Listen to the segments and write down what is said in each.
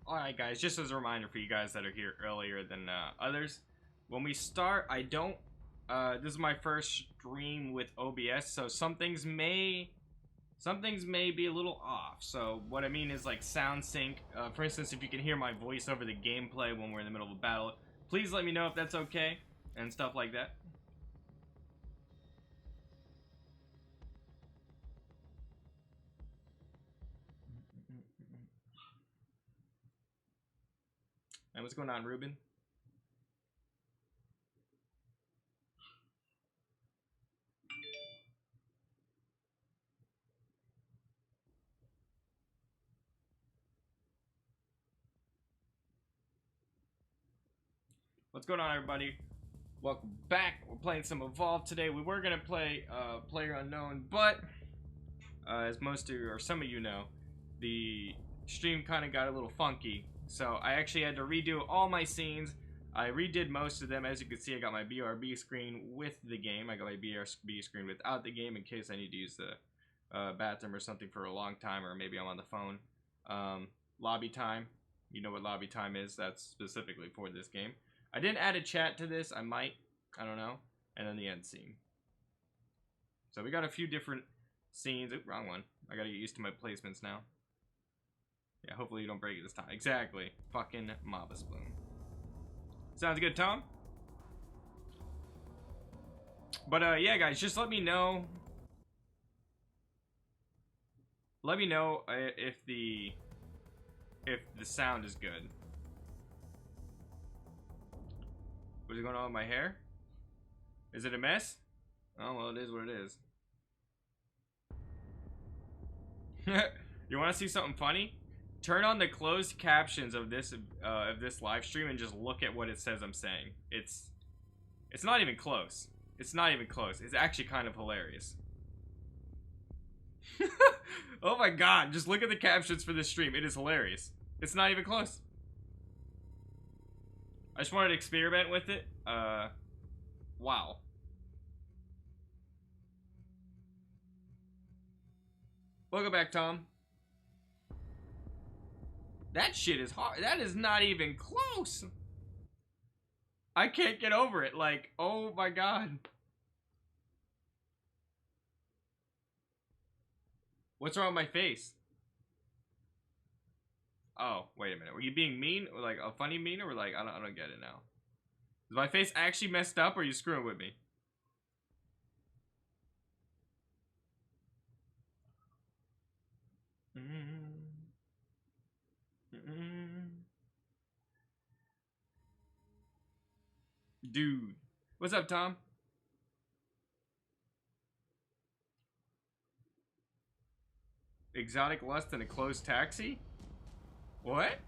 Alright guys, just as a reminder for you guys that are here earlier than others, when we start, I don't, this is my first stream with OBS, so some things may be a little off. So what I mean is like sound sync. For instance, if you can hear my voice over the gameplay when we're in the middle of a battle, please let me know if that's okay, and stuff like that. And what's going on, Ruben? What's going on, everybody? Welcome back. We're playing some Evolve today. We were gonna play Player Unknown, but as most of you or some of you know, the stream kind of got a little funky. So I actually had to redo all my scenes. I redid most of them. As you can see, I got my BRB screen with the game. I got my BRB screen without the game in case I need to use the bathroom or something for a long time, or maybe I'm on the phone. Lobby time. You know what lobby time is. That's specifically for this game. I didn't add a chat to this. I might. I don't know. And then the end scene. So we got a few different scenes. Oop, wrong one. I gotta get used to my placements now. Yeah, hopefully you don't break it this time. Exactly. Fucking Maba Spoon. Sounds good, Tom? But, yeah, guys, just let me know. Let me know if the sound is good. What's going on with my hair? Is it a mess? Oh, well, it is what it is. You want to see something funny? Turn on the closed captions of this live stream and just look at what it says I'm saying. It's not even close. It's not even close. It's actually kind of hilarious. Oh my god, just look at the captions for this stream. It is hilarious. It's not even close. I just wanted to experiment with it. Wow. Welcome back, Tom. That shit is hard. That is not even close. I can't get over it. Like, oh my god. What's wrong with my face? Oh, wait a minute. Were you being mean? Or like a funny mean? Or like, I don't get it now. Is my face actually messed up or are you screwing with me? Dude. What's up, Tom? Exotic lust in a closed taxi? What?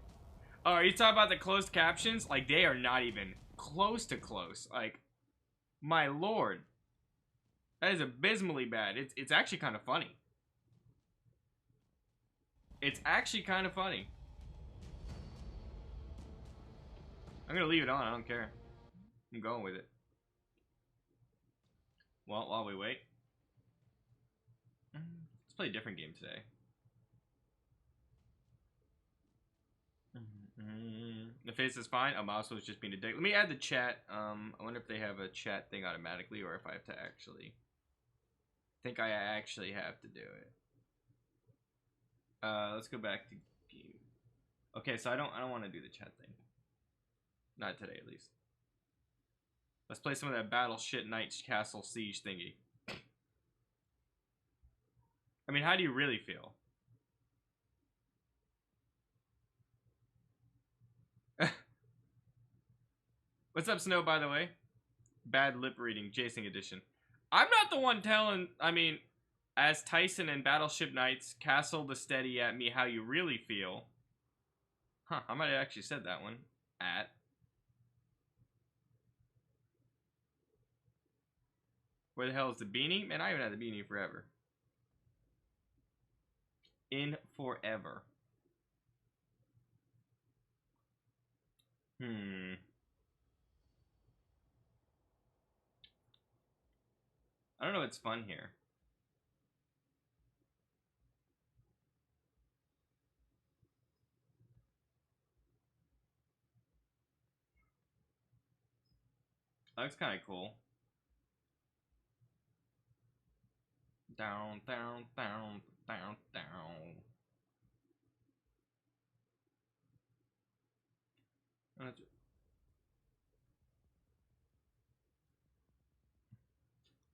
Oh, are you talking about the closed captions? Like, they are not even close to close. Like, my lord. That is abysmally bad. It's actually kind of funny. It's actually kind of funny. I'm gonna leave it on. I don't care. I'm going with it. Well, while we wait. Let's play a different game today. The face is fine. Oh, mouse was just being a dick. Let me add the chat. I wonder if they have a chat thing automatically or if I have to actually. I think I actually have to do it. Let's go back to game. Okay, so I don't want to do the chat thing. Not today, at least. Let's play some of that Battleship Knights Castle Siege thingy. I mean, how do you really feel? What's up, Snow, by the way? Bad lip reading, Jason edition. I'm not the one telling, I mean, as Tyson and Battleship Knights Castle the Steady at me how you really feel. Huh, I might have actually said that one. At. Where the hell is the beanie? Man, I haven't had the beanie forever. In forever. I don't know what's fun here. That looks kind of cool. Down, down, down, down, down.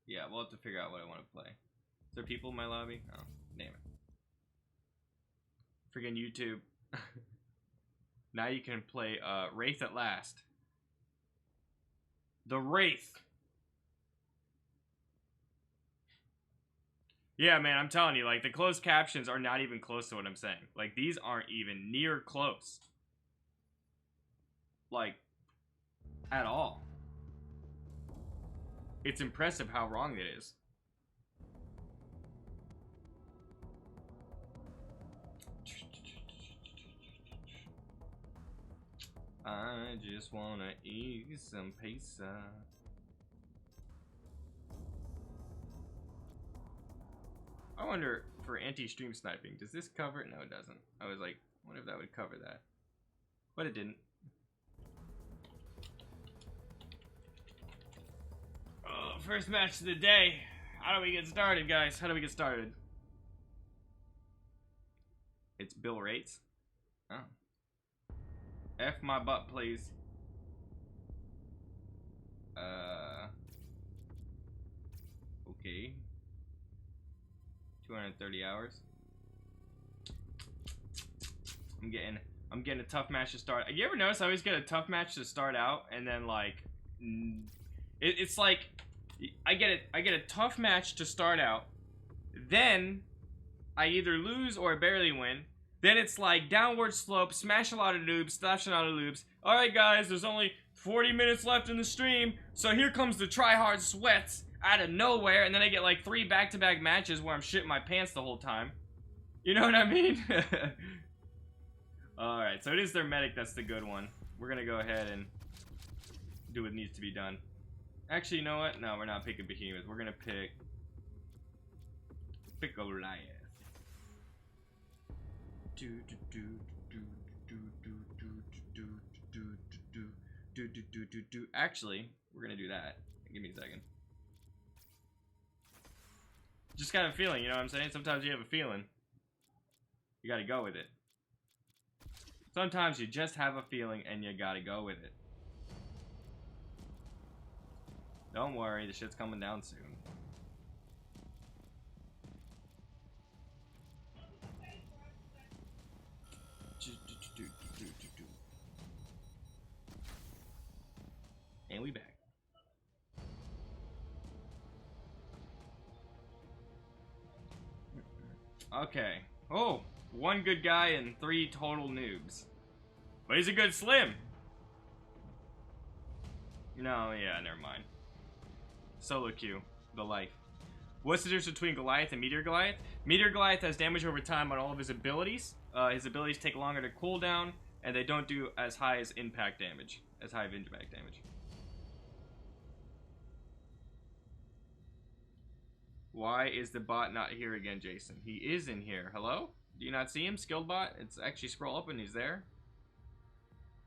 Yeah, we'll have to figure out what I want to play. Is there people in my lobby? Oh, damn it. Friggin' YouTube. Now you can play Wraith at Last. The Wraith. Yeah, man, I'm telling you, like, the closed captions are not even close to what I'm saying. Like, these aren't even near close. Like, at all. It's impressive how wrong it is. I just wanna eat some pizza. I wonder, for anti-stream sniping, does this cover it? No, it doesn't. I was like, what if that would cover that? But it didn't. Oh, first match of the day. How do we get started, guys? How do we get started? It's Bill Rates. Oh. F my butt, please. Okay. 230 hours. I'm getting a tough match to start. You ever notice I always get a tough match to start out, and then like, it's like I get a tough match to start out, then I either lose or I barely win. Then it's like downward slope, smash a lot of noobs, slash a lot of noobs. Alright guys, there's only 40 minutes left in the stream, so here comes the tryhard sweats out of nowhere, and then I get like 3 back-to-back matches where I'm shitting my pants the whole time. You know what I mean? Alright, so it is their medic that's the good one. We're gonna go ahead and do what needs to be done. Actually, you know what? No, we're not picking Behemoth. We're gonna pick Goliath. Actually, we're gonna do that. Give me a second. Just got a feeling, you know what I'm saying? Sometimes you have a feeling. You gotta go with it. Sometimes you just have a feeling and you gotta go with it. Don't worry, the shit's coming down soon. And we back. Okay. Oh, 1 good guy and 3 total noobs. But he's a good slim. No, yeah, never mind. Solo queue, the life. What's the difference between Goliath and Meteor Goliath? Meteor Goliath has damage over time on all of his abilities. His abilities take longer to cool down, and they don't do as high as impact damage. As high of impact damage. Why is the bot not here again, Jason? He is in here. Hello? Do you not see him? Skilled bot? It's actually scroll up and he's there.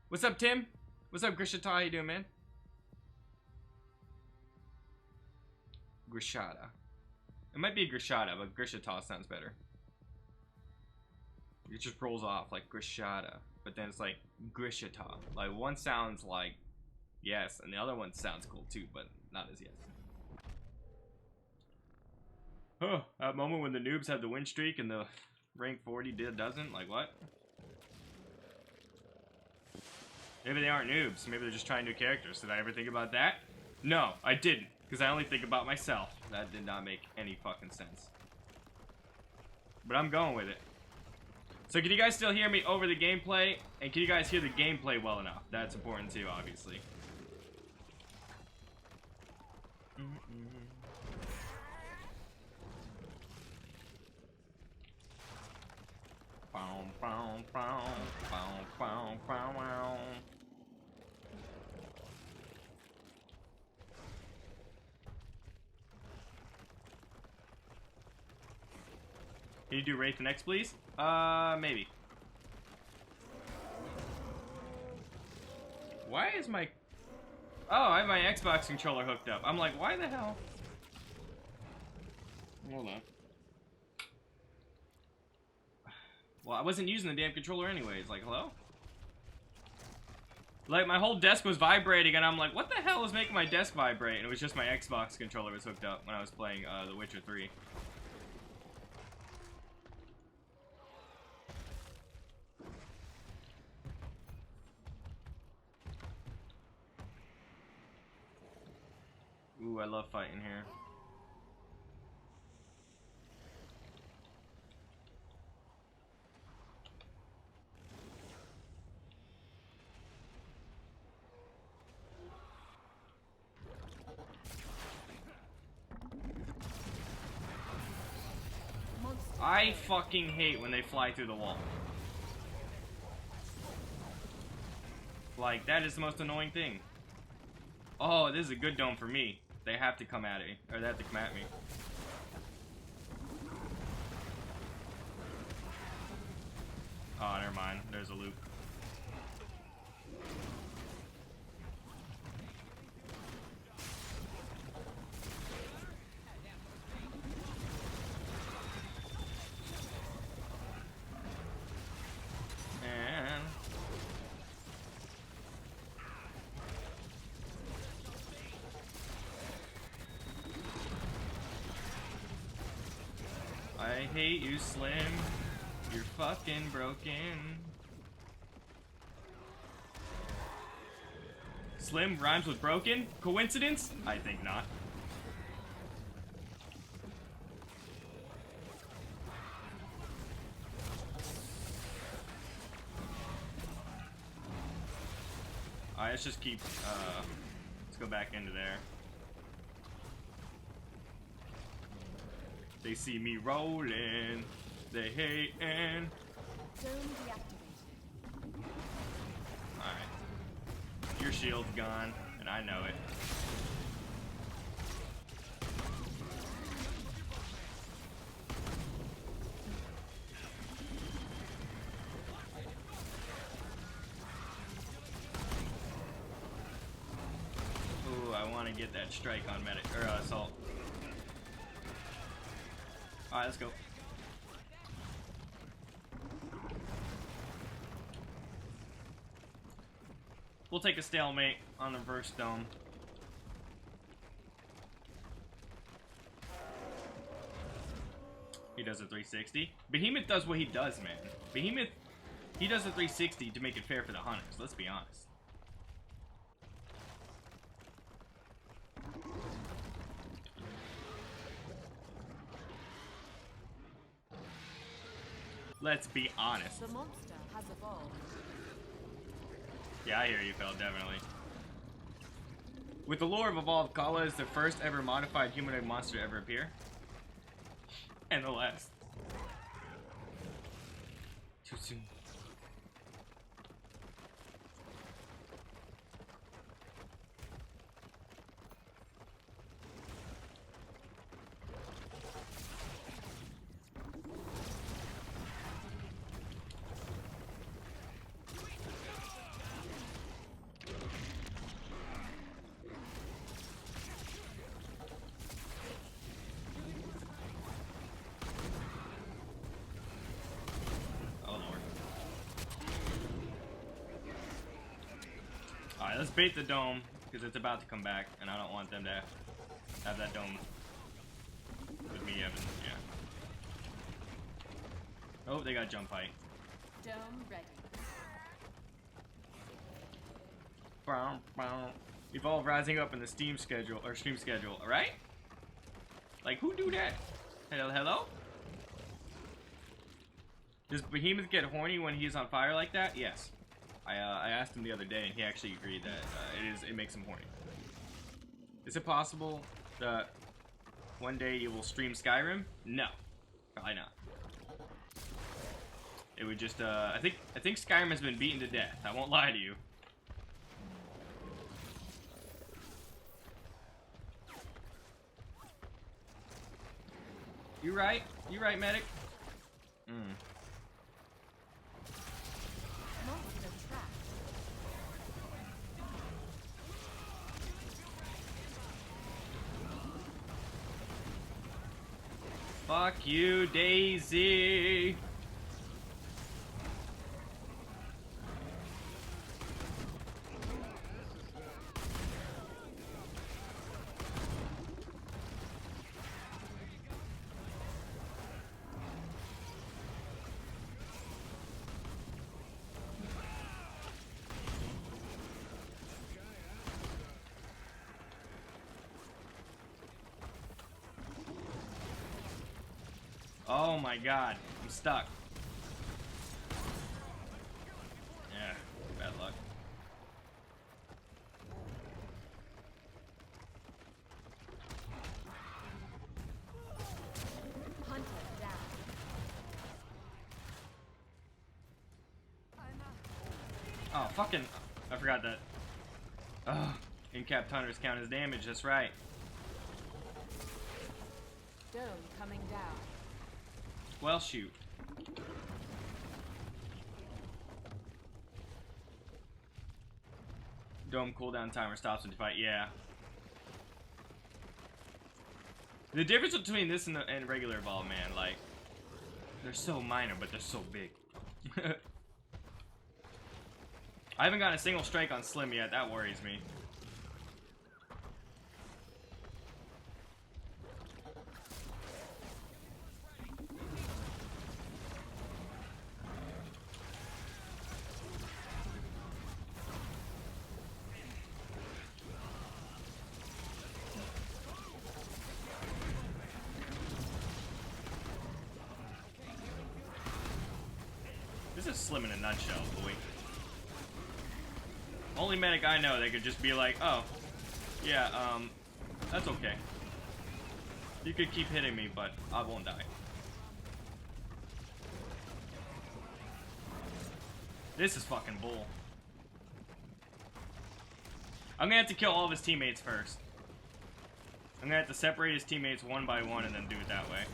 What's up, Tim? What's up, Grishata? How you doing, man? Grishata. It might be Grishata, but Grishata sounds better. It just rolls off like Grishata, but then it's like Grishata. Like one sounds like yes, and the other one sounds cool too, but not as yes. Huh, that moment when the noobs have the win streak and the rank 40 doesn't? Like what? Maybe they aren't noobs. Maybe they're just trying new characters. Did I ever think about that? No, I didn't. Because I only think about myself. That did not make any fucking sense. But I'm going with it. So can you guys still hear me over the gameplay? And can you guys hear the gameplay well enough? That's important too, obviously. Can you do Wraith next, please? Maybe. Why is my... Oh, I have my Xbox controller hooked up. I'm like, why the hell? Hold on. Well, I wasn't using the damn controller anyways. Like, hello? Like, my whole desk was vibrating, and I'm like, what the hell is making my desk vibrate? And it was just my Xbox controller was hooked up when I was playing The Witcher 3. Ooh, I love fighting here. I fucking hate when they fly through the wall. Like, that is the most annoying thing. Oh, this is a good dome for me. They have to come at me, or they have to come at me. Oh, never mind. There's a loop. And I hate you, Slim. You're fucking broken. Slim rhymes with broken? Coincidence? I think not. Alright, let's just keep, let's go back into there. They see me rolling. They hating. Alright. Your shield's gone, and I know it. Ooh, I want to get that strike on medic or assault. Alright, let's go. We'll take a stalemate on the first dome. He does a 360. Behemoth does what he does, man. Behemoth, he does a 360 to make it fair for the hunters, let's be honest. Let's be honest. The monster has evolved. Yeah, I hear you, Phil, definitely. With the lore of Evolved, Kala is the first ever modified humanoid monster to ever appear. And the last. Too soon. Alright, let's bait the dome, because it's about to come back, and I don't want them to have that dome with me having, yeah. Oh, they got jump height. Dome ready. Bow, bow. Evolve rising up in the Steam schedule, or stream schedule, alright? Like, who do that? Hello? Does Behemoth get horny when he's on fire like that? Yes. I asked him the other day, and he actually agreed that it makes him horny. Is it possible that one day you will stream Skyrim? No, probably not. It would just I think Skyrim has been beaten to death. I won't lie to you. You right, medic. Fuck you, Daisy. Oh my god, I'm stuck. Yeah, bad luck. Hunter down. Oh, fucking, I forgot that. Ugh, in-capped hunters count as damage, that's right. Dome coming down. Well, shoot. Dome cooldown timer stops when you fight, yeah. The difference between this and regular Evolve, man, like, they're so minor, but they're so big. I haven't gotten a single strike on Slim yet, that worries me. This is Slim in a nutshell, boy. Only medic I know that could just be like, oh, yeah, that's okay. You could keep hitting me, but I won't die. This is fucking bull. I'm gonna have to kill all of his teammates first. I'm gonna have to separate his teammates one by one and then do it that way.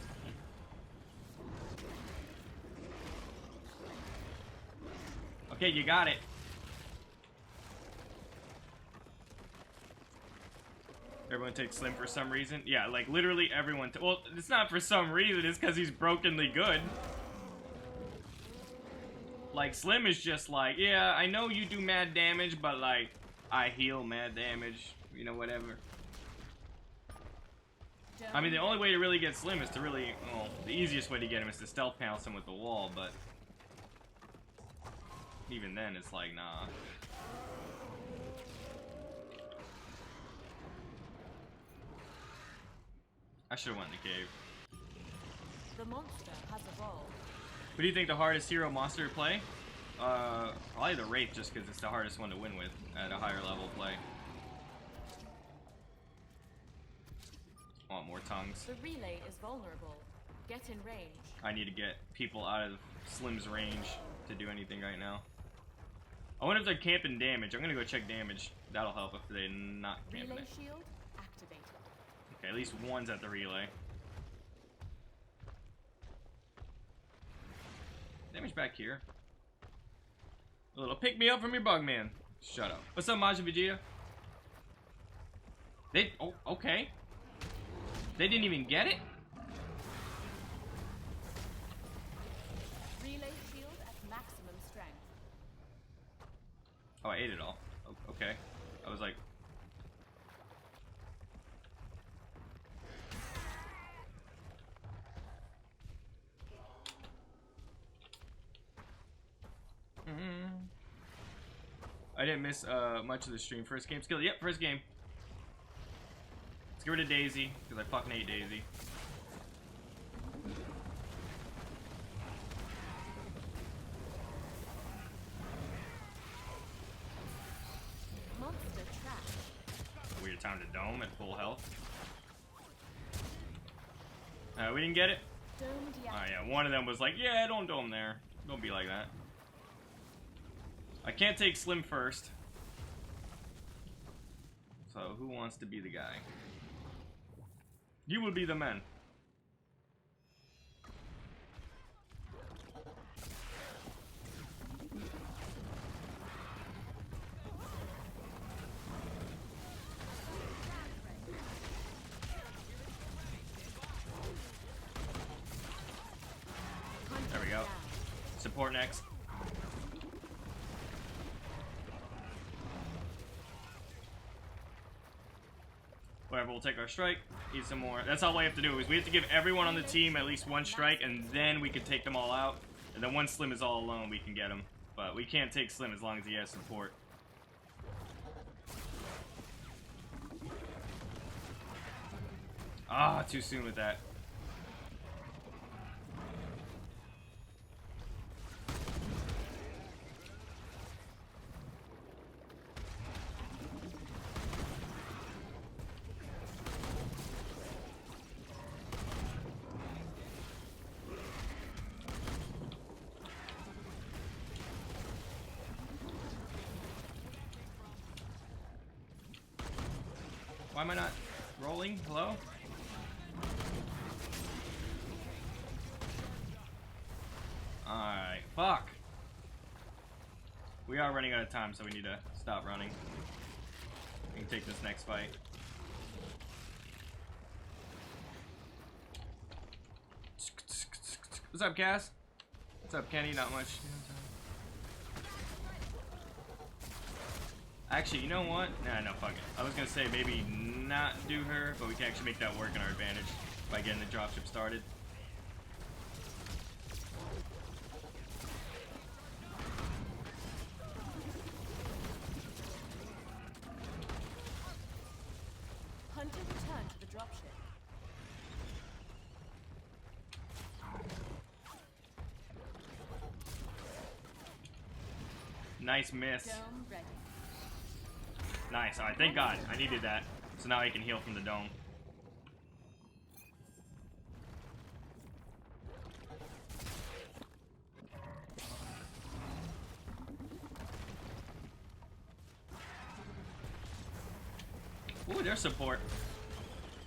Okay, you got it. Everyone takes Slim for some reason. Yeah, like literally everyone. Well, it's not for some reason. It's because he's brokenly good. Like Slim is just like, yeah, I know you do mad damage, but like I heal mad damage. You know, whatever. I mean, the only way to really get Slim is to really, well, the easiest way to get him is to stealth pounce him with the wall, but even then, it's like, nah. I should have went in the cave. The monster has evolved. What do you think the hardest hero monster to play? Probably the Wraith, just because it's the hardest one to win with at a higher level play. I want more tongues. The relay is vulnerable. Get in range. I need to get people out of Slim's range to do anything right now. I wonder if they're camping damage. I'm gonna go check damage. That'll help if they're not camping Relay it. shield activated. Okay, at least one's at the relay. Damage back here. A little pick me up from your bug man. Shut up. What's up, Majin Vegeta? They, oh, okay. They didn't even get it? Relay shield at maximum strength. Oh, I ate it all. Okay. I was like... I didn't miss much of the stream. First game skill. Yep, first game. Let's get rid of Daisy, because I fucking hate Daisy. Monster trapped. Weird time to dome at full health. We didn't get it? Dome Oh deactivated. yeah, one of them was like, yeah, don't dome there. Don't be like that. I can't take Slim first. So who wants to be the guy? You will be the man. support next. Whatever, we'll take our strike, eat some more. That's all we have to do, is we have to give everyone on the team at least one strike, and then we can take them all out. And then once Slim is all alone, we can get him. But we can't take Slim as long as he has support. Ah, too soon with that. Why am I not rolling? Hello? Alright, fuck. We are running out of time, so we need to stop running. We can take this next fight. What's up, Cass? What's up, Kenny? Not much. Actually, you know what? Nah, no, fuck it. I was gonna say maybe not do her, but we can actually make that work in our advantage by getting the dropship started. Hunter returned to the dropship. Nice miss. Dome ready. Nice. Alright, thank God. I needed that. So now I can heal from the dome. Ooh, there's support.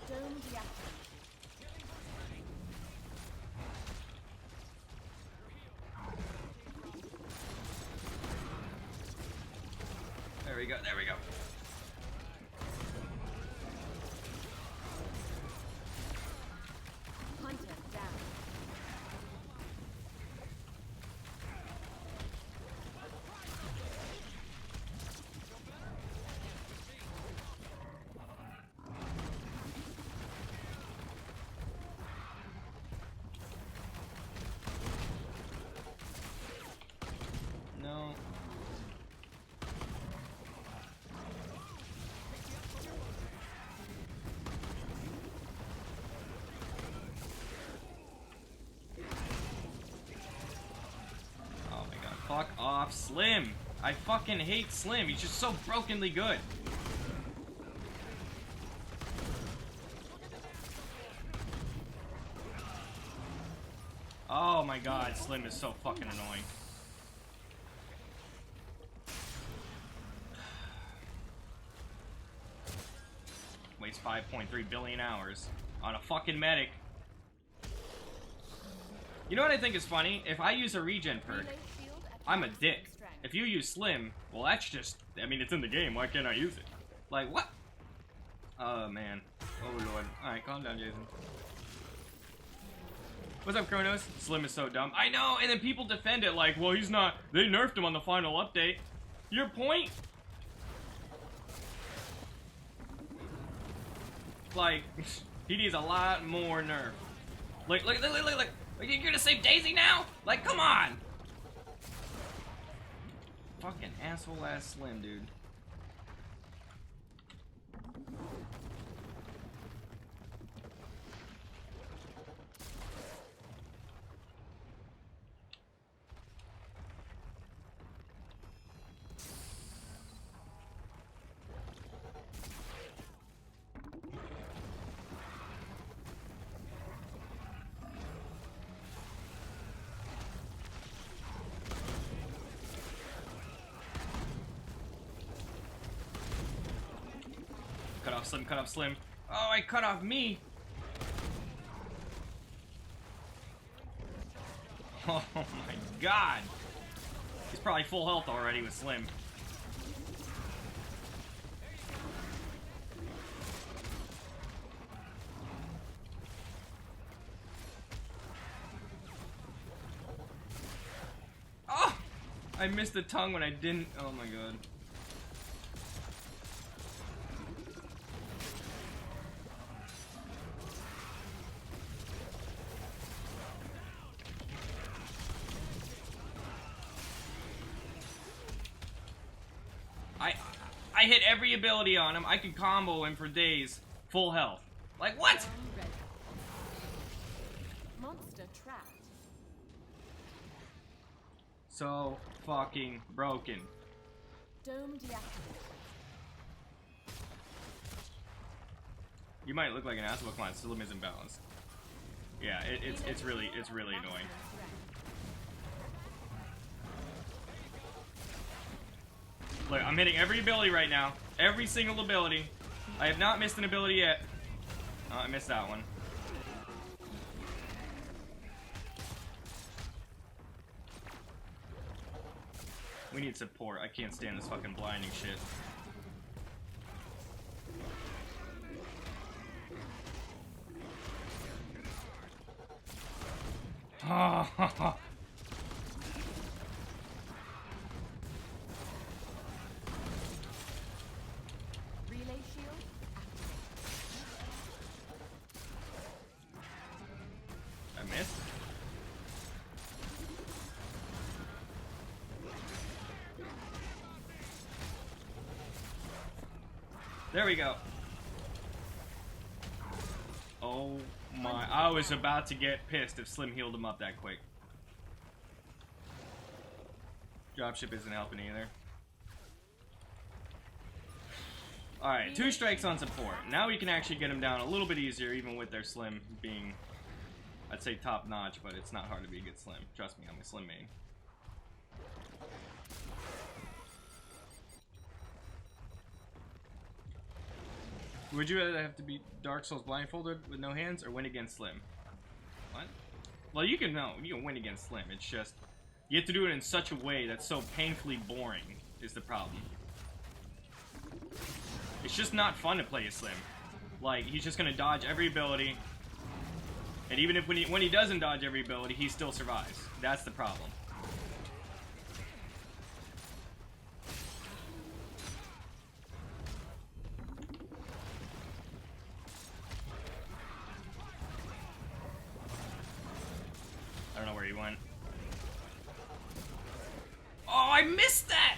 Dome deactivated. There we go, there we go. Hunter down. No. Oh my God. Fuck off, Slim. I fucking hate Slim. He's just so brokenly good. Oh my God, Slim is so fucking annoying. Waste 5.3 billion hours on a fucking medic. You know what I think is funny? If I use a regen perk, Relay shield at I'm a maximum dick. strength. If you use Slim, well that's just, I mean it's in the game, why can't I use it? Like what? Oh man. Oh lord. Alright, calm down, Jason. What's up, Kronos? Slim is so dumb. I know, and then people defend it like, well he's not, they nerfed him on the final update. Your point? Like, he needs a lot more nerf. Like, you're gonna save Daisy now? Like, come on! Fucking asshole ass Slim, dude. Cut off Slim, cut off Slim. Oh, I cut off me! Oh my God! He's probably full health already with Slim. I missed the tongue when I didn't. Oh my god. I hit every ability on him. I could combo him for days. Full health. Like, what? Zone ready. Monster trapped. So fucking broken. Dome deactivated. You might look like an asshole, come on, Slim isn't balanced. Yeah, it's really annoying. Look, I'm hitting every ability right now. Every single ability. I have not missed an ability yet. Oh, I missed that one. We need support. I can't stand this fucking blinding shit. Oh, Relay shield activated. I missed. There we go. Oh my, I was about to get pissed if Slim healed him up that quick. Dropship isn't helping either. Alright, 2 strikes on support. Now we can actually get him down a little bit easier, even with their Slim being, I'd say, top notch, but it's not hard to be a good Slim. Trust me, I'm a Slim main. Would you rather have to beat Dark Souls blindfolded with no hands or win against Slim? What? Well, you can win against Slim. It's just you have to do it in such a way that's so painfully boring is the problem. It's just not fun to play a Slim. Like, he's just gonna dodge every ability, and even if when he doesn't dodge every ability, he still survives. That's the problem. I don't know where he went. Oh, I missed that!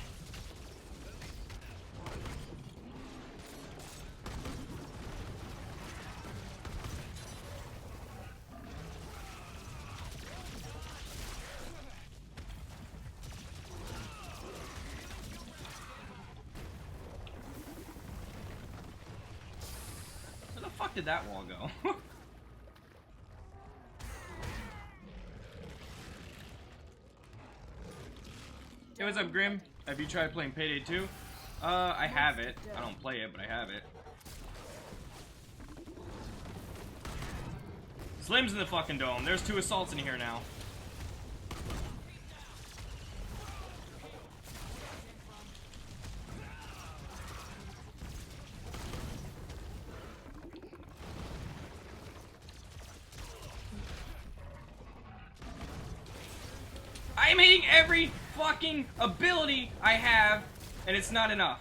Where the fuck did that wall go? Hey, what's up, Grim? Have you tried playing Payday 2? I have it. I don't play it, but I have it. Slim's in the fucking dome. There's 2 assaults in here now. I'm hitting every fucking ability I have, and it's not enough.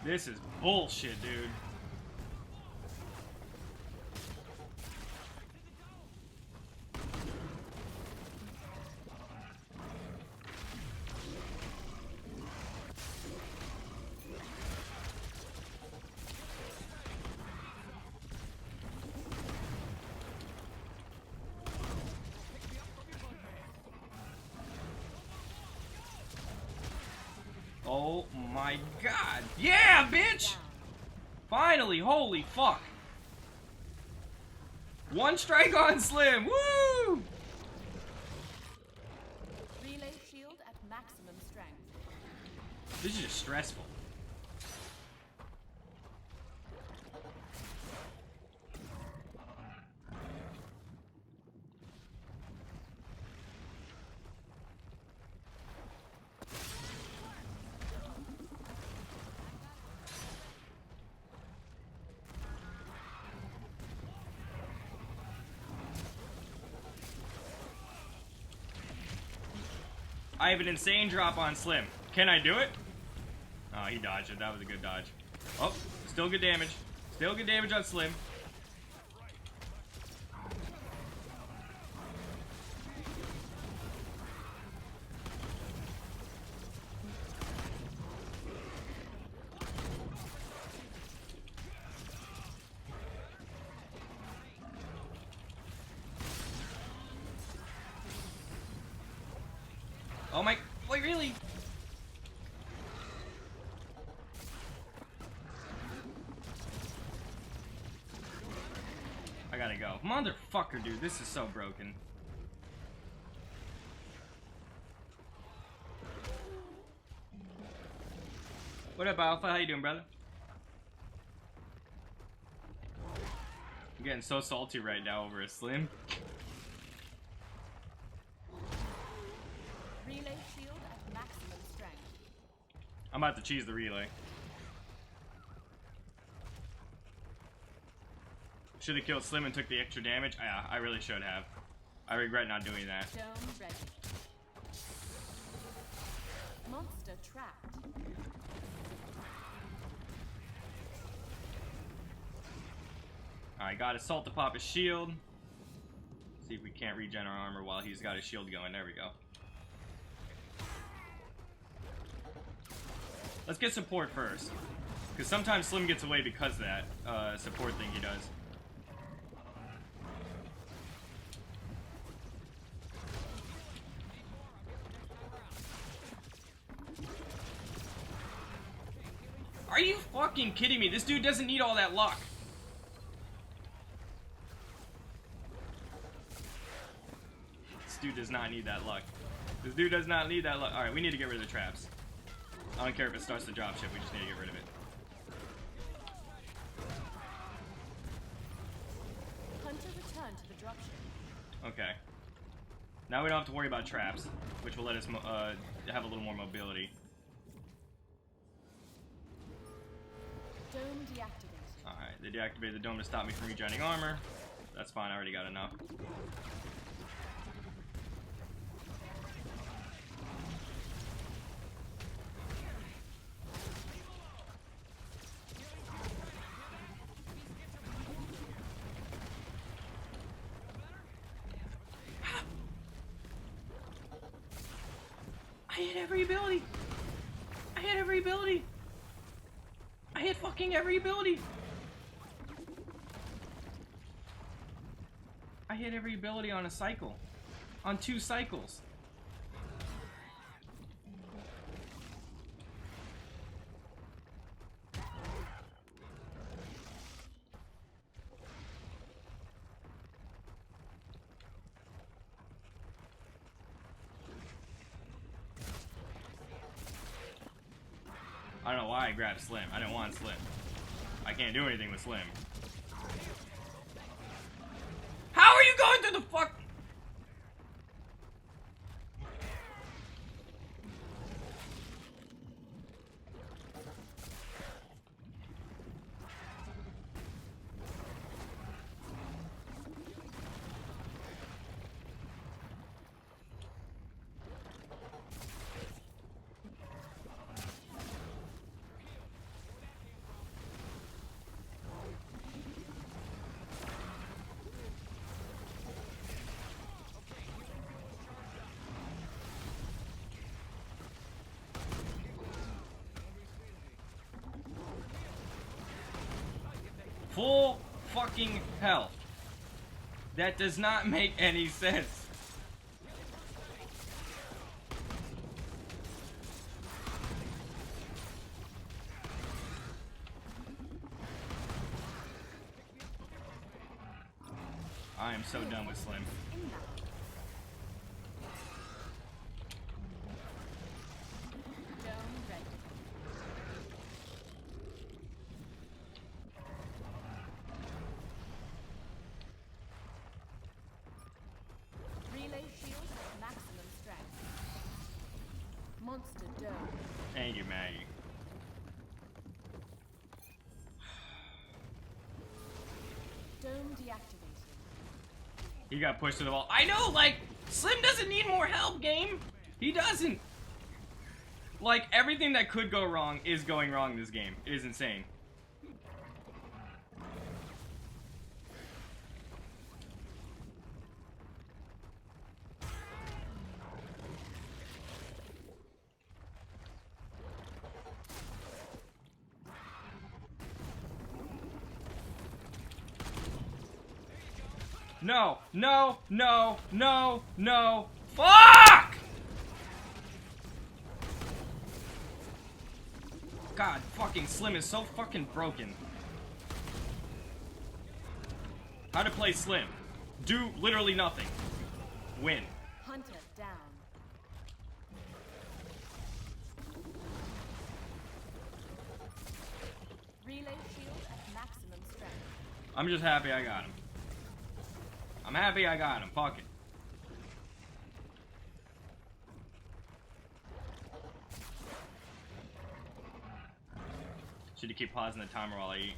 This is bullshit, dude. Oh my god. Yeah, bitch! Finally, holy fuck. 1 strike on Slim, woo! Relay shield at maximum strength. This is just stressful. I have an insane drop on Slim. Can I do it? Oh, he dodged it. That was a good dodge. Oh, still good damage. Still good damage on Slim. Oh my, wait, really? I gotta go. Motherfucker, dude, this is so broken. What up, Alpha? How you doing, brother? I'm getting so salty right now over a Slim. Relay shield at maximum strength. I'm about to cheese the relay. Should have killed Slim and took the extra damage. Yeah, I really should have. I regret not doing that. Dome ready. Monster trapped. Alright, got Assault to pop his shield. See if we can't regen our armor while he's got his shield going. There we go. Let's get support first. Because sometimes Slim gets away because of that support thing he does. Are you fucking kidding me? This dude doesn't need all that luck. This dude does not need that luck. This dude does not need that luck. Alright, we need to get rid of the traps. I don't care if it starts the dropship, we just need to get rid of it. Hunter return to the dropship. Okay. Now we don't have to worry about traps, which will let us have a little more mobility. Dome deactivated. Alright, they deactivated the dome to stop me from regenerating armor. That's fine, I already got enough. I hit every ability! I hit every ability! I hit fucking every ability! I hit every ability on a cycle. On 2 cycles. I don't know why I grabbed Slim. I didn't want Slim. I can't do anything with Slim. How are you going through the fuck? Full fucking health. That does not make any sense. I am so done with Slim. Dome ready. Relay shield at maximum strength. Monster dome. Thank you, Maggie. Dome deactivated. He got pushed to the wall. I know, like, Slim doesn't need more help, game. He doesn't. Like, everything that could go wrong is going wrong in this game. It is insane. No, no, no, no, no. Fuck! God, fucking Slim is so fucking broken. How to play Slim. Do literally nothing. Win. Hunter down. Relay shield at maximum strength. I'm just happy I got him. I'm happy I got him. Fuck it. Should keep pausing the timer while I eat.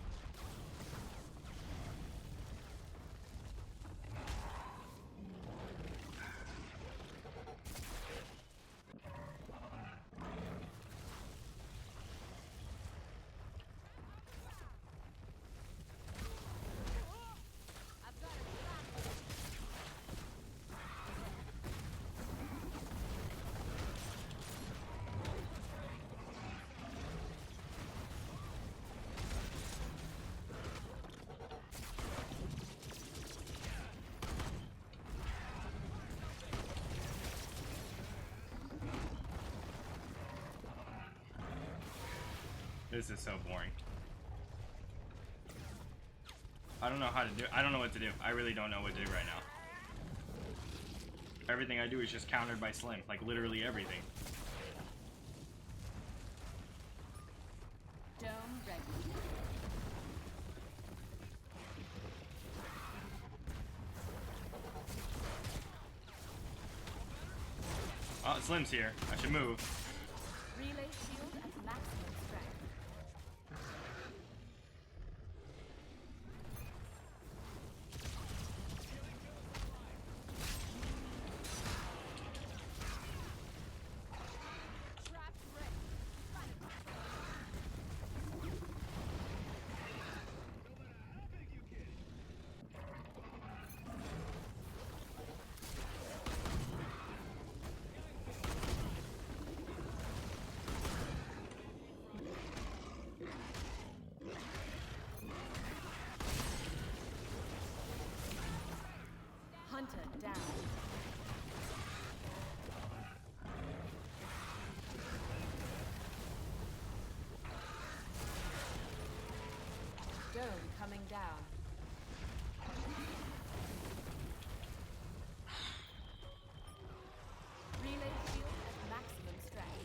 This is so boring. I don't know how to do it. I don't know what to do. I really don't know what to do right now. Everything I do is just countered by Slim. Like, literally everything. Dome ready. Oh, Slim's here. I should move. Relay shield at maximum strength. Hunter down. Dome coming down. Relay shield at maximum strength.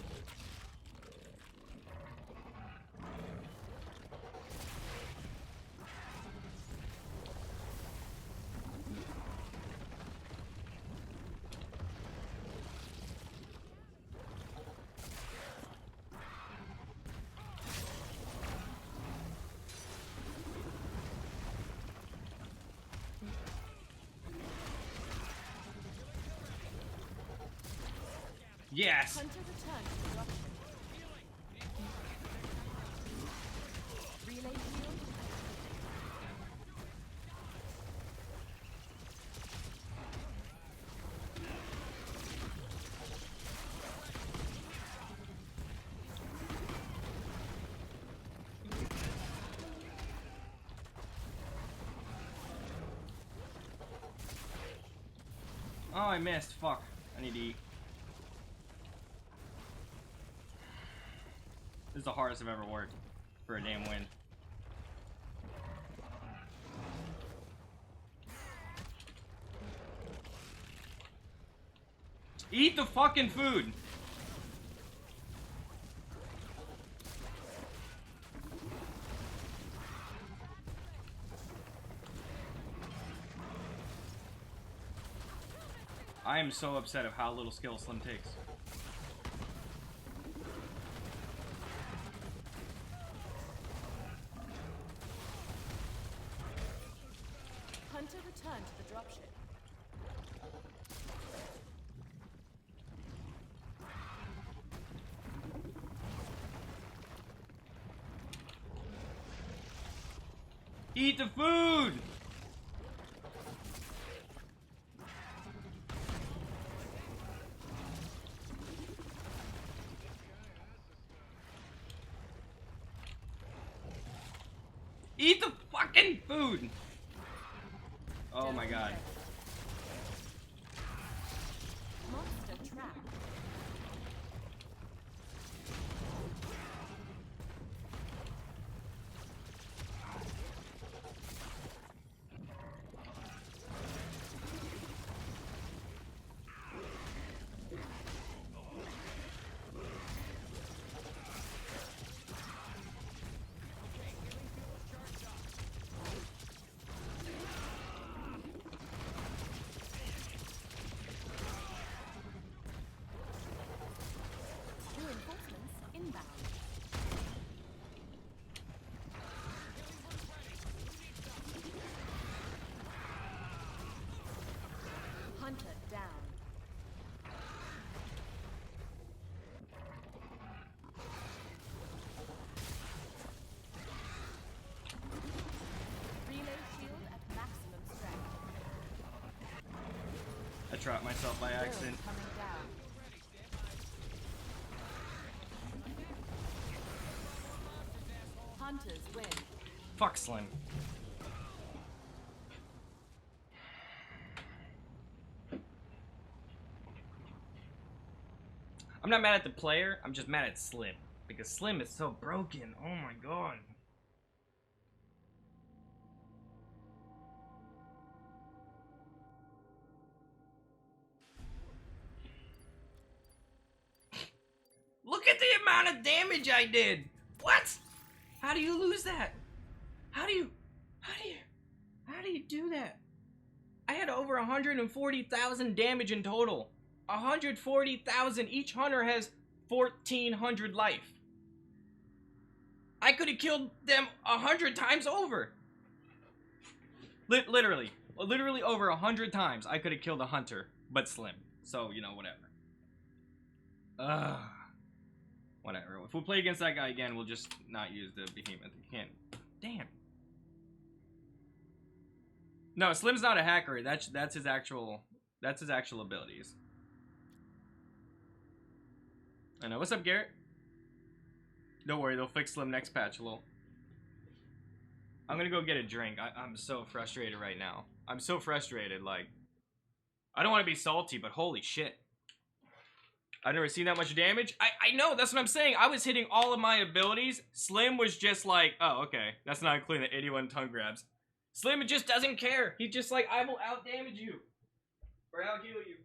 Yes! Hunter return to the dropship. Relay shield. Oh, I missed. Fuck. I need to eat. This is the hardest I've ever worked for a damn win. Eat the fucking food! I am so upset of how little skill Slim takes. Hunter return to the dropship. Eat the food! Eat the fucking food! Oh my god. Monster trap. Reinforcements inbound. Hunter down. Relay shield at maximum strength. I trapped myself by accident. Build coming down. Hunters win. Fuck Slim. I'm not mad at the player, I'm just mad at Slim. Because Slim is so broken. Oh my god. Look at the amount of damage I did! What? How do you lose that? How do you do that? I had over 140,000 damage in total. 140,000. Each hunter has 1,400 life. I could have killed them 100 times over. Literally over 100 times I could have killed a hunter, but Slim. So, you know, whatever. Whatever. If we play against that guy again, we'll just not use the behemoth. You can't. Damn. No, Slim's not a hacker. That's his actual abilities. I know. What's up, Garrett? Don't worry, they'll fix Slim next patch, lol. I'm gonna go get a drink. I'm so frustrated right now. I'm so frustrated, like... I don't want to be salty, but holy shit. I've never seen that much damage. I know, that's what I'm saying. I was hitting all of my abilities. Slim was just like, oh, okay. That's not including the 81 tongue grabs. Slim just doesn't care. He's just like, I will out-damage you. Or out-heal you.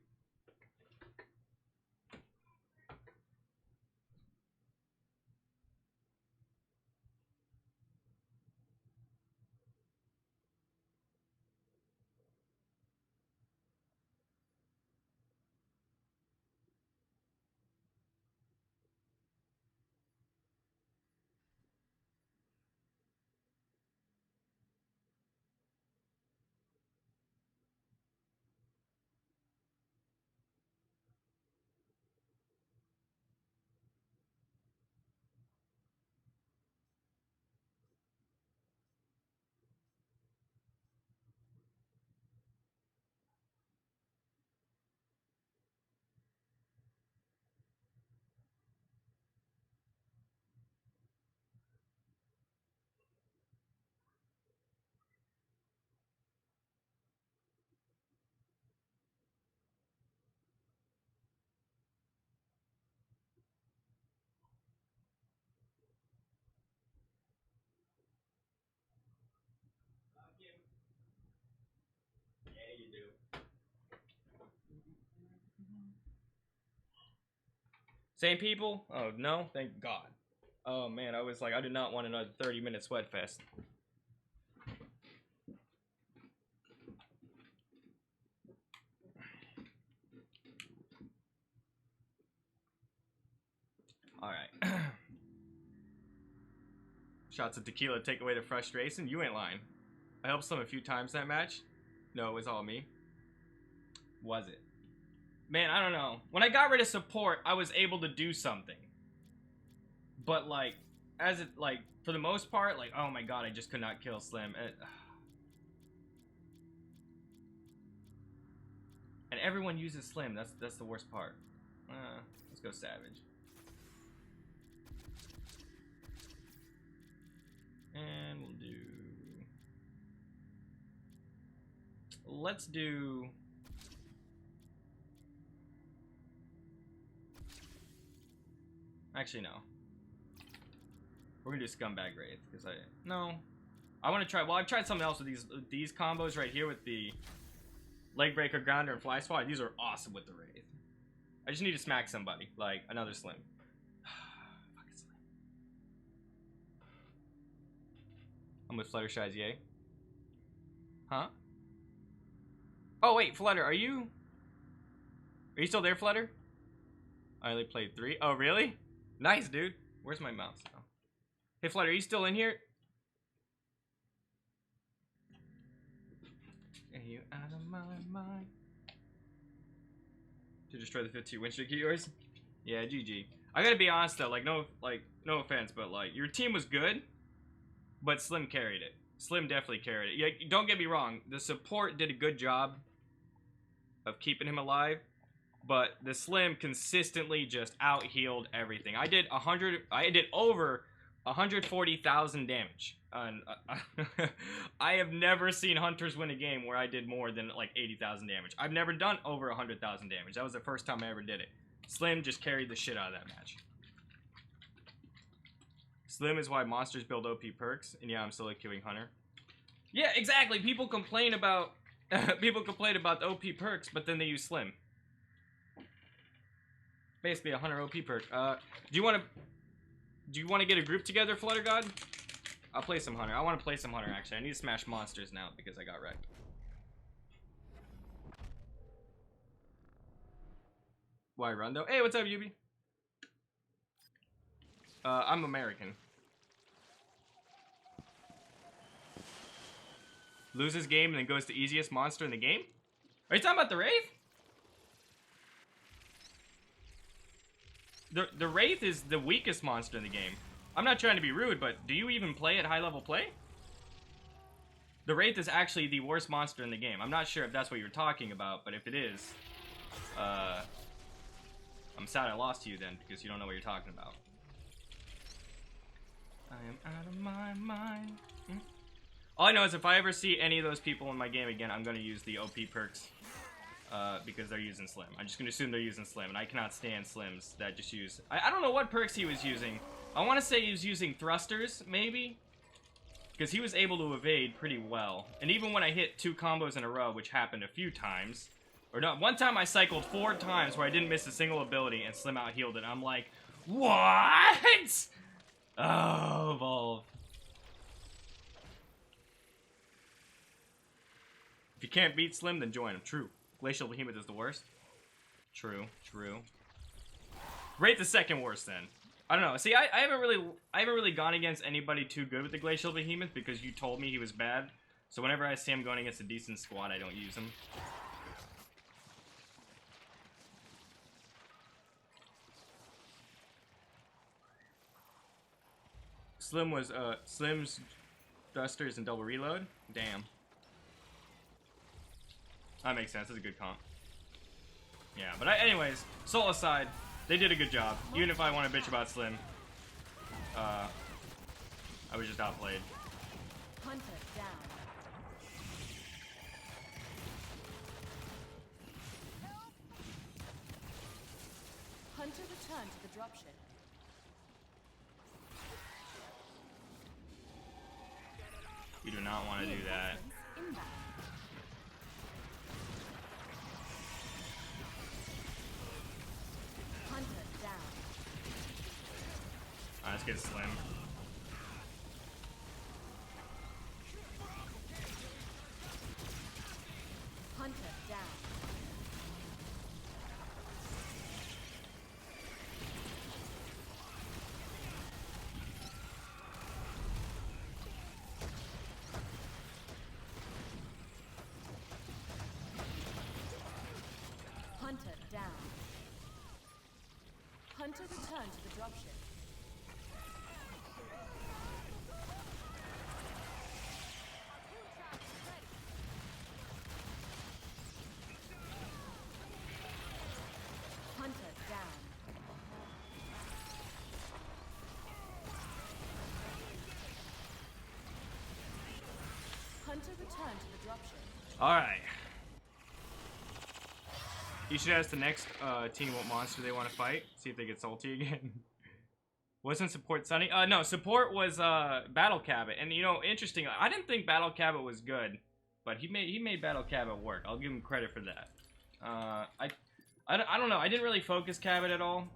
Yeah, you do. Same people? Oh, no? Thank God. Oh, man, I was like, I did not want another 30-minute sweat fest. Alright. Shots of tequila take away the frustration. You ain't lying. I helped Slim a few times that match. No, it was all me. Was it? Man, I don't know. When I got rid of support, I was able to do something. But, like, as it, like, for the most part, like, oh my god, I just could not kill Slim. And everyone uses Slim. That's the worst part. Let's go Savage. And we'll do... Let's do... Actually, no. We're gonna do Scumbag Wraith, because no. I want to try... Well, I've tried something else with these combos right here with the Leg Breaker, Grounder, and Fly Swatter. These are awesome with the Wraith. I just need to smack somebody, like another Slim. Fucking Slim. I'm with Fluttershy's yay. Huh? Oh wait, Flutter, are you still there, Flutter? I only played 3. Oh really? Nice, dude. Where's my mouse now? Hey Flutter, are you still in here? Are you out of my mind? To destroy the 15 win streak of yours? Yeah, GG. I gotta be honest though, no offense, but like your team was good, but Slim carried it. Slim definitely carried it. Yeah, don't get me wrong, the support did a good job of keeping him alive, but the Slim consistently just out-healed everything. I did over 140,000 damage. And I have never seen Hunters win a game where I did more than like 80,000 damage. I've never done over 100,000 damage. That was the first time I ever did it. Slim just carried the shit out of that match. Slim is why monsters build OP perks, and yeah, I'm still queuing Hunter. Yeah, exactly. People complain about the OP perks, but then they use Slim. Basically, a Hunter OP perk. Do you want to get a group together, Flutter God? I'll play some Hunter. I want to play some Hunter, actually. I need to smash monsters now because I got wrecked. Why run, though? Hey, what's up, Yubi? I'm American. Loses game and then goes to easiest monster in the game? Are you talking about the Wraith? The Wraith is the weakest monster in the game. I'm not trying to be rude, but do you even play at high level play? The Wraith is actually the worst monster in the game. I'm not sure if that's what you're talking about, but if it is, I'm sad I lost to you then, because you don't know what you're talking about. I am out of my mind. All I know is if I ever see any of those people in my game again, I'm going to use the OP perks, because they're using Slim. I'm just going to assume they're using Slim, and I cannot stand Slims that just use... I don't know what perks he was using. I want to say he was using thrusters, maybe? Because he was able to evade pretty well. And even when I hit 2 combos in a row, which happened a few times, or no, one time I cycled 4 times where I didn't miss a single ability and Slim out-healed it. I'm like, what? Oh, Evolve. If you can't beat Slim, then join him. True. Glacial Behemoth is the worst. True, true. Rate the second worst then. I don't know. See, I haven't really gone against anybody too good with the Glacial Behemoth because you told me he was bad. So whenever I see him going against a decent squad, I don't use him. Slim was Slim's thrusters and double reload. Damn. That makes sense. That's a good comp. Yeah, but anyways, Soul aside, they did a good job. Even if I want to bitch about Slim, I was just outplayed. Hunter down. Hunter returned to the dropship. You do not want to do that. Inbound. Hunter down. Alright, let's get Slim. Hunter down. Hunter down. Hunter returned to the dropship. When to return to the dropship. Alright. You should ask the next team what monster they want to fight. See if they get salty again. Wasn't support Sunny? No, support was Battle Cabot. And you know, interesting, I didn't think Battle Cabot was good, but he made Battle Cabot work. I'll give him credit for that. I don't know, I didn't really focus Cabot at all.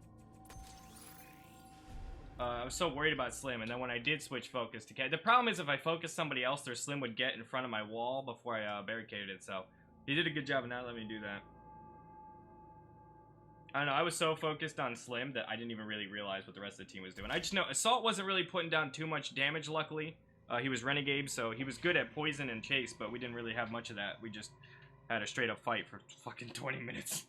I was so worried about Slim, and then when I did switch focus to Cabot, the problem is if I focus somebody else, their Slim would get in front of my wall before I barricaded it, so he did a good job of not letting me do that. I don't know, I was so focused on Slim that I didn't even really realize what the rest of the team was doing. I just know Assault wasn't really putting down too much damage, luckily. He was Renegade, so he was good at Poison and Chase, but we didn't really have much of that. We just had a straight-up fight for fucking 20 minutes.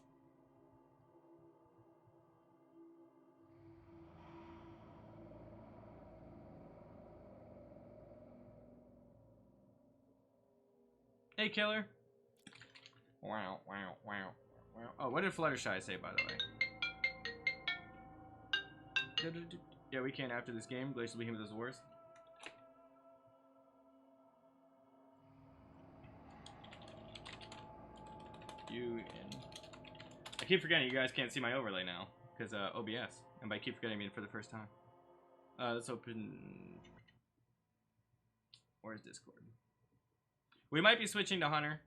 Hey, killer. Wow, wow, wow, wow. Oh, what did Fluttershy say, by the way? Yeah, we can't after this game. Glacial Behemoth is the worst. I keep forgetting you guys can't see my overlay now, because OBS. And by keep forgetting, I mean for the first time. Let's open... Where's Discord? We might be switching to Hunter.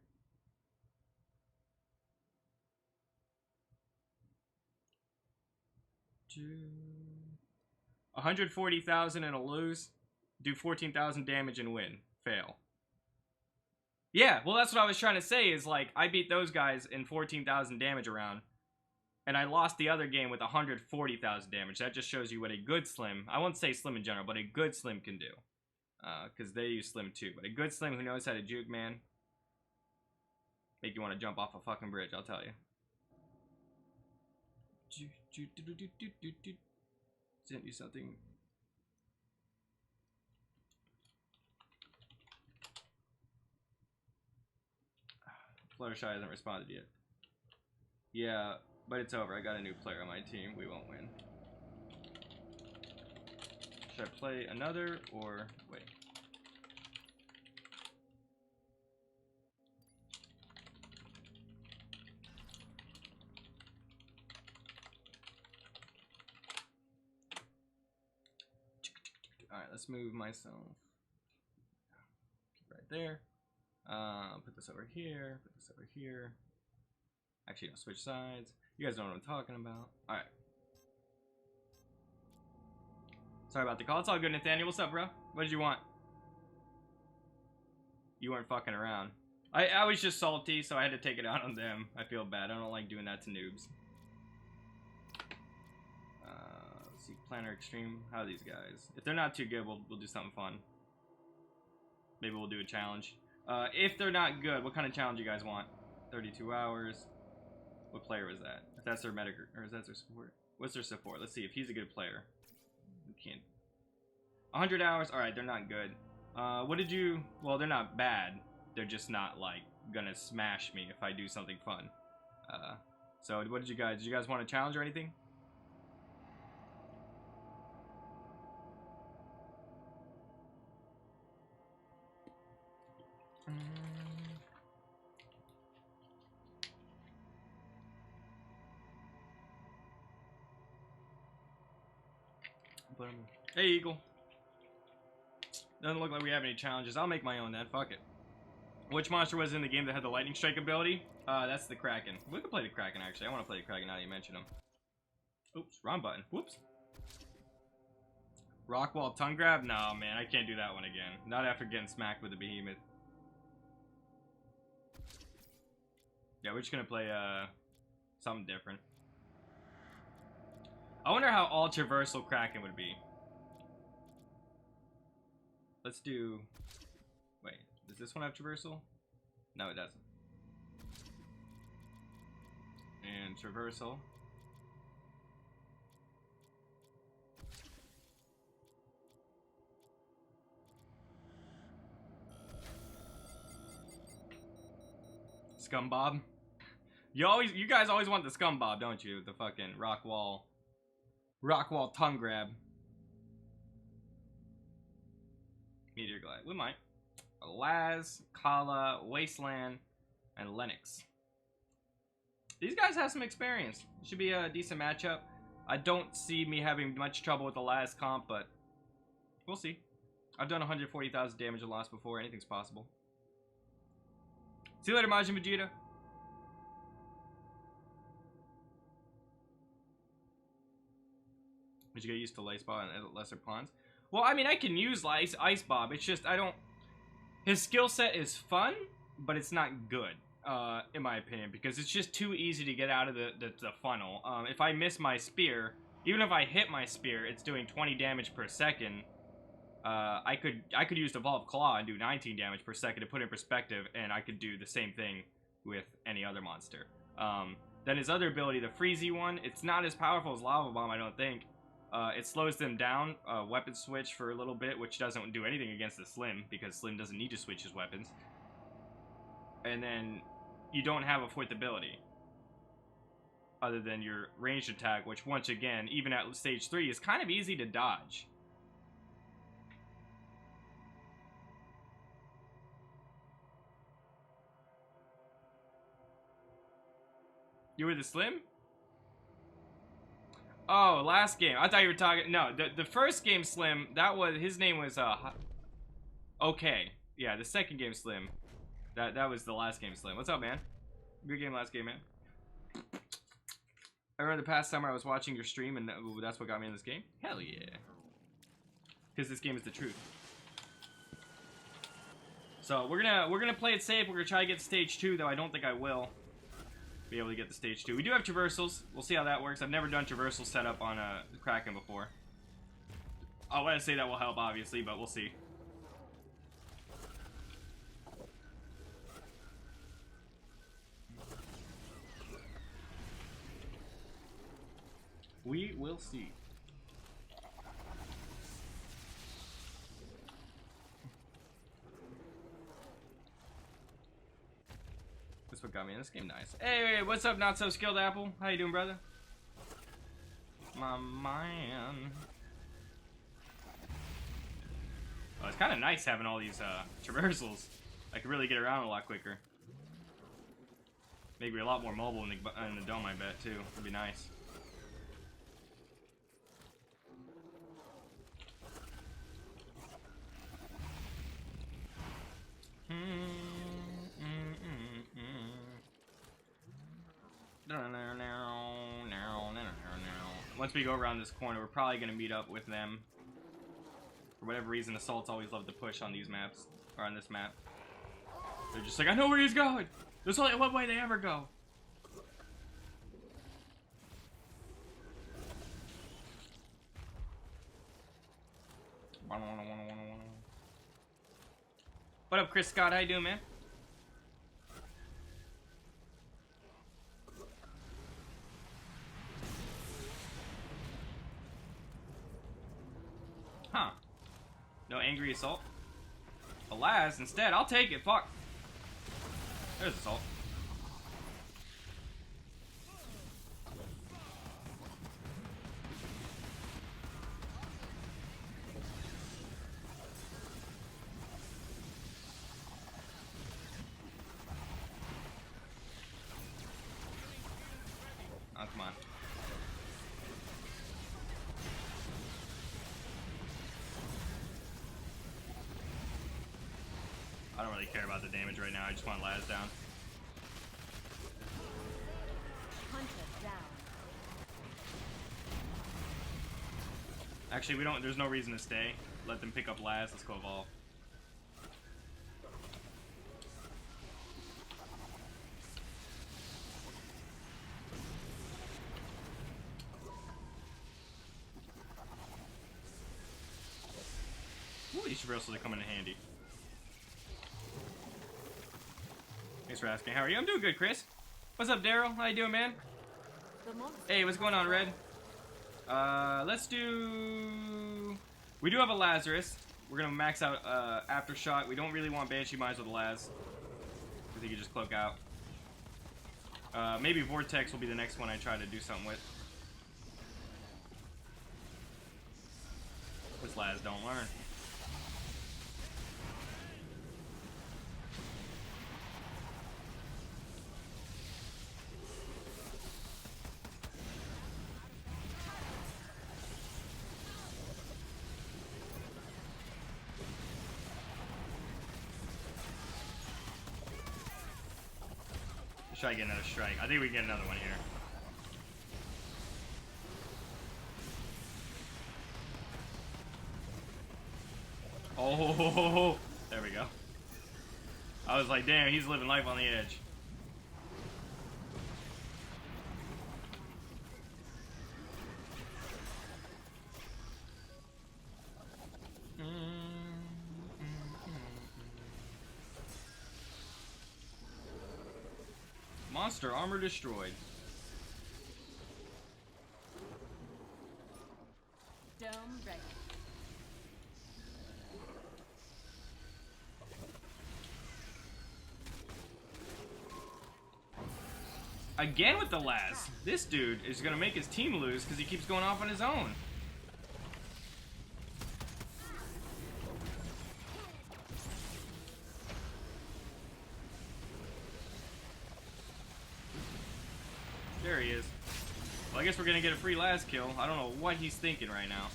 $140,000 and a lose. Do 14,000 damage and win. Fail. Yeah, well that's what I was trying to say is like, I beat those guys in 14,000 damage around. And I lost the other game with 140,000 damage. That just shows you what a good Slim, I won't say Slim in general, but a good Slim can do. Because they use Slim too. But a good Slim who knows how to juke, man. Make you want to jump off a fucking bridge, I'll tell you. Sent you something. Fluttershy hasn't responded yet. Yeah, but it's over. I got a new player on my team. We won't win. Should I play another or wait? Alright, let's move myself. Keep right there. Put this over here. Put this over here. Actually, no, switch sides. You guys know what I'm talking about. Alright. Sorry about the call. It's all good, Nathaniel. What's up, bro? What did you want? You weren't fucking around. I was just salty, so I had to take it out on them. I feel bad. I don't like doing that to noobs. Let's see. Planner Extreme. How are these guys? If they're not too good, we'll do something fun. Maybe we'll do a challenge. If they're not good, what kind of challenge you guys want? 32 hours. What player was that? If that's their medic, or is that their support? What's their support? Let's see if he's a good player. We can't. 100 hours. All right, they're not good. What did you? Well, they're not bad. They're just not like gonna smash me if I do something fun. So what did you guys? Did you guys want a challenge or anything? Hey, Eagle. Doesn't look like we have any challenges. I'll make my own then. Fuck it. Which monster was in the game that had the lightning strike ability? That's the Kraken. We could play the Kraken, actually. I want to play the Kraken now that you mention him. Oops, wrong button. Whoops. Rockwall tongue grab? No, man, I can't do that one again. Not after getting smacked with the behemoth. Yeah, we're just gonna play, something different. I wonder how all traversal Kraken would be. Let's do... Wait, does this one have traversal? No, it doesn't. And traversal. Scumbob. You guys always want the Scumbob, don't you? The fucking Rockwall tongue grab. Meteor Glide. We might. Laz, Kala, Wasteland, and Lennox. These guys have some experience. Should be a decent matchup. I don't see me having much trouble with the Laz comp, but we'll see. I've done 140,000 damage and loss before. Anything's possible. See you later, Majin Vegeta. Did you get used to Ice Bob and lesser pawns? Well, I mean, I can use Ice Bob. It's just, I don't... His skill set is fun, but it's not good, in my opinion, because it's just too easy to get out of the funnel. If I miss my spear, even if I hit my spear, it's doing 20 damage per second. I could use Evolved Claw and do 19 damage per second to put it in perspective, and I could do the same thing with any other monster. Then his other ability, the Freezy one, it's not as powerful as Lava Bomb, I don't think. It slows them down, weapon switch for a little bit, which doesn't do anything against the Slim, because Slim doesn't need to switch his weapons. And then you don't have a fourth ability, other than your ranged attack, which once again, even at stage 3, is kind of easy to dodge. You were the Slim? Oh, last game. I thought you were talking... No, the first game Slim, that was... His name was, Okay. Yeah, the second game Slim. That was the last game Slim. What's up, man? Good game last game, man. I remember the past summer I was watching your stream, and that's what got me in this game. Hell yeah. Because this game is the truth. So, we're gonna play it safe. We're gonna try to get to stage 2, though I don't think I will be able to get to stage 2. We do have traversals. We'll see how that works. I've never done traversal setup on Kraken before. I want to say that will help, obviously, but we'll see. We will see. That's what got me in this game. Nice. Hey, what's up, not so skilled Apple? How you doing, brother? My man. Oh, it's kind of nice having all these traversals. I could really get around a lot quicker. Maybe a lot more mobile in the dome, I bet, too. It'd be nice. Once we go around this corner, we're probably going to meet up with them. For whatever reason, assaults always love to push on these maps, or on this map. They're just like, I know where he's going! There's only one way they ever go! What up, Chris Scott? How you doing, man? Huh. No angry assault? Alas, instead, I'll take it. Fuck. There's assault. Oh, come on. I don't really care about the damage right now. I just want Laz down. Hunter down. Actually, we don't. There's no reason to stay. Let them pick up Laz. Let's go evolve. Ooh, these traversals are coming in handy. Thanks for asking. How are you? I'm doing good, Chris. What's up, Daryl? How you doing, man? Hey, what's going on, Red? Let's do... We do have a Lazarus. We're gonna max out Aftershock. We don't really want Banshee Mines with Laz, because he can just cloak out. Maybe Vortex will be the next one I try to do something with. This Laz don't learn. Let's try to get another strike. I think we can get another one here. Oh, there we go. I was like, damn, he's living life on the edge. Monster armor destroyed. Dome ready. Again with the Laz. This dude is gonna make his team lose because he keeps going off on his own. There he is. Well, I guess we're gonna get a free Laz kill. I don't know what he's thinking right now.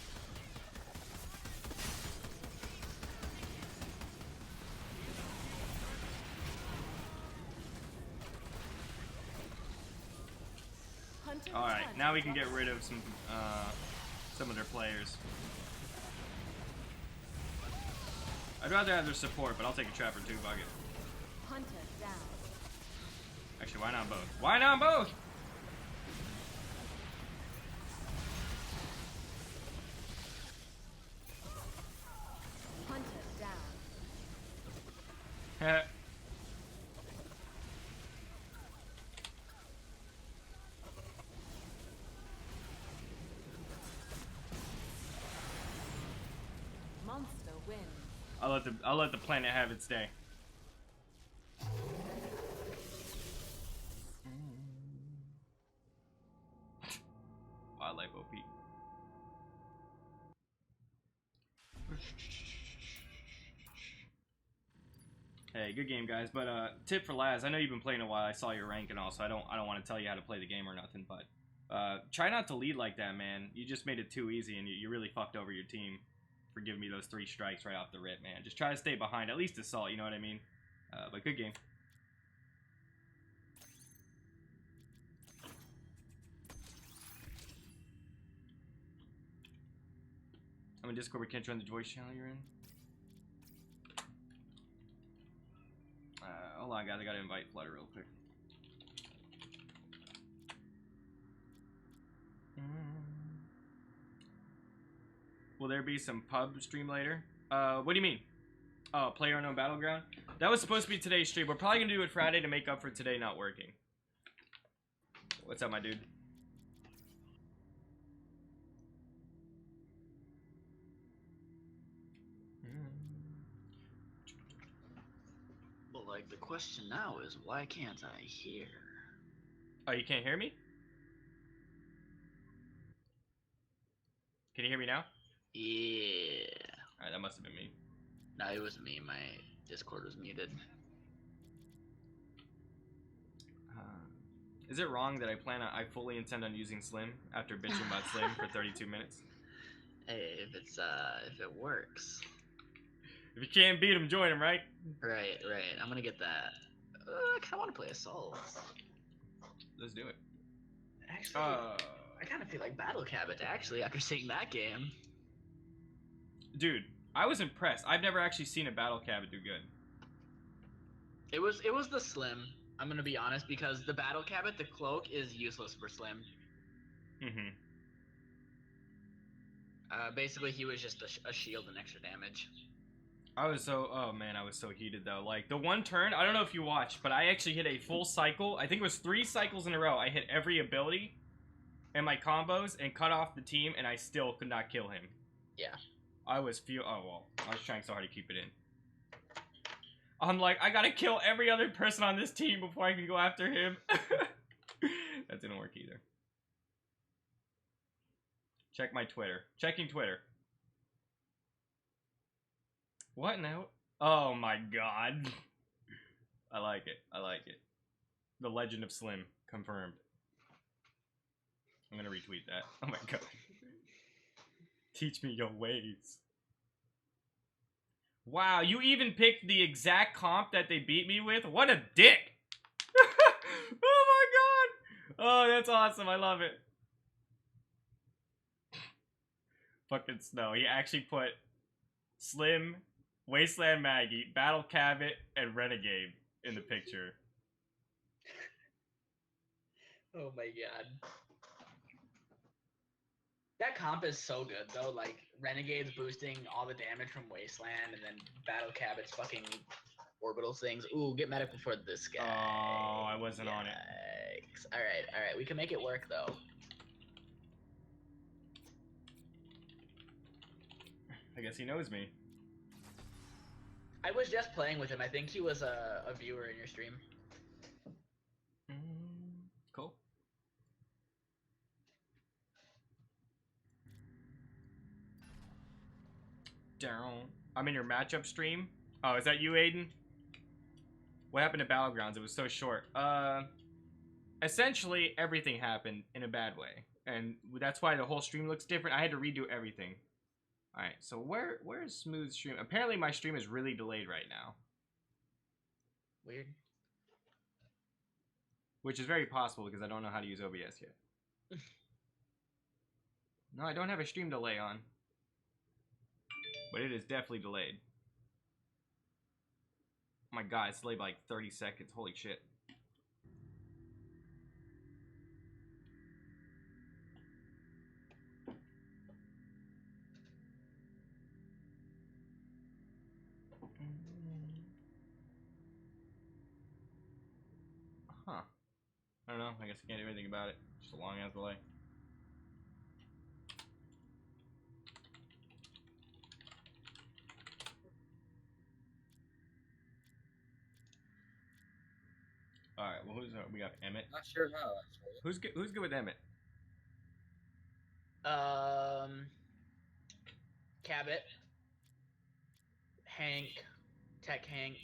Alright, now we can get rid of some of their players. I'd rather have their support, but I'll take a trapper too, fuck it. Hunter down. Actually, why not both? Why not both? Hunter down. Heh. Monster wins. I'll let the planet have its day. Wildlife OP. Hey, good game, guys. But tip for Laz, I know you've been playing a while. I saw your rank and all, so I don't want to tell you how to play the game or nothing. But try not to lead like that, man. You just made it too easy, and you really fucked over your team for giving me those 3 strikes right off the rip, man. Just try to stay behind, at least assault. You know what I mean? But good game. I'm in Discord. We can't join the voice channel you're in. Hold on, guys. I gotta invite Flutter real quick. Will there be some pub stream later? What do you mean? Oh, PlayerUnknown Battleground? That was supposed to be today's stream. We're probably gonna do it Friday to make up for today not working. What's up, my dude? But like the question now is why can't I hear? Oh, you can't hear me? Can you hear me now? Yeah. Alright, that must have been me. No, it was me. My Discord was muted. Is it wrong that I fully intend on using Slim after bitching about Slim for 32 minutes? Hey, if it works. If you can't beat him, join him, right? Right. I'm gonna get that. I kinda wanna play Assault. Let's do it. Actually, I kinda feel like Battle Cabot actually after seeing that game. Dude, I was impressed. I've never actually seen a Battle Cabot do good. It was the Slim. I'm gonna be honest because the Battle Cabot, the cloak is useless for Slim. Mm-hmm. Basically, he was just a shield and extra damage. I was so heated though. Like the one turn, I don't know if you watched, but I actually hit a full cycle. I think it was 3 cycles in a row. I hit every ability and my combos and cut off the team, and I still could not kill him. Yeah. I was trying so hard to keep it in. I'm like, I gotta kill every other person on this team before I can go after him. That didn't work either. Check my Twitter. Checking Twitter. What now? Oh my god. I like it. I like it. The Legend of Slim. Confirmed. I'm gonna retweet that. Oh my god. Teach me your ways. Wow, you even picked the exact comp that they beat me with? What a dick! Oh my god! Oh, that's awesome. I love it. Fucking Snow. He actually put Slim, Wasteland Maggie, Battle Cabot, and Renegade in the picture. Oh my god. That comp is so good though. Like Renegade's boosting all the damage from Wasteland, and then Battle Cabot's fucking orbital things. Ooh, get medic before this guy. Oh, I wasn't on it. All right. We can make it work though. I guess he knows me. I was just playing with him. I think he was a viewer in your stream. Cool. Down. I'm in your matchup stream. Oh, is that you, Aiden? What happened to Battlegrounds? It was so short. Essentially, everything happened in a bad way. And that's why the whole stream looks different. I had to redo everything. Alright, so where is Smooth's stream? Apparently my stream is really delayed right now. Weird. Which is very possible because I don't know how to use OBS yet. No, I don't have a stream delay on. But it is definitely delayed. Oh my god, it's delayed by like 30 seconds. Holy shit. Huh. I don't know. I guess I can't do anything about it. Just a long ass delay. Alright, well we got Emmett. Not sure how, actually. Who's good with Emmett? Cabot, Hank, Tech Hank.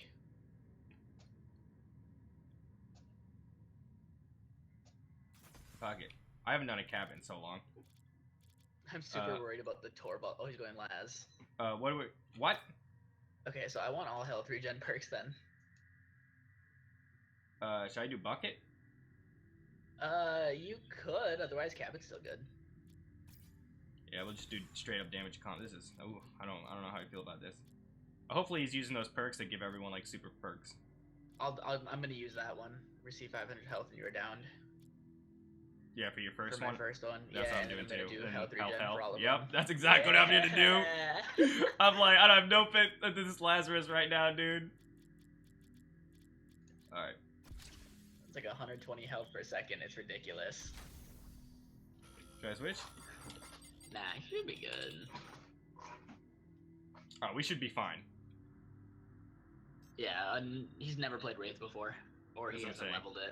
Fuck it. I haven't done a cab in so long. I'm super worried about the Torball. Oh, he's going Laz. What? Okay, so I want all health regen perks then. Should I do bucket? You could. Otherwise, Cabot's still good. Yeah, we'll just do straight up damage comp. This is I don't know how I feel about this. Hopefully he's using those perks that give everyone like super perks. I'm gonna use that one. Receive 500 health and you're downed. Yeah, for your first for one. my first one. That's yeah, what I'm doing gonna too. do health regen Health. for all of Yep, them. that's exactly what I'm here to do. I'm like, I don't have no fit into this Lazarus right now, dude. Alright. It's like 120 health per second. It's ridiculous. Should I switch? Nah, he should be good. Oh, we should be fine. Yeah, he's never played Wraith before, or he That's what I'm hasn't saying.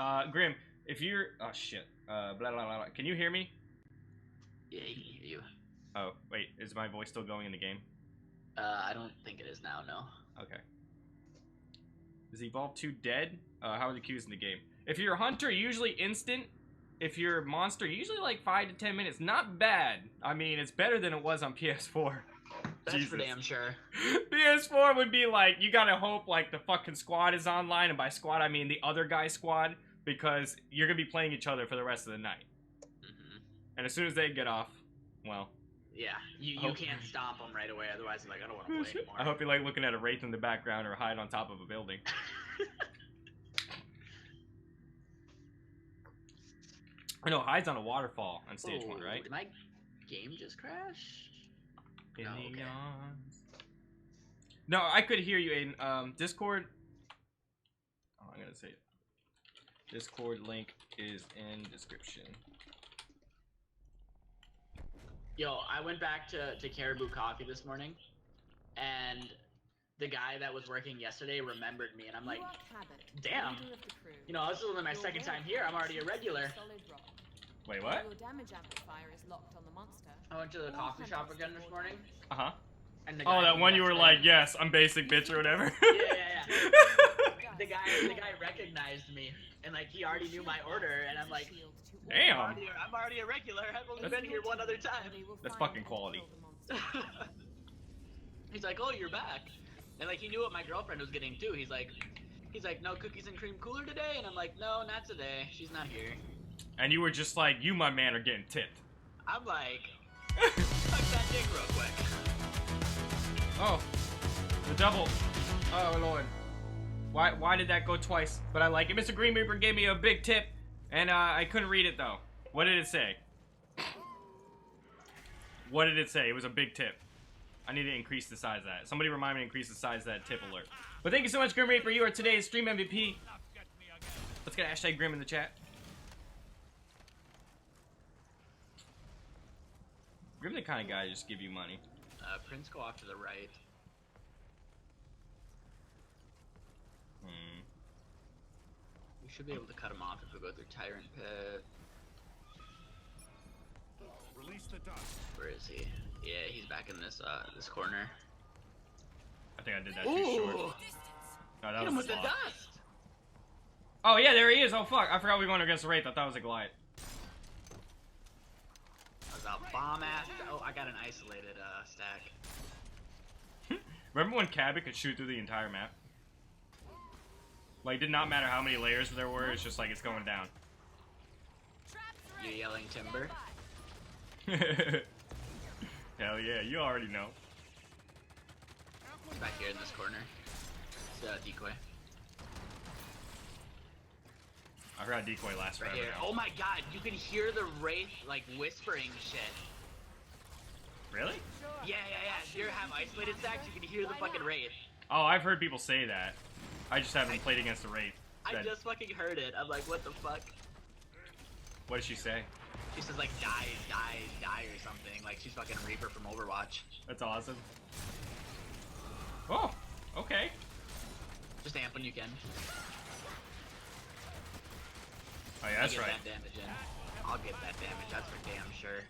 leveled it. Grim, if you're oh shit, blah blah blah blah. Can you hear me? Yeah, he can hear you. Oh wait, is my voice still going in the game? I don't think it is now. No. Okay. Is Evolve 2 dead? How are the queues in the game? If you're a hunter, usually instant. If you're a monster, usually like 5 to 10 minutes. Not bad. I mean, it's better than it was on PS4. That's Jesus. for damn sure. PS4 would be like, you gotta hope like the fucking squad is online, and by squad I mean the other guy's squad, because you're gonna be playing each other for the rest of the night. And as soon as they get off, well. Yeah, you can't stomp them right away, otherwise you're like, I don't want to play anymore. I hope you're like looking at a wraith in the background or hide on top of a building. I know, hides on a waterfall on stage 1, right? Did my game just crash? In No, the okay. yawns. No, I could hear you, Aiden. Discord. Oh, I'm gonna say it. Discord link is in description. Yo, I went back to Caribou Coffee this morning, and the guy that was working yesterday remembered me, and I'm like, damn. You know, this is only my second time here. I'm already a regular. Wait, what? Your damage amplifier is locked on the monster. I went to the coffee shop again this morning. Uh-huh. And the Oh, guy that came one up you were to me. like, yes, I'm basic bitch or whatever. Yeah. The guy recognized me, and like he already knew my order, and I'm like, Damn. I'm already a regular. I've only been here one other time. That's fucking quality. He's like, oh, you're back. And like he knew what my girlfriend was getting too. He's like, He's like, no cookies and cream cooler today? And I'm like, no, not today. She's not here. And you were just like, you, my man, are getting tipped. I'm like, suck that dick real quick. Oh, the double. Oh, Lord. Why did that go twice? But I like it. Mr. Green Reaper gave me a big tip, and I couldn't read it, though. What did it say? What did it say? It was a big tip. I need to increase the size of that. Somebody remind me to increase the size of that tip alert. But thank you so much, Grim Reaper. You are today's stream MVP. Let's get hashtag Grim in the chat. Grim the kind of guy to just give you money. Prince, go off to the right. We should be able to cut him off if we go through Tyrant Pit. Release the dust. Where is he? Yeah, he's back in this this corner. I think I did that too short. No, that Hit him was with a the lot. dust. Oh yeah, there he is. Oh fuck, I forgot we were going against the Wraith. I thought it was a Goliath. That was a bomb ass. Oh, I got an isolated stack. Remember when Cabot could shoot through the entire map? Like, it did not matter how many layers there were, it's just like it's going down. You yelling timber? Hell yeah, you already know. He's back here in this corner. It's a decoy. I forgot decoy last Right forever here. now. Oh my god, you can hear the Wraith like whispering shit. Really? Yeah. If you have isolated stacks, you can hear the fucking Wraith. Oh, I've heard people say that. I just haven't played against the Wraith. I just fucking heard it. I'm like, what the fuck? What did she say? She says like die or something. Like she's fucking Reaper from Overwatch. That's awesome. Oh, okay. Just amp when you can. Oh yeah, that's Get right. that damage in. I'll get that damage. That's for damn sure.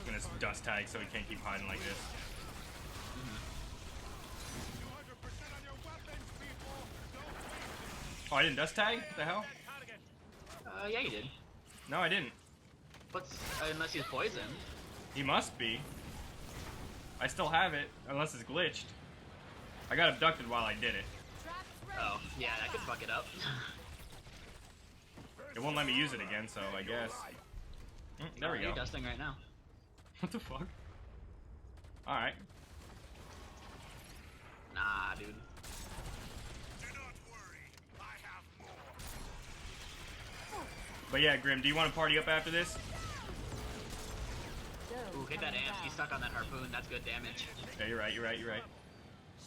I'm gonna dust tag so he can't keep hiding like this. 200% on your weapons, people. Don't waste it. Oh, I didn't dust tag? What the hell? Yeah, you did. No, I didn't. What's unless he's poisoned? He must be. I still have it, unless it's glitched. I got abducted while I did it. Oh, yeah, that could fuck it up. It won't let me use it again, so I guess. There we go. You're dusting right now. What the fuck? Alright. Nah, dude. Do not worry. I have more. But yeah, Grim, do you want to party up after this? Ooh, hit that amp. He's stuck on that harpoon. That's good damage. Yeah, you're right, you're right, you're right.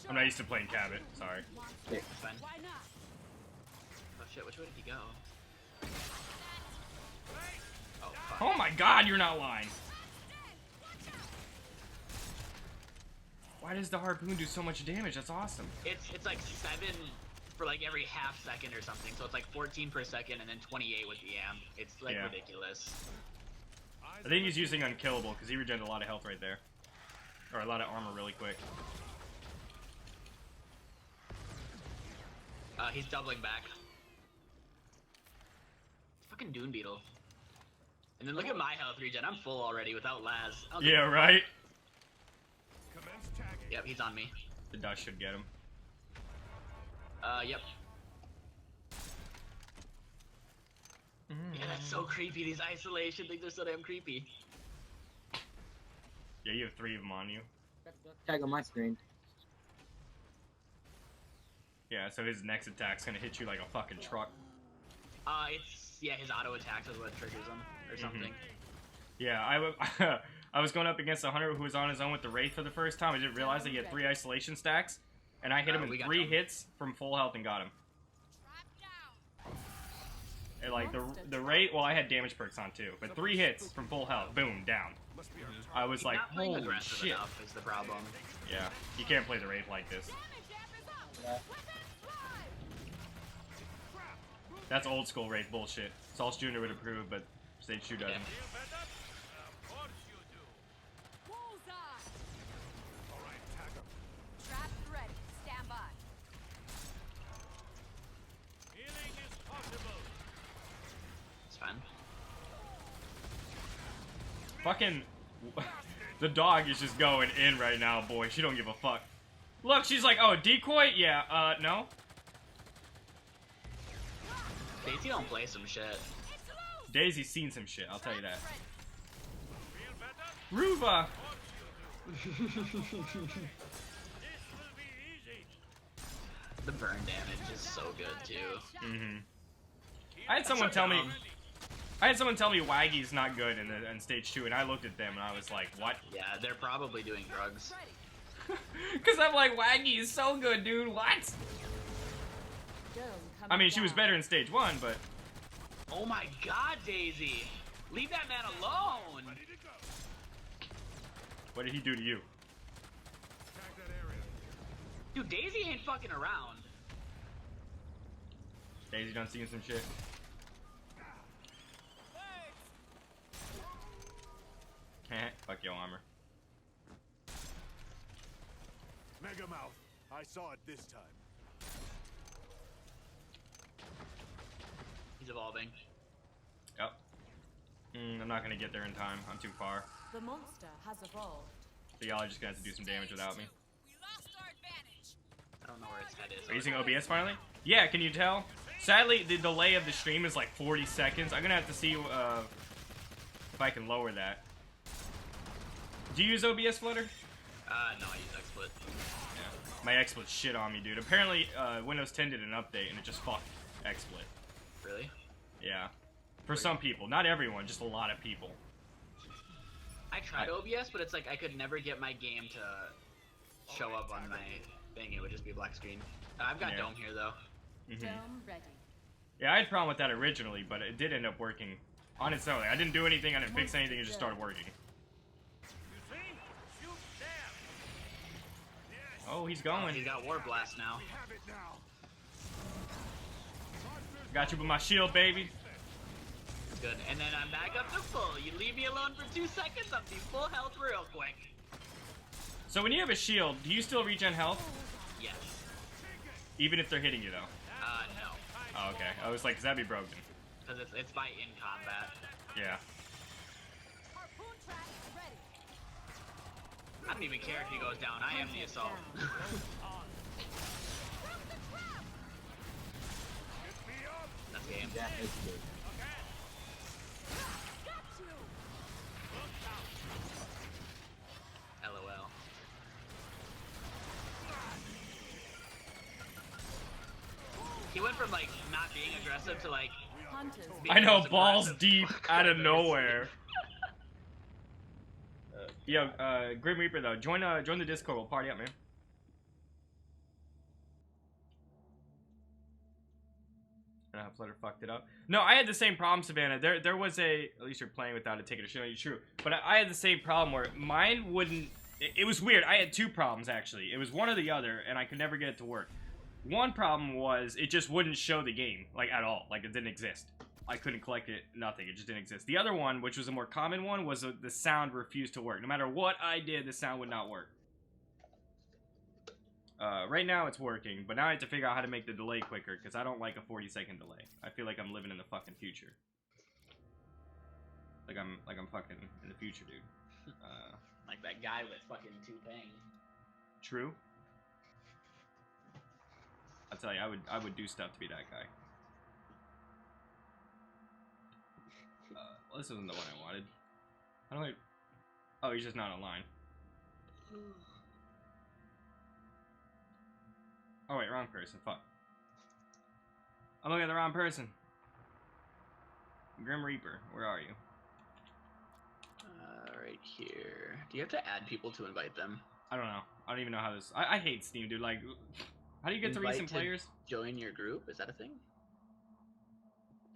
I'm not used to playing Cabot, sorry. It's fine. Oh shit, which way did he go? Oh fuck. Oh my god, you're not lying! Why does the harpoon do so much damage? That's awesome. It's like 7 for like every half second or something. So it's like 14 per second and then 28 with the amp. It's like Yeah. ridiculous. I think he's using Unkillable, because he regenerated a lot of health right there. Or a lot of armor really quick. He's doubling back. Fucking Dune Beetle. And then look at my health regen. I'm full already without Laz. Yeah, right? Commence tagging. Yep, he's on me. The dust should get him. Yep. Yeah, that's so creepy. These isolation things are so damn creepy. Yeah, you have 3 of them on you. Tag on my screen. Yeah, so his next attack's gonna hit you like a fucking truck. Yeah, his auto attacks is what triggers him or something. Yeah, I was going up against a hunter who was on his own with the Wraith for the first time. I didn't realize that he had 3 isolation stacks, and I hit him we in got 3 him. hits from full health and got him. And like the rate, well, I had damage perks on too, but 3 hits from full health, boom, down. Must be our target. I was like, Not playing holy aggressive shit. enough is the problem. Yeah, you can't play the Wraith like this. That's old school Wraith bullshit. Sauce Jr. would approve, but Stage 2 doesn't. Yeah. Of course you do. All right, tag him. Traps ready. Stand by. Healing is possible. It's fine. Fucking The dog is just going in right now, boy. She don't give a fuck. Look, she's like, oh, decoy? Yeah, no. Daisy don't play some shit. Daisy's seen some shit, I'll tell you that. Feel better? Ruva! This will be easy. The burn damage is so good too. Mm-hmm. I had someone tell me Waggy's not good in stage 2, and I looked at them and I was like, what? Yeah, they're probably doing drugs. Cause I'm like, Waggy is so good, dude, what? I mean, she was better in stage 1, but... Oh my god, Daisy! Leave that man alone! Ready to go. What did he do to you? Attack that area. Dude, Daisy ain't fucking around. Daisy done seen some shit. Fuck your armor. Mega Mouth. I saw it this time. He's evolving. Yep. I'm not gonna get there in time. I'm too far. The monster has evolved. So y'all are just gonna have to do some damage without me. I don't know where his head is. Are you using OBS finally? Yeah, can you tell? Sadly, the delay of the stream is like 40 seconds. I'm gonna have to see if I can lower that. Do you use OBS, Flutter? No, I use XSplit. Yeah. My XSplit shit on me, dude. Apparently, Windows 10 did an update and it just fucked XSplit. Really? Yeah. For some people. Not everyone, just a lot of people. I tried OBS, but it's like I could never get my game to show up on my thing. It would just be a black screen. I've got Yeah. Dome here, though. Mm-hmm. Dome ready. Yeah, I had a problem with that originally, but it did end up working on its own. I didn't do anything, I didn't fix anything, it just started working. You see? Shoot there. Yes. Oh, he's He's going. got War Blast now. We have it now. Got you with my shield, baby. Good. And then I'm back up to full. You leave me alone for 2 seconds, I'll be full health real quick. So when you have a shield, do you still regen health? Yes. Even if they're hitting you, though? No. Oh, okay. I was like, 'cause that'd be broken. Because it's by in combat. Yeah. Harpoon track ready. I don't even care if he goes down. I am the assault. Get me up. That's game. That is good. LOL. He went from like not being aggressive to like Hunters. being I know, most balls aggressive deep out I've of ever nowhere. seen. Yo, Grim Reaper, though, join the Discord, we'll party up, man. Flutter fucked it up. No, I had the same problem, Savannah. There was a... At least you're playing without a ticket to show you true. But I had the same problem where mine wouldn't... It was weird. I had two problems, actually. It was one or the other, and I could never get it to work. One problem was it just wouldn't show the game, like, at all. Like, it didn't exist. I couldn't collect it, nothing. It just didn't exist. The other one, which was a more common one, was the sound refused to work. No matter what I did, the sound would not work. Right now it's working, but now I have to figure out how to make the delay quicker, because I don't like a 40-second delay. I feel like I'm living in the fucking future. Like I'm fucking in the future, dude. Like that guy with fucking two things. True. I'll tell you, I would do stuff to be that guy. Well, this isn't the one I wanted. How do I... Oh, he's just not online. Oh wait, wrong person. Fuck. I'm looking at the wrong person. Grim Reaper, where are you? Right here. Do you have to add people to invite them? I don't know. I don't even know how this... I hate Steam, dude. Like, how do you get to Invite recent players? Join your group? Is that a thing?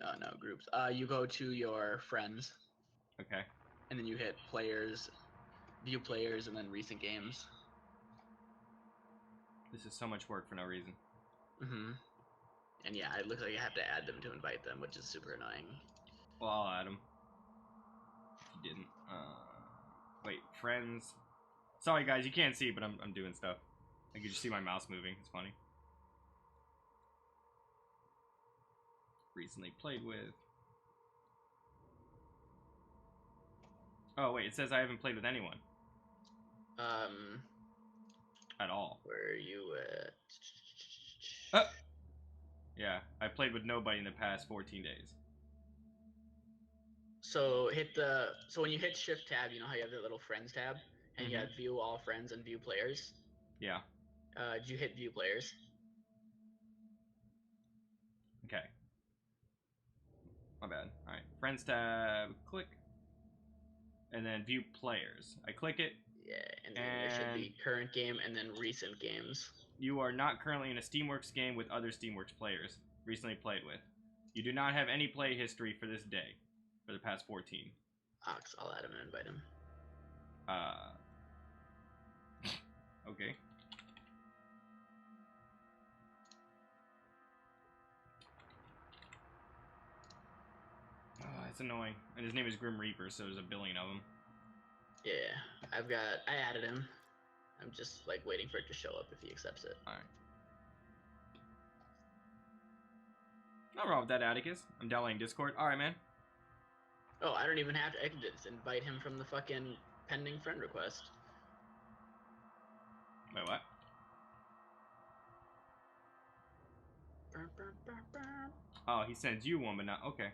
Oh, no, groups. You go to your friends. Okay. And then you hit players, view players, and then recent games. This is so much work for no reason. Mm-hmm. And yeah, it looks like you have to add them to invite them, which is super annoying. Well, I'll add him. If you didn't. Wait, friends. Sorry, guys, you can't see, but I'm doing stuff. I can just see my mouse moving. It's funny. Recently played with. Oh, wait, it says I haven't played with anyone. At all. Where are you at? Yeah, I played with nobody in the past 14 days. So when you hit Shift tab, you know how you have the little Friends tab, and you have View All Friends and View Players. Yeah. Did you hit View Players? Okay. My bad. All right. Friends tab. Click. And then View Players. I click it. Yeah, and then there should be Current Game and then Recent Games. You are not currently in a Steamworks game with other Steamworks players recently played with. You do not have any play history for this day, for the past 14. Ox, I'll add him and invite him. Okay. Oh, it's annoying. And his name is Grim Reaper, so there's a billion of them. Yeah, I added him. I'm just like waiting for it to show up if he accepts it. Alright. No problem with that, Atticus. I'm downloading Discord. Alright, man. Oh, I don't even have to. I can just invite him from the fucking pending friend request. Wait, what? Oh, he sends you one, but not... Okay.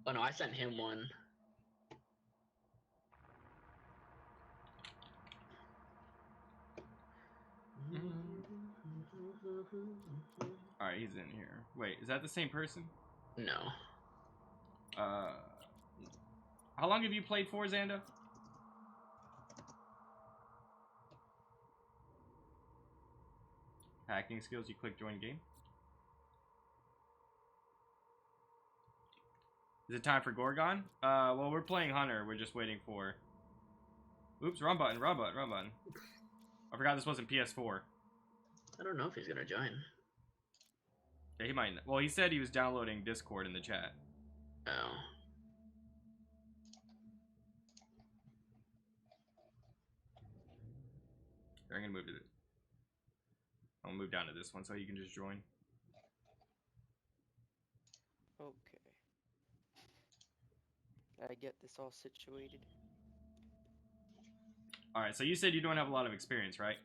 Oh, no, I sent him one. Alright, he's in here. Wait, is that the same person? No. How long have you played for, Xanda? Hacking skills, you click join game. Is it time for Gorgon? Well, we're playing Hunter. We're just waiting for... Oops, wrong button, wrong button, wrong button. I forgot this wasn't PS4. I don't know if he's gonna join. Yeah, he might... Well, he said he was downloading Discord in the chat. Oh. I'm gonna move to it. I'll move down to this one so you can just join. Okay. I get this all situated. Alright, so you said you don't have a lot of experience, right?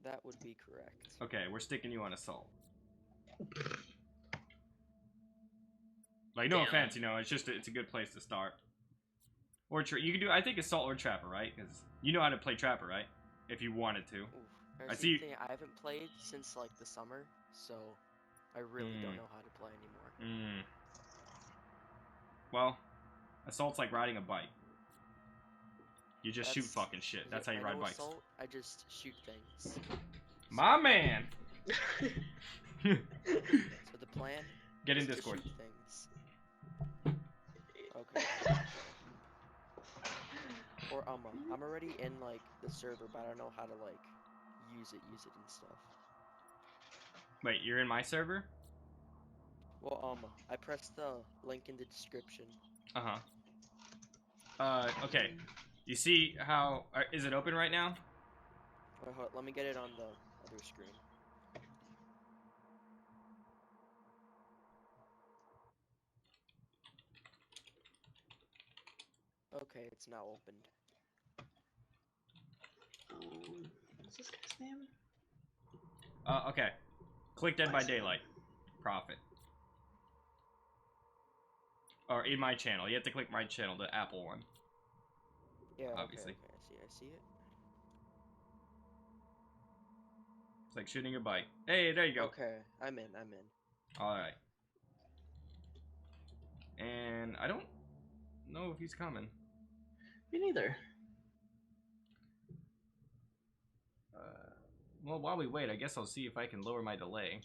That would be correct. Okay, we're sticking you on Assault. Like, no offense, you know, it's just it's a good place to start. Or you can do, I think, Assault or Trapper, right? Because you know how to play Trapper, right? If you wanted to. Oof. I see. I haven't played since like the summer, so I really don't know how to play anymore. Well, Assault's like riding a bike. You just shoot fucking shit. That's how you ride bikes. Assault, I just shoot things. My man. So the plan? Get in is Discord. To shoot things. Okay. Or I'm already in like the server, but I don't know how to like use it and stuff. Wait, you're in my server? Well, I pressed the link in the description. Okay. You see how... is it open right now? Wait, hold, let me get it on the other screen. Okay, it's now opened. What's this guy's name? Okay. Click Dead by Daylight. Profit. Or in my channel. You have to click my channel, the Apple one. Yeah, obviously. Okay, I see it. It's like shooting a bike. Hey, there you go. Okay, I'm in. Alright. And I don't know if he's coming. Me neither. Well, while we wait, I guess I'll see if I can lower my delay.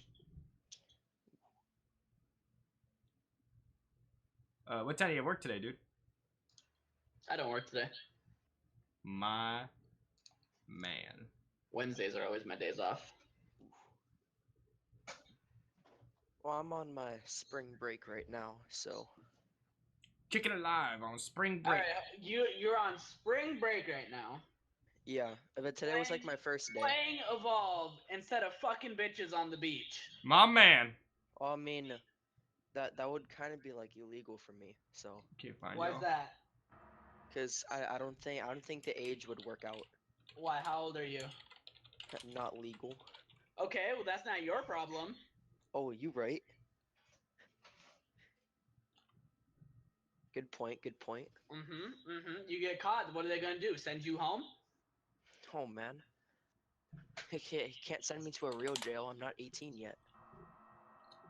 What time do you have work today, dude? I don't work today. My man. Wednesdays are always my days off. Well, I'm on my spring break right now, so... Kicking it live on spring break. Alright, you're on spring break right now. Yeah, but today was like my first day. Playing Evolve instead of fucking bitches on the beach. My man. Well, I mean, that would kind of be like illegal for me, so... Okay, fine. Why's that? Cause I don't think the age would work out. Why? How old are you? Not legal. Okay, well that's not your problem. Oh, you right. Good point. Good point. You get caught. What are they gonna do? Send you home? Oh man, he can't send me to a real jail. I'm not 18 yet.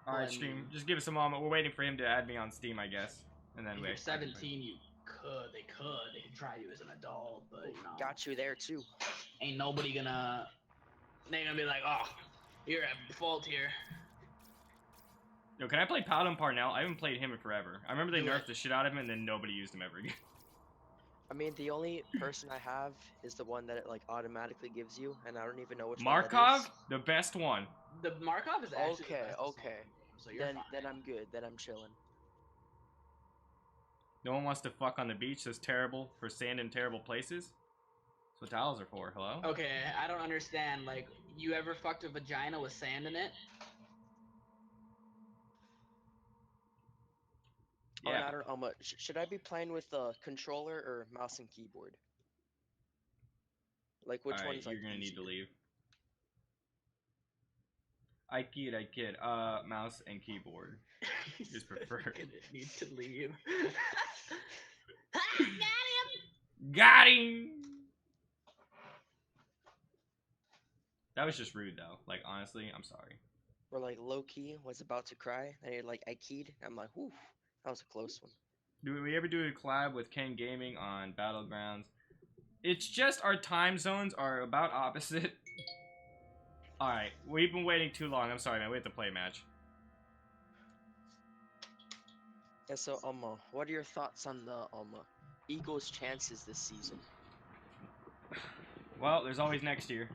All right, stream. Just give us a moment. We're waiting for him to add me on Steam, I guess, and then If we. you're 17, they could try you as an adult, but you know. Got you there too. Ain't nobody gonna. They're gonna be like, oh, you're at fault here. Yo, can I play Paladin Parnell? I haven't played him in forever. I remember they Do nerfed it. the shit out of him, and then nobody used him ever again. I mean, the only person I have is the one that it like automatically gives you, and I don't even know which one Markov, that is. the best one. The Markov is actually the Okay, best okay. so you're fine. Then I'm good. Then I'm chilling. No one wants to fuck on the beach. That's terrible for sand in terrible places. That's what towels are for. Hello? Okay, I don't understand. Like, you ever fucked a vagina with sand in it? Yeah. Oh, and I don't know. Should I be playing with the controller or mouse and keyboard? Like which Alright, one's like you're gonna need easier? to leave. I kid. Mouse and keyboard is preferred. Gonna need to leave. Got him! That was just rude, though. Like, honestly, I'm sorry. Or like low key was about to cry, and you're like I keyed. I'm like, whew, that was a close one. Do we ever do a collab with Ken Gaming on Battlegrounds? It's just our time zones are about opposite. Alright, we've been waiting too long. I'm sorry, man. We have to play a match. Yeah, so what are your thoughts on the Eagles' chances this season? Well, there's always next year.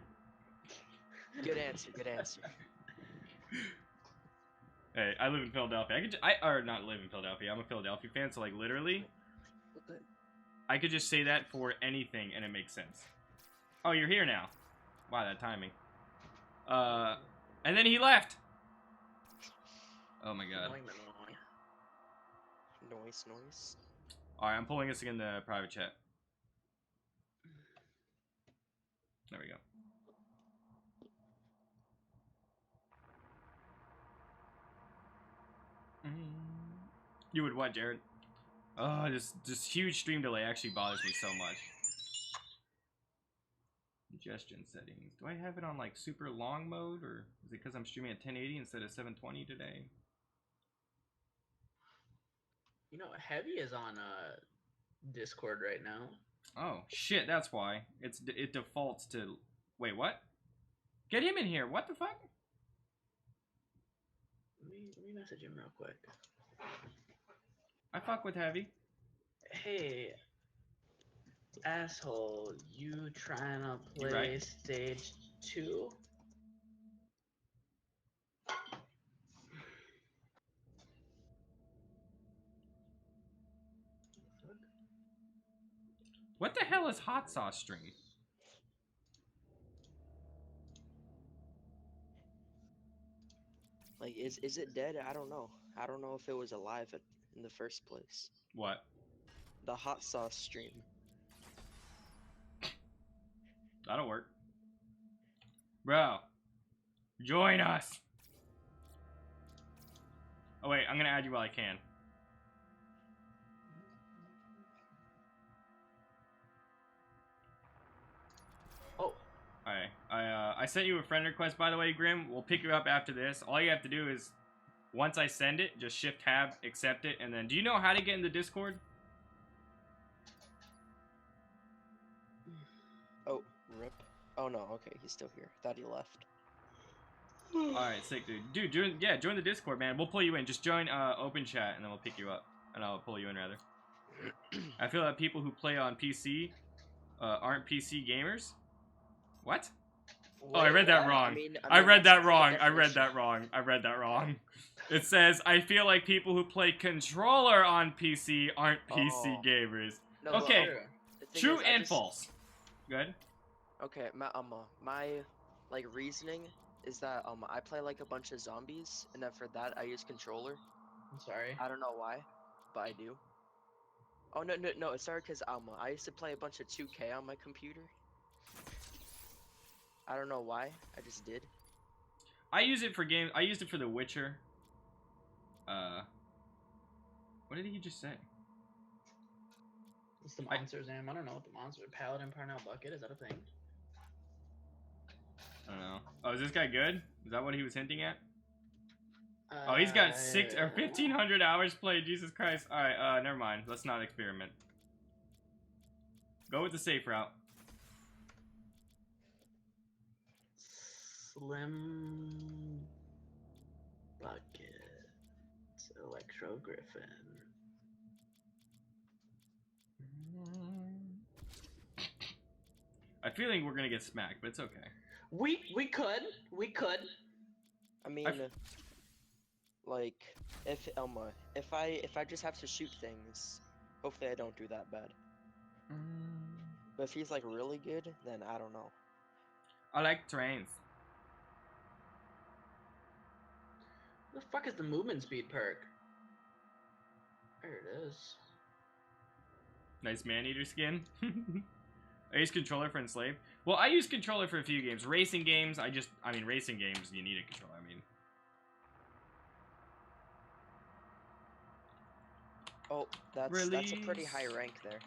Good answer. Good answer. Hey, I live in Philadelphia. Or not live in Philadelphia. I'm a Philadelphia fan, so like literally, I could just say that for anything and it makes sense. Oh, you're here now. Wow, that timing. And then he left. Oh my god. Noise. Alright, I'm pulling us in the private chat. There we go. You would what, Jared? Oh, this huge stream delay actually bothers me so much. Congestion settings. Do I have it on like super long mode, or is it because I'm streaming at 1080 instead of 720 today? You know, Heavy is on Discord right now. Oh shit, that's why. It defaults to. Wait, what? Get him in here. What the fuck? Let me message him real quick. I fuck with Heavy. Hey, asshole, you trying to play right. stage 2? What the hell is hot sauce stream? Like, is it dead? I don't know. I don't know if it was alive in the first place. What? The hot sauce stream. That'll work. Bro. Join us. Oh wait, I'm gonna add you while I can. Oh. Alright. I sent you a friend request, by the way, Grim. We'll pick you up after this. All you have to do is, once I send it, just shift tab, accept it, and then do you know how to get in the Discord? Oh, rip. Oh no, okay, he's still here. Thought he left. Alright, sick, dude. Dude, join the Discord, man. We'll pull you in. Just join open chat, and then we'll pick you up. And I'll pull you in, rather. I feel that people who play on PC aren't PC gamers. What? Oh, I read that wrong. I read that wrong. I read that wrong. It says, I feel like people who play controller on PC aren't PC gamers. No, okay, the true and false. Good. Okay, my like reasoning is that I play like a bunch of zombies, and then for that I use controller. I'm sorry. I don't know why, but I do. Oh no! It started because I used to play a bunch of 2K on my computer. I don't know why. I just did. I use it for games. I used it for The Witcher. What did he just say? It's the monsters, Am. I don't know what the monster. Paladin Parnell Bucket, is that a thing? I don't know. Oh, is this guy good? Is that what he was hinting at? Oh, he's got 1,500 hours played. Jesus Christ. All right, never mind. Let's not experiment. Go with the safe route. Slim Bucket, Electro Griffin. I feel like we're gonna get smacked, but it's okay. We could. I mean, like if I just have to shoot things, hopefully I don't do that bad. But if he's like really good, then I don't know. I like trains. The fuck is the movement speed perk? There it is. Nice man-eater skin. I use controller for Enslaved. Well, I use controller for a few games. Racing games, I mean, racing games, you need a controller, I mean. Oh, that's a pretty high rank there.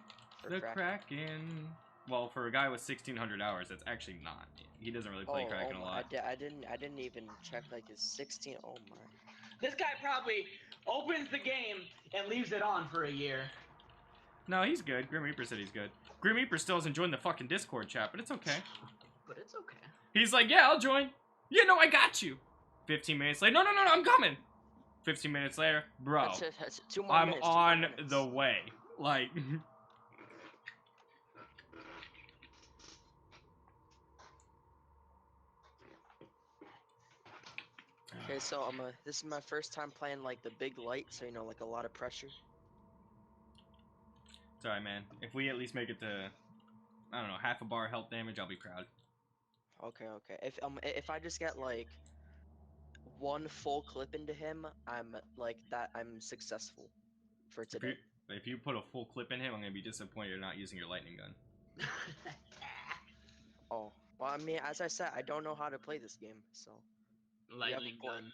The Kraken. Well, for a guy with 1,600 hours, that's actually not. He doesn't really play Kraken a lot. I didn't even check like his 16. Oh my. This guy probably opens the game and leaves it on for a year. No, he's good. Grim Reaper said he's good. Grim Reaper still hasn't joined the fucking Discord chat, but it's okay. But it's okay. He's like, yeah, I'll join. Yeah, no, I got you. 15 minutes later, no, I'm coming. 15 minutes later, bro, That's 2 more I'm minutes, on the way. Like... Okay, so this is my first time playing like the big light, so you know, like a lot of pressure. Sorry, man. If we at least make it to, I don't know, half a bar health damage, I'll be proud. Okay. If I just get like 1 full clip into him, I'm successful for today. If you put a full clip in him, I'm gonna be disappointed you're not using your lightning gun. Oh, well, I mean, as I said, I don't know how to play this game, so. Lightning gun.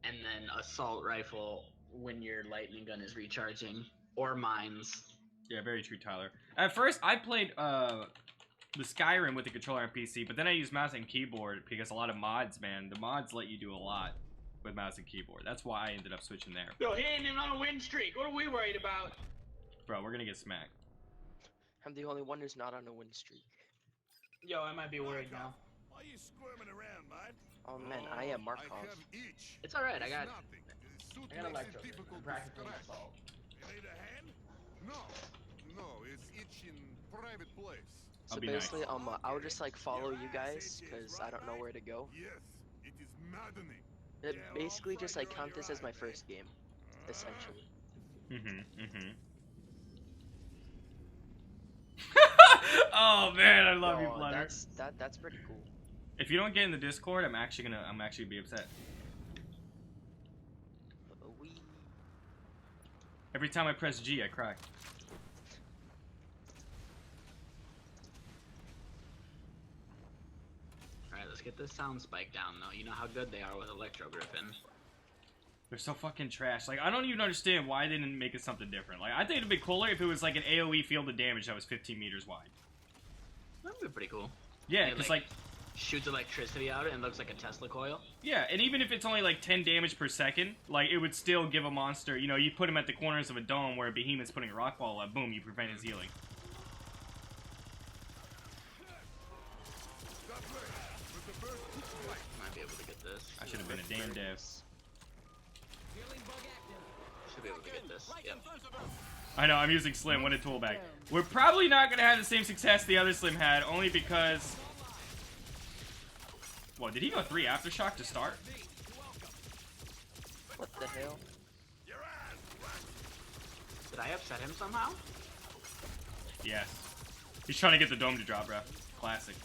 And then assault rifle when your lightning gun is recharging. Or mines. Yeah, very true, Tyler. At first, I played the Skyrim with the controller on PC, but then I used mouse and keyboard because a lot of mods, man, the mods let you do a lot with mouse and keyboard. That's why I ended up switching there. Yo, he ain't even on a win streak. What are we worried about? Bro, we're gonna get smacked. I'm the only one who's not on a win streak. Yo, I might be worried now. Why are you squirming around, mate? Oh man, I am Markov. I have itch. It's alright, I got Suit electro. makes it difficult to Practically scratch. assault. You need a hand? No, it's itch in private place. So I'll be basically, nice. I would just like follow you guys because I don't know where to go. Yes, it is maddening. It basically just like count this as my first game, essentially. Oh man, I love you, Flutter. That's pretty cool. If you don't get in the Discord, I'm actually gonna be upset. Every time I press G, I cry. Alright, let's get this sound spike down though. You know how good they are with Electro Griffin. They're so fucking trash. Like, I don't even understand why they didn't make it something different. Like, I think it'd be cooler if it was like an AoE field of damage that was 15 meters wide. That would be pretty cool. Yeah, because like shoots electricity out and looks like a Tesla coil. Yeah, and even if it's only like 10 damage per second, like it would still give a monster, you know, you put him at the corners of a dome where a behemoth's putting a rock ball up, boom, you prevent his healing. Might be able to get this. I should have been a damn dev. Should be able to get this. Yep. I know, I'm using Slim, what a tool bag. We're probably not going to have the same success the other Slim had, only because... Whoa, did he go 3 Aftershock to start? What the hell? Did I upset him somehow? Yes. He's trying to get the dome to drop, bro. Classic.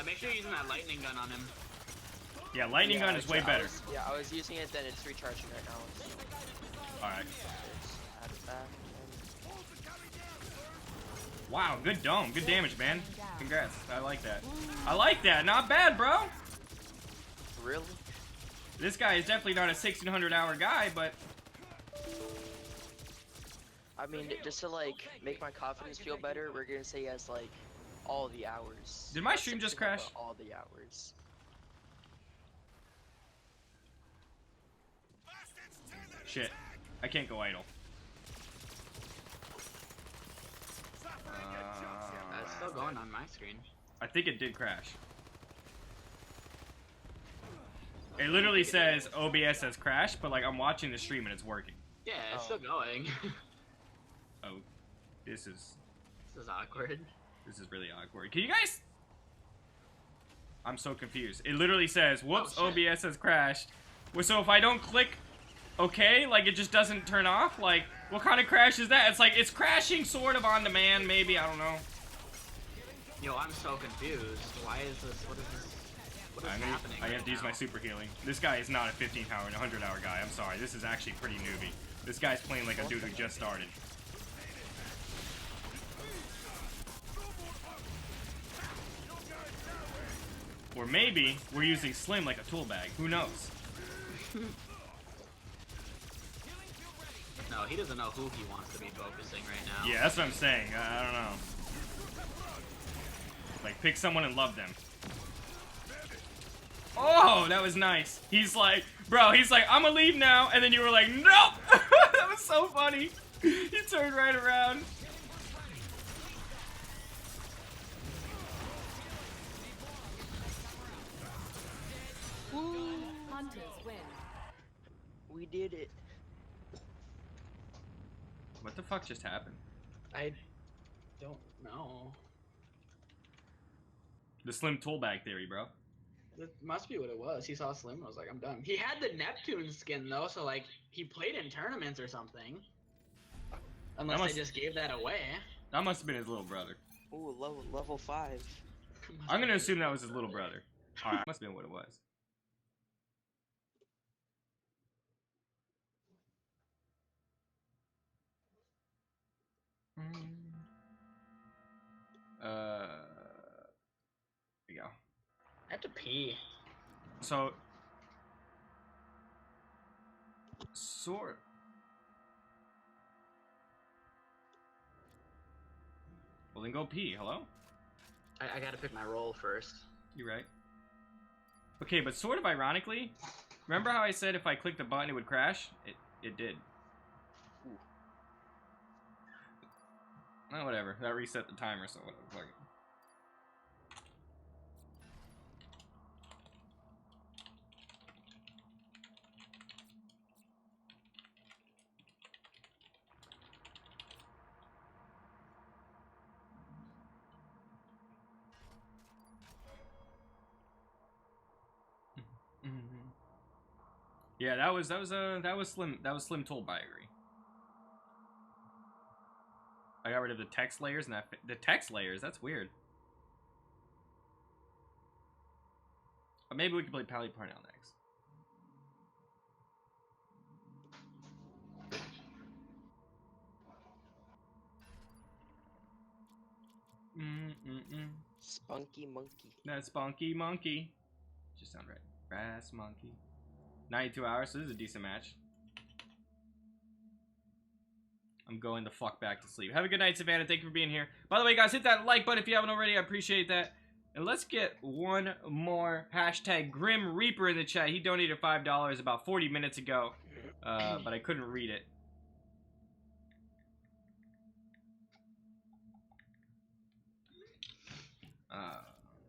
Make sure you're using that lightning gun on him. Yeah, lightning gun is way better. I was using it, then it's recharging right now. Alright. Wow, good dome. Good damage, man. Congrats. I like that. I like that. Not bad, bro. Really? This guy is definitely not a 1600-hour guy, but... I mean, just to, like, make my confidence feel better, we're gonna say he has, like, all the hours. Did my stream just crash? All the hours. Shit. I can't go idle. It's still going on my screen. I think it did crash. It literally says OBS has crashed, but like I'm watching the stream and it's working. Yeah, it's still going. Oh, this is awkward. This is really awkward. Can you guys? I'm so confused. It literally says, "Whoops, OBS has crashed." Well, so if I don't click OK, like it just doesn't turn off. Like, what kind of crash is that? It's like it's crashing sort of on demand, maybe. I don't know. Yo, I'm so confused. Why is this? What is this? What is happening? I have to use my super healing. This guy is not a 15-hour and 100-hour guy. I'm sorry. This is actually pretty newbie. This guy's playing like a dude who just started. Or maybe we're using Slim like a tool bag. Who knows? No, he doesn't know who he wants to be focusing right now. Yeah, that's what I'm saying. I don't know. Like, pick someone and love them. Oh, that was nice. He's like, bro, he's like, I'm gonna leave now. And then you were like, nope. That was so funny. He turned right around. Hunters win. We did it. What the fuck just happened? I don't know. The Slim tool bag theory, bro. That must be what it was. He saw Slim and was like, I'm done. He had the Neptune skin though, so like he played in tournaments or something. Unless they just gave that away. That must have been his little brother. Ooh, level 5. I'm gonna assume that was his little brother. Alright, must have been what it was. There you go. I have to pee. So, sort. Well, then go pee. Hello? I gotta pick my role first. You're right. Okay, but sort of ironically, remember how I said if I clicked the button it would crash? It did. Ooh. Oh, whatever. That reset the timer, so whatever. Fuck it. Yeah, that was Slim told by agree. I got rid of the text layers and the text layers. That's weird. But maybe we can play Pally Parnell next. Spunky monkey. That spunky monkey. Just sound right. Brass monkey. 92 hours, so this is a decent match. I'm going the fuck back to sleep. Have a good night, Savannah. Thank you for being here. By the way, guys, hit that like button if you haven't already. I appreciate that. And let's get one more hashtag Grim Reaper in the chat. He donated $5 about 40 minutes ago, but I couldn't read it.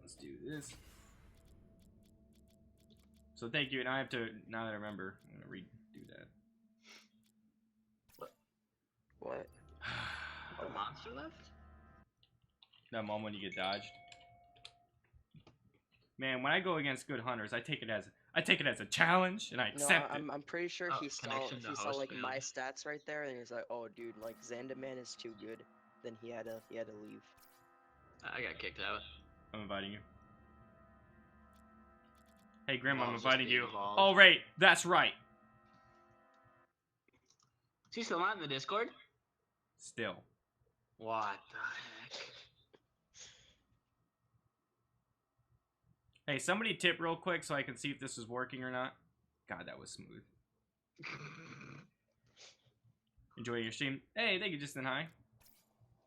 Let's do this. So thank you, and I have to, now that I remember, I'm gonna redo that. What? A monster left? That moment when you get dodged. Man, when I go against good hunters, I take it as a challenge, and I accept it. I'm pretty sure he saw like field. my stats right there, and he's like, oh dude, like Zandaman is too good. Then he had to leave. I got kicked out. I'm inviting you. Hey, Grim, I'm Evolve's inviting just you. being evolved. Oh, right. That's right. Is he still not in the Discord? Still. What the heck? Hey, somebody tip real quick so I can see if this is working or not. God, that was smooth. Enjoy your stream. Hey, thank you, Justin. Hi.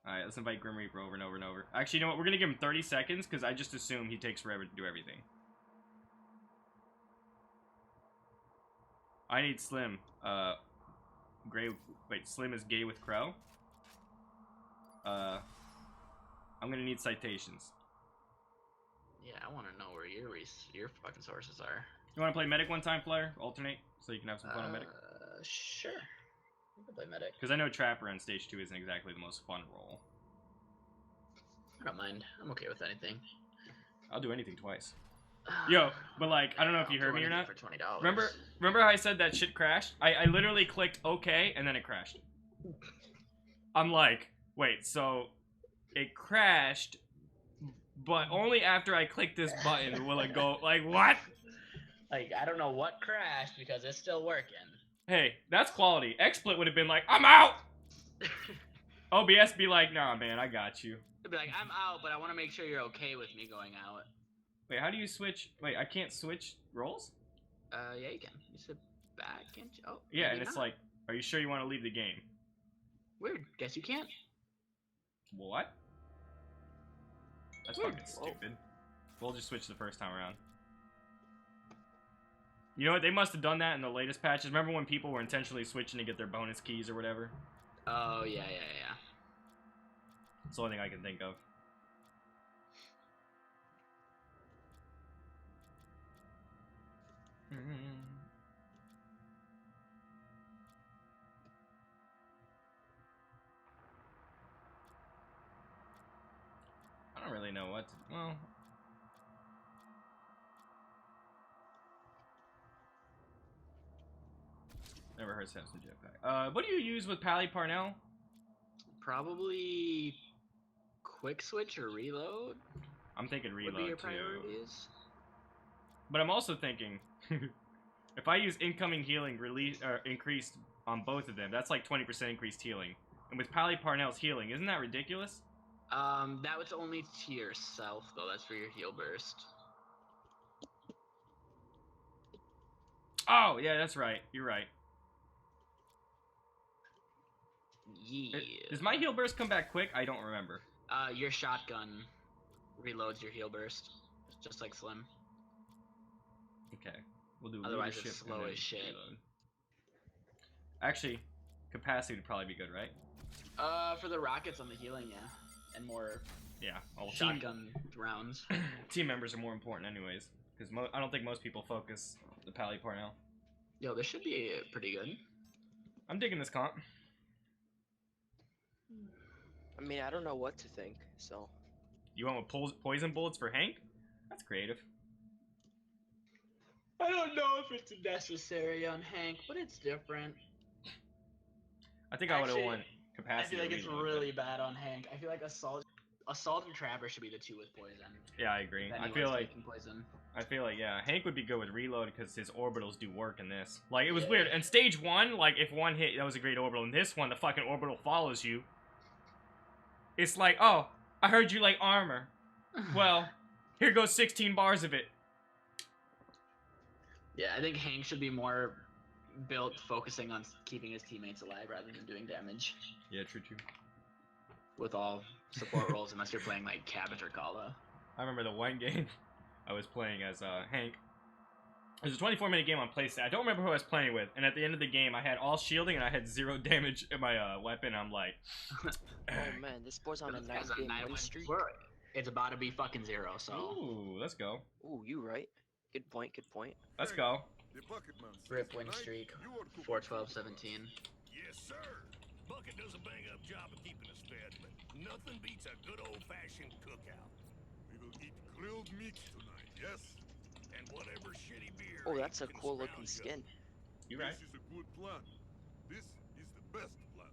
Alright, let's invite Grim Reaper over and over and over. Actually, you know what? We're gonna give him 30 seconds because I just assume he takes forever to do everything. I need Slim. Slim is gay with Crow. I'm gonna need citations. Yeah, I want to know where your fucking sources are. You want to play medic one time, Flyer? Alternate, so you can have some fun on medic. Sure. We can play medic. Because I know Trapper on stage 2 isn't exactly the most fun role. I don't mind. I'm okay with anything. I'll do anything twice. Yo, but like, I don't know if you I'll heard do me or not. anything for $20. Remember how I said that shit crashed? I literally clicked OK and then it crashed. I'm like, wait, so it crashed, but only after I click this button will it go. Like, what? Like, I don't know what crashed because it's still working. Hey, that's quality. XSplit would have been like, I'm out! OBS be like, nah, man, I got you. It'd be like, I'm out, but I want to make sure you're okay with me going out. Wait, how do you switch? Wait, I can't switch roles? Yeah, you can. You sit back and... Oh, Yeah, maybe and it's not. like, are you sure you want to leave the game? Weird. Guess you can't. What? That's Weird. fucking stupid. We'll just switch the first time around. You know what? They must have done that in the latest patches. Remember when people were intentionally switching to get their bonus keys or whatever? Oh, yeah. That's the only thing I can think of. I don't really know what to... Well... Never heard Samson Jetpack. What do you use with Pally Parnell? Probably quick switch or reload. I'm thinking reload Would be your too. priorities. But I'm also thinking, if I use incoming healing increased on both of them, that's like 20% increased healing. And with Pally Parnell's healing, isn't that ridiculous? That was only to yourself though. That's for your heal burst. Oh, yeah, that's right. You're right. Yeah. Does my heal burst come back quick? I don't remember. Your shotgun reloads your heal burst, just like Slim. Okay. We'll do Otherwise leadership it's slow and then as shit. reload. Actually, capacity would probably be good, right? For the rockets on the healing, yeah. And more Yeah. Well, shotgun rounds. team members are more important anyways. Because I don't think most people focus the Pally Parnell. Yo, this should be pretty good. I'm digging this comp. I mean, I don't know what to think, so. You went with poison bullets for Hank? That's creative. I don't know if it's necessary on Hank, but it's different. I think I would have Actually, won capacity. I feel like it's reload, really bad on Hank. I feel like Assault and Trapper should be the two with poison. Yeah, I agree. If I anyone's feel like taking poison. yeah, Hank would be good with reload because his orbitals do work in this. Like, it was weird. In stage 1, like, if one hit, that was a great orbital. In this one, the fucking orbital follows you. It's like, oh, I heard you like armor. Well, here goes 16 bars of it. Yeah, I think Hank should be more built focusing on keeping his teammates alive rather than doing damage. Yeah, true. With all support roles, unless you're playing like Cabot or Kala. I remember the one game I was playing as Hank. It was a 24-minute game on PlayStation. I don't remember who I was playing with, and at the end of the game, I had all shielding and I had 0 damage in my weapon. I'm like, Oh man, this boy's on a 9-game win streak. It's about to be fucking 0, so. ooh, let's go. Ooh, you right. Good point, good point. Let's go. The bucket man says Rip win tonight streak. you are cooking 4-12-17. Yes, sir. Bucket does a bang-up job of keeping us fed, but nothing beats a good old-fashioned cookout. We will eat grilled meat tonight, yes? And whatever shitty beer. Oh, that's a can cool looking scrounge skin. up. You right. This is a good plan. This is the best plan.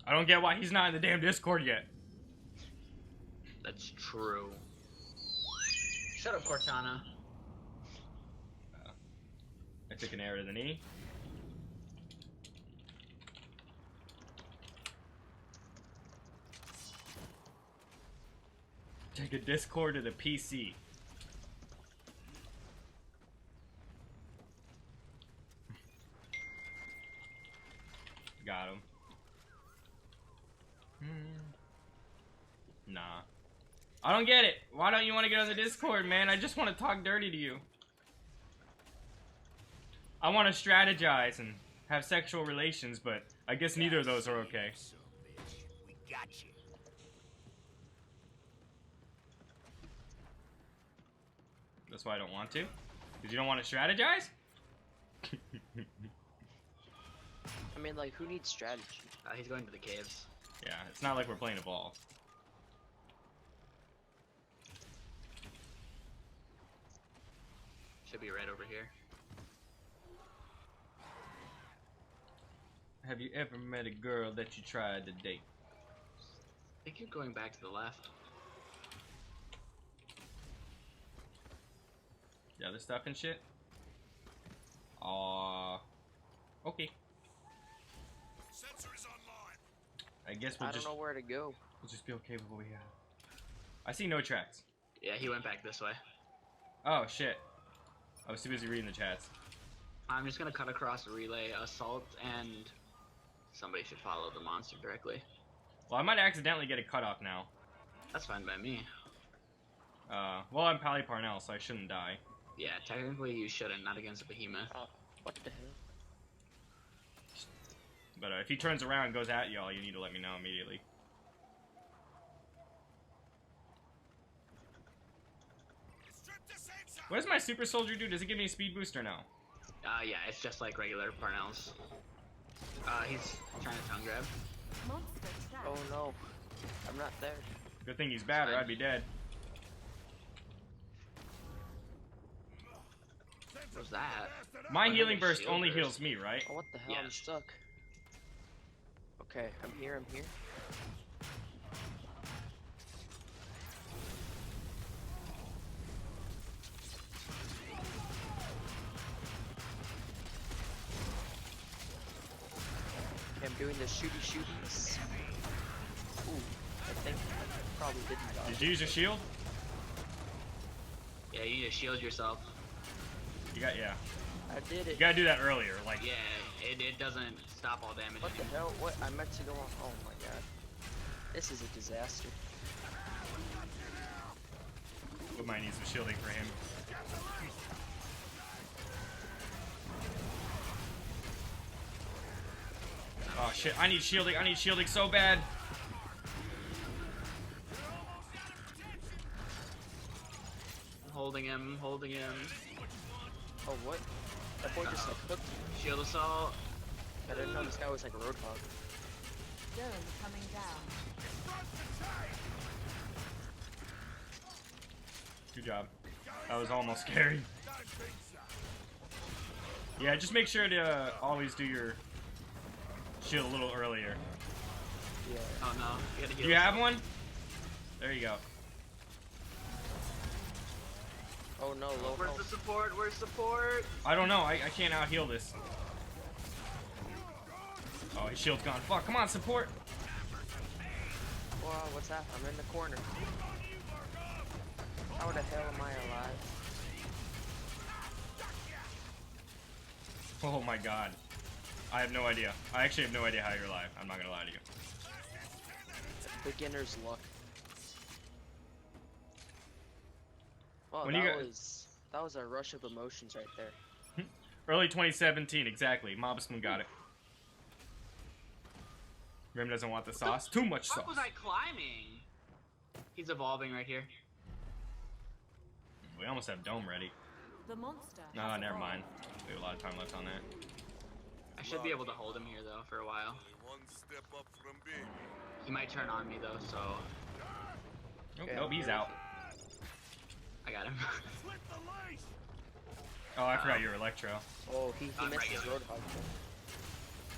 I don't get why he's not in the damn Discord yet. That's true. Shut up, Cortana. I took an arrow to the knee. Take a Discord to the PC. Got him. Nah. I don't get it. Why don't you want to get on the Discord, man? I just want to talk dirty to you. I want to strategize and have sexual relations, but I guess neither of those are okay. We got you. That's why I don't want to. Because you don't want to strategize? I mean, like, who needs strategy? He's going to the caves. Yeah, it's not like we're playing Evolve. Should be right over here. Have you ever met a girl that you tried to date? I think you're going back to the left. The other stuff and shit? Okay. Sensor is online. I guess we'll I don't know where to go. we'll just be okay with what we have. I see no tracks. Yeah, he went back this way. Oh shit. I was too busy reading the chats. I'm just gonna cut across a relay assault, and somebody should follow the monster directly. Well, I might accidentally get a cutoff now. That's fine by me. Well, I'm Pally Parnell, so I shouldn't die. Yeah, technically you shouldn't, not against a behemoth. What the hell? But if he turns around and goes at y'all, you need to let me know immediately. What does my super soldier do? Does it give me a speed boost or no? Yeah, it's just like regular Parnell's. He's trying to tongue grab. Monster trapped. Oh no, I'm not there. Good thing he's bad or I'd be dead. What's that? My Oh, healing no, burst shield only burst. heals me, right? Oh, what the hell? Yeah. I'm stuck. Okay, I'm here. Okay, I'm doing the shooties. Ooh, I think I probably didn't die. Did you use your shield? Yeah, you need to shield yourself. Yeah. I did You it. gotta do that earlier, like. Yeah, it doesn't stop all damage. What the hell? What? I meant to go on. Oh my god. This is a disaster. We might need some shielding for him. Oh shit, I need shielding so bad. Holding him. Oh, what? That boy just like hooked me. Shield assault. I didn't know this guy was like a roadhog. Dome coming down. Good job. That was almost scary. Yeah, just make sure to always do your shield a little earlier. Yeah. Oh no, you gotta heal. Do you have one? There you go. Oh no, low Where's the health. support? Where's support? I don't know. I can't out heal this. Oh, his shield's gone. Fuck, come on, support. Wow, what's that? I'm in the corner. How the hell am I alive? Oh my god. I have no idea. I actually have no idea how you're alive. I'm not gonna lie to you. Beginner's luck. Well, When you that was a rush of emotions right there. Early 2017, exactly. Mobsman got it. Grim doesn't want the sauce. Too much sauce. What was I climbing? He's evolving right here. We almost have Dome ready. The monster. No, has never evolved. mind. We have a lot of time left on that. I should be able to hold him here though for a while. Only one step up from being. He might turn on me though, so Oh, Okay, nope, I'm he's here. out. I got him. Oh, I forgot you're Electro. Oh, he I'm missed his regular. roadhog too.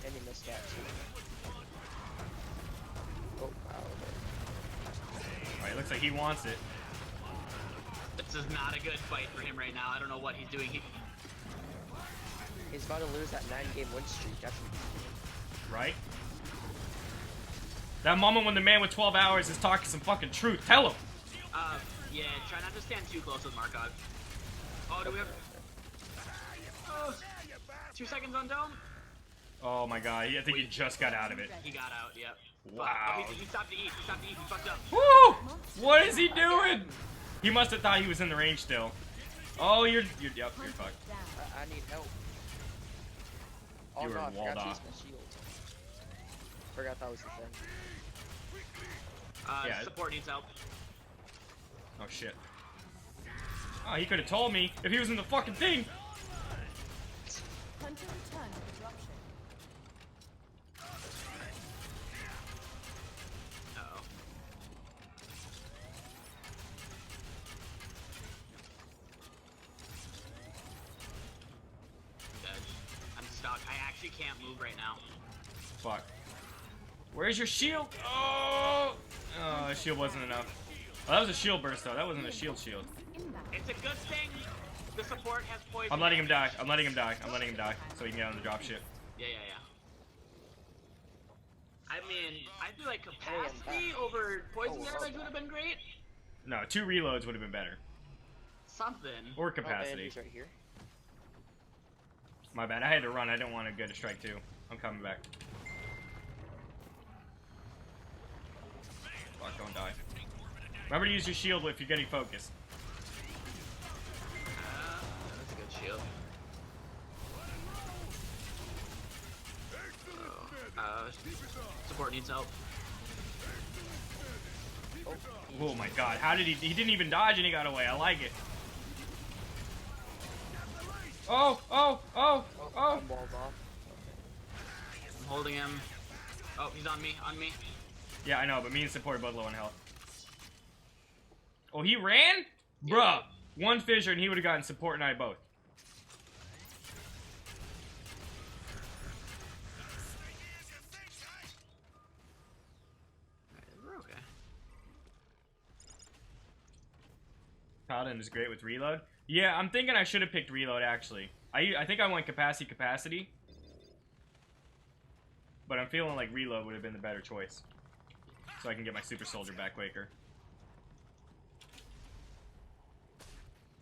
And he missed that too. Oh, wow. Alright, looks like he wants it. This is not a good fight for him right now. I don't know what he's doing. He's about to lose that 9-game win streak. That's Right? That moment when the man with 12 hours is talking some fucking truth. Tell him. Yeah, try not to stand too close with Markov. Oh, do we have... Oh, 2 seconds on dome? Oh my god, I think he just got out of it. He got out, yep. Wow. He stopped to eat, he fucked up. Woo! What is he doing? He must have thought he was in the range still. Oh, yep, you're fucked. I need help. Oh You were no, I walled forgot to use off. my shield. Forgot that was the thing. Yeah. Support needs help. Oh shit. Oh, he could have told me if he was in the fucking thing. Hunter return to the dropship. Uh-oh. Dead. I'm stuck. I actually can't move right now. Fuck. Where's your shield? Oh! Oh, the shield wasn't enough. Oh, that was a shield burst though. That wasn't a shield. It's a good thing the support has poison. I'm letting him die. I'm letting him die. So he can get on the dropship. Yeah. I mean, I feel like capacity over poison damage would have been great. No, 2 reloads would have been better. Something. Or Oh, capacity. man, he's right here. My bad. I had to run. I didn't want to get a strike too. I'm coming back. Fuck, don't die. Remember to use your shield if you're getting focused. That's a good shield. Support needs help. Oh my god, how did he didn't even dodge and he got away. I like it. Oh! I'm walled off. I'm holding him. Oh, he's on me, Yeah, I know, but me and support are both low on health. Oh, he ran? Bruh. One fissure and he would have gotten support and I both. We're okay. Paladin is great with reload. Yeah, I'm thinking I should have picked reload actually. I think I went capacity. But I'm feeling like reload would have been the better choice. So I can get my super soldier back quicker.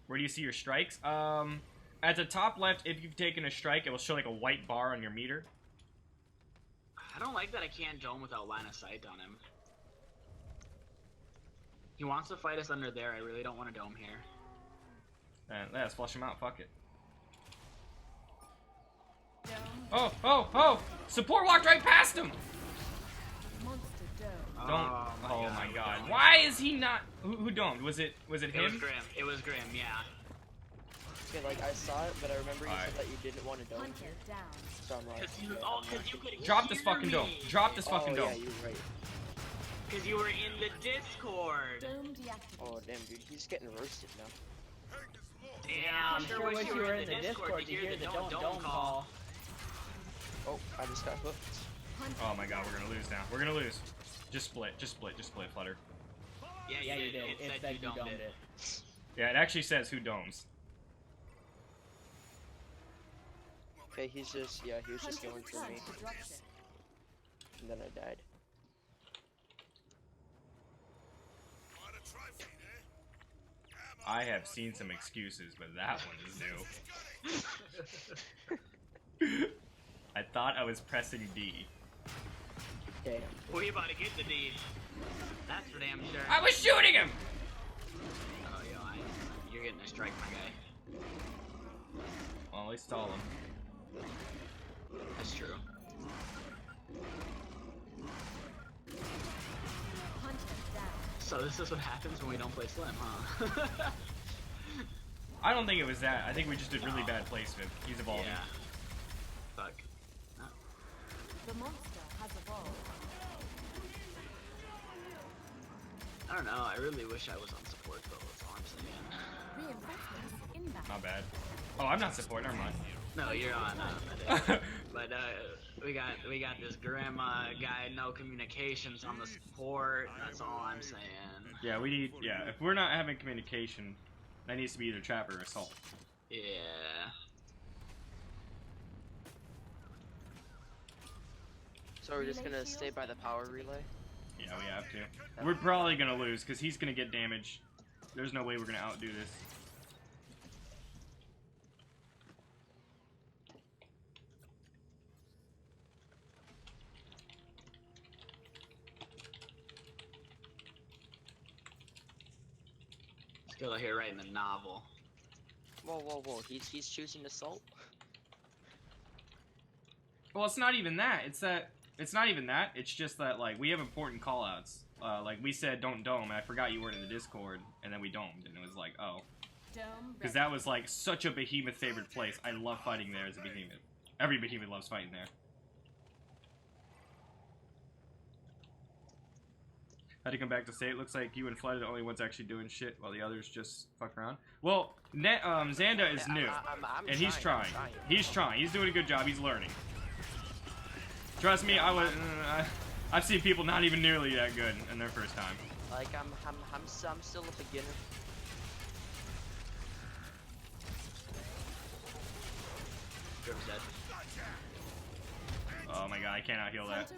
Where do you see your strikes? At the top left, if you've taken a strike, it will show like a white bar on your meter. I don't like that I can't dome without line of sight on him. He wants to fight us under there. I really don't want to dome here. Let's flush him out. Fuck it. Dome. Oh! Support walked right past him! Monster dome. Don't. Oh my god. Why is he not? Who domed? Was it him? It was Grim, yeah. Okay, like I saw it, but I remember you Alright. said that you didn't want to dome. Hunter down. So I'm like, Cause you could Drop this hear fucking me. dome. Drop this fucking oh, dome. yeah, you're right. Cause you were in the Discord. Dome deactivated. Oh damn, dude, he's getting roasted now. Damn, I'm sure wish you were in the Discord to hear the don't call. Oh, I just got hooked. Oh my god, we're gonna lose now. We're gonna lose. Just split, Flutter. Yeah, you did. It said you domed it. Yeah, it actually says who domes. Okay, he was just going for me, To dropship. and then I died. I have seen some excuses, but that one is new. I thought I was pressing D. Damn. We about to get the D. That's for damn sure. I was shooting him! Oh, yo, you're getting a strike, my guy. Well, at least stall him. That's true. Hunter down. So this is what happens when we don't play Slim, huh? I don't think it was that. I think we just did really bad placement. He's evolving. Yeah. Fuck. Oh. The monster has evolved. I don't know. I really wish I was on support, though. That's all I'm saying. Reinforcements inbound. Not bad. Oh, I'm not support. Never mind. No, you're on. Medic. But we got this grandma guy, no communications on the support. That's all I'm saying. Yeah, we need. Yeah, if we're not having communication, That needs to be either trap or assault. Yeah. So we're just gonna stay by the power relay? Yeah, we have to. We're probably gonna lose because he's gonna get damaged. There's no way we're gonna outdo this. Still here writing the novel. Whoa, whoa, whoa! He's choosing assault. Well, it's not even that. It's not even that. It's just that like we have important callouts. Like we said, don't dome. And I forgot you weren't in the Discord, and then we domed, and it was like, oh, because that was like such a behemoth favorite place. I love fighting there as a behemoth. Every behemoth loves fighting there. Had to come back to say it looks like you and Flood are the only ones actually doing shit while the others just fuck around. Well, Xanda is new, and he's trying. He's trying. He's doing a good job. He's learning. Trust me, I've seen people not even nearly that good in their first time. Like I'm still a beginner. Oh my god, I cannot heal that.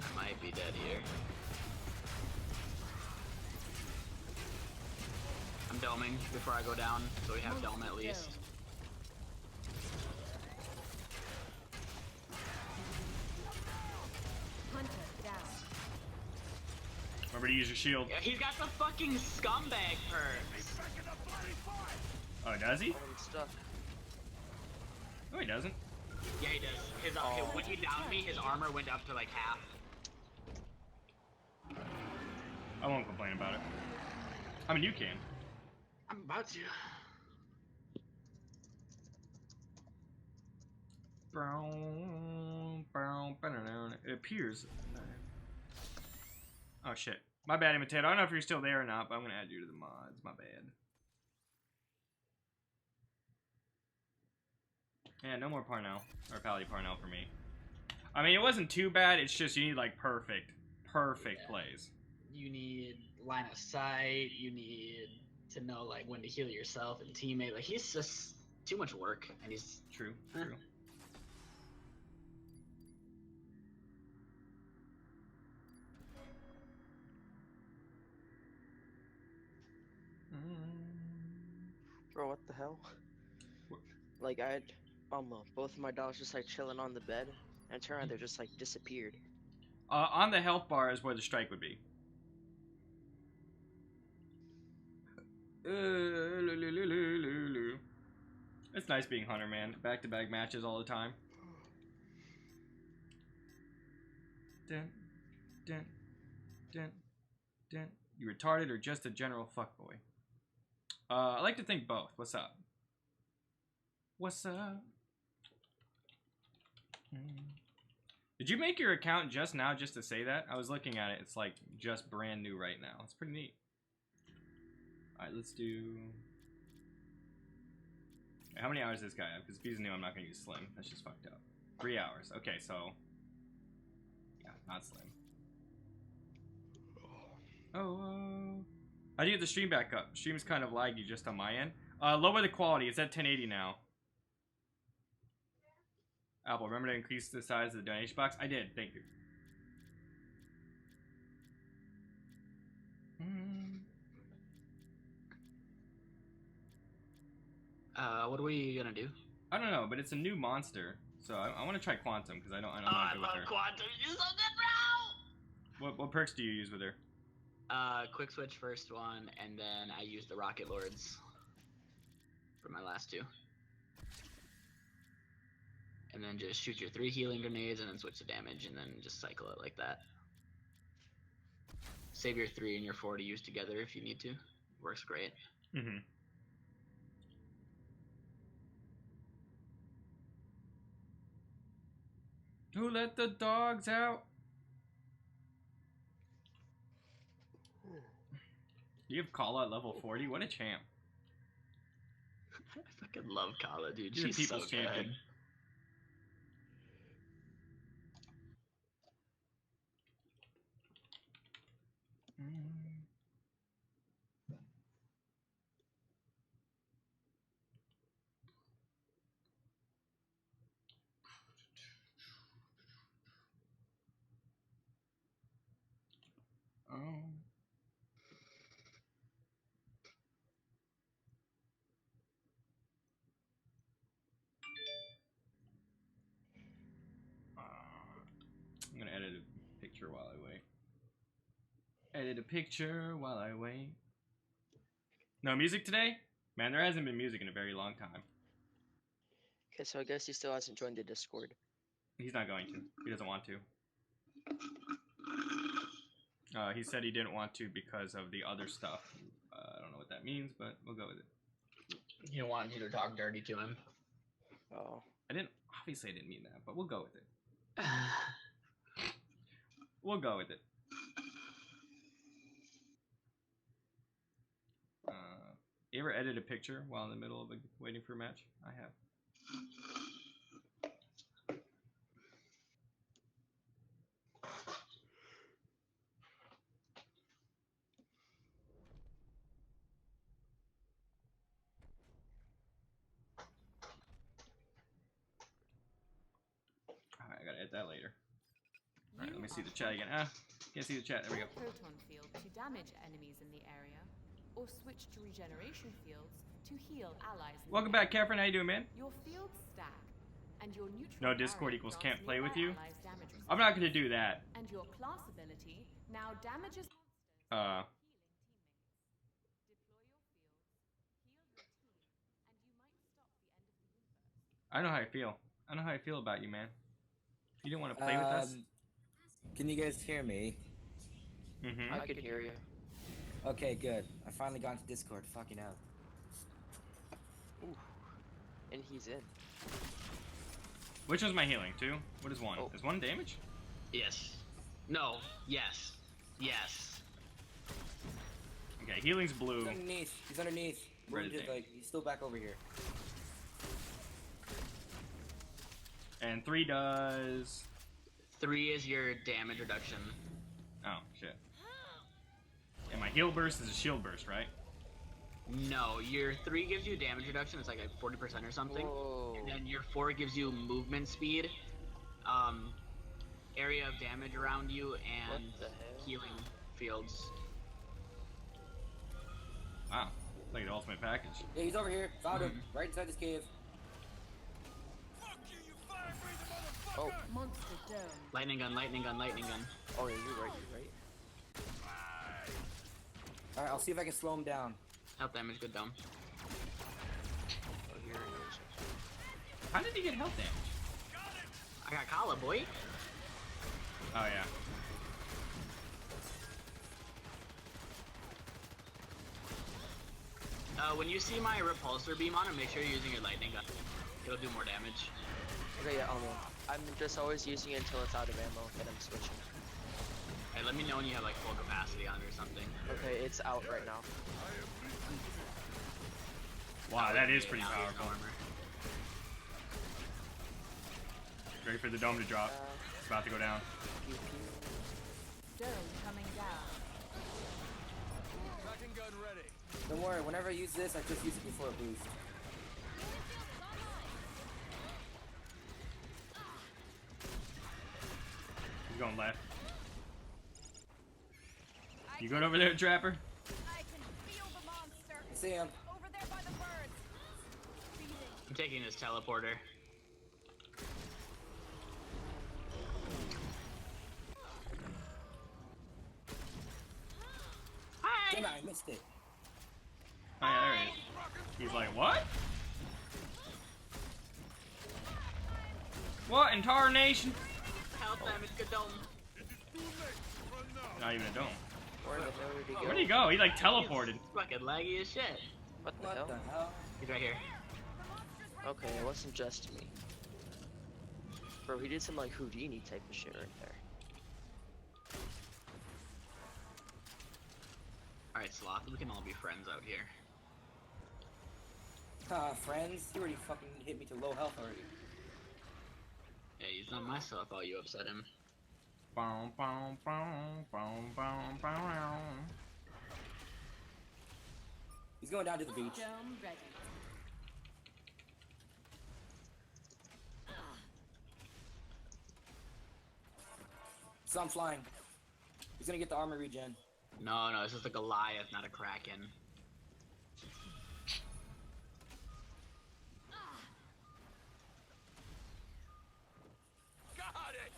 I might be dead here. I'm doming before I go down, so we have dome at least. Remember to use your shield. Yeah, he's got the fucking scumbag perks. Oh, does he? Oh, I'm stuck. No, he doesn't. Yeah, he does. His when he downed me, his armor went up to like half. I won't complain about it. I mean, you can. I'm about to. It appears. Oh shit. My bad, Imitator. I don't know if you're still there or not, but I'm gonna add you to the mods. My bad. Yeah, no more Parnell. Or Pally Parnell for me. I mean, it wasn't too bad. It's just you need, like, perfect plays. You need line of sight. You need to know, like, when to heal yourself and teammate. Like, he's just too much work, and he's... True. Bro, what the hell? What? Like I had both of my dogs just like chilling on the bed, and turn around, they're just like disappeared. On the health bar is where the strike would be. It's nice being Hunter, man. Back-to-back matches all the time. Dun, dun, dun, dun. You retarded or just a general fuckboy? I like to think both. What's up? What's up? Did you make your account just now just to say that? I was looking at it. It's like just brand new right now. It's pretty neat. Alright, let's do... How many hours does this guy have? Because if he's new, I'm not going to use Slim. That's just fucked up. 3 hours. Okay, so... Yeah, not Slim. Oh, how do you get the stream back up? Stream's kind of laggy just on my end. Lower the quality. It's at 1080 now. Apple, remember to increase the size of the donation box? I did. Thank you. What are we gonna do? I don't know, but it's a new monster, so I want to try Quantum because I'm not good with her. Quantum. You're so good, bro. What perks do you use with her? Quick switch first one, and then I use the Rocket Lords for my last two. And then just shoot your 3 healing grenades, and then switch to damage, and then just cycle it like that. Save your 3 and your 4 to use together if you need to. Works great. Mm-hmm. Who let the dogs out? You have Kala at level 40? What a champ. I fucking love Kala, dude. She's a She's so people's champion. good. I'm gonna edit a picture while I wait. Edit a picture while I wait. No music today? Man, there hasn't been music in a very long time. Okay, so I guess he still hasn't joined the Discord. He's not going to. He doesn't want to. He said he didn't want to because of the other stuff. I don't know what that means, but we'll go with it. He don't want you to talk dirty to him. Oh. Obviously I didn't mean that, but we'll go with it. We'll go with it. You ever edit a picture while in the middle of waiting for a match? I have. I gotta edit that later. Alright, let me see the chat again. Can't see the chat. There we go. Proton field to damage enemies in the area, or switch to regeneration fields to heal allies. Welcome back, Catherine. How you doing, man? Your fields stack, and your neutral No Discord equals can't play with you. Damage I'm not gonna do that. and your class ability now damages monsters. Uh. I know how I feel. I know how I feel about you, man. You didn't want to play with us? Can you guys hear me? Mm-hmm. I could hear you. Okay, good. I finally got into Discord. Fucking hell. Ooh. And he's in. Which one's my healing? 2? What is 1? Oh. Is 1 damage? Yes. No. Yes. Yes. Okay, healing's blue. He's underneath. He's underneath. Red is Just, like, he's still back over here. And 3 does... 3 is your damage reduction. Oh, shit. And my heal burst is a shield burst, right? No, your 3 gives you damage reduction. It's like 40% or something. Whoa. And then your 4 gives you movement speed, area of damage around you, and What the hell? healing fields. Wow. Like the ultimate package. Yeah, he's over here. Found him. Right inside this cave. Oh. Monster dome. Lightning gun, lightning gun, lightning gun. Oh, yeah, you're right, you're right. Alright, I'll see if I can slow him down. Health damage, good dome. Oh, here he is. How did he get health damage? I got Kala, boy. Oh, yeah. When you see my repulsor beam on it, make sure you're using your lightning gun. It'll do more damage. Okay, yeah, I'm just always using it until it's out of ammo, then I'm switching. Hey, let me know when you have like full capacity on it or something. Okay, it's out right now. Wow, that is pretty Now you have no powerful. armor. Ready for the dome to drop. It's about to go down. Pew, pew. Dome coming down. Tracking gun ready. Don't worry, whenever I use this, I just use it before a boost. He's going left. You good over there, Trapper? I can feel the monster I see him. over there by the birds. I'm taking this teleporter. Damn it, I missed it. Oh, yeah, there he is. He's like, what? What in tarnation? Health damage, good dome. Not even a dome. Where the hell did he go? Where'd he go? He like teleported. He's fucking laggy as shit. What the What hell? the hell? He's right here. Okay, it wasn't just me. Bro, he did some like Houdini type of shit right there. Alright, Sloth, we can all be friends out here. Friends? You already fucking hit me to low health already. Yeah, he's not my stuff, all you upset him. Boom, boom, boom, boom, boom, boom. He's going down to the beach. Dome ready. So I'm flying. He's gonna get the armor regen. No, this is a Goliath, not a Kraken. Got it!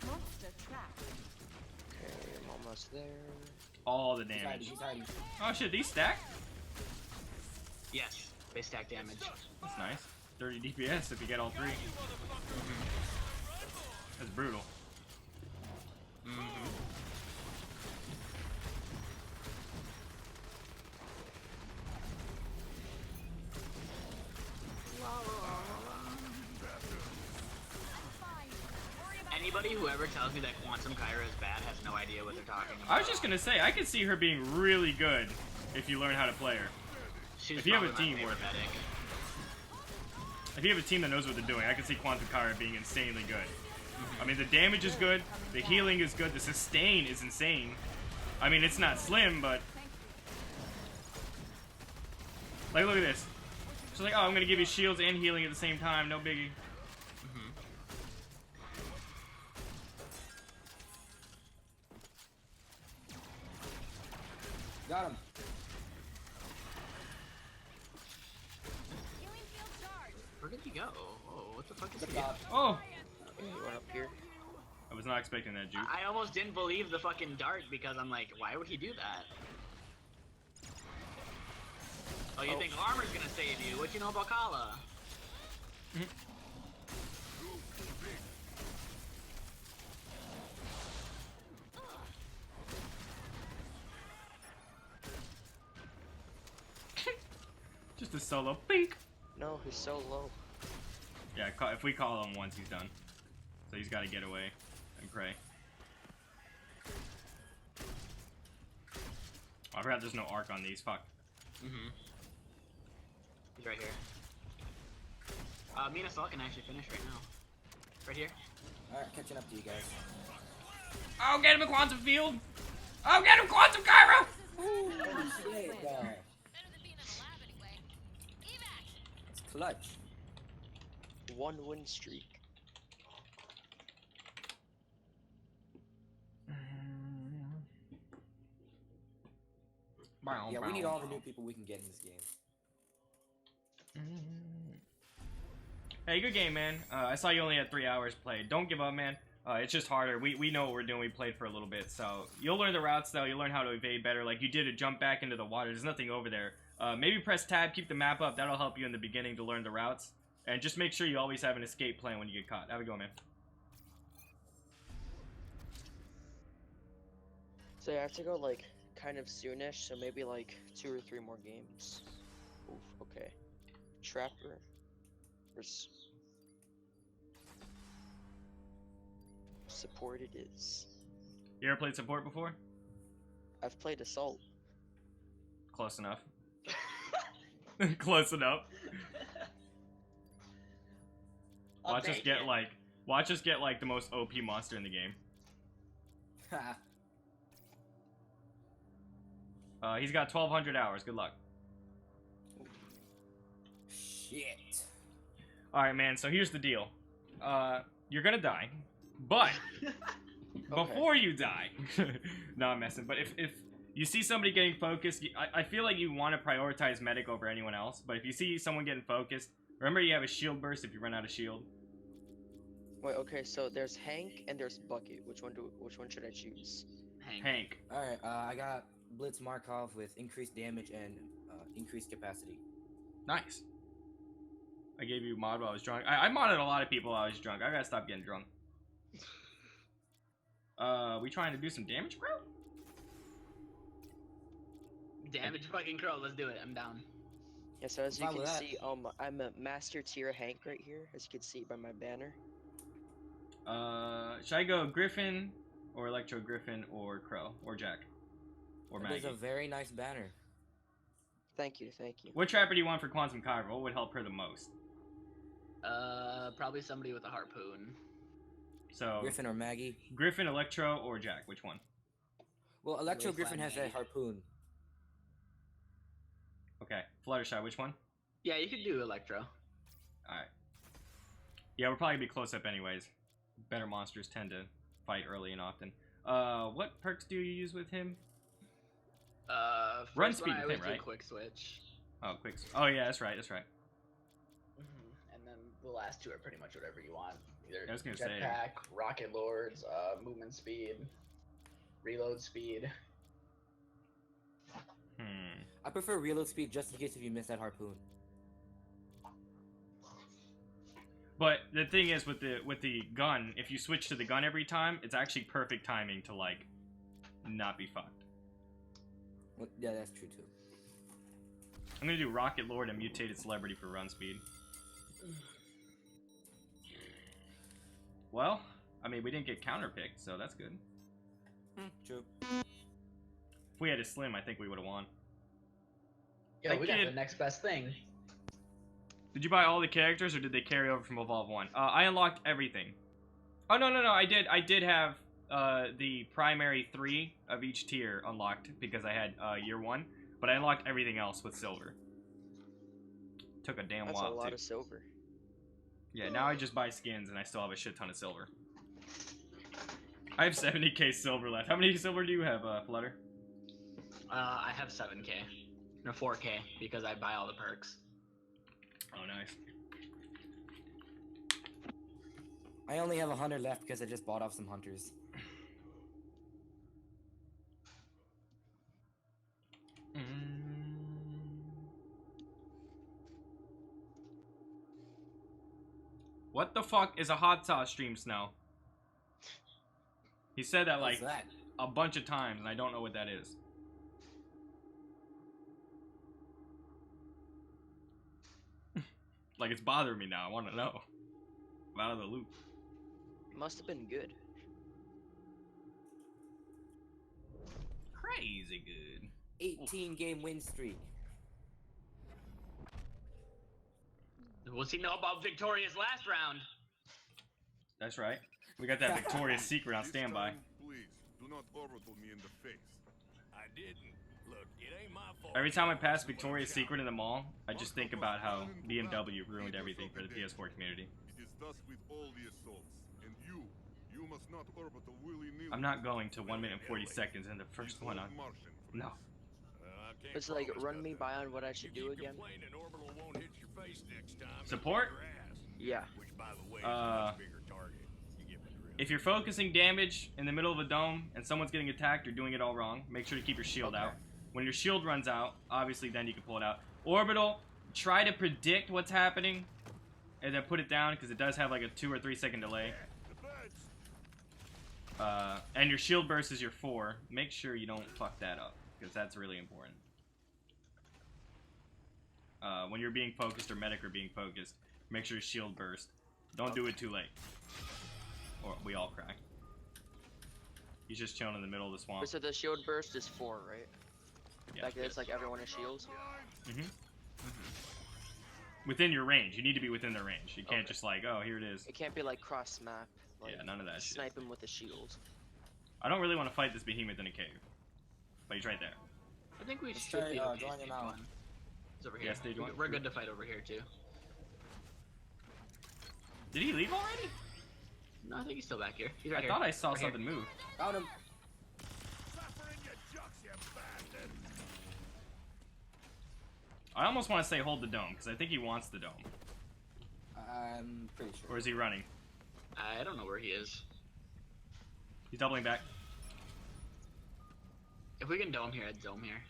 Monster trap. Okay, I'm almost there. All the He's hiding. damage. He's hiding. Oh shit, these stack? Yes, they stack damage. That's nice. 30 DPS if you get all three. That's brutal. Anybody who ever tells me that Quantum Kyra is bad has no idea what they're talking about. I was just gonna say, I could see her being really good if you learn how to play her. She's if you have a probably my team favorite worth it. medic. If you have a team that knows what they're doing, I can see Quantum Kyra being insanely good. I mean, the damage is good, the healing is good, the sustain is insane. I mean, it's not slim, but... Like, look at this. She's like, oh, I'm gonna give you shields and healing at the same time, no biggie. Got him. Where did he go? Oh, what the fuck is Good he? job. Oh! Okay, you went up here. I was not expecting that, Juke. I almost didn't believe the fucking dart because I'm like, why would he do that? Oh, you think armor's gonna save you? What you know about Kala? Just a solo peek. No, he's so low. Yeah, if we call him once, he's done. So he's got to get away and pray. Oh, I forgot there's no arc on these. Fuck. He's right here. Me and Assault can actually finish right now. Right here. Alright, catching up to you guys. Oh, get him a Quantum Field! Oh, get him Quantum Kyra! Holy shit, it's clutch. 1 win streak. Yeah, we need all the new people we can get in this game. Hey, good game, man. I saw you only had 3 hours played. Don't give up, man. It's just harder. We know what we're doing. We played for a little bit, so you'll learn the routes, though. You'll learn how to evade better. Like you did to jump back into the water. There's nothing over there. Maybe press tab, keep the map up. That'll help you in the beginning to learn the routes. And just make sure you always have an escape plan when you get caught. Have a go, man. So I have to go like kind of soonish, so maybe like 2 or 3 more games. Oof, okay. Trapper. Versus support it is. You ever played support before? I've played Assault. Close enough. Close enough. Watch us get like the most OP monster in the game. He's got 1,200 hours. Good luck. Shit. All right, man. So here's the deal. You're gonna die, but before you die, no, I'm messing. But if you see somebody getting focused, I feel like you want to prioritize medic over anyone else. But if you see someone getting focused, remember you have a shield burst if you run out of shield. Wait, okay, so there's Hank and there's Bucket. Which one should I choose? Hank. Alright, I got Blitz Markov with increased damage and increased capacity. Nice. I gave you mod while I was drunk. I modded a lot of people while I was drunk. I gotta stop getting drunk. We trying to do some damage, bro? Damage fucking crow, let's do it. I'm down. Yeah, so as you Fine can with that. see, I'm a master tier Hank right here, as you can see by my banner. Should I go Griffin or Electro Griffin or Crow or Jack or That Maggie? is a very nice banner. Thank you, thank you. What trapper do you want for Quantum Kyra? What would help her the most? Probably somebody with a harpoon. So Griffin or Maggie? Griffin, Electro, or Jack? Which one? Well, Electro Really Griffin fun has that Maggie. harpoon. Okay, Fluttershy, which one? Yeah, you could do Electro. Alright. Yeah, we're probably gonna be close up anyways. Better monsters tend to fight early and often. What perks do you use with him? First Run one speed I with always him, do right? quick switch. Oh, quick. Oh yeah, that's right. And then the last two are pretty much whatever you want. Either I was gonna say- jetpack, rocket lords, movement speed, reload speed. I prefer reload speed just in case if you miss that harpoon. But the thing is, with the gun, if you switch to the gun every time, it's actually perfect timing to like not be fucked. Well, yeah, that's true too. I'm gonna do Rocket Lord and Mutated Celebrity for run speed. Well, I mean, we didn't get counterpicked, so that's good. True. If we had a Slim, I think we would have won. Yo, we got kid- the next best thing. Did you buy all the characters, or did they carry over from Evolve 1? I unlocked everything. Oh, no, I did have the primary 3 of each tier unlocked because I had year 1, but I unlocked everything else with silver. Took a damn That's while, a lot too. of silver. Yeah, now I just buy skins, and I still have a shit ton of silver. I have 70k silver left. How many silver do you have, Flutter? I have 7k. No, 4k, because I buy all the perks. Oh, nice. I only have 100 left because I just bought off some hunters. What the fuck is a hot sauce stream, Snow? He said that like What's that? a bunch of times, and I don't know what that is. Like, it's bothering me now. I want to know. I'm out of the loop. Must have been good. Crazy good. 18 game win streak. What's he know about Victoria's last round? That's right. We got that Victoria's Secret on This standby. time, please, do not orbital me in the face. I didn't. Look, it ain't my fault. Every time I pass Victoria's Secret in the mall, I just think about how BMW ruined everything for the PS4 community. It is thus with all the assaults. And you must not orbital willy-nilly. I'm not going to 1 minute and 40 seconds in the first one on. No. It's like, run me by on what I should do again. Support? Yeah. If you're focusing damage in the middle of a dome and someone's getting attacked or doing it all wrong, make sure to keep your shield out. When your shield runs out, obviously then you can pull it out. Orbital, try to predict what's happening and then put it down because it does have like a 2 or 3 second delay. And your shield burst is your 4. Make sure you don't fuck that up because that's really important. When you're being focused or medic are being focused, make sure your shield burst. Don't do it too late. Or we all crack. He's just chilling in the middle of the swamp. So the shield burst is 4, right? Yeah. Like it's like everyone has shields. Within your range. You need to be within their range. You can't just like, oh, here it is. It can't be like cross map. Like, Yeah, none of that shit. snipe him with a shield. I don't really want to fight this behemoth in a cave. But he's right there. I think we Let's should try, be okay. drawing him Stage out. 1. He's over here. Yeah, stage 1. We're good to fight over here too. Did he leave already? No, I think he's still back here. He's right I here. thought I saw Right here. something move. Found him. I almost want to say hold the dome, because I think he wants the dome. I'm pretty sure. Or is he running? I don't know where he is. He's doubling back. If we can dome here, I'd dome here.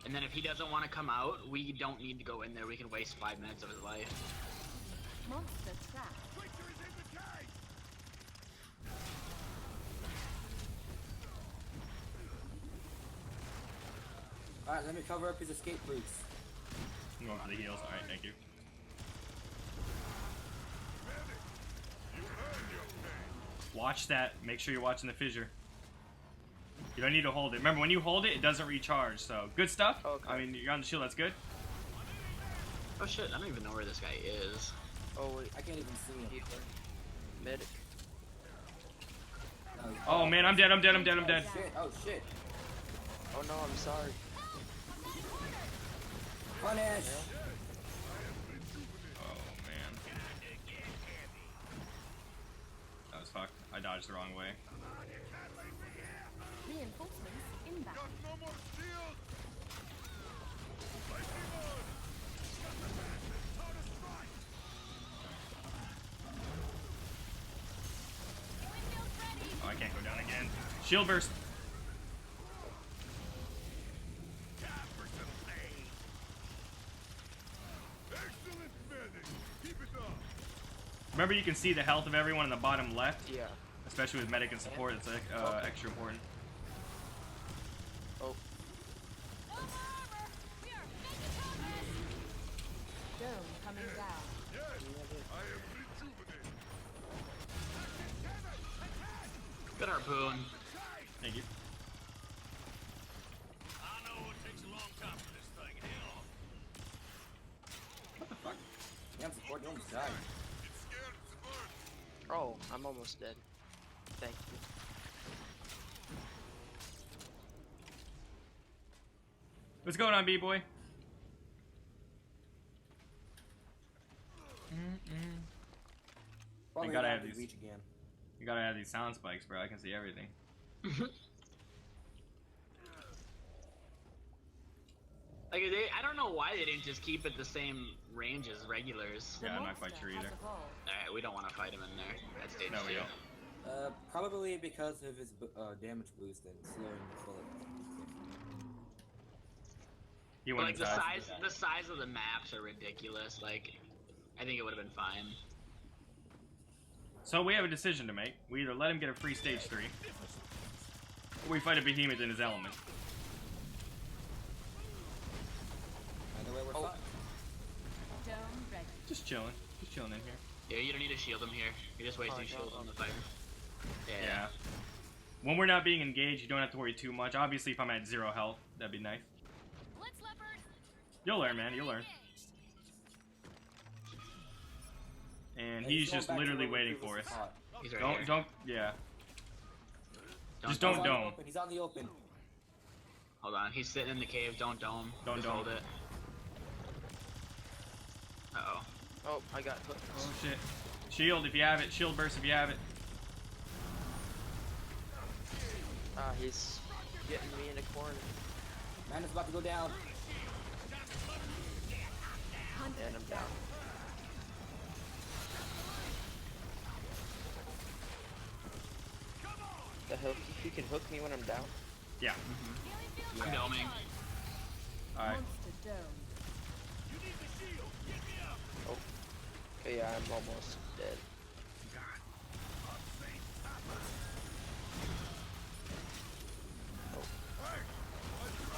And then if he doesn't want to come out, we don't need to go in there. We can waste 5 minutes of his life. Monster trap. Alright, let me cover up his escape routes. I'm going for the heals. Alright, thank you. Watch that. Make sure you're watching the fissure. You don't need to hold it. Remember, when you hold it, it doesn't recharge. So, good stuff. Okay. I mean, you're on the shield. That's good. Oh shit, I don't even know where this guy is. Oh wait, I can't even see him. medic. Oh man, I'm dead. I'm dead. I'm dead. I'm dead. Shit. Oh shit. Oh no, I'm sorry. Punish. Oh man. That was fucked. I dodged the wrong way. Reinforcements inbound. No more shield. Oh, I can't go down again. Shield burst. Excellent medic. Keep it up. Remember, you can see the health of everyone in the bottom left, Yeah. especially with medic and support. It's extra important. Oh. Dome coming down. Yes, I am rejuvenated. Good harpoon. Thank you. I know it takes a long time for this thing. Hang on. What the fuck? Damn support, you almost died. It's scared to burn. Oh, I'm almost dead. Thank you. What's going on, B-boy? Probably gotta not have to these. reach again. You gotta have these sound spikes, bro. I can see everything. Like I don't know why they didn't just keep it the same range as regulars. The Yeah, I'm not quite monster sure has either. evolved. Alright, we don't want to fight him in there. That's stage No, we 2. don't. Probably because of his damage boost and slowing bullet. He But, went like the inside. size of the maps are ridiculous. Like, I think it would have been fine. So we have a decision to make. We either let him get a free stage 3, or we fight a behemoth in his element. Either way, we're fine. Dome ready. Just chilling in here. Yeah, you don't need to shield him here. You're just wasting shield on the fire. Yeah. When we're not being engaged, you don't have to worry too much. Obviously, if I'm at 0 health, that'd be nice. Blitz leopard. You'll learn, man. You'll learn. And he's going just back to literally where we waiting for us. previously fought. He's right here. Yeah. Just He's on don't the dome. open, he's on the open. Hold on, he's sitting in the cave. Don't dome. Don't Just dome. hold it. Uh-oh. Oh, I got hooked. Oh shit. Shield if you have it. Shield burst if you have it. Ah, he's getting me in a corner. Man is about to go down. And I'm down. The hell? He can hook me when I'm down? Yeah. I'm doming. Alright. Monster dome. Oh. Okay, yeah, I'm almost dead.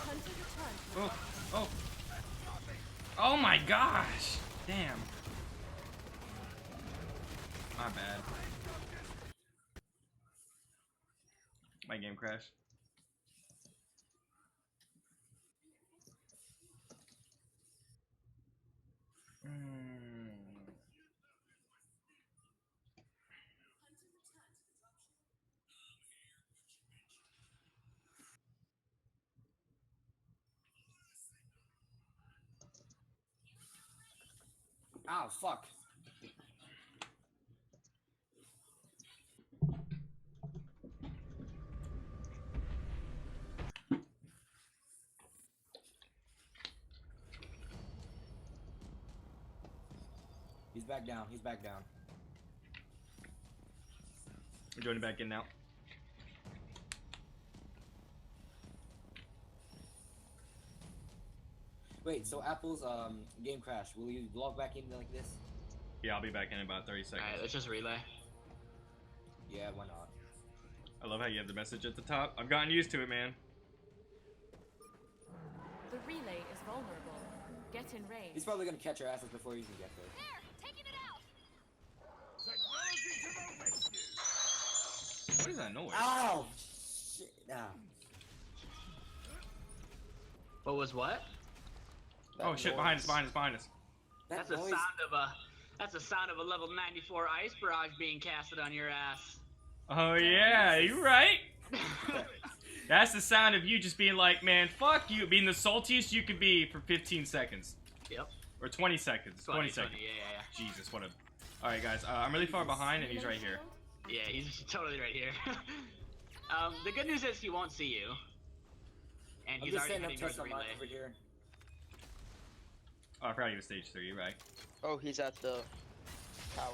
Hunter returns. Oh. Oh. Oh my gosh. Damn. My bad. My game crashed. Ow, fuck. He's back down. He's back down. We're joining back in now. Wait, so Apple's game crash. Will you log back in like this? Yeah, I'll be back in about 30 seconds. Alright, let's just relay. Yeah, why not? I love how you have the message at the top. I've gotten used to it, man. The relay is vulnerable. Get in range. He's probably gonna catch our asses before you can get there. Technology to the rescue. What is that noise? Ow! Shit. Ah. What was what? That Oh shit, behind us, noise. behind us, behind us. That That's the noise. sound That's the sound of a level 94 ice barrage being casted on your ass. Oh yeah, you're right. That's the sound of you just being like, man, fuck you, being the saltiest you could be for 15 seconds. Yep. Or 20 seconds. 20 seconds. Yeah. Jesus, what a... Alright, guys, I'm really far behind, and he's right here. Yeah, he's totally right here. The good news is he won't see you. And he's already heading towards the relay. Over here. Oh, I forgot he was stage 3, right? Oh, he's at the tower.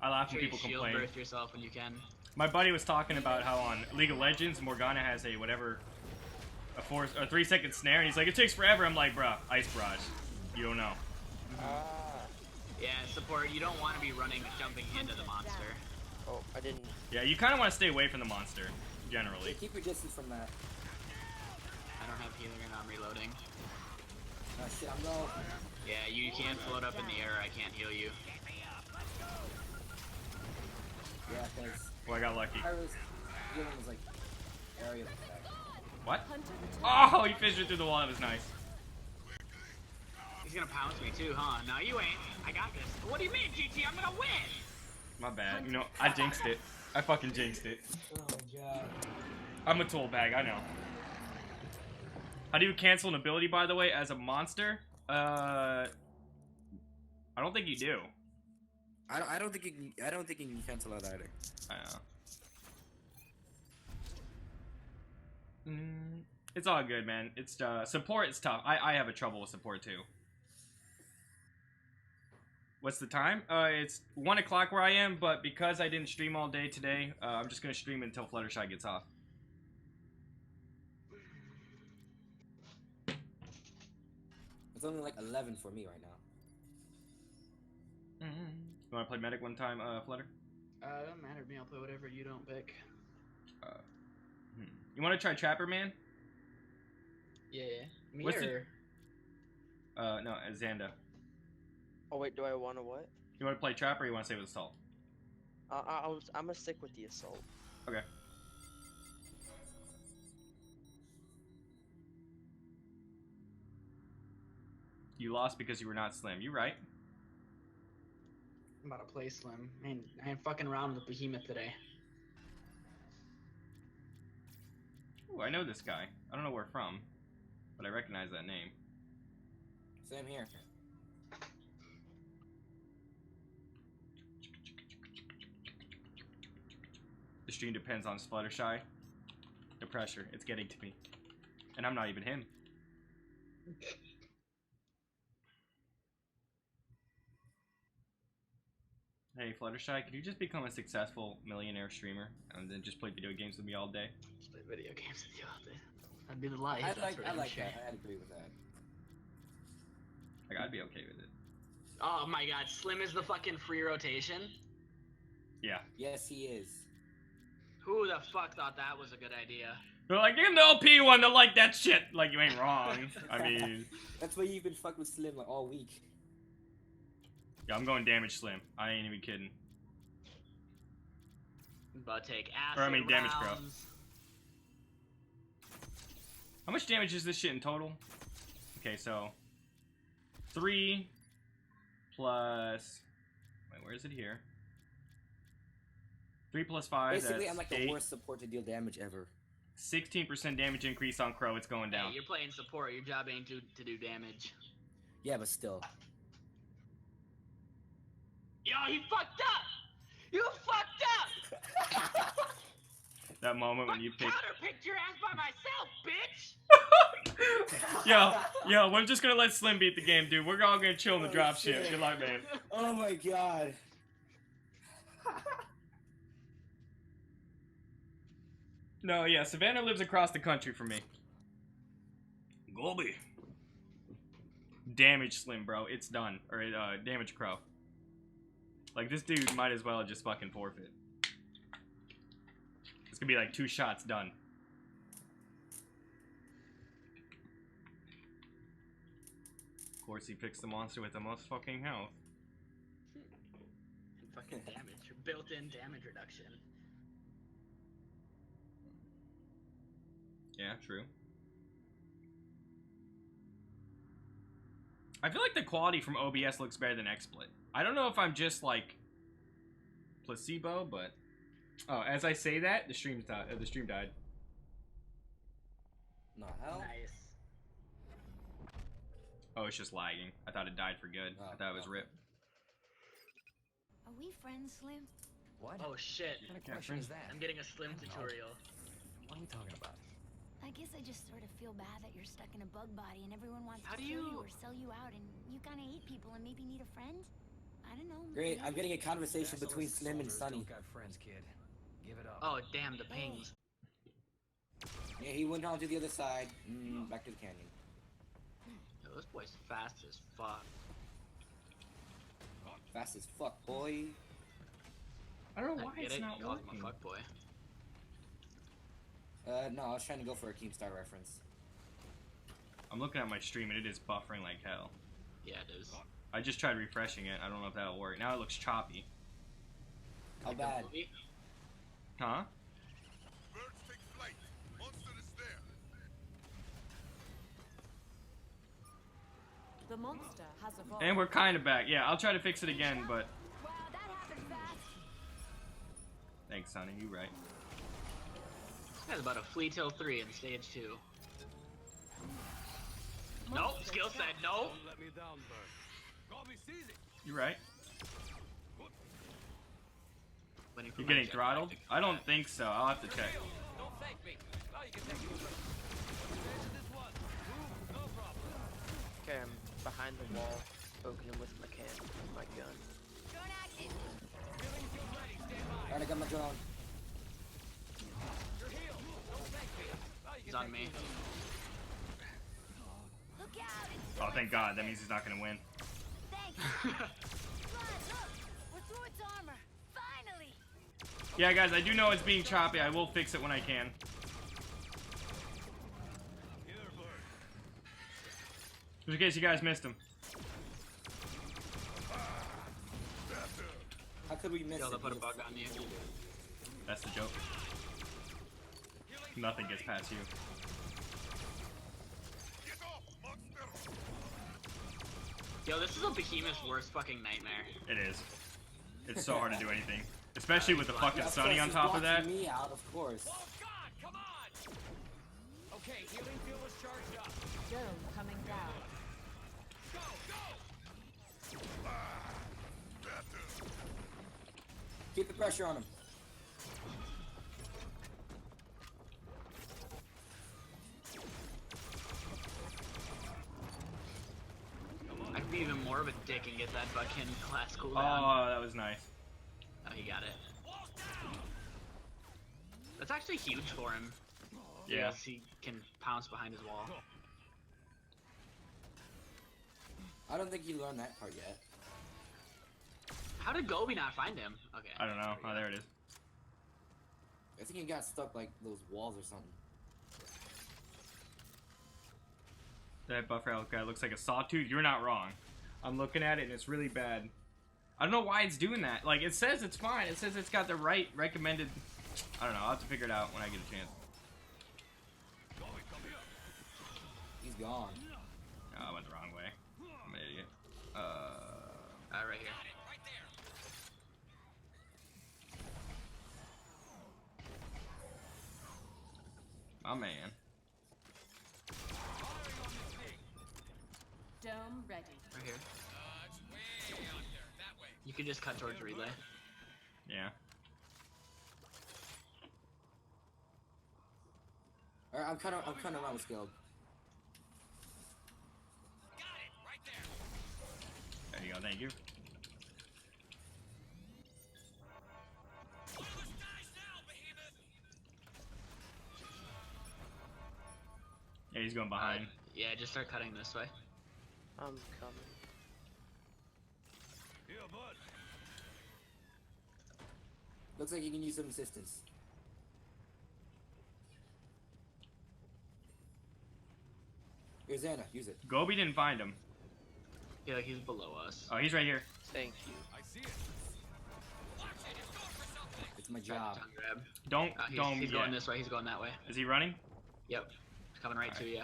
I laugh when people complain. Shield burst yourself when you can. My buddy was talking about how on League of Legends, Morgana has a whatever, a 3-second snare, and he's like, it takes forever. I'm like, bruh, ice barrage. You don't know. Yeah, support, you don't want to be jumping into the monster. Oh, I didn't. Yeah, you kind of want to stay away from the monster, generally. Yeah, keep your distance from that. I don't have healing and I'm reloading. Shit, I'm going. Yeah, you can't float up in the air, I can't heal you. Yeah, because... Well, I got lucky. Pyro's healing was like area effect. What? Oh, he fished it through the wall. That was nice. He's gonna pounce me too, huh? No, you ain't. I got this. What do you mean, GT? I'm gonna win! My bad. You know, I jinxed it. I fucking jinxed it. Oh, God. I'm a tool bag, I know. How do you cancel an ability, by the way, as a monster? I don't think you do. I don't think you can cancel out either. I know. It's all good, man. It's support is tough. I have a trouble with support too. What's the time? It's 1 o'clock where I am, but because I didn't stream all day today, I'm just gonna stream until Fluttershy gets off. It's only like 11 for me right now. You wanna play medic one time, Flutter? Don't matter to me. I'll play whatever you don't pick. You wanna try Trapper, man? Yeah. Me What's or... no, Xanda. Oh wait, do I want to what? You wanna play Trapper or you wanna stay with Assault? I'm gonna stick with the assault. Okay. You lost because you were not Slim. You right. I'm about to play Slim. Man, I ain't fucking around with Behemoth today. Ooh, I know this guy. I don't know where from, but I recognize that name. Same here. The stream depends on Fluttershy. The pressure, it's getting to me. And I'm not even him. Hey Fluttershy, could you just become a successful millionaire streamer and then just play video games with me all day? Just play video games with you all day. That'd be the life. I like that. I'd agree with that. Like, I'd be okay with it. Oh my god, Slim is the fucking free rotation? Yeah. Yes, he is. Who the fuck thought that was a good idea? They're like, you're the OP one to like that shit. Like, you ain't wrong. I mean... That's why you've been fucking with Slim like all week. Yeah, I'm going damage Slim. I ain't even kidding. But take acid Or I mean damage pro. rounds. How much damage is this shit in total? Okay, so 3 plus... Wait, where is it here? 3 plus 5, Basically, that's I'm like 8. the worst support to deal damage ever. 16% damage increase on Crow, it's going down. Hey, you're playing support, your job ain't to do damage. Yeah, but still. Yo, he fucked up! You fucked up! That moment when you pick... Counter-picked your ass by myself, bitch! yo, we're just gonna let Slim beat the game, dude. We're all gonna chill in the drop ship. Good luck, man. Oh my god. No, yeah, Savannah lives across the country from me. Golby. Damage Slim, bro. It's done. Or, damage Crow. Like, this dude might as well just fucking forfeit. It's gonna be like 2 shots done. Of course, he picks the monster with the most fucking health. Fucking damage. Built-in damage reduction. Yeah, true. I feel like the quality from OBS looks better than XSplit. I don't know if I'm just like placebo, but oh, as I say that, the stream died. No hell. Nice. Oh, it's just lagging. I thought it died for good. I thought it was ripped. Are we friends, Slim? What? Oh shit. What kind of question is that? I'm getting a Slim tutorial. What are we talking about? I guess I just sort of feel bad that you're stuck in a bug body and everyone wants How to do kill you- you or sell you out, and you kind of hate people and maybe need a friend. I don't know. Great, I'm maybe? getting a conversation Basilisk between Slim and soldiers Sunny. don't got friends, kid. Give it up. Oh damn, the pings. Yeah, he went on to the other side, back to the canyon. Yo, this boy's fast as fuck. Fast as fuck, boy. I don't know I why get it's it. not You call him working. a fuck boy. No, I was trying to go for a Keemstar reference. I'm looking at my stream and it is buffering like hell. Yeah, it is. I just tried refreshing it. I don't know if that'll work. Now it looks choppy. How bad? Movie? Huh? Birds take flight. Monster is there. The monster has evolved. And we're kind of back. Yeah, I'll try to fix it again, but Wow, that happened fast. thanks, Sonny. You right. This guy's about to flee till 3 in stage 2. Nope, skill set, no. Don't let me down, bird. Call me Caesar. You right. Waiting for You my getting jetpack throttled? to come I don't back. think so. I'll have to check. Don't thank me. Now you can take me. This one. Move, no problem. Okay, I'm behind the wall, poking him with my gun. Drone active. Feeling feel ready. Stand by. Alright, I got my drone. You're healed. Don't thank me. Now you He's can on me. Look out! It's Oh, thank God. That means he's not going to win. Thanks. Come on, look. We're through its armor. Finally. Yeah, guys, I do know it's being choppy. I will fix it when I can. Here, bird. Just in case you guys missed him. How could we miss Yo, it? they'll put a He bug was- on you. That's the joke. Nothing gets past you. Get off, monster. Yo, this is a behemoth's worst fucking nightmare. It is. It's so hard to do anything. Especially with the fucking Yeah, Sunny plus on he's top of that. blocking me out, of course. Oh God, come on. Okay, healing field is charged up. Dome coming down. Go, go. Better. Keep the pressure on him. I could be even more of a dick and get that Buckin class cooldown. Oh, that was nice. Oh, he got it. That's actually huge for him. Yeah. Because he can pounce behind his wall. I don't think he learned that part yet. How did Gobi not find him? Okay. I don't know. Oh, there it is. I think he got stuck like those walls or something. That buffer out guy looks like a sawtooth. You're not wrong. I'm looking at it and it's really bad. I don't know why it's doing that. Like, it says it's fine. It says it's got the right recommended... I don't know. I'll have to figure it out when I get a chance. He's gone. Oh, I went the wrong way. I'm an idiot. Right here. My man. Dome ready. Right here. You could just cut towards relay. Yeah. Alright, I'm kind of around with Skilled. There you go. Thank you. Yeah, he's going behind. Yeah, just start cutting this way. I'm coming. Here, bud. Looks like you can use some assistance. Here's Anna, use it. Gobi didn't find him. Yeah, he's below us. Oh, he's right here. Thank you. I see it. It's my Try job. to tongue grab. Don't, He's yeah. going this way. He's going that way. Is he running? Yep. He's coming right to you.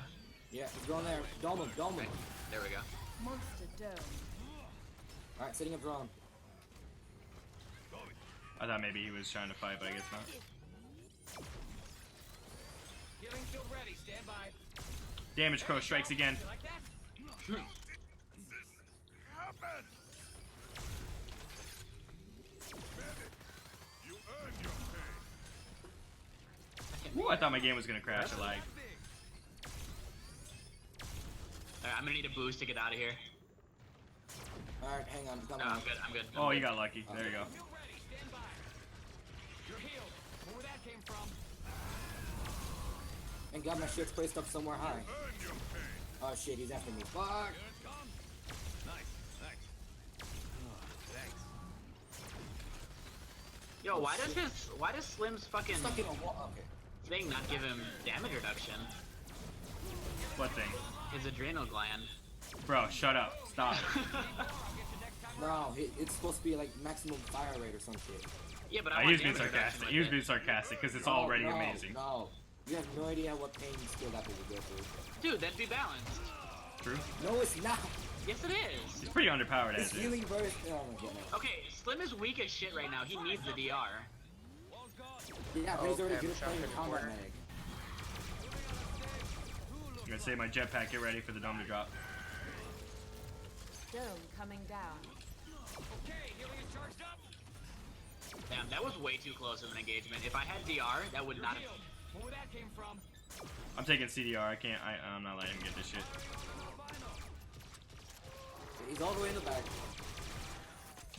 Yeah, he's going there. Dome him, dome him. There we go. Monster dome. Alright, setting up drone. I thought maybe he was trying to fight, but I guess not. Healing field ready. Stand by. Damage crow strikes again. You like that? Happen! Medic, you earned your pay. Ooh, I thought my game was gonna crash. I lied. Alright, I'm gonna need a boost to get out of here. Alright, hang on. Come No, on. I'm good. I'm good. Oh, you got lucky. There you go. Field ready. Stand by. You're healed. Where that came from? And got my shit placed up somewhere high. Earned your pay. Oh shit, he's after me. Fuck! Here it comes. Nice. Thanks. Oh, thanks. Yo, why does Slim's fucking Stuck in a wall. Okay. thing not give him damage reduction? What thing? His adrenal gland. Bro, shut up. Stop. No, it's supposed to be like maximum fire rate or some shit. Yeah, but I I want use being damage reduction sarcastic. with Use it. being sarcastic because it's No, already no, amazing. No, you have no idea what pain skill that would go through. Dude, that'd be balanced. True. No, it's not. Yes, it is. It's pretty underpowered It's as is. healing burst. Oh my goodness. Okay, Slim is weak as shit right now. He needs the DR. Yeah, but he's already Okay, good at I'm playing the shot combat for medic. I'm gonna save my jetpack. Get ready for the dome to drop. Dome coming down. Okay, healing is charged up. Damn, that was way too close of an engagement. If I had DR, that would not have... Healed. Where that came from? I'm taking CDR. I can't. I'm not letting him get this shit. He's all the way in the back.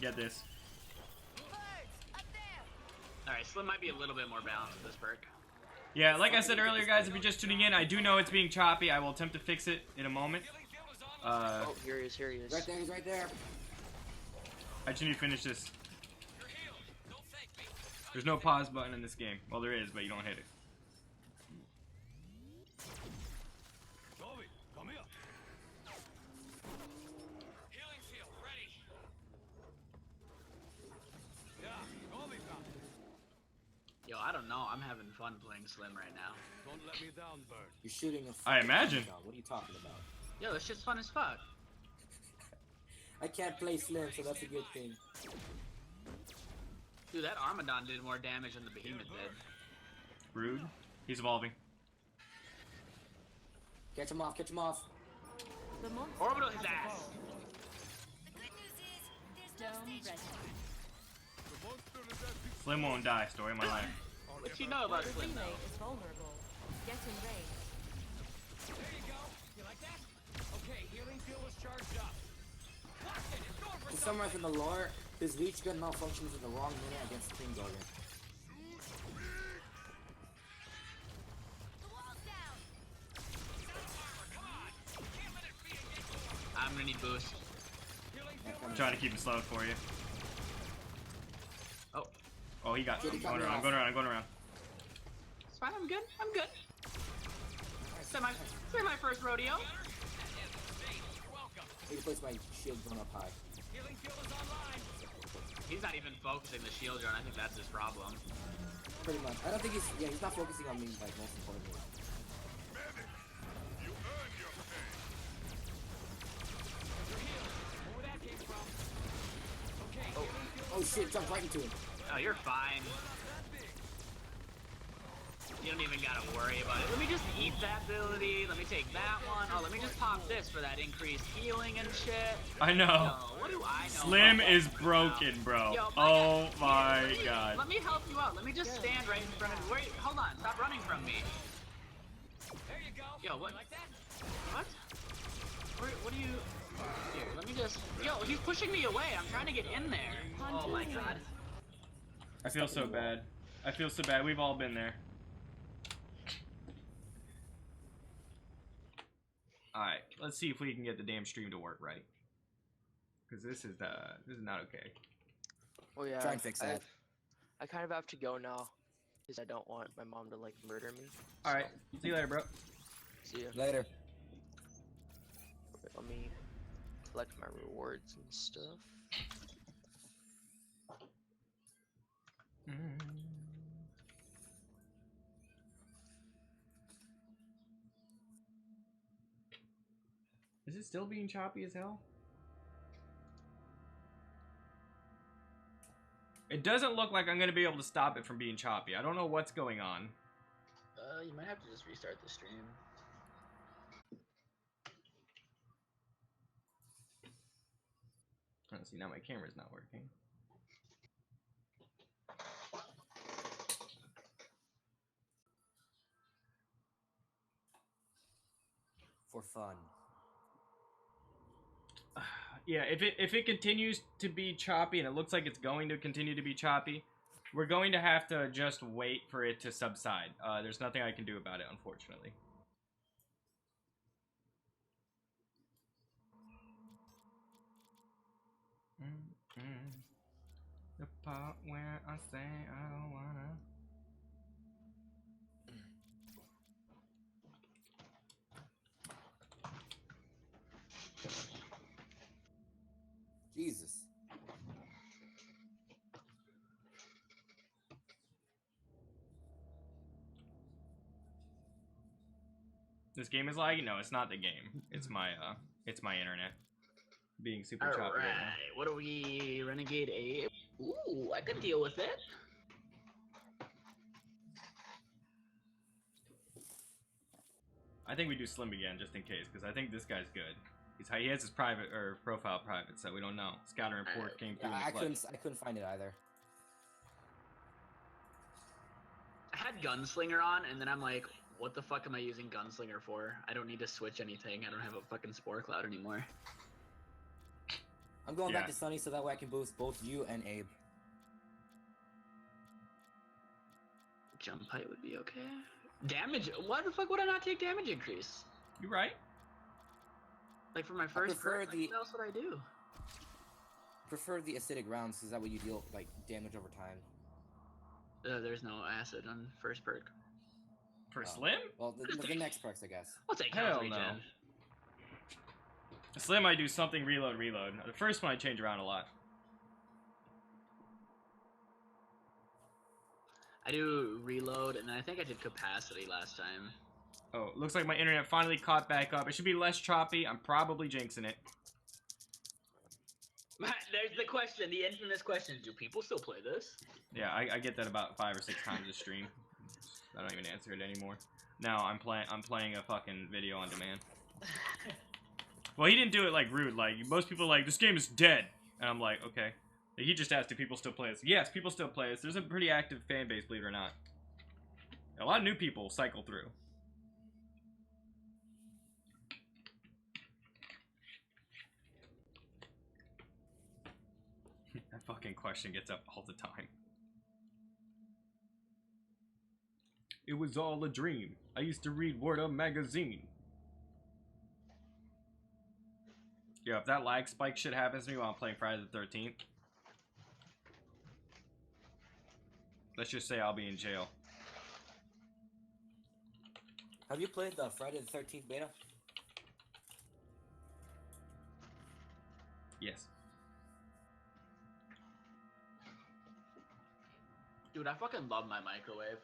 Get this. Alright, Slim might be a little bit more balanced with this perk. Yeah, like I said earlier, guys, if you're just tuning in, I do know it's being choppy. I will attempt to fix it in a moment. Oh, here he is. Here he is. Right there, he's right there. I just need to finish this. There's no pause button in this game. Well, there is, but you don't hit it. Toby, come here. Healing field ready. Yeah, Toby found it. Yo, I don't know. I'm having fun playing Slim right now. Don't let me down, Bird. You're shooting a I imagine. shot. What are you talking about? Yo, this shit's fun as fuck. I can't play Slim, so that's a good thing. Dude, that Armadon did more damage than the Behemoth did. Rude. He's evolving. Catch him off, catch him off. The monster Orbital his has ass. evolved. The good news is, there's no Dome stage ready. The monster is at the Slim won't die. Story of my life. What you know about The Slim, relay though? is vulnerable. Get in range. There you go. You like that? Okay, healing field is charged up. Lock it. It's going for To something. summarize in the lore, his leech gun malfunctions in the wrong minute against King Garden. The wall's down. I'm gonna need boost. I'm trying to keep it slow for you. Oh, Oh, he got. Did he I'm cut going me around. I'm off? going around. I'm going around. it's fine. I'm good. I'm good. Semi first rodeo. He placed my shield gun up high. Healing field is online. He's not even focusing the shield drone. I think that's his problem. Pretty much. I don't think he's he's not focusing on me like most importantly. You earned your pay. Where that came from? Okay, healing field. Oh shit, jumped right into him. Oh, you're fine. You don't even gotta worry about it. Let me just eat that ability. Let me take that one. Oh, let me just pop this for that increased healing and shit. I know. Yo, what do I know? Slim about is that broken, now? bro. Yo, Oh Here, my let me- god. Let me help you out. Let me just stand right in front of you. Wait, hold on. Stop running from me. There you go. Yo, what? You like that? What? What do you... Here, let me just... Yo, he's pushing me away. I'm trying to get in there. Oh my god. I feel so bad. I feel so bad. We've all been there. Alright, let's see if we can get the damn stream to work right. Because this is not okay. Oh yeah. Try and fix that. I kind of have to go now, because I don't want my mom to like murder me. Alright, see you later, bro. See ya. Later. Wait, let me collect my rewards and stuff. Is it still being choppy as hell? It doesn't look like I'm going to be able to stop it from being choppy. I don't know what's going on. You might have to just restart the stream. Let's see, now my camera's not working. For fun. Yeah, if it continues to be choppy, and it looks like it's going to continue to be choppy, we're going to have to just wait for it to subside. There's nothing I can do about it, unfortunately. The part where I say I don't wanna. Jesus. This game is lagging? No, it's not the game. It's my internet being super choppy right now. What are we? Renegade 8? Ooh, I could deal with it. I think we do Slim again, just in case, because I think this guy's good. He has his private or profile private, so we don't know. Scouter report came through. Yeah, I couldn't find it either. I had Gunslinger on, and then I'm like, what the fuck am I using Gunslinger for? I don't need to switch anything. I don't have a fucking Spore Cloud anymore. I'm going back to Sunny so that way I can boost both you and Abe. Jump height would be okay. Damage? Why the fuck would I not take damage increase? You right? Like for my first perk, what else would I do? Prefer the acidic rounds because that way you deal like damage over time. There's no acid on first perk. For Slim? Well, the next perks, I guess. I'll take Hell regen. no. Slim, I do something reload. The first one I change around a lot. I do reload, and then I think I did capacity last time. Oh, looks like my internet finally caught back up. It should be less choppy. I'm probably jinxing it. There's the question, the infamous question. Do people still play this? Yeah, I get that about 5 or 6 times a stream. I don't even answer it anymore. Now I'm playing a fucking video on demand. Well, he didn't do it like rude. Like most people are like, this game is dead, and I'm like, okay. He just asked, do people still play this? Yes, people still play this. There's a pretty active fan base, believe it or not. A lot of new people cycle through. That fucking question gets up all the time. It was all a dream. I used to read Word Up magazine. Yeah, if that lag spike shit happens to me while I'm playing Friday the 13th, let's just say I'll be in jail. Have you played the Friday the 13th beta? Yes. Dude, I fucking love my microwave.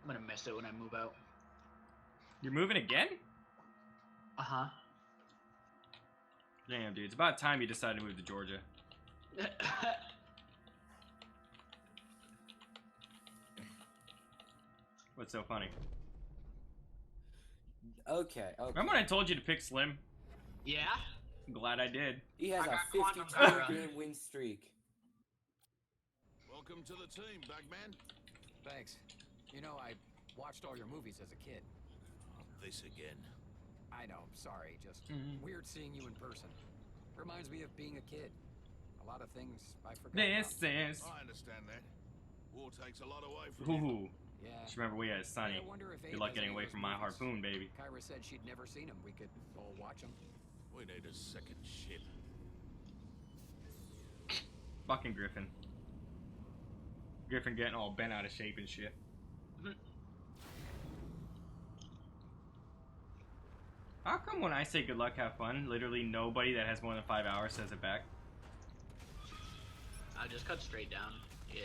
I'm gonna miss it when I move out. You're moving again? Uh-huh. Damn, dude. It's about time you decided to move to Georgia. What's so funny? Okay. Remember when I told you to pick Slim? Yeah? I'm glad I did. He has a 52 game win streak. Welcome to the team, Bagman. Thanks. You know, I watched all your movies as a kid. This again. I know, sorry, just weird seeing you in person. Reminds me of being a kid. A lot of things I forgot This about. is... I understand that. War takes a lot away from you. Ooh. Yeah. Just remember we had Sunny. Good luck getting away from my harpoon, baby. Kyra said she'd never seen him. We could all watch him. We need a second ship. Fucking Griffin. Griffin getting all bent out of shape and shit. How come when I say good luck, have fun, literally nobody that has more than 5 hours says it back? I just cut straight down. Yeah.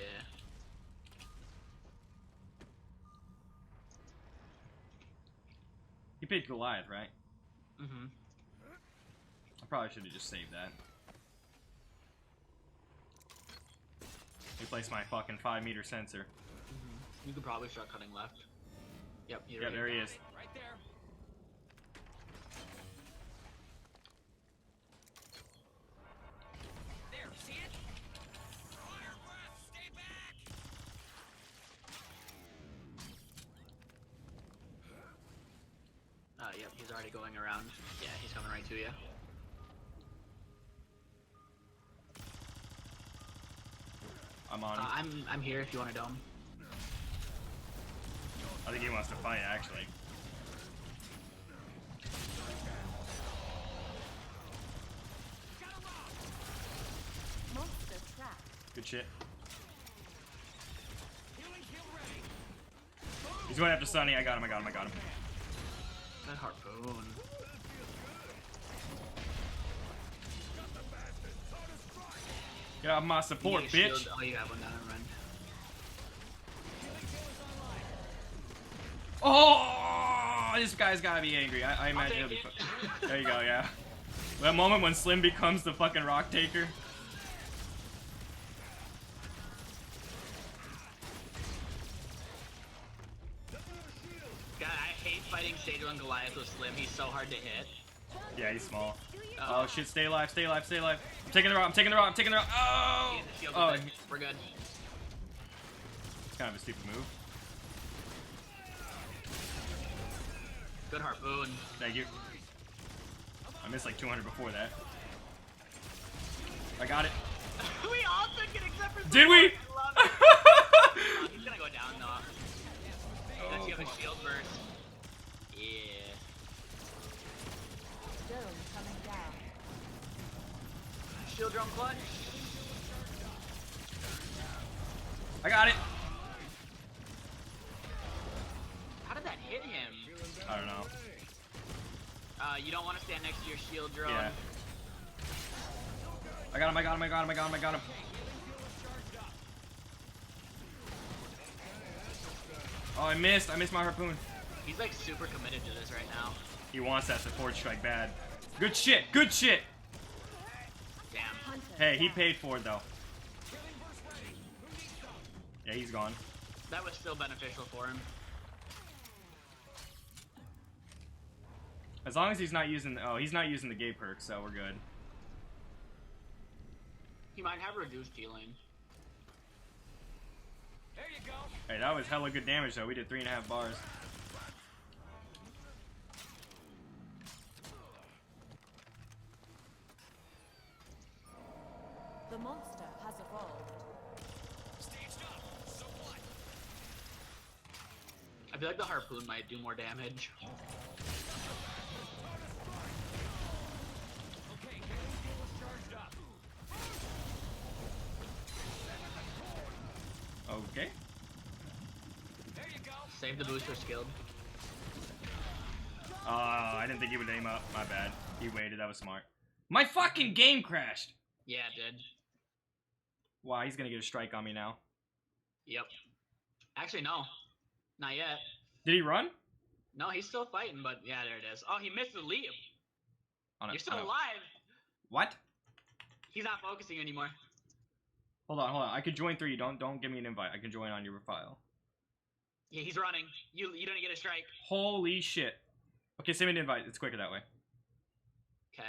You picked Goliath, right? Mm-hmm. I probably should have just saved that. Replace my fucking 5-meter sensor. Mm-hmm. You could probably start cutting left. Yep. Yep, there he is. Right there. There, see it? Stay back. Yep, he's already going around. Yeah, he's coming right to you. I'm on. I'm here if you want to dome. I think he wants to fight, actually. Monster trapped. Good shit. He's going after Sunny. I got him. That harpoon. Get out of my support, You need a bitch. shield. Oh, you have one down, run. Oh, this guy's gotta be angry. I imagine he'll be. There you go. Yeah. That moment when Slim becomes the fucking rock taker. God, I hate fighting Sage on Goliath with Slim. He's so hard to hit. Yeah, he's small. Oh shit! Stay alive! Stay alive! Stay alive! I'm taking the rock! I'm taking the rock! I'm taking the rock! Oh! He has a shield Oh! with it. We're good. Kind of a stupid move. Good harpoon. Thank you. I missed like 200 before that. I got it. We all took it except for Did we? Love it. He's gonna go down though. Unless you have a shield burst. Yeah. Dome coming down. Shield drum clutch. I got it. How did that hit him? I don't know. You don't want to stand next to your shield drone. Yeah. I got him. I got him. I got him. I got him. I got him. Oh, I missed. I missed my harpoon. He's like super committed to this right now. He wants that support strike bad. Good shit. Good shit. Damn. Hey, he paid for it though. Yeah, he's gone. That was still beneficial for him. As long as he's not using. Oh, he's not using the gay perk, so we're good. He might have reduced healing. There you go. Hey, that was hella good damage though. We did 3.5 bars. The monster has evolved. Staged up. So what? I feel like the harpoon might do more damage. Okay, healing fuel is charged up. Okay. There you go. Save the booster skilled. I didn't think he would aim up. My bad. He waited. That was smart. My fucking game crashed. Yeah, it did. Wow, he's gonna get a strike on me now. Yep. Actually, no. Not yet. Did he run? No, he's still fighting, but yeah, there it is. Oh, he missed the leap. You're still alive. What? He's not focusing anymore. Hold on. I can join 3. Don't give me an invite. I can join on your file. Yeah, he's running. You don't get a strike. Holy shit. Okay, send me an invite. It's quicker that way. Okay.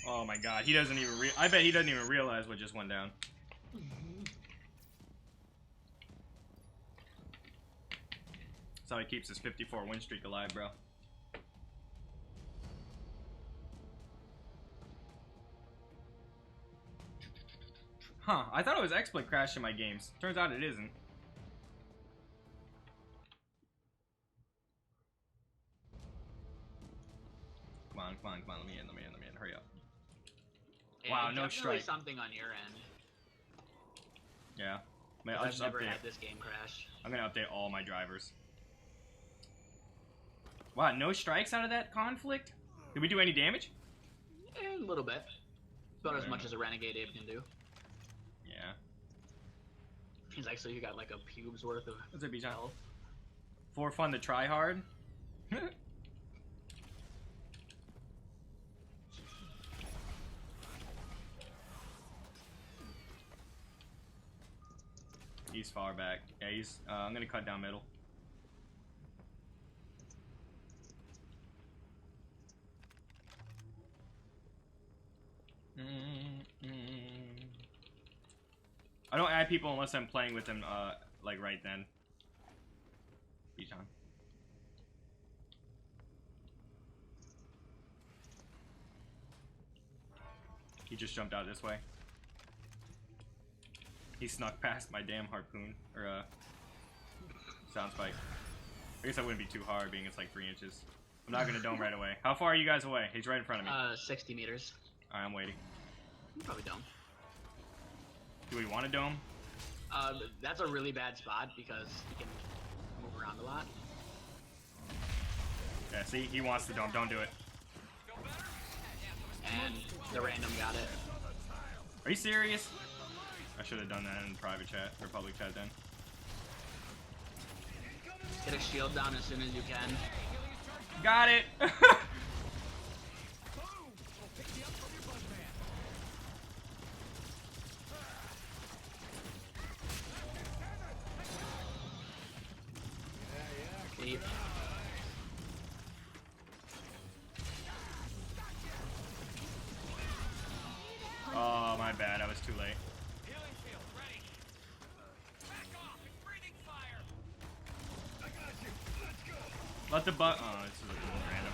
Oh my god, he doesn't even I bet he doesn't even realize what just went down. That's how he keeps his 54 win streak alive, bro. Huh, I thought it was XSplit crashing my games. Turns out it isn't. Come on, let me in, hurry up. Yeah, Wow, no definitely strike. something on your end. Yeah. Man, I've never had this game crash. I'm gonna update all my drivers. Wow, no strikes out of that conflict? Did we do any damage? A little bit. About as much as a Renegade Abe can do. Yeah. He's actually you got like a pube's worth of What's up, Bijan? health. For fun to try hard. He's far back. Yeah, he's. I'm gonna cut down middle. I don't add people unless I'm playing with them, like right then. Bijan. He just jumped out this way. He snuck past my damn harpoon, or sound spike. I guess that wouldn't be too hard, being it's like 3 inches. I'm not gonna dome right away. How far are you guys away? He's right in front of me. 60 meters. Alright, I'm waiting. You probably dome. Do we want to dome? That's a really bad spot because he can move around a lot. Yeah, see? He wants to dome. Don't do it. And the random got it. Are you serious? I should have done that in private chat, or public chat then. Get a shield down as soon as you can. Got it! Deep. Oh, my bad. I was too late. Let the butt. Oh, this is a little random.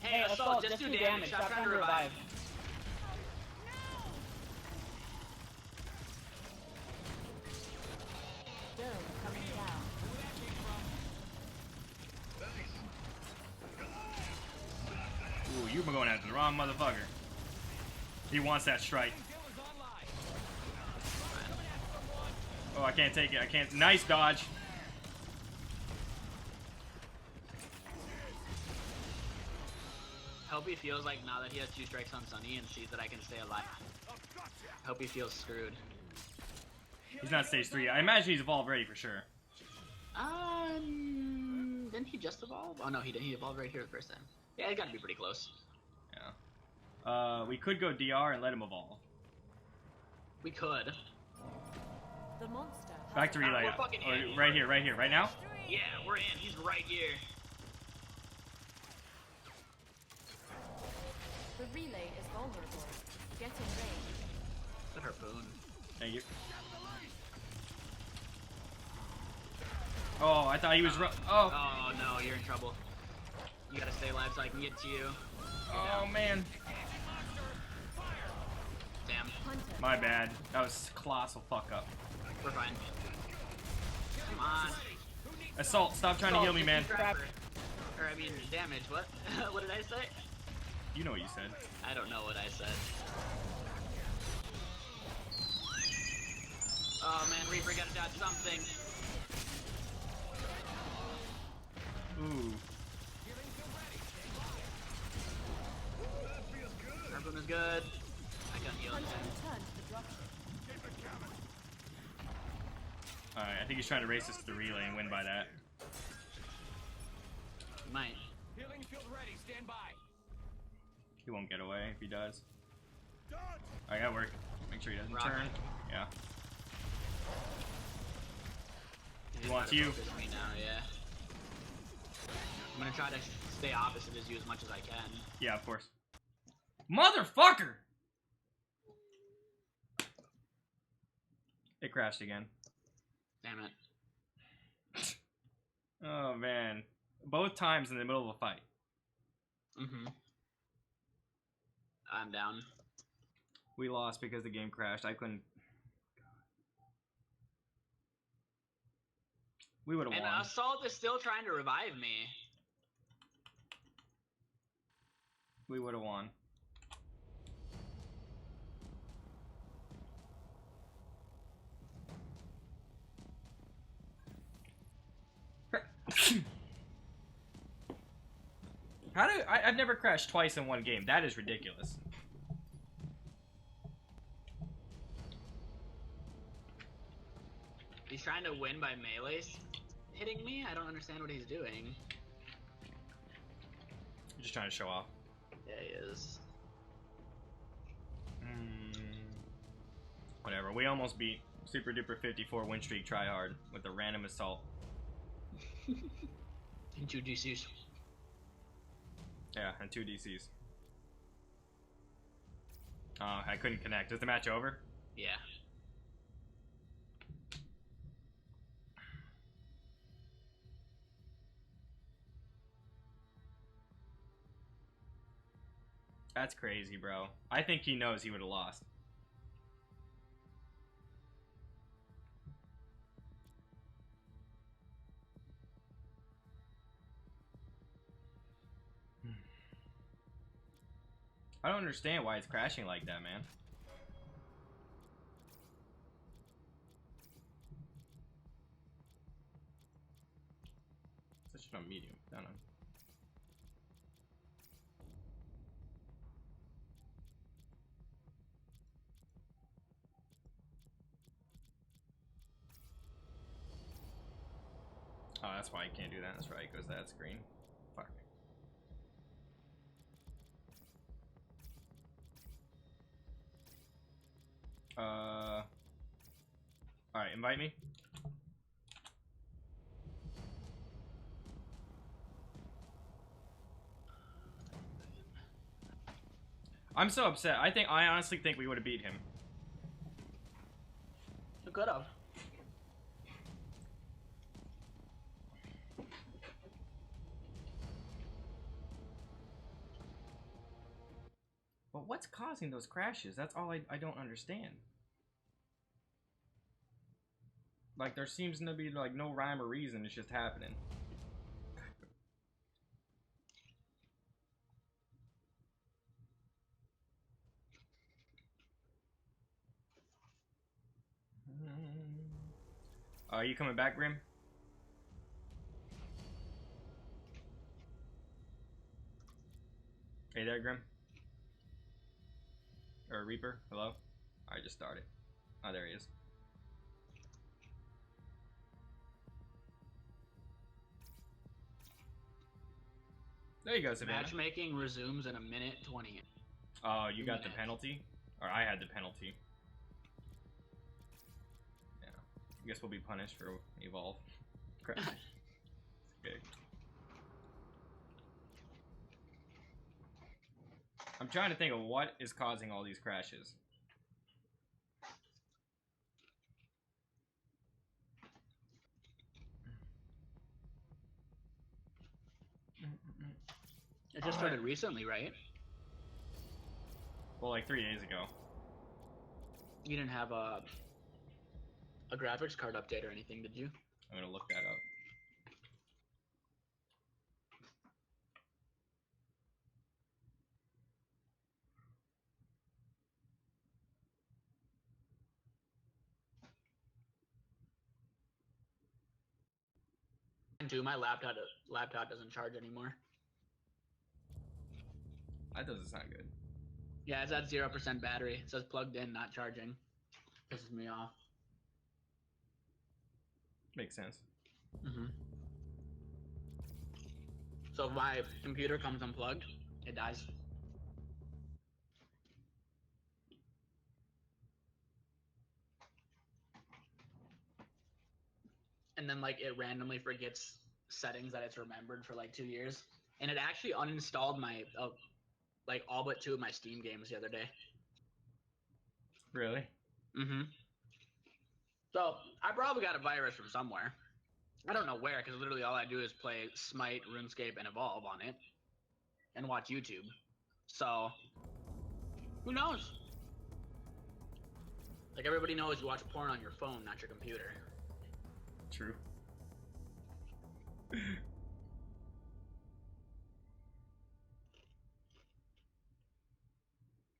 Hey, Assault, just do damage. Stop trying to revive. Dome coming down. Ooh, you've been going after the wrong motherfucker. He wants that strike. Oh, I can't take it. I can't. Nice dodge. Hope he feels like now that he has 2 strikes on Sunny and sees that I can stay alive. Hope he feels screwed. He's not stage 3. I imagine he's evolved ready for sure. Didn't he just evolve? Oh no, he didn't. He evolved right here the first time. Yeah, it got to be pretty close. Yeah. We could go DR and let him evolve. We could. The monster. Back to relay. We're fucking in. Right here, right now. Yeah, we're in. He's right here. The relay is vulnerable. Get in range. The harpoon. Thank you. Oh, I thought he was. Oh. Oh no, you're in trouble. You gotta stay alive so I can get to you. Oh man. Damn. My bad. That was colossal fuck up. We're fine. Come on. Assault, stop trying to heal me, man. Or I mean, damage. What? What did I say? You know what you said. I don't know what I said. Oh man, Reaper gotta dodge something. Ooh. Harpoon is good. I got healed. Alright, I think he's trying to race us to the relay and win by that. Might. Healing field ready. Stand by. He won't get away if he does. Alright, that worked. Make sure he doesn't turn. Yeah. He wants you. Me now, yeah. I'm gonna try to stay opposite as you as much as I can. Yeah, of course. Motherfucker! It crashed again. Damn it. Oh man. Both times in the middle of a fight. Mm-hmm. I'm down. We lost because the game crashed. I couldn't. We would have won. And Assault is still trying to revive me. We would have won. I've never crashed twice in one game. That is ridiculous. He's trying to win by melees hitting me. I don't understand what he's doing. You're just trying to show off. Yeah, he is. Whatever. We almost beat Super Duper 54 win streak tryhard with a random assault. And 2 DCs. Yeah, and 2 DCs. I couldn't connect. Is the match over? Yeah. That's crazy, bro. I think he knows he would have lost. I don't understand why it's crashing like that, man. Such a medium. Don't know. Oh, that's why I can't do that. That's right, it goes to that screen. Fuck. Alright, invite me. I'm so upset. I honestly think we would have beat him. You could have. But what's causing those crashes? That's all I don't understand. Like, there seems to be, like, no rhyme or reason. It's just happening. Are you coming back, Grim? Hey there, Grim. Or Reaper, hello? I just started. Oh, there he is. There you go, Savannah. Matchmaking resumes in a minute 20. Oh, you got the penalty? Or I had the penalty. Yeah. I guess we'll be punished for Evolve. Crap. Okay. I'm trying to think of what is causing all these crashes. It just started recently, right? Well, like 3 days ago. You didn't have a graphics card update or anything, did you? I'm gonna look that up. My laptop doesn't charge anymore. That doesn't sound good. Yeah, it's at 0% battery. It says plugged in, not charging. Pisses me off. Makes sense. So if my computer comes unplugged, it dies. And then like it randomly forgets settings that it's remembered for like 2 years. And it actually uninstalled my like all but 2 of my Steam games the other day. Really? So I probably got a virus from somewhere. I don't know where, because literally all I do is play Smite, RuneScape, and Evolve on it. And watch YouTube. So, who knows? Like everybody knows you watch porn on your phone, not your computer. True.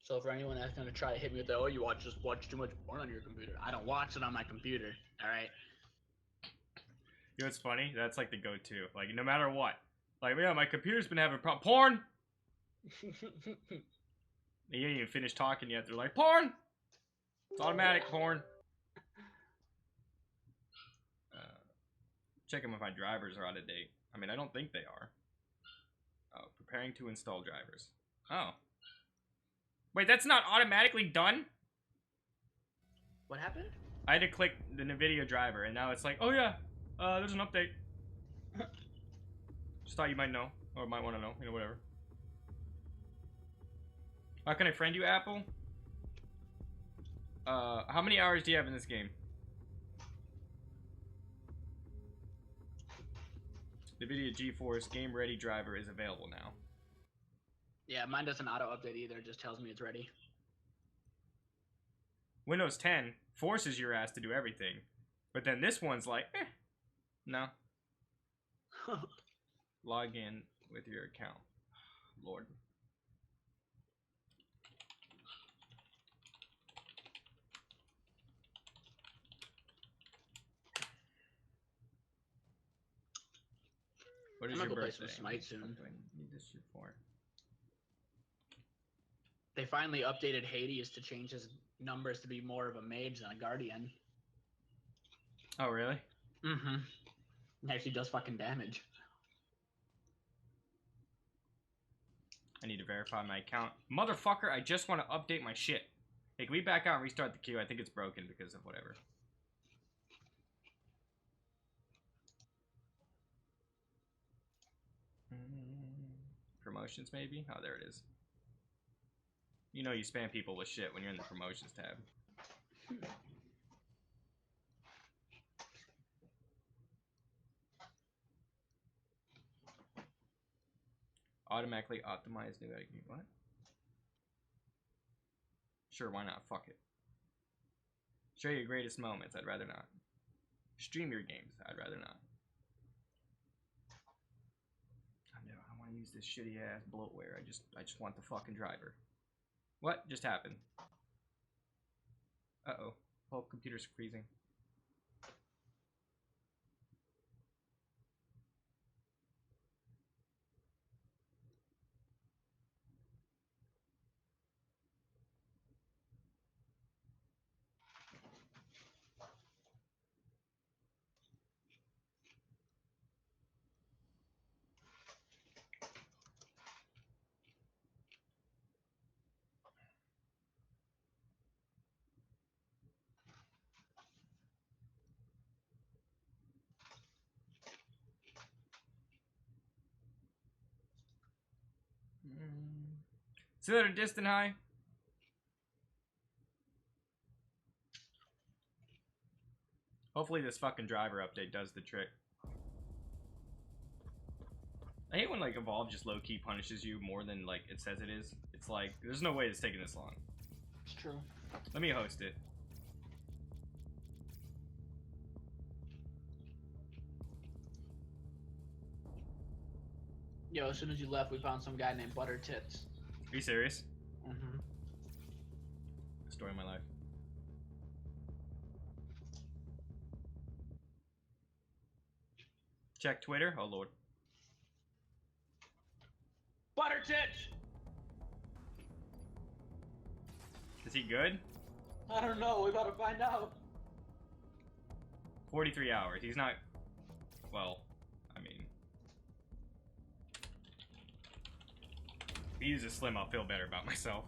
So for anyone that's gonna try to hit me with the, oh, you watch too much porn on your computer. I don't watch it on my computer. All right. You know what's funny? That's like the go-to. Like no matter what. Like yeah, my computer's been having porn. You ain't even finished talking yet. They're like porn. It's automatic porn. Checking if my drivers are out of date. I mean, I don't think they are. Oh, preparing to install drivers. Oh. Wait, that's not automatically done? What happened? I had to click the NVIDIA driver, and now it's like, oh yeah, there's an update. Just thought you might know, or might want to know, you know, whatever. How can I friend you, Apple? How many hours do you have in this game? NVIDIA GeForce Game Ready driver is available now. Yeah, mine doesn't auto-update either. It just tells me it's ready. Windows 10 forces your ass to do everything. But then this one's like, no. Log in with your account. Lord. What is I'm your gonna go play birthday? some Smite soon. What do I need this shit for? They finally updated Hades to change his numbers to be more of a mage than a guardian. Oh, really? Mm-hmm. He actually does fucking damage. I need to verify my account. Motherfucker, I just want to update my shit. Hey, can we back out and restart the queue? I think it's broken because of whatever. Promotions, maybe? Oh, there it is. You know you spam people with shit when you're in the promotions tab. Automatically optimize new ID. What? Sure, why not? Fuck it. Show your greatest moments. I'd rather not. Stream your games. I'd rather not. No, I want to use this shitty ass bloatware. I just want the fucking driver. What just happened? Uh-oh. Whole computer's freezing. See that a distant high? Hopefully this fucking driver update does the trick. I hate when like Evolve just low-key punishes you more than like it says it is. It's like, there's no way it's taking this long. It's true. Let me host it. Yo, as soon as you left, we found some guy named Butter Tits. Are you serious? Mm-hmm. Story of my life. Check Twitter. Oh lord. Butter Tits! Is he good? I don't know. We gotta find out. 43 hours. He's not... Well, I mean... If he uses Slim, I'll feel better about myself.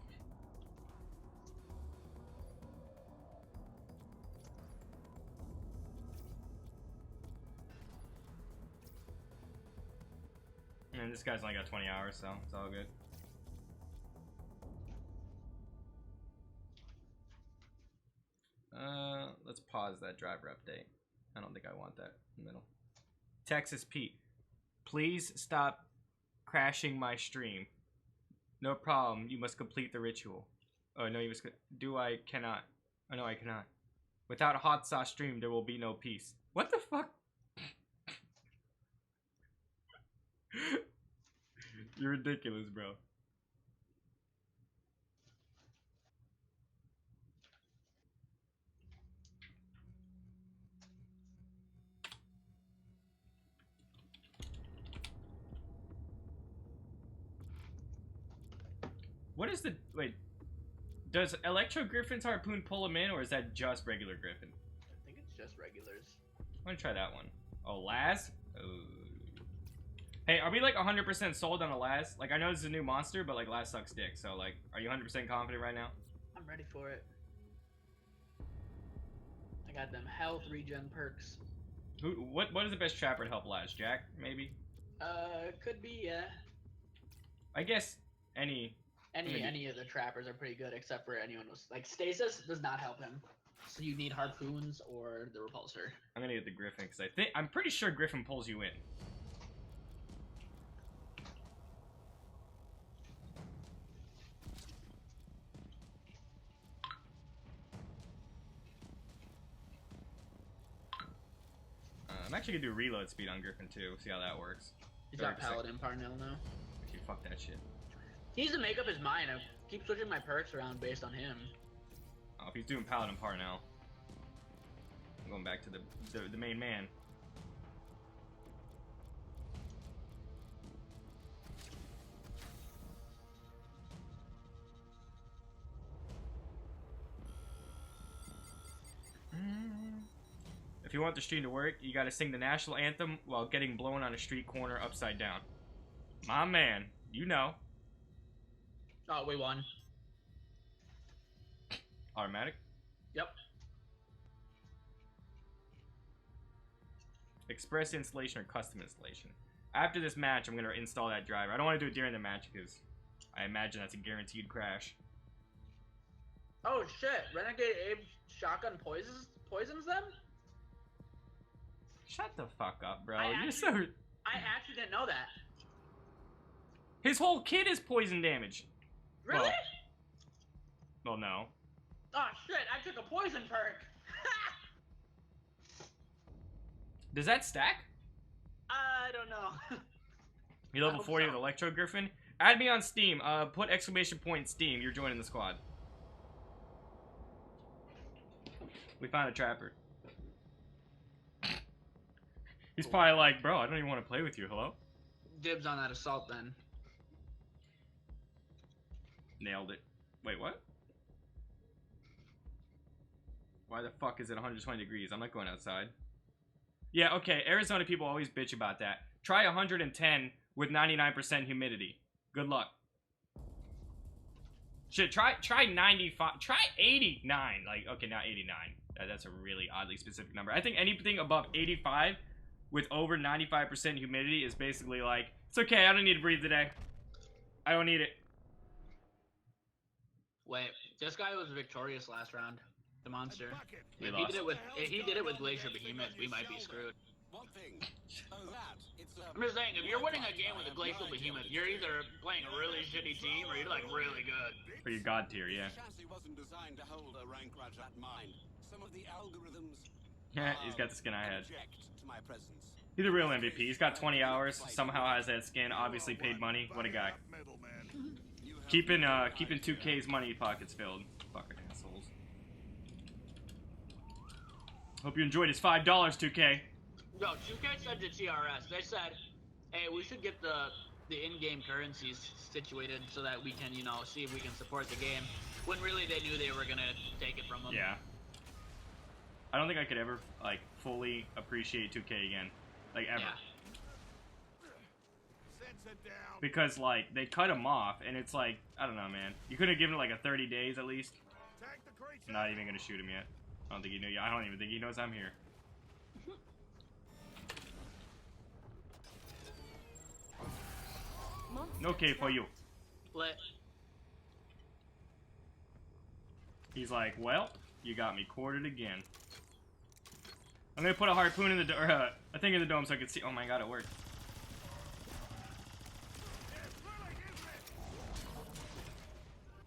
And this guy's only got 20 hours, so it's all good. Let's pause that driver update. I don't think I want that in the middle. Texas Pete, please stop crashing my stream. No problem. You must complete the ritual. Oh no, you must. I cannot. Oh no, I cannot. Without a hot sauce stream, there will be no peace. What the fuck? You're ridiculous, bro. What is the... Wait. Does Electro Griffin's harpoon pull him in, or is that just regular Griffin? I think it's just regulars. I'm gonna try that one. Oh, Laz? Hey, are we like 100% sold on a Laz? Like, I know this is a new monster, but like Laz sucks dick. So like, are you 100% confident right now? I'm ready for it. I got them health regen perks. What is the best trapper to help Laz? Jack, maybe? Could be, yeah. I guess any of the trappers are pretty good, except for anyone who's like stasis does not help him. So you need harpoons or the repulsor. I'm gonna get the Griffin because I'm pretty sure Griffin pulls you in. I'm actually gonna do reload speed on Griffin too. See how that works. He's got Paladin Parnell now. Actually, fuck that shit. He needs to make up his mind. I keep switching my perks around based on him. Oh, if he's doing Paladin Parnell, I'm going back to the main man. If you want the stream to work, you gotta sing the national anthem while getting blown on a street corner upside down. My man, you know. Oh, we won. Automatic? Yep. Express installation or custom installation. After this match, I'm gonna install that driver. I don't want to do it during the match because I imagine that's a guaranteed crash. Oh shit! Renegade Abe's shotgun poisons them? Shut the fuck up, bro. I actually didn't know that. His whole kit is poison damage. Really? Well, no. Oh shit! I took a poison perk. Does that stack? I don't know. You level 40 with Electro Griffin? Add me on Steam. Put exclamation point Steam. You're joining the squad. We found a trapper. He's probably like, bro, I don't even want to play with you. Hello? Dibs on that assault then. Nailed it. Wait, what? Why the fuck is it 120 degrees? I'm not going outside. Yeah, okay. Arizona people always bitch about that. Try 110 with 99% humidity. Good luck. Shit, try 95. Try 89. Like, okay, not 89. That's a really oddly specific number. I think anything above 85 with over 95% humidity is basically like, it's okay, I don't need to breathe today. I don't need it. Wait, this guy was victorious last round. The monster. We If lost. he did it with Glacier Behemoth, we might be screwed. One thing. I'm just saying, if you're winning a game with a Glacial Behemoth, you're either playing a really shitty team or you're like really good. For your god tier, yeah. Chassis wasn't designed to hold a rank rat at mine. Some of the algorithms. Yeah, he's got the skin I had. Object to my presence. He's a real MVP. He's got 20 hours. Somehow has that skin. Obviously paid money. What a guy. Keeping 2K's money pockets filled. Fucking assholes. Hope you enjoyed his $5, 2K. Yo, 2K said to TRS, they said, hey, we should get the in-game currencies situated so that we can, you know, see if we can support the game. When really they knew they were gonna take it from them. Yeah. I don't think I could ever, like, fully appreciate 2K again. Like, ever. Yeah. Because, like, they cut him off, and it's like, I don't know, man. You could have given it, like, a 30 days at least. I'm not even gonna shoot him yet. I don't even think he knows I'm here. Okay for you. Lit. He's like, well, you got me quartered again. I'm gonna put a harpoon in the a thing in the dome so I can see. Oh my god, it worked.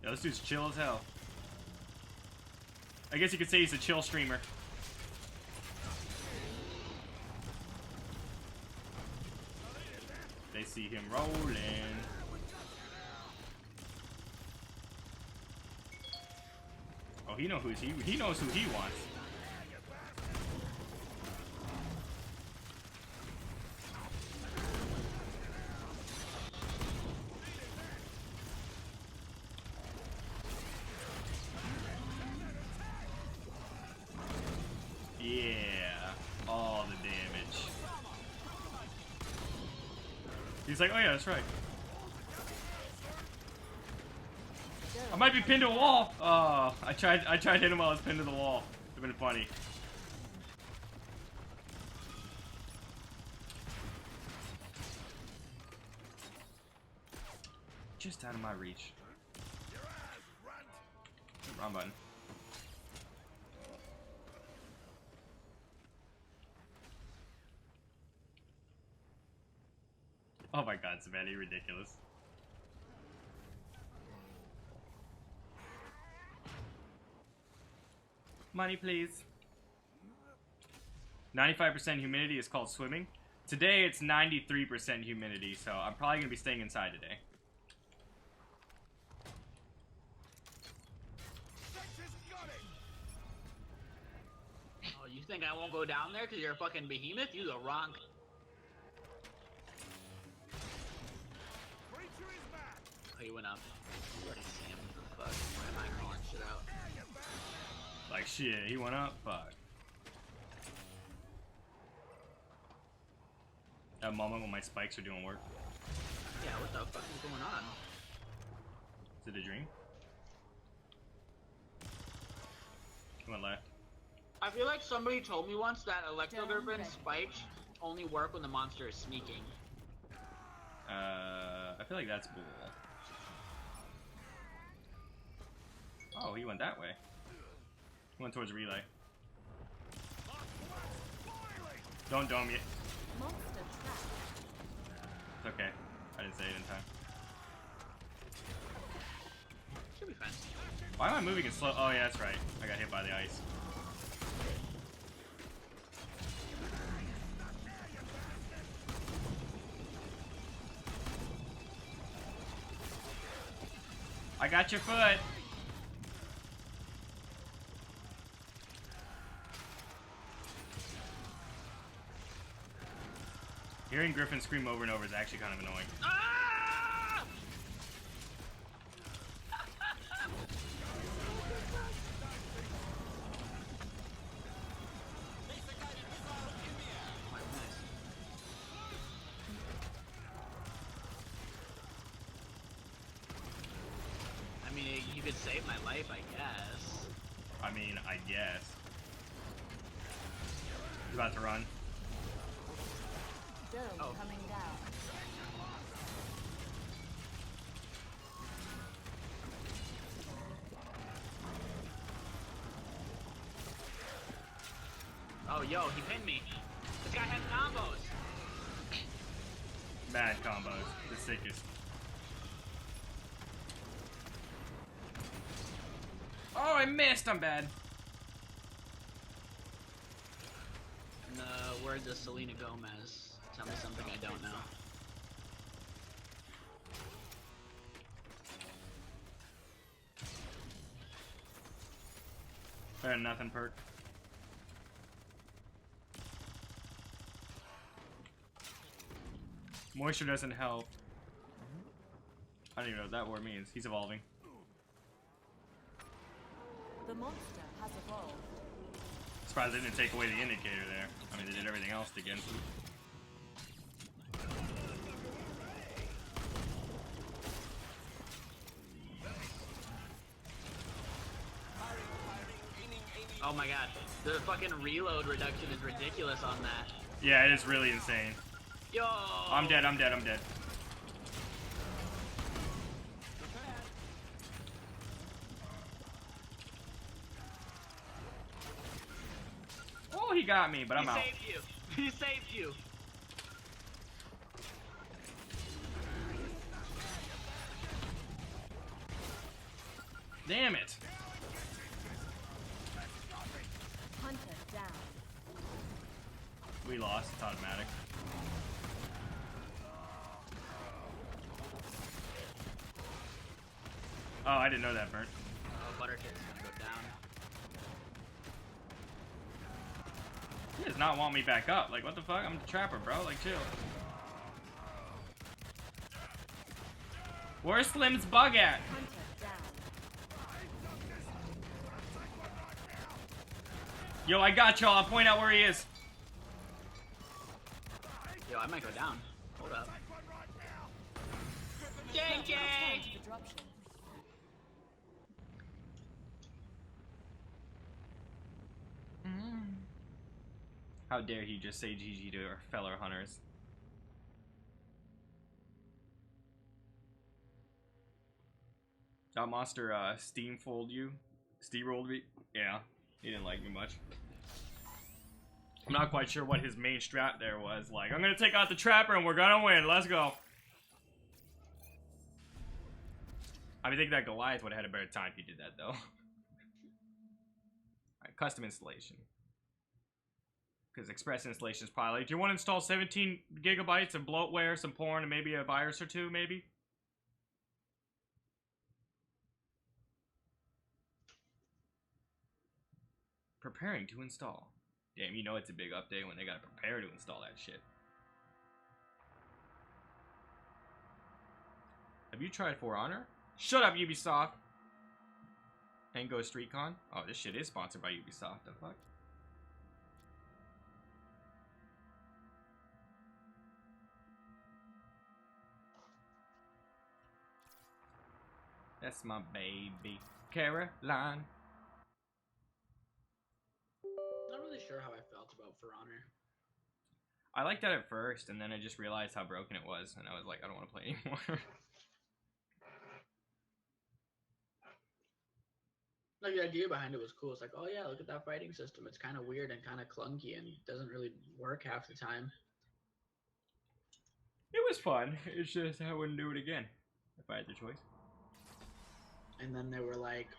Yeah, this dude's chill as hell. I guess you could say he's a chill streamer. They see him rolling. Oh, he knows who he wants. Yeah, all the damage. He's like, oh yeah, that's right. I might be pinned to a wall. Oh, I tried to hit him while I was pinned to the wall. It'd been funny. Just out of my reach. Wrong button. Oh my god, Savannah, you're ridiculous. Money, please. 95% humidity is called swimming. Today it's 93% humidity, so I'm probably gonna be staying inside today. Oh, you think I won't go down there because you're a fucking behemoth? You the wrong. Oh, you went up. You already see him. Fuck. Why am I calling shit out? Like shit, he went up, fuck. That moment when my spikes are doing work. Yeah, what the fuck is going on? Is it a dream? He went left. I feel like somebody told me once that Electro-Griffin spikes only work when the monster is sneaking. I feel like that's bull. Oh, he went that way. He went towards relay. Don't dome yet. It's okay. I didn't say it in time. Should be fine. Why am I moving it slow? Oh yeah, that's right. I got hit by the ice. I got your foot. Hearing Griffin scream over and over is actually kind of annoying. Ah! I mean, you could save my life, I guess. I mean, I guess. He's about to run. Dome coming down. Oh, yo, he pinned me. This guy has combos. Bad combos. The sickest. Oh, I missed. I'm bad. In the words of Selena Gomez, tell me something I don't know. Better than nothing, perk. Moisture doesn't help. I don't even know what that word means. He's evolving. The monster has evolved. Surprised they didn't take away the indicator there. I mean, they did everything else again. Oh my god, the fucking reload reduction is ridiculous on that. Yeah, it is really insane. Yo! I'm dead, I'm dead, I'm dead. Oh, he got me, but I'm out. He saved you. He saved you. Damn it. Hunter down. We lost, it's automatic. Oh, I didn't know that, Burnt. Oh, Butterkit's gonna go down. He does not want me back up. Like, what the fuck? I'm the trapper, bro. Like, chill. Where's Slim's bug at? Hunter down. Yo, I got y'all. I'll point out where he is. Yo, I might go down. Hold up. Return to the dropship. How dare he just say GG to our fellow hunters. That monster steamrolled you? Steamrolled me? Yeah, he didn't like me much. I'm not quite sure what his main strat there was. Like, I'm gonna take out the trapper and we're gonna win. Let's go. I think that Goliath would have had a better time if he did that, though. Alright, custom installation. Because express installation is probably like, do you want to install 17 gigabytes of bloatware, some porn, and maybe a virus or two, maybe? Preparing to install. Damn, you know it's a big update when they gotta prepare to install that shit. Have you tried For Honor? Shut up, Ubisoft! Tango StreetCon? Oh, this shit is sponsored by Ubisoft, the fuck? That's my baby, Caroline. Not really sure how I felt about For Honor. I liked that at first, and then I just realized how broken it was, and I was like, I don't want to play anymore. Like, the idea behind it was cool. It's like, oh yeah, look at that fighting system. It's kind of weird and kind of clunky and doesn't really work half the time. It was fun. It's just I wouldn't do it again if I had the choice. And then they were like,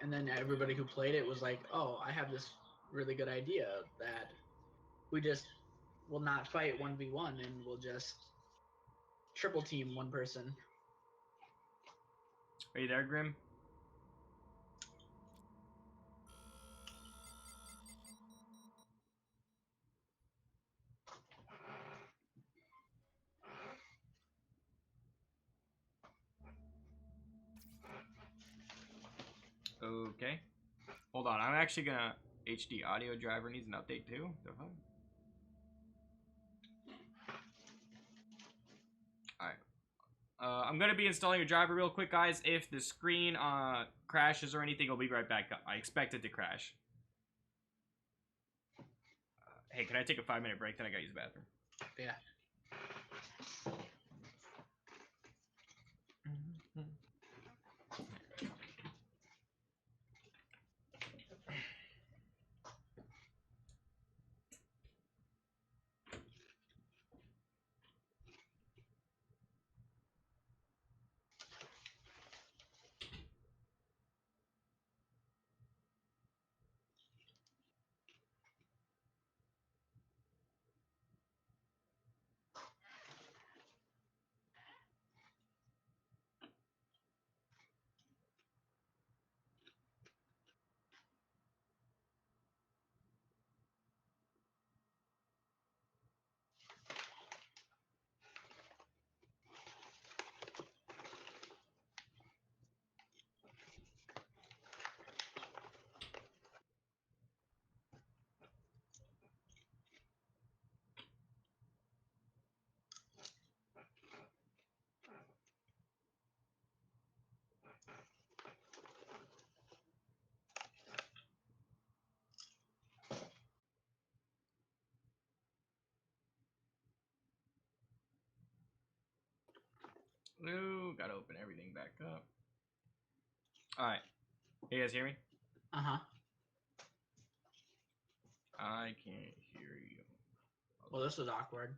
and then everybody who played it was like, oh, I have this really good idea that we just will not fight 1v1 and we'll just triple team one person. Are you there, Grim? Okay. Hold on, I'm actually gonna... HD audio driver needs an update too? The fuck? Alright. I'm gonna be installing a driver real quick, guys. If the screen crashes or anything, I'll be right back up. I expect it to crash. Hey, can I take a 5-minute break? Then I gotta use the bathroom. Yeah. No, gotta open everything back up. Alright. You guys hear me? Uh-huh. I can't hear you. Well, this is awkward.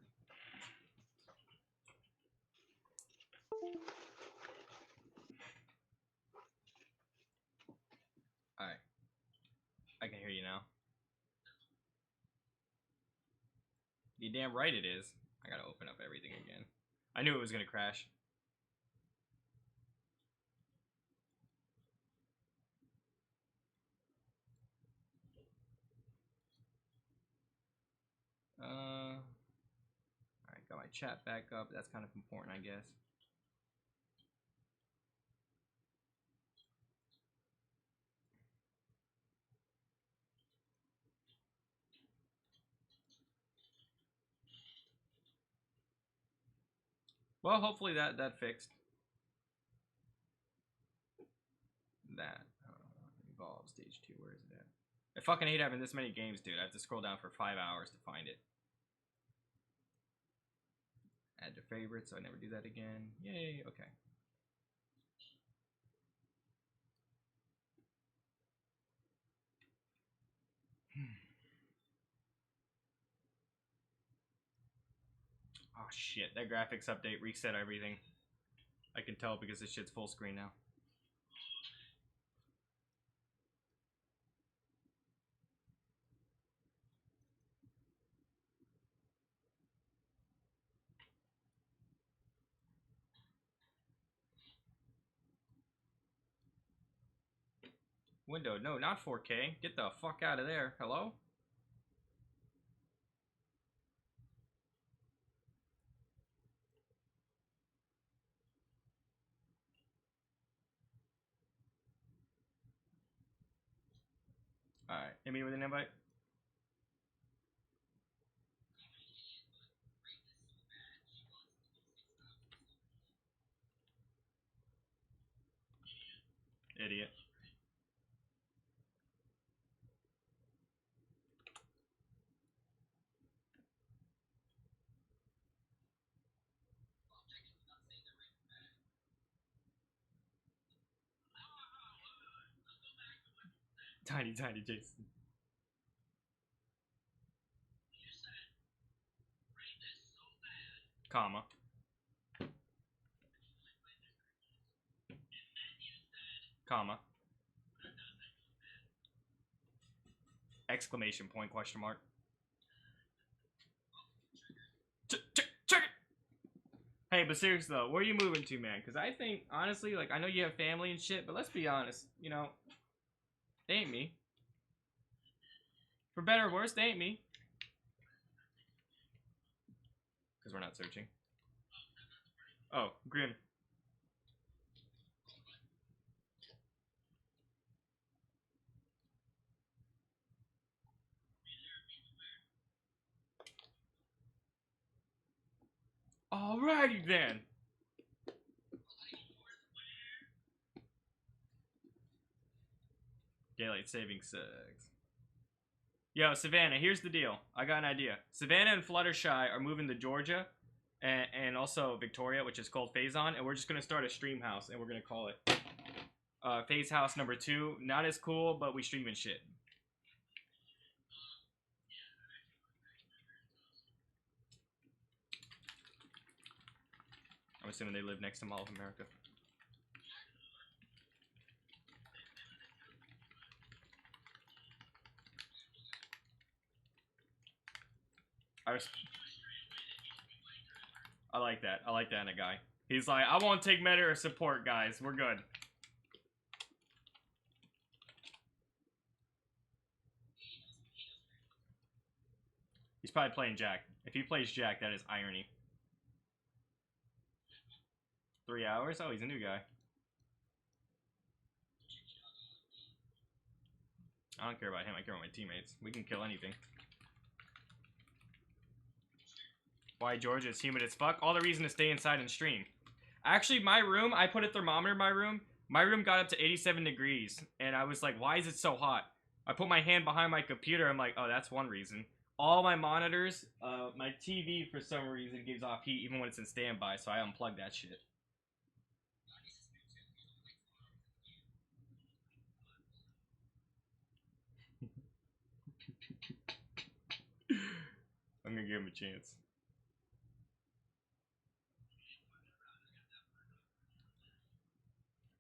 Alright. I can hear you now. You damn right it is. I gotta open up everything again. I knew it was gonna crash. Alright, got my chat back up. That's kind of important, I guess. Well, hopefully that fixed. That. Evolve stage 2. Where is it at? I fucking hate having this many games, dude. I have to scroll down for 5 hours to find it. Add to favorites, so I never do that again. Yay, okay. Oh shit, that graphics update reset everything. I can tell because this shit's full screen now. Window, no, not 4K. Get the fuck out of there. Hello? Alright, hit me with an invite. Idiot. Tiny Jason. Comma. Comma. Exclamation point, question mark. Check it! Hey, but seriously though, where are you moving to, man? Because I think, honestly, like, I know you have family and shit, but let's be honest, you know, they ain't me. For better or worse, they ain't me. Because we're not searching. Oh, Grim. Alrighty then. Daylight savings sucks. Yo, Savannah, here's the deal. I got an idea. Savannah and Fluttershy are moving to Georgia, and also Victoria, which is called Phazon, and we're just gonna start a stream house, and we're gonna call it Phase House number 2. Not as cool, but we stream and shit. I'm assuming they live next to Mall of America. I like that. I like that in a guy. He's like, I won't take meta or support, guys. We're good. He's probably playing Jack. If he plays Jack, that is irony. 3 hours? Oh, he's a new guy. I don't care about him. I care about my teammates. We can kill anything. Why Georgia is humid as fuck? All the reason to stay inside and stream. Actually, my room, I put a thermometer in my room. My room got up to 87 degrees. And I was like, why is it so hot? I put my hand behind my computer. I'm like, oh, that's one reason. All my monitors, my TV, for some reason, gives off heat even when it's in standby. So I unplugged that shit. I'm gonna give him a chance.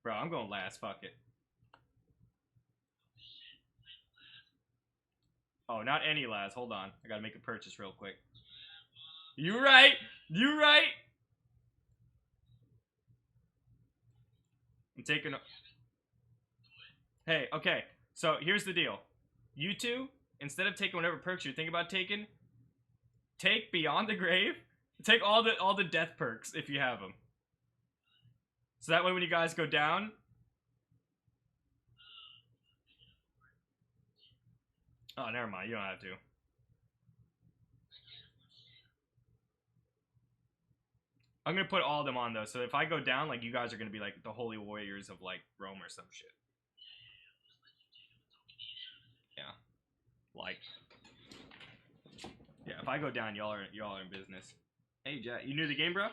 Bro, I'm going last. Fuck it. Oh, not any last. Hold on. I gotta make a purchase real quick. You right. You right. I'm taking... Hey, okay. So, here's the deal. You two, instead of taking whatever perks you're thinking about taking, take Beyond the Grave. Take all the death perks if you have them. So that way when you guys go down... Oh, never mind. You don't have to. I'm gonna put all of them on though, so if I go down, like, you guys are gonna be like the holy warriors of like Rome or some shit. Yeah. Like. Yeah, if I go down, y'all are in business. Hey Jack, you new to the game, bro?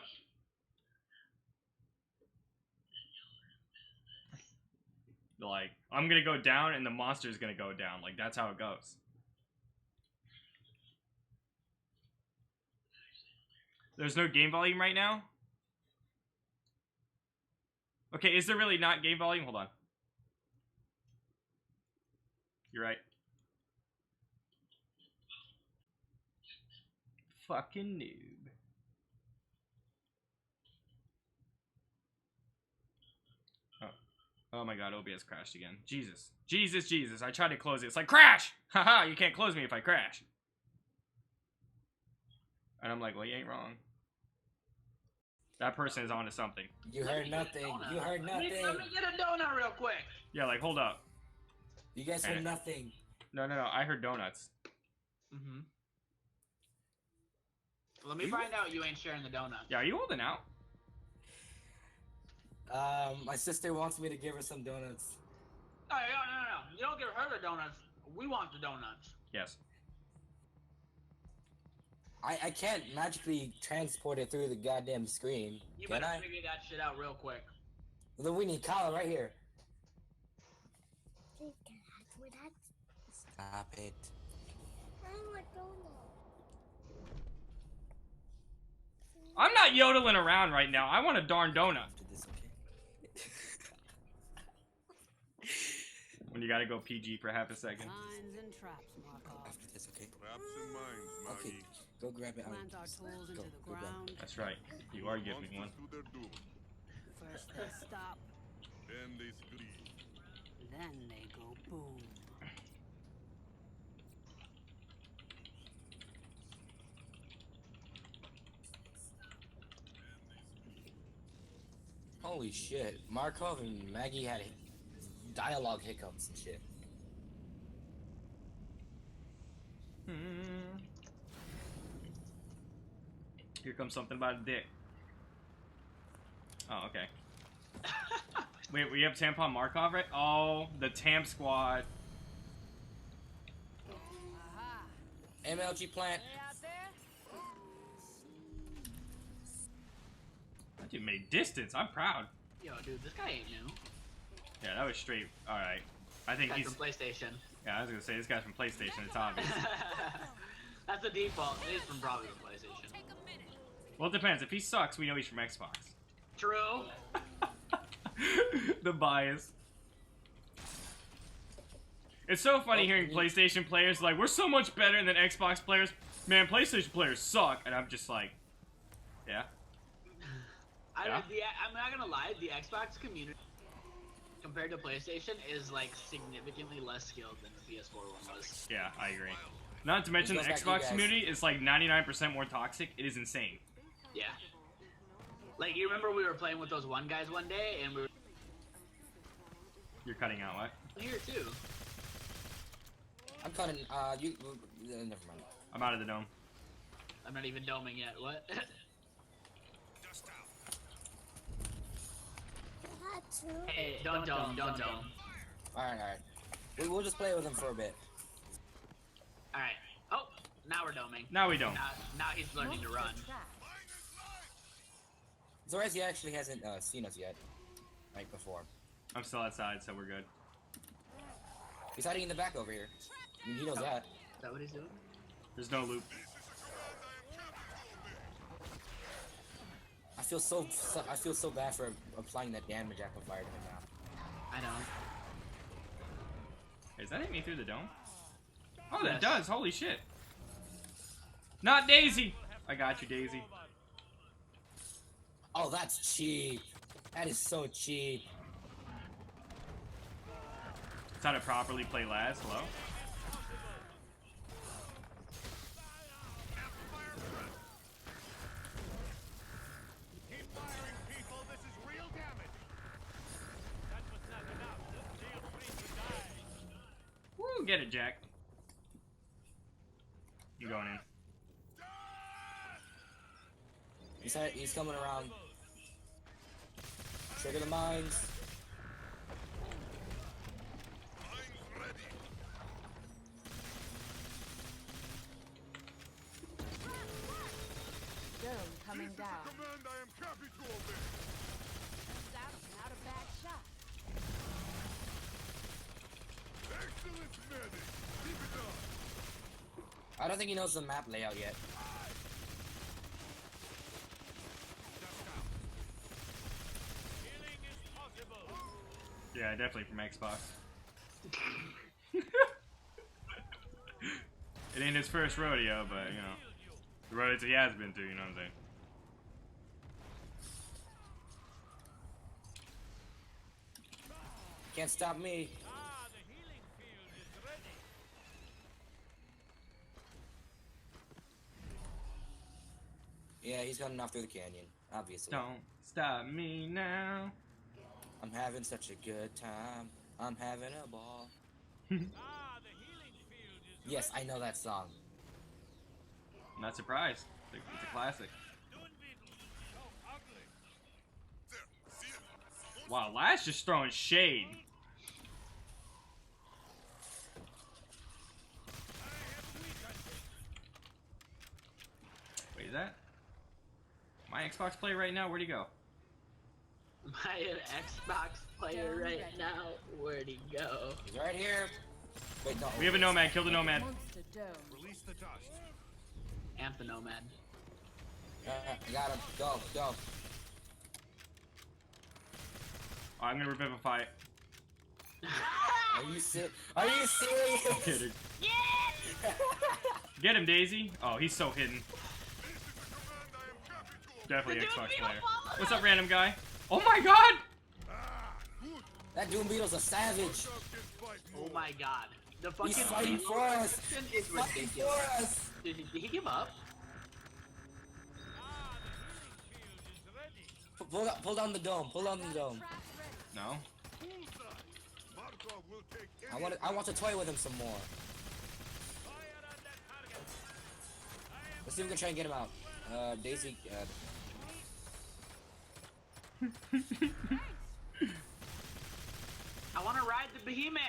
Like, I'm gonna go down and the monster's gonna go down. Like, that's how it goes. There's no game volume right now? Okay, is there really not game volume? Hold on. You're right. Fucking noob. Oh. Oh my god, OBS crashed again. Jesus. Jesus, Jesus. I tried to close it. It's like, crash! Haha, you can't close me if I crash. And I'm like, well, you ain't wrong. That person is onto something. You heard nothing. You heard nothing. Let me get a donut real quick. Yeah, like, hold up. You guys heard nothing. No, no, no. I heard donuts. Mm-hmm. Let me find out you ain't sharing the donut. Yeah, are you holding out? My sister wants me to give her some donuts. No. You don't give her the donuts. We want the donuts. Yes. I can't magically transport it through the goddamn screen. You Can better I? figure that shit out real quick. Then we need Kyle right here. Stop it. I'm not yodeling around right now. I want a darn donut. After this, okay? When you gotta go PG for half a second. Signs and traps, Markov. After this, okay? Traps in minds, Okay, Maggie. go grab it. Plant our tools into the grab it. ground. That's right. You are giving me one. Monsters to their doom. First they stop, Then they scream. then they go boom. Holy shit. Markov and Maggie had dialogue hiccups and shit. Here comes something about a dick. Oh, okay. Wait, we have Tampon Markov, right? Oh, the Tamp Squad. Aha! MLG plant. They out there? That dude made distance. I'm proud. Yo, dude, this guy ain't new. Yeah, that was straight. Alright. I think Guy he's... from PlayStation. Yeah, I was gonna say, this guy's from PlayStation. It's obvious. That's the default. It is from probably the PlayStation. Take a minute. Well, it depends. If he sucks, we know he's from Xbox. True. The bias. It's so funny hearing PlayStation players like, we're so much better than Xbox players. Man, PlayStation players suck. And I'm just like, yeah. I'm not gonna lie, the Xbox community compared to PlayStation is like significantly less skilled than the PS4 one was. Yeah, I agree. Not to mention the It goes back to you Xbox guys. community is like 99% more toxic. It is insane. Yeah. Like, you remember we were playing with those one guys one day, and we were You're cutting out what? here too. I'm cutting, never mind. I'm out of the dome. I'm not even doming yet. What? Dust out. Hey, don't dome. Alright. We'll just play with him for a bit. Alright. Oh, now we're doming. Now we don't. Now he's learning to run. Zorez, he actually hasn't seen us yet. Like before. I'm still outside, so we're good. He's hiding in the back over here. I mean, he knows that. Is that what he's doing? There's no loop. I feel so bad for applying that damage amplifier to him now. I know. Is that hit me through the dome? Oh, that Yes. does. Holy shit. Not Daisy. I got you, Daisy. Oh, that's cheap. That is so cheap. It's how to properly play Laz. Hello? Keep firing, people. This is real damage. That was not enough. Feel free to die. Woo, get it, Jack. You going in. He's coming around. Trigger the mines. Dome coming down. Command, I am happy to obey. That's not a bad shot. Excellent medic. Keep it up. I don't think he knows the map layout yet. Healing is possible. Yeah, definitely from Xbox. It ain't his first rodeo, but you know, the rodeos he has been through. You know what I'm saying? Can't stop me. Ah, the healing field is ready. Yeah, he's coming off through the canyon, obviously. Don't stop me now. I'm having such a good time. I'm having a ball. Ah, the healing field is Yes, I know that song. I'm not surprised. It's a classic. Dune beetles. So ugly. There, see it? Wow, Lash just throwing shade. Wait, is that my Xbox player right now? Where'd he go? My Xbox player right now, where'd he go? He's right here. Wait, no. We have a nomad. Kill the nomad. Monster Dome. Release the dust. Anthe Nomad. I got him. Go, go. Oh, I'm gonna revivify it. Are you Are you serious? I'm kidding. Get him, Daisy. Oh, he's so hidden. Definitely Xbox player. What's up, random guy? Oh my god! That Doom Beetle's a savage. Oh my god. The He's fucking fighting for us. is He's fighting for ridiculous. us. Did he give up? Pull down the dome. Pull down the dome. No. I want to toy with him some more. Let's see if we can try and get him out. Daisy. I want to ride the behemoth.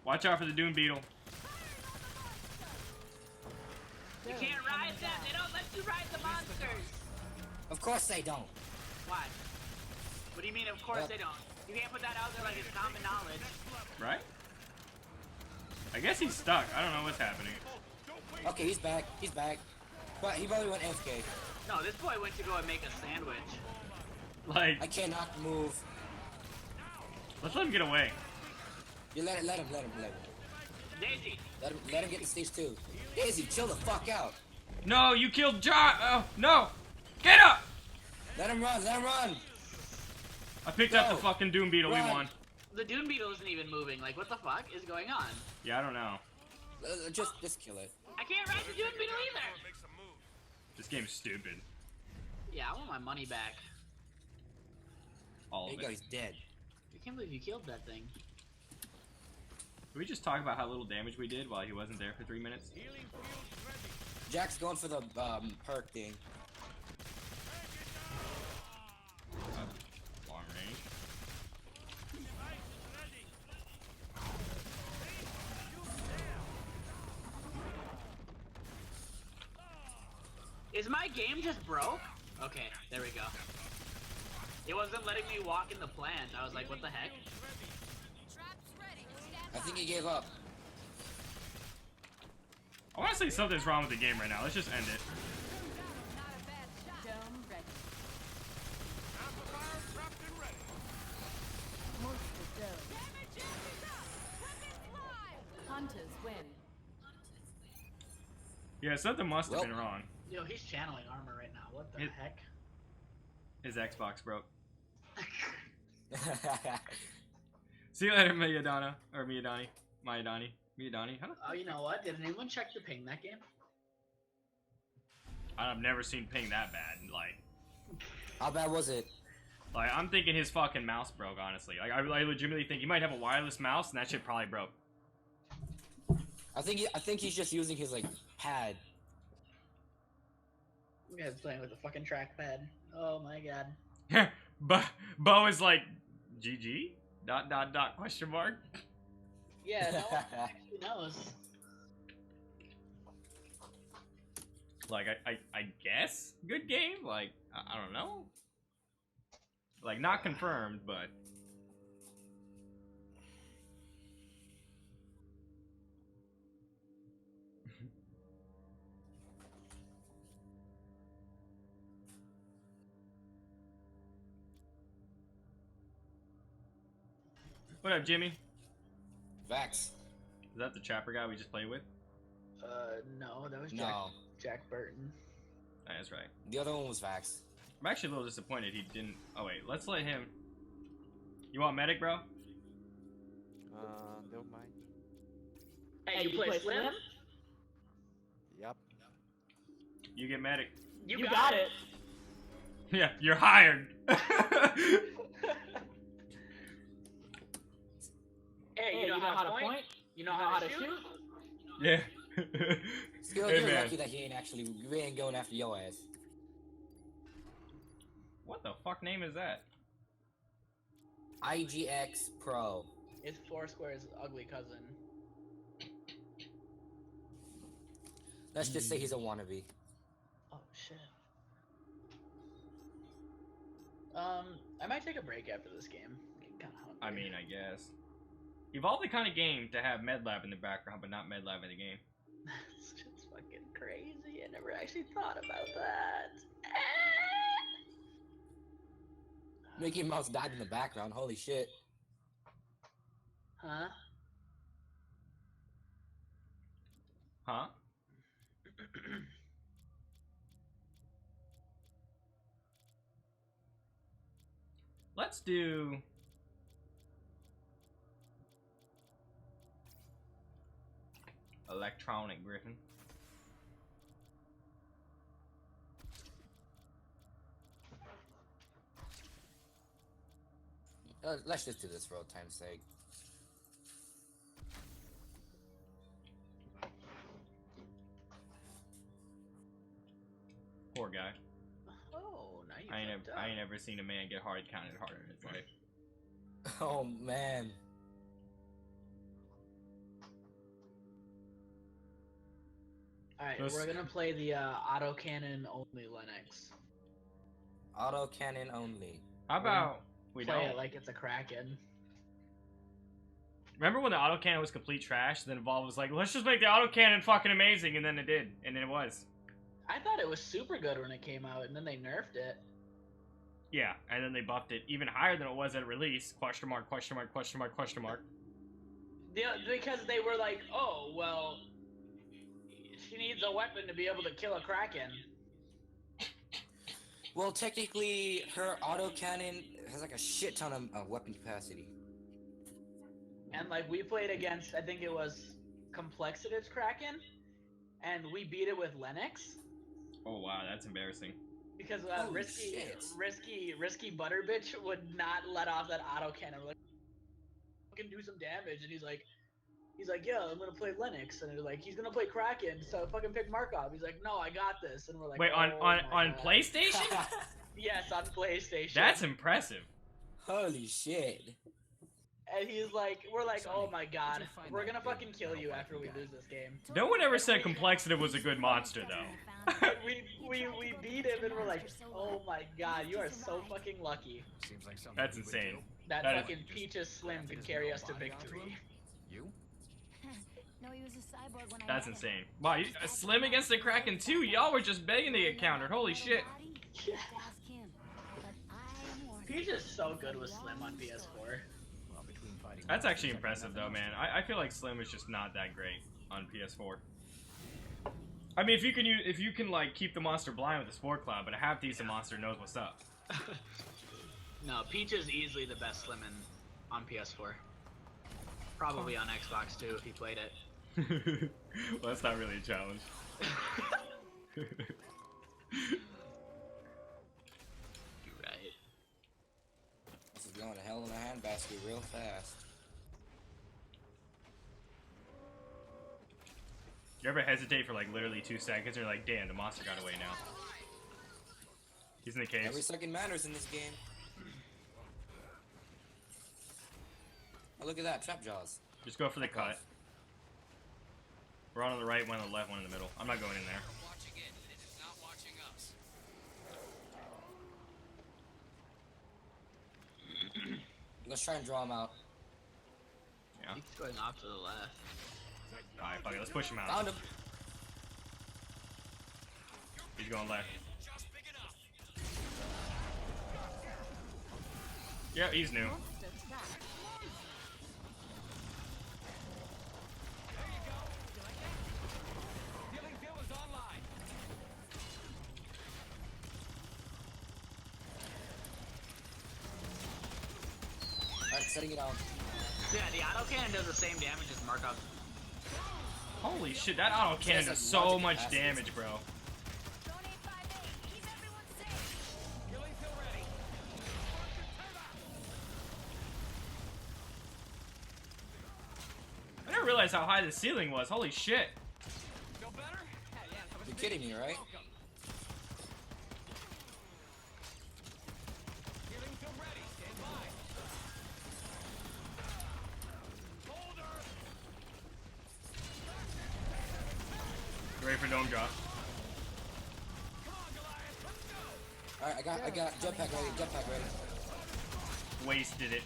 Watch out for the Doom Beetle. You can't ride them. They don't let you ride the monsters. Of course they don't. Why? What do you mean? Of course they don't. You can't put that out there like it's common knowledge. Right? I guess he's stuck. I don't know what's happening. Okay, he's back. He's back. But he probably went AFK. No, this boy went to go and make a sandwich. Like, I cannot move. let's let him get away. You let him. Daisy. Let him get to stage 2. Daisy, chill the fuck out. No, you killed John. Oh, no. Get up. Let him run. I picked up the fucking Doom Beetle. Run. We won. The Dune Beetle isn't even moving. Like, what the fuck is going on? Yeah, I don't know. Just kill it. I can't ride the Dune Beetle either. This game's stupid. Yeah, I want my money back. All There of you go. it. He's dead. I can't believe you killed that thing. Can we just talk about how little damage we did while he wasn't there for 3 minutes? Jack's going for the perk thing. Long range. Is my game just broke? Okay, there we go. It wasn't letting me walk in the plant. I was like, what the heck? Traps ready. Stand I think he gave up. I want to say something's wrong with the game right now. Let's just end it. not a bad shot. Dome ready. Monster Dome. Damage is up. Weapons live. Hunters win. Yeah, something must have been wrong. Yo, he's channeling armor right now. What the heck? His Xbox broke. See you later, Miyadana. Or Miyadani. Miyadani. Huh? Oh, you know what? Did anyone check the ping that game? I've never seen ping that bad. Like, How bad was it? I'm thinking his fucking mouse broke, honestly. Like, I legitimately think he might have a wireless mouse, and that shit probably broke. I think he's just using his like pad. You guys playing with a fucking trackpad. Oh my god. Bo is like, GG? ... question mark? Yeah, no one actually knows. Like, I guess? Good game? Like, I don't know. Like, not confirmed, but... What up, Jimmy? Vax. Is that the Chopper guy we just played with? No, that was No. Jack Burton. Oh, that's right. The other one was Vax. I'm actually a little disappointed he didn't... Oh, wait. Let's let him... You want medic, bro? Don't mind. Hey, you play Slim? Yep. You get medic. You got it. Yeah, you're hired. Hey, you know how to point? You know how to shoot? Yeah. Still, Hey, you're man. lucky that he ain't going after your ass. What the fuck name is that? IGX Pro. It's Foursquare's ugly cousin. Let's just say he's a wannabe. Oh shit. I might take a break after this game. I'm kinda hungry. I mean, I guess. Evolve the kind of game to have medlab in the background, but not medlab in the game. It's just fucking crazy. I never actually thought about that. Mickey Mouse died in the background. Holy shit. Huh? Huh? Let's do... Electronic Griffin. Let's just do this for old time's sake. Poor guy. Oh, now you I ain't ever seen a man get hard counted harder in his life. Oh man. Alright, we're gonna play the autocannon only Linux. Autocannon only. How about we Play don't? it like it's a Kraken. Remember when the autocannon was complete trash? Then Evolve was like, let's just make the autocannon fucking amazing, and then it did, and then it was. I thought it was super good when it came out, and then they nerfed it. Yeah, and then they buffed it even higher than it was at release. Question mark, question mark, question mark, question mark. Yeah, because they were like, oh, well, she needs a weapon to be able to kill a Kraken. Well, technically, her autocannon has like a shit ton of weapon capacity. And like we played against, I think it was Complexitive's Kraken, and we beat it with Lennox. Oh wow, that's embarrassing. Because Holy risky shit. Butterbitch would not let off that autocannon. We're like, fucking do some damage, and he's like, yeah, I'm gonna play Lennox, and they're like, he's gonna play Kraken, so fucking pick Markov. He's like, no, I got this, and we're like, Wait, oh, on my God. PlayStation? Yes, on PlayStation. That's impressive. Holy shit. And he's like, we're like, Sonny, oh my God, did you find we're that gonna big fucking kill you metal after we weapon lose this game. No one ever said Complexitive was a good monster, though. we beat him, and we're like, oh my God, you are so fucking lucky. Seems like something That's you would insane. do. That That is- fucking Peaches Slim could carry us to victory. You? No, he was a cyborg when I That's met him. insane. Wow, you, Slim against the Kraken too? Y'all were just begging to get countered. Holy shit. Yeah. Ask him. But I am warned. Peach is so good with Slim on PS4. Well, between fighting That's monsters, actually I got impressive, nothing though, else. man. I feel like Slim is just not that great on PS4. I mean, if you can like keep the monster blind with the Spore Cloud, but a half decent monster knows what's up. No, Peach is easily the best Slim on PS4. Probably on Xbox too if he played it. Well, that's not really a challenge. You're right. This is going to hell in a handbasket real fast. You ever hesitate for like literally 2 seconds and you're like, damn, the monster got away now. He's in the caves. Every second matters in this game. Oh, look at that. Trap jaws. Just go for the cut. We're on the right, one on the left, one in the middle. I'm not going in there. Watching it, and it is not watching us. Let's try and draw him out. Yeah. He's going off to the left. Alright, fuck it. Let's push him out. Found him. He's going left. Yeah, he's new. Alright, setting it out. Yeah, the auto cannon does the same damage as Markov. Holy shit, that auto cannon does so much damage, bro. I didn't realize how high the ceiling was. Holy shit. You're kidding me, right? Ready for dome drop. Alright, I got jetpack ready. Wasted it.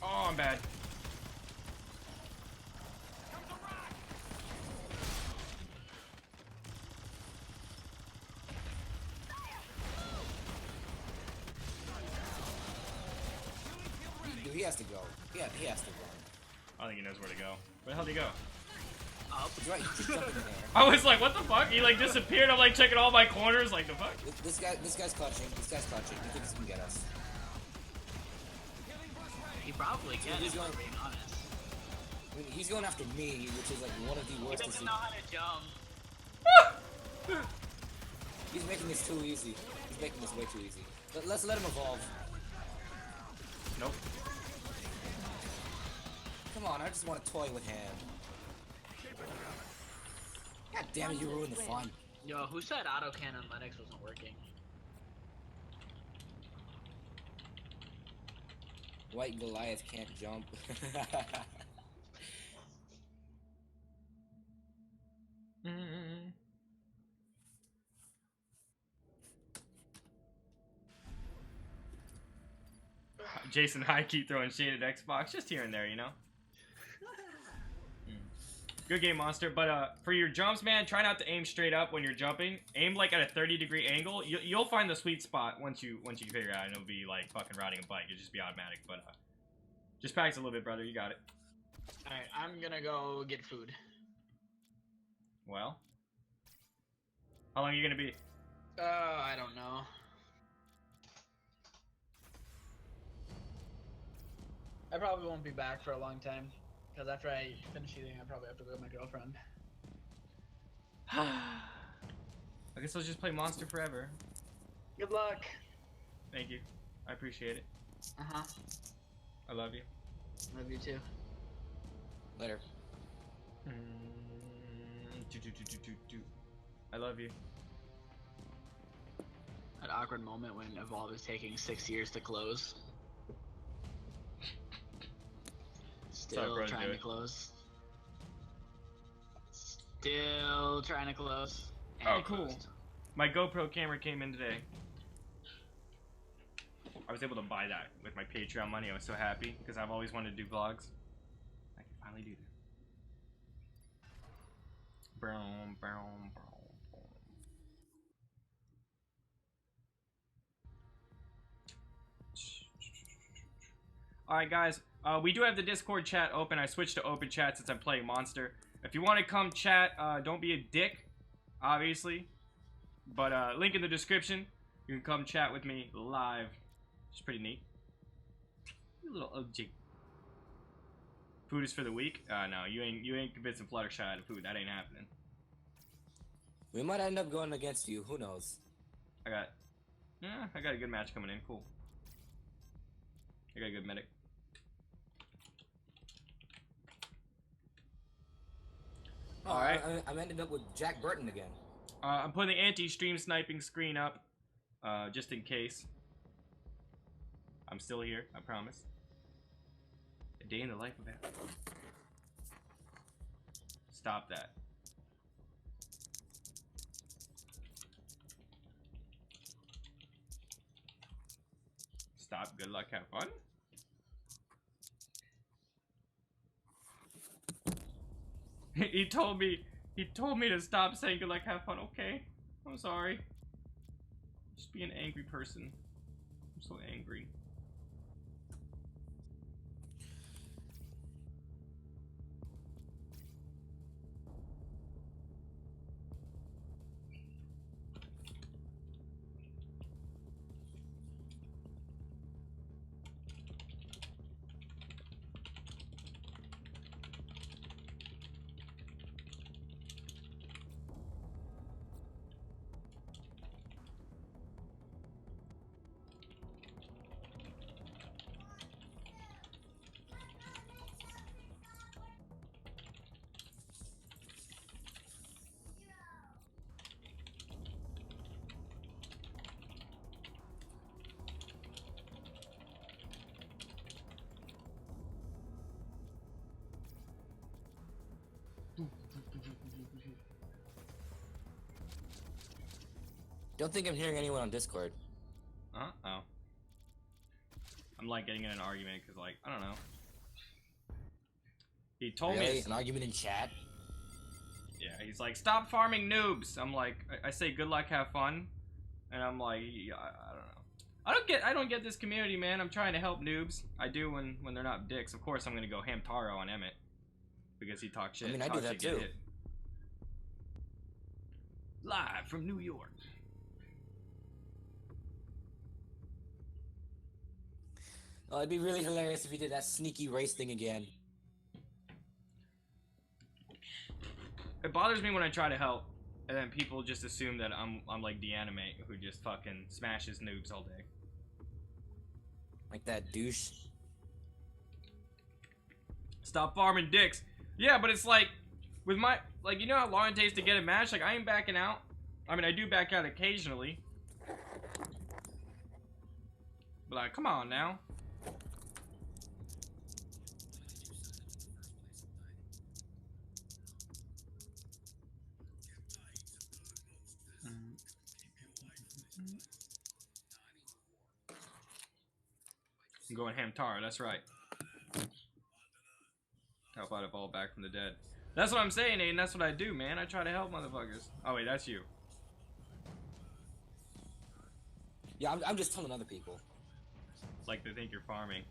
Oh, I'm bad. Dude, he has to go. Yeah, he has to run. I don't think he knows where to go. Where the hell did he go? He's right, he's just jumping in there. I was like, what the fuck? He like disappeared. I'm like checking all my corners. Like the fuck? This guy's clutching. He thinks he can get us. He probably can, He's if going- we're being honest. I mean, he's going after me, which is like one of the He worst doesn't decisions. know how to jump. He's making this too easy. He's making this way too easy. Let's let him evolve. Nope. Come on, I just want to toy with him. God damn it, you ruined the fun. Yo, who said auto cannon Linux wasn't working? White Goliath can't jump. Jason High keep throwing shade at Xbox, just here and there, you know. Good game, Monster. But for your jumps, man, try not to aim straight up when you're jumping. Aim like at a 30-degree angle. You'll find the sweet spot once you figure it out, and it'll be like fucking riding a bike. It'll just be automatic. But just practice a little bit, brother. You got it. All right, I'm gonna go get food. Well, how long are you gonna be? I don't know. I probably won't be back for a long time. Because after I finish eating, I probably have to go with my girlfriend. I guess I'll just play Monster forever. Good luck. Thank you. I appreciate it. Uh-huh. I love you. Love you too. Later. I love you. That awkward moment when Evolve is taking 6 years to close. Still trying to close. Still trying to close. And Oh, it cool. closed. My GoPro camera came in today. I was able to buy that with my Patreon money. I was so happy because I've always wanted to do vlogs. I can finally do that. Brown, brown, brown. Alright guys, we do have the Discord chat open. I switched to open chat since I'm playing Monster. If you want to come chat, don't be a dick, obviously. But link in the description. You can come chat with me live. It's pretty neat. A little OG. Food is for the weak? No, you ain't convincing Fluttershy out of food. That ain't happening. We might end up going against you. Who knows? I got a good match coming in. Cool. I got a good medic. Oh, All right. I'm ended up with Jack Burton again. I'm putting the anti-stream sniping screen up, just in case. I'm still here, I promise. A day in the life of Apple. Stop that. Stop. Good luck. Have fun. He told me to stop saying good luck. Have fun. Okay. I'm sorry. Just be an angry person. I'm so angry. Don't think I'm hearing anyone on Discord. Oh. I'm like getting in an argument because, like, I don't know. He told me an argument in chat. Yeah, he's like, stop farming noobs. I'm like, I say good luck, have fun, and I'm like, I don't know. I don't get this community, man. I'm trying to help noobs. I do when they're not dicks. Of course, I'm gonna go Hamtaro on Emmett because he talks shit. I mean, I do that too. Live from New York. Oh, it'd be really hilarious if he did that sneaky race thing again. It bothers me when I try to help, and then people just assume that I'm like the anime who just fucking smashes noobs all day. Like that douche. Stop farming dicks. Yeah, but it's like, with my, like, you know how long it takes to get a match? Like, I ain't backing out. I mean, I do back out occasionally. But like, come on now. I'm going Hamtaro, that's right. Help out Evolve back from the dead. That's what I'm saying, Aiden. That's what I do, man. I try to help motherfuckers. Oh, wait, that's you. Yeah, I'm just telling other people. Like they think you're farming.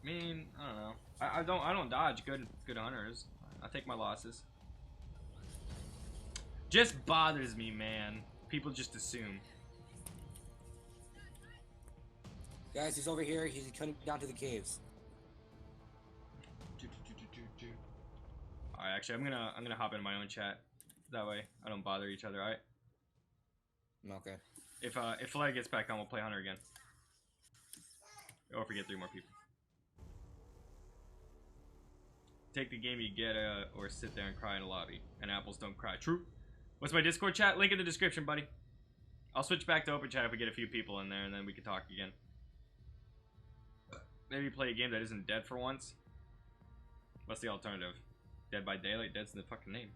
I mean, I don't know. I don't dodge good hunters. I take my losses. Just bothers me, man. People just assume. Guys, he's over here. He's coming down to the caves. Alright, actually, I'm gonna hop in my own chat. That way, I don't bother each other. Alright. Okay. If Flair gets back on, we'll play Hunter again. Or if we get 3 more people. Take the game you get, or sit there and cry in a lobby. And apples don't cry. True. What's my Discord chat? Link in the description, buddy. I'll switch back to open chat if we get a few people in there, and then we can talk again. Maybe play a game that isn't dead for once. What's the alternative? Dead by Daylight? Dead's in the fucking name.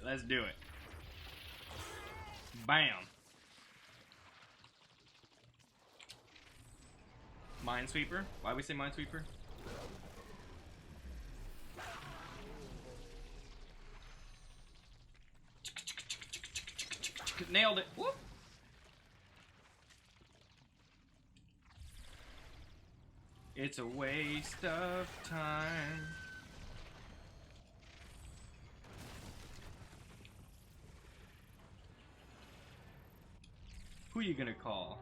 Let's do it. Bam. Minesweeper? Why we say Minesweeper? Nailed it. Whoop. It's a waste of time. Who are you gonna call?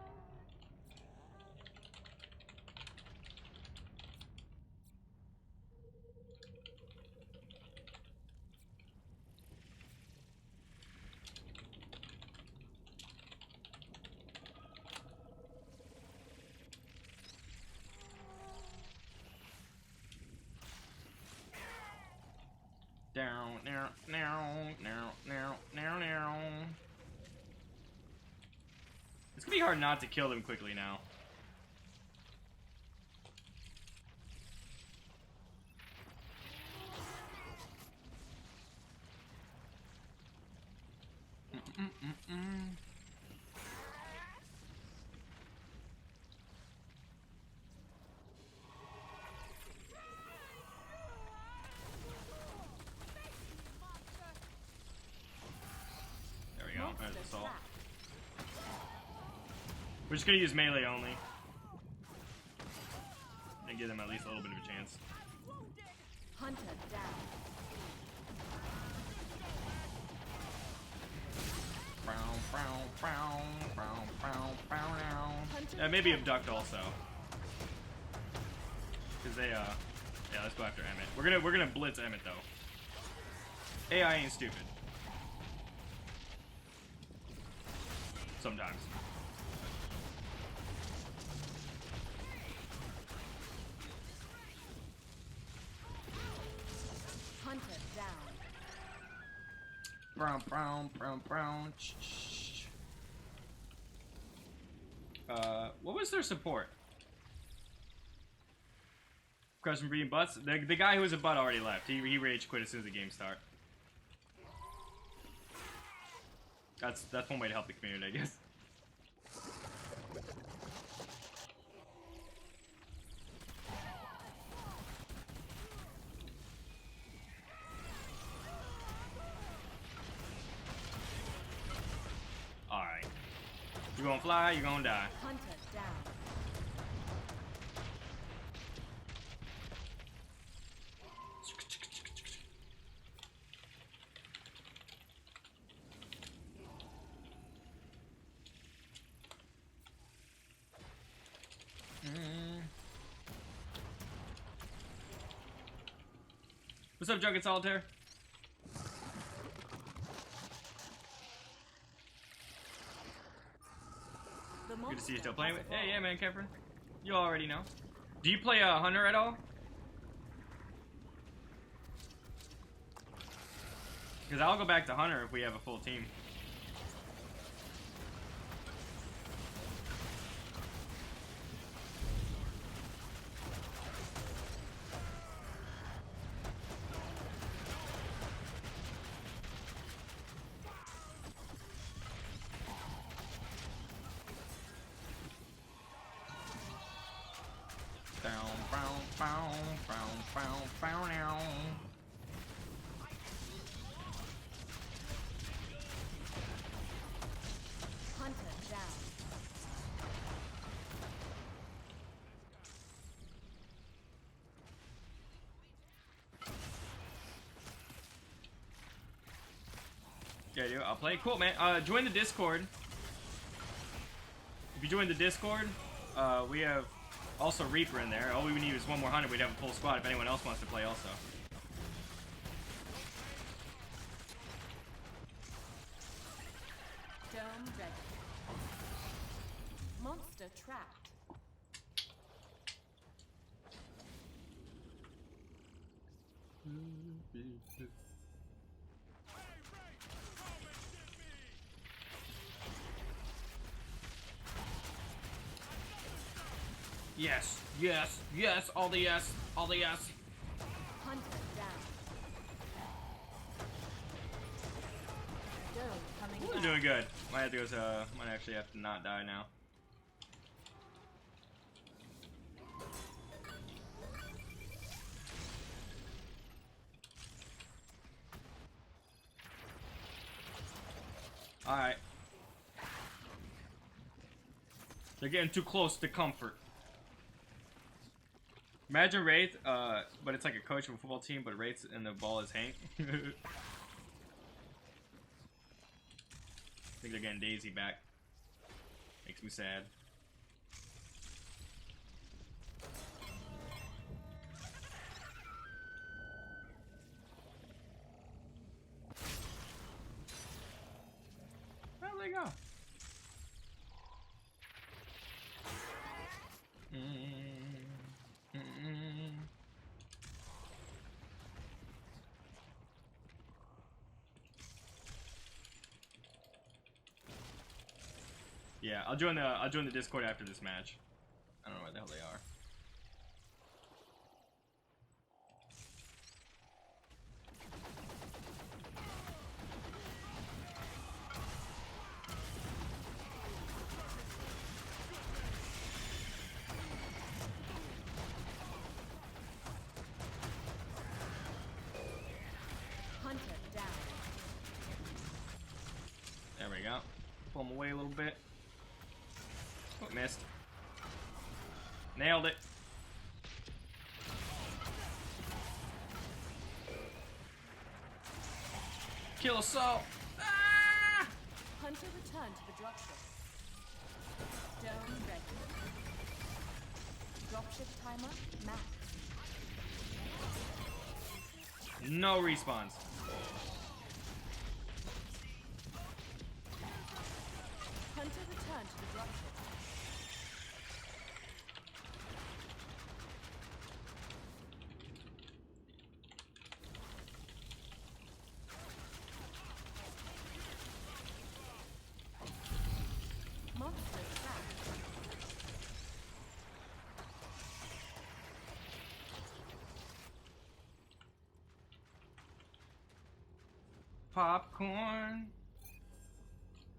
Down, now, now, now, now, now, now. It's gonna be hard not to kill them quickly now. There we go. There's assault. We're just gonna use melee only. And give them at least a little bit of a chance. Hunter down. Maybe abduct also. Cause they yeah, let's go after Emmett. We're gonna blitz Emmett though. AI ain't stupid. Sometimes. Hunter down. Brown, brown, brown, brown. What was their support? Question for being butts. The guy who was a butt already left. He rage quit as soon as the game started. That's one way to help the community, I guess. Alright. You gonna fly, you gonna die. Hunter down. What's up, Junket Solitaire? Good to see you still playing. Hey, yeah, man, Kevin. You already know. Do you play Hunter at all? Because I'll go back to Hunter if we have a full team. Hunter down. Yeah, dude, I'll play. Cool, man. Join the Discord. If you join the Discord, we have also Reaper in there. All we would need is one more Hunter. We'd have a full squad if anyone else wants to play also. Dome ready. Monster trapped. Yes, yes, yes, all the yes, all the yes. Hunter down. coming We're back. doing good. Might have to go. Might actually have to not die now. All right. They're getting too close to comfort. Imagine Wraith, but it's like a coach of a football team, but Wraith and the ball is Hank. I think they're getting Daisy back. Makes me sad. Where'd they go? Yeah, I'll join the Discord after this match. I don't know where the hell they are. Hunter down. There we go. Pull him away a little bit. Oh, missed. Nailed it. Kill assault. Ah! Hunter return to the dropship. Dome ready. Dropship timer max. No respawns. Hunter return to the dropship. Monster attack. Popcorn.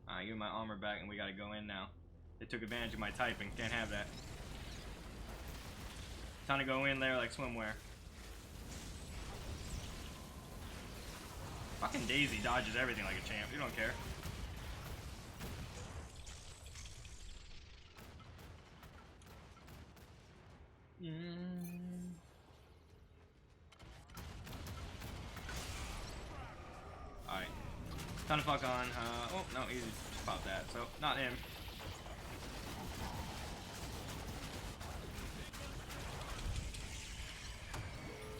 Alright, give me my armor back and we gotta go in now. They took advantage of my typing. Can't have that. Time to go in there like swimwear. Fucking Daisy dodges everything like a champ. You don't care. Alright. Time to fuck on. Oh, no, easy. Just pop that. So, not him.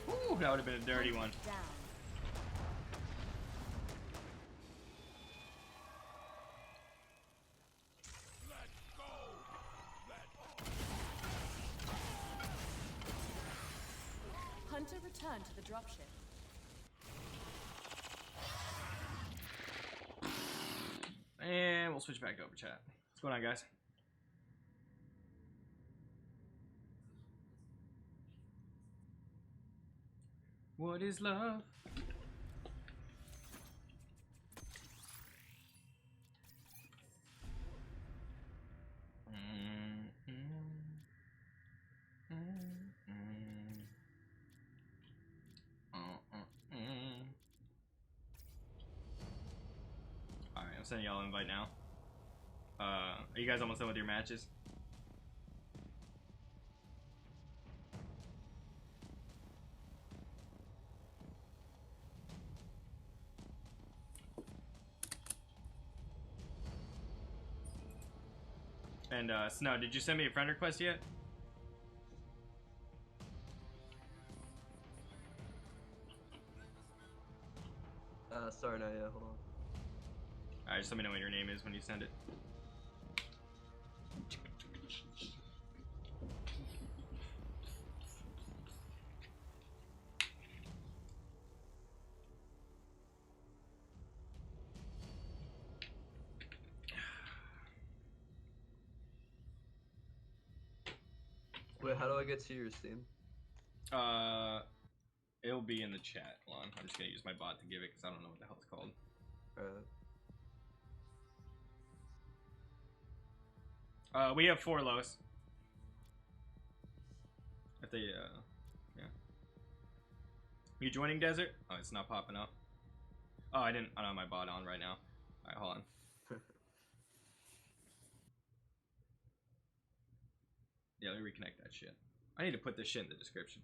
Ooh, that would have been a dirty one. Down. Hunter return to the dropship. And we'll switch back over chat. What's going on, guys? What is love? Alright, I'm sending y'all an invite now. Are you guys almost done with your matches? And Snow, did you send me a friend request yet? Sorry, no, yeah, hold on. Alright, just let me know what your name is when you send it. Wait, how do I get to your Steam? It'll be in the chat. Hold on, I'm just gonna use my bot to give it because I don't know what the hell it's called. Alright. We have 4 lows. If they, yeah. You joining desert? Oh, it's not popping up. Oh, I don't have my bot on right now. Alright, hold on. Yeah, let me reconnect that shit. I need to put this shit in the description.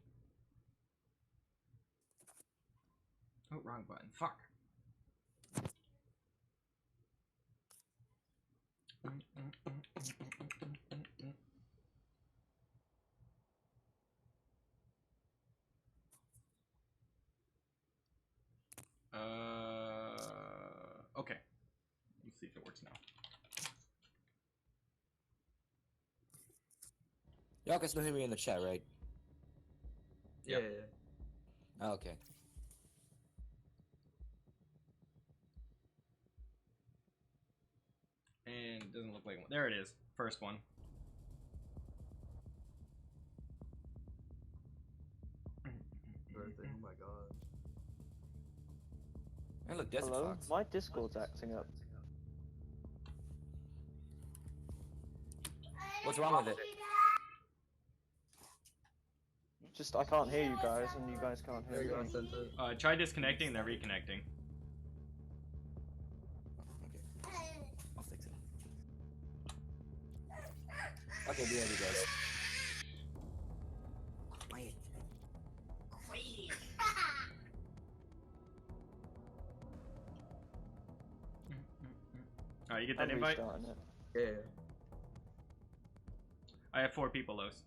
Oh, wrong button. Fuck. Okay. Let's see if it works now. Y'all can still hear me in the chat, right? Yeah, Yep. yeah. Oh, okay. And it doesn't look like one. There it is. First one. Birthday, oh my god. Hey, look, Desert Hello? Fox. My Discord's acting up. What's wrong with it? Just, I can't hear you guys, and you guys can't hear There you go, I me. sent it. Try disconnecting and then reconnecting. Okay. I'll fix it. Okay, be ready, guys. Quiet. Alright, you get that I'm invite? restarting it. Yeah, yeah. I have 4 people, Los.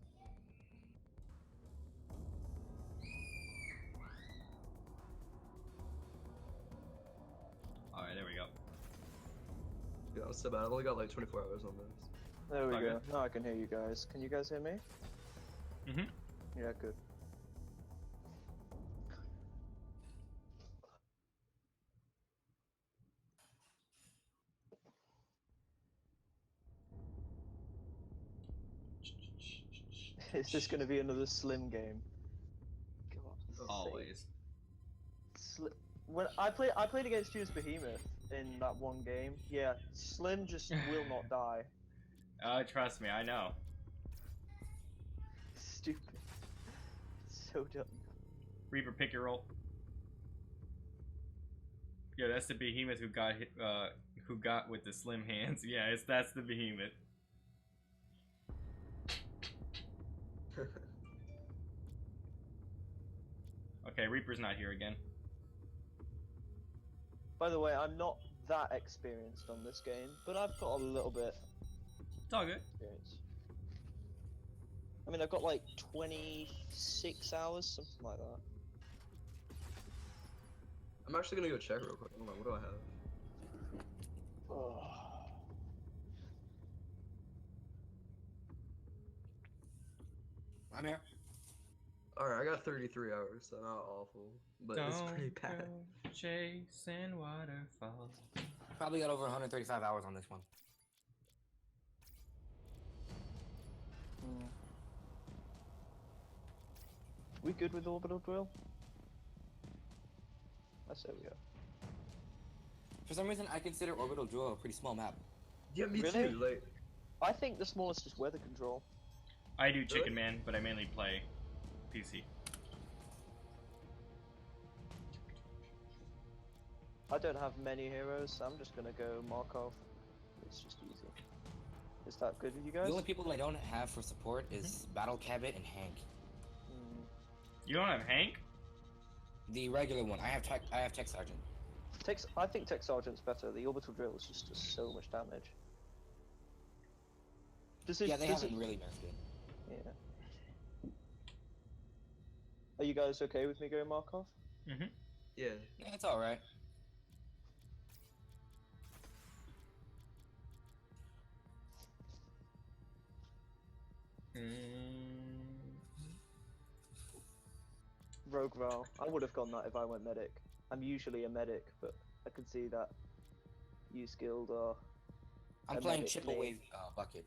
Alright, there we go. Yeah, that's so bad. I've only got like 24 hours on this. There we Okay. go. Now I can hear you guys. Can you guys hear me? Mm-hmm. Yeah, good. Is this going to be another Slim game? God's sake. Always. When I played against you as Behemoth in that one game. Yeah, Slim just will not die. Trust me, I know. Stupid. So dumb. Reaper, pick your roll. Yeah, that's the behemoth who got hit, who got with the slim hands. Yeah, that's the behemoth. Okay, Reaper's not here again. By the way, I'm not that experienced on this game, but I've got a little bit It's all good. experience. I mean, I've got like 26 hours, something like that. I'm actually gonna go check real quick. Hold on, what do I have? Oh. I'm here. Alright, I got 33 hours, so not awful, but it's pretty bad. Go chasing waterfalls. Probably got over 135 hours on this one. We good with orbital drill? I say we are. For some reason, I consider Orbital Drill a pretty small map. Yeah, me Really? too. Like, I think the smallest is weather control. I do Chicken Man, but I mainly play PC. I don't have many heroes, so I'm just gonna go Markov. It's just easy. Is that good with you guys? The only people I don't have for support is Battle Cabot and Hank. You don't have Hank? The regular one. I have Tech Sergeant. I think Tech Sergeant's better. The orbital drill is just does so much damage. Yeah, they haven't really nerfed it. Yeah. Are you guys okay with me going Markov? Mm-hmm. yeah. Yeah, it's alright. Rogue Val. I would have gone that if I went medic. I'm usually a medic, but I can see that you skilled or. I'm playing Chipaway Bucket.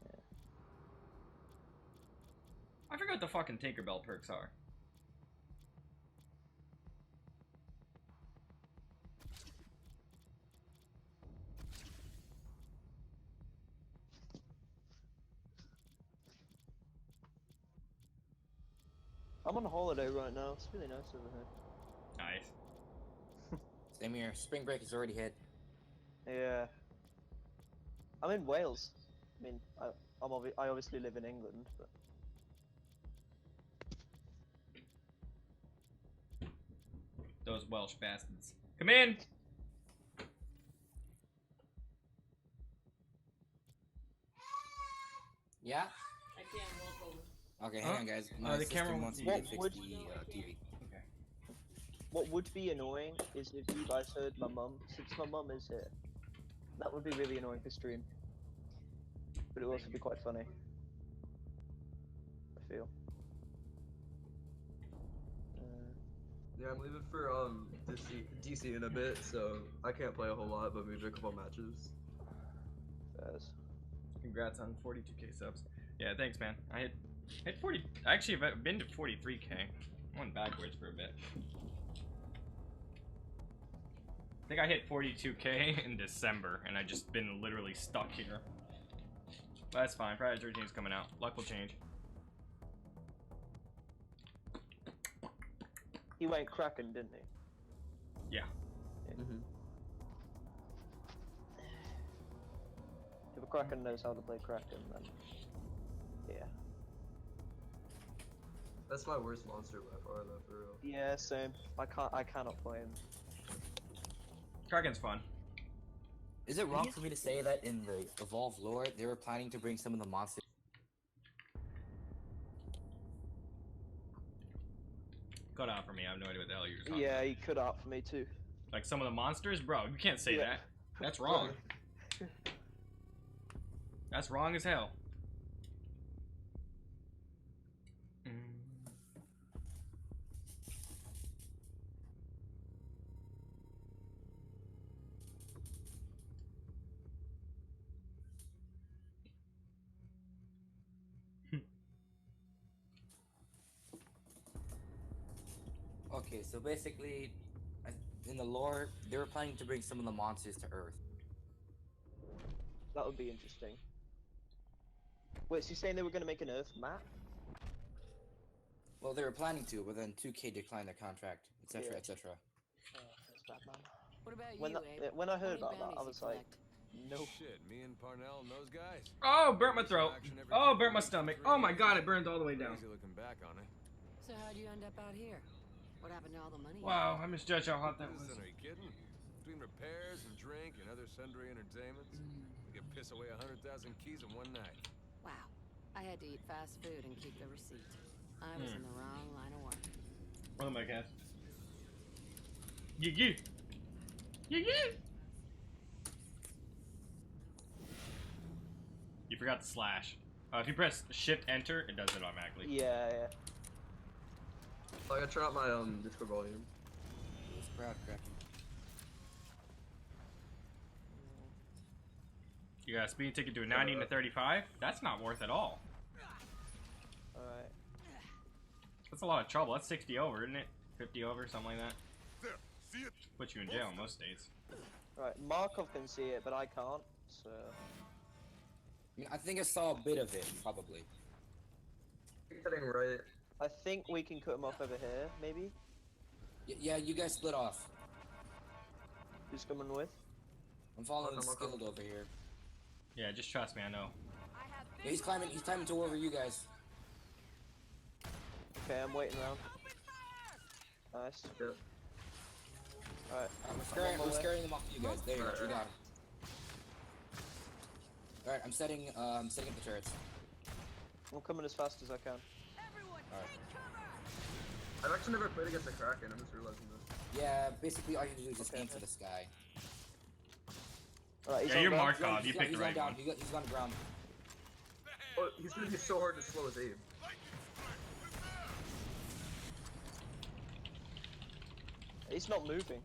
Yeah. I forgot what the fucking Tinkerbell perks are. I'm on holiday right now. It's really nice over here. Nice. Same here. Spring break has already hit. Yeah. I'm in Wales. I mean, I obviously live in England, but Those Welsh bastards. Come in! Yeah? I can't walk over. Okay, hang on, guys. My the sister camera wants me What to fix would- the TV. Okay. what would be annoying is if you guys heard my mum, since my mum is here. That would be really annoying for stream. But it would also be quite funny. I feel. Yeah, I'm leaving for DC in a bit, so I can't play a whole lot, but maybe a couple matches. Congrats on 42k subs. Yeah, thanks, man. I hit 40. Actually, I've been to 43k. I went backwards for a bit. I think I hit 42k in December, and I just been literally stuck here. But that's fine. Friday 13's coming out. Luck will change. He went Kraken, didn't he? Yeah. If a Kraken knows how to play Kraken, then yeah. That's my worst monster by far, though, for real. Yeah, same. I cannot play him. Kraken's fun. Is it wrong for me to say that in the Evolve lore, they were planning to bring some of the monsters? Cut out for me. I have no idea what the hell you're talking Yeah, about. he cut out for me too. Like some of the monsters? Bro, you can't say Yeah. that. That's wrong. That's wrong as hell. Okay, so basically, in the lore, they were planning to bring some of the monsters to Earth. That would be interesting. Wait, so you're saying they were going to make an Earth map? Well, they were planning to, but then 2K declined their contract, etc., etc. That's bad, man. What about When I heard about that, I was like, nope. Shit, me and Parnell and those guys. Oh, burnt my throat. Oh, burnt my stomach. Oh my god, it burned all the way down. Crazy looking back on it. So how'd you end up out here? What happened to all the money? Wow, I misjudged how hot that was. Listen, are you kidding? Between repairs and drink and other sundry entertainments, we could piss away 100,000 keys in one night. Wow. I had to eat fast food and keep the receipt. I was in the wrong line of work. One of my cats. Yee. You forgot the slash. If you press Shift Enter, it does it automatically. Yeah. I gotta turn out my Discord volume. It's proud cracking. You got a speeding ticket to a 90 and a 35? That's not worth at all. Alright. That's a lot of trouble. That's 60 over, isn't it? 50 over, something like that. There, see it? Puts you in jail in most states. Right, Markov can see it, but I can't, so... I mean, I think I saw a bit of it, probably. Heading right. I think we can cut him off over here, maybe? Yeah, you guys split off. Who's coming with? I'm following Skilled over here. Yeah, just trust me, I know. Yeah, he's climbing to over you guys. Okay, I'm waiting around. Nice. Yeah. Alright. We're scaring them off you guys. There you go, we got him. Alright, I'm setting up the turrets. I'm coming as fast as I can. Alright. I've actually never played against a Kraken, I'm just realizing this. Yeah, basically all you do is just aim for the sky. Alright, he's Yeah, on you're ground. Markov, you picked the right one. He's on the ground. Oh, he's gonna be so hard to slow his aim. He's not moving.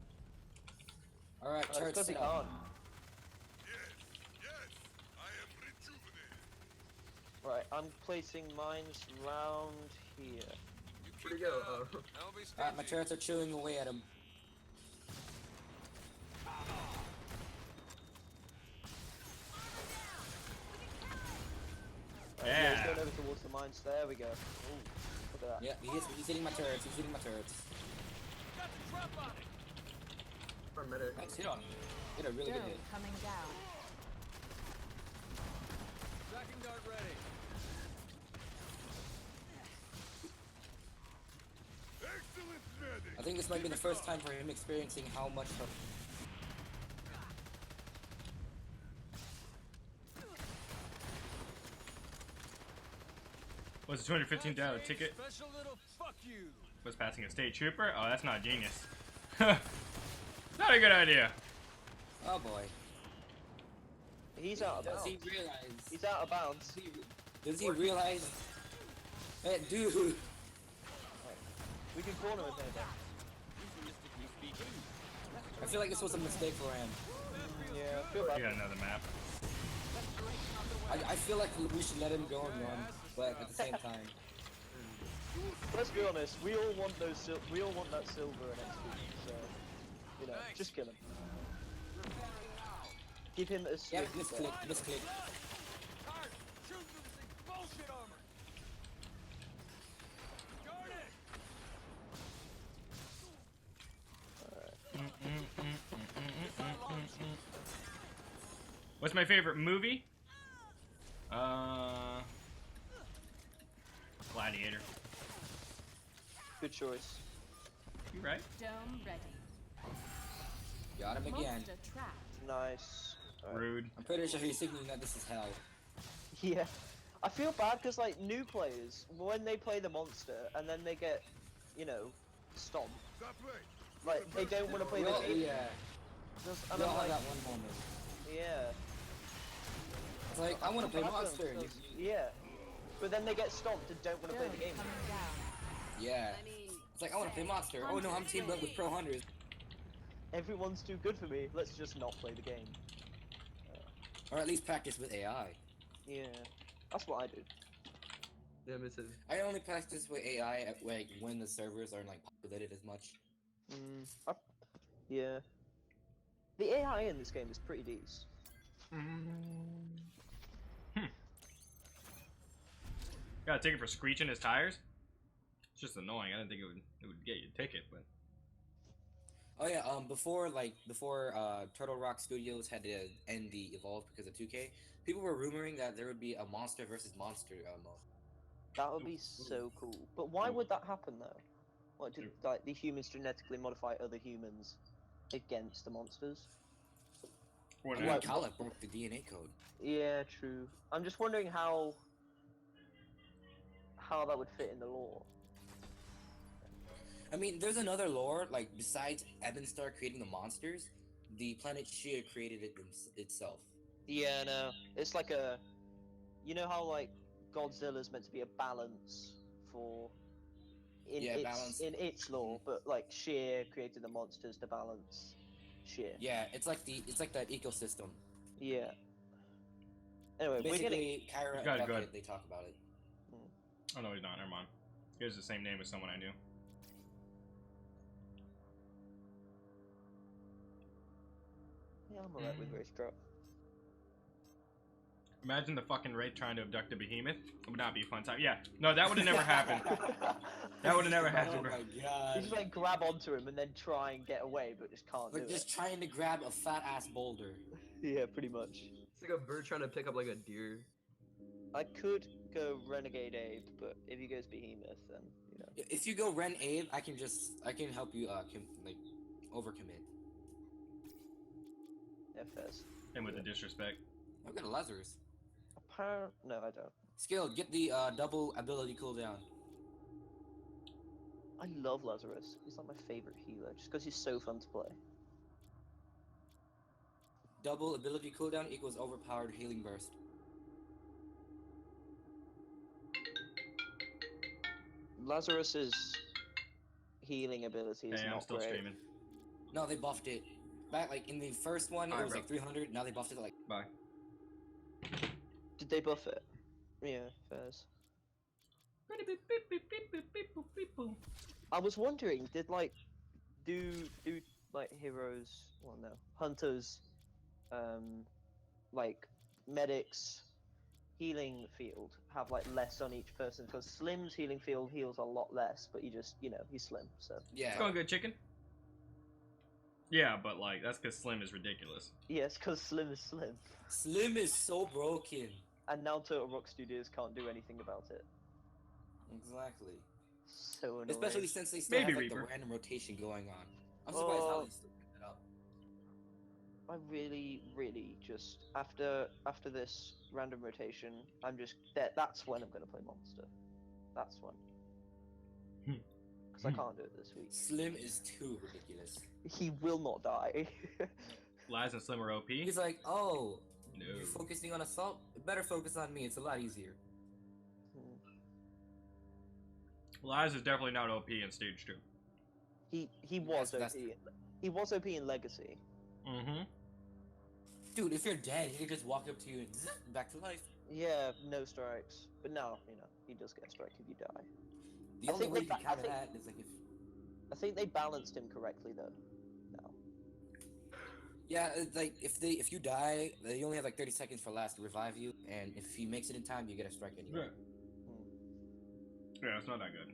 Alright, turrets because he set up. can't. Yes, I am rejuvenated. Right, I'm placing mines round here. Where'd he go? Alright, my turrets are chewing away at him. Yeah, he's Yeah. going over towards the mines. There we go. Ooh, Look at that. Yeah, he's hitting my turrets. He's hitting my turrets. Got the trap on it. For a minute. Nice hit on him. Hit a really good Dome hit. coming down. Tracking dart ready. Excellent medic. I think this might be the first time for him experiencing how much of Was a $215 ticket? Special little fuck you. Was passing a state trooper? Oh, that's not genius. Not a good idea. oh boy. He's out of Does bounds. he realize? He's out of bounds. Does he realize? Hey, dude. We can corner him there, I feel like this was a mistake for him. Yeah, I feel bad. You got another map. I feel like we should let him go and run, but at the same time. Let's be honest, we all want those we all want that silver and XP, so you know, just kill him. Give him a Yeah, swift misclick, misclick. Tired. Shoot through this thing's bullshit armor. Guard it. What's my favorite movie? Gladiator. Good choice. You right? Dome ready. Got him again. Monster trapped. Nice. Alright. Rude. I'm pretty sure he's thinking that this is hell. Yeah. I feel bad because like new players, when they play the monster and then they get, you know, stomped, Stop playing. like they don't want to play the Well, game. yeah. And We I'm all like, have that one moment. yeah. It's like, I want to play Bad Monster. ones, 'cause- yeah. But then they get stomped and don't want to play the Dome game. coming down. Yeah. I mean, It's like, I want to play Monster. Oh no, I'm teamed up with Pro Hunters. Everyone's too good for me. Let's just not play the game. Or at least practice with AI. Yeah. That's what I do. Yeah, me too. I only practice with AI at, like, when the servers aren't like populated as much. Yeah. The AI in this game is pretty decent. Got a ticket for screeching his tires? It's just annoying. I didn't think it would get you a ticket, but Oh yeah, before Turtle Rock Studios had to end the Evolve because of 2K, people were rumoring that there would be a monster versus monster mode. That would be so cool. But why would that happen though? Like, do like the humans genetically modify other humans against the monsters? Or I not. mean, Khaled broke the DNA code. Yeah, true. I'm just wondering how that would fit in the lore. I mean, there's another lore, like, besides Ebonstar creating the monsters, the planet Shia created it itself. Yeah, no. It's like a, you know how like Godzilla's meant to be a balance for in its lore, but like Shia created the monsters to balance Shia. Yeah, it's like that ecosystem. Yeah. Anyway, Basically, Kyra Got it, and good. Bucket, they talk about it. Oh no, he's not. Never mind. He has the same name as someone I knew. Yeah, I'm alright with race trap. Imagine the fucking Wraith trying to abduct a behemoth. It would not be a fun time. Yeah, no, that would have never happened. That would have never happened, bro. Oh my god. You just like grab onto him and then try and get away, but just can't do Like, just it. trying to grab a fat ass boulder. Yeah, pretty much. It's like a bird trying to pick up like a deer. I could go Renegade Abe, but if he goes Behemoth, then you know. If you go Ren Abe, I can help you overcommit. Yeah, fairs. And with the disrespect. I've got a Lazarus. No, I don't. Skill, get the double ability cooldown. I love Lazarus. He's like my favorite healer, just because he's so fun to play. Double ability cooldown equals overpowered healing burst. Lazarus's healing ability is Hey, I'm not still great. streaming. No, they buffed it. Back like in the first one, it was bro. like 300. Now they buffed it to like. Bye. Did they buff it? Yeah, fairs. I was wondering, did like do like heroes, well no, hunters, like medics, healing field have like less on each person, because Slim's healing field heals a lot less, but he's slim, so. Yeah. It's going good, chicken. Yeah, but like that's because Slim is ridiculous. Yes, because Slim is slim. Slim is so broken. And now Turtle Rock Studios can't do anything about it. Exactly. So annoying. Especially since they still Maybe have like Reaper. the random rotation going on. I'm surprised how they still picked that up. I really, really just after this random rotation, I'm just that's when I'm gonna play Monster. That's when. Because I can't do it this week. Slim is too ridiculous. He will not die. Lies and Slim are OP. He's like, oh, No. you're focusing on assault? Better focus on me. It's a lot easier. Lies is definitely not OP in stage 2. He was OP. He was OP in Legacy. Mm-hmm. Dude, if you're dead, he can just walk up to you and zip, back to life. Yeah, no strikes. But now, he does get a strike if you die. The only way you can counter that is like if... I think they balanced him correctly though. Now. Yeah, like if you die, they only have like 30 seconds for last to revive you, and if he makes it in time, you get a strike anyway. Yeah, it's not that good.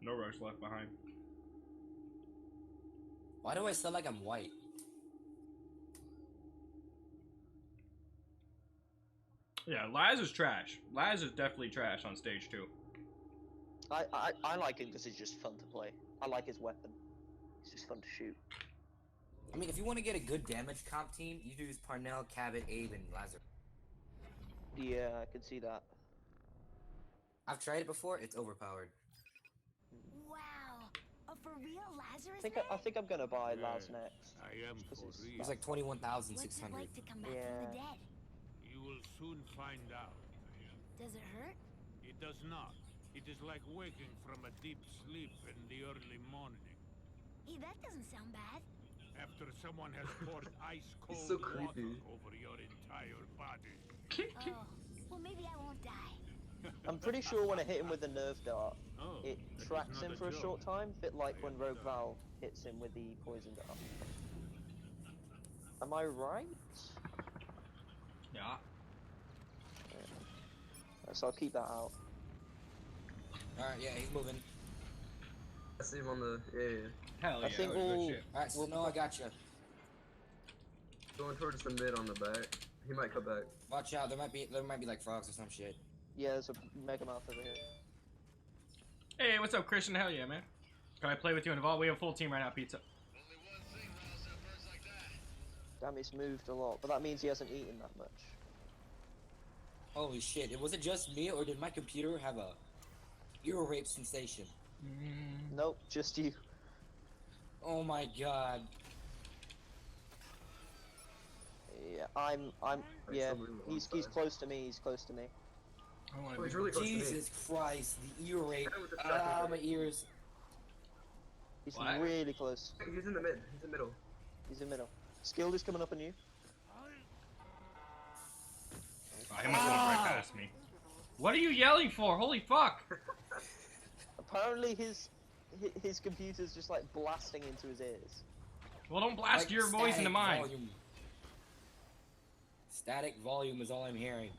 No rush left behind. Why do I sound like I'm white? Yeah, Laz is trash. Laz is definitely trash on stage 2. I like him because he's just fun to play. I like his weapon. It's just fun to shoot. I mean, if you want to get a good damage comp team, you use Parnell, Cabot, Abe, and Lazar. Yeah, I can see that. I've tried it before. It's overpowered. Wow, for real Lazarus? I think I'm gonna buy Laz next. I am for real. It's like 21,600. What's it like to come back from the dead? You will soon find out. Does it hurt? It does not. It is like waking from a deep sleep in the early morning. Hey, that doesn't sound bad. After someone has poured ice cold so water creepy. over your entire body. Oh, well maybe I won't die. I'm pretty sure when I hit him with the nerve dart, it that is tracks not him a for a joke. short time, bit like when Rogue Val hits him with the poison dart. Am I right? Yeah. So I'll keep that out. Alright, yeah, he's moving. I see him on the yeah. Hell yeah. I think that was good we'll- shit. Alright, so no, I got you. Going towards the mid on the back. He might come back. Watch out, there might be like frogs or some shit. Yeah, there's a Mega Mouth over here. Hey, what's up, Christian? Hell yeah, man. Can I play with you in Vault? We have a full team right now, Pizza. Damn, he's moved a lot, but that means he hasn't eaten that much. Holy shit, was it just me, or did my computer have a ear rape sensation? Nope, just you. Oh my god. Yeah, yeah, he's close to me, he's close to me. Oh, he's really close to me. Jesus Christ, the ear rape. My ears. He's What? really close. He's in the mid. He's in the middle. He's in middle. Skilled is coming up on you. Oh, he must walk right past me. What are you yelling for? Holy fuck! Apparently his computer's just like blasting into his ears. Well, don't blast Like your voice into static mine. volume. Static volume is all I'm hearing.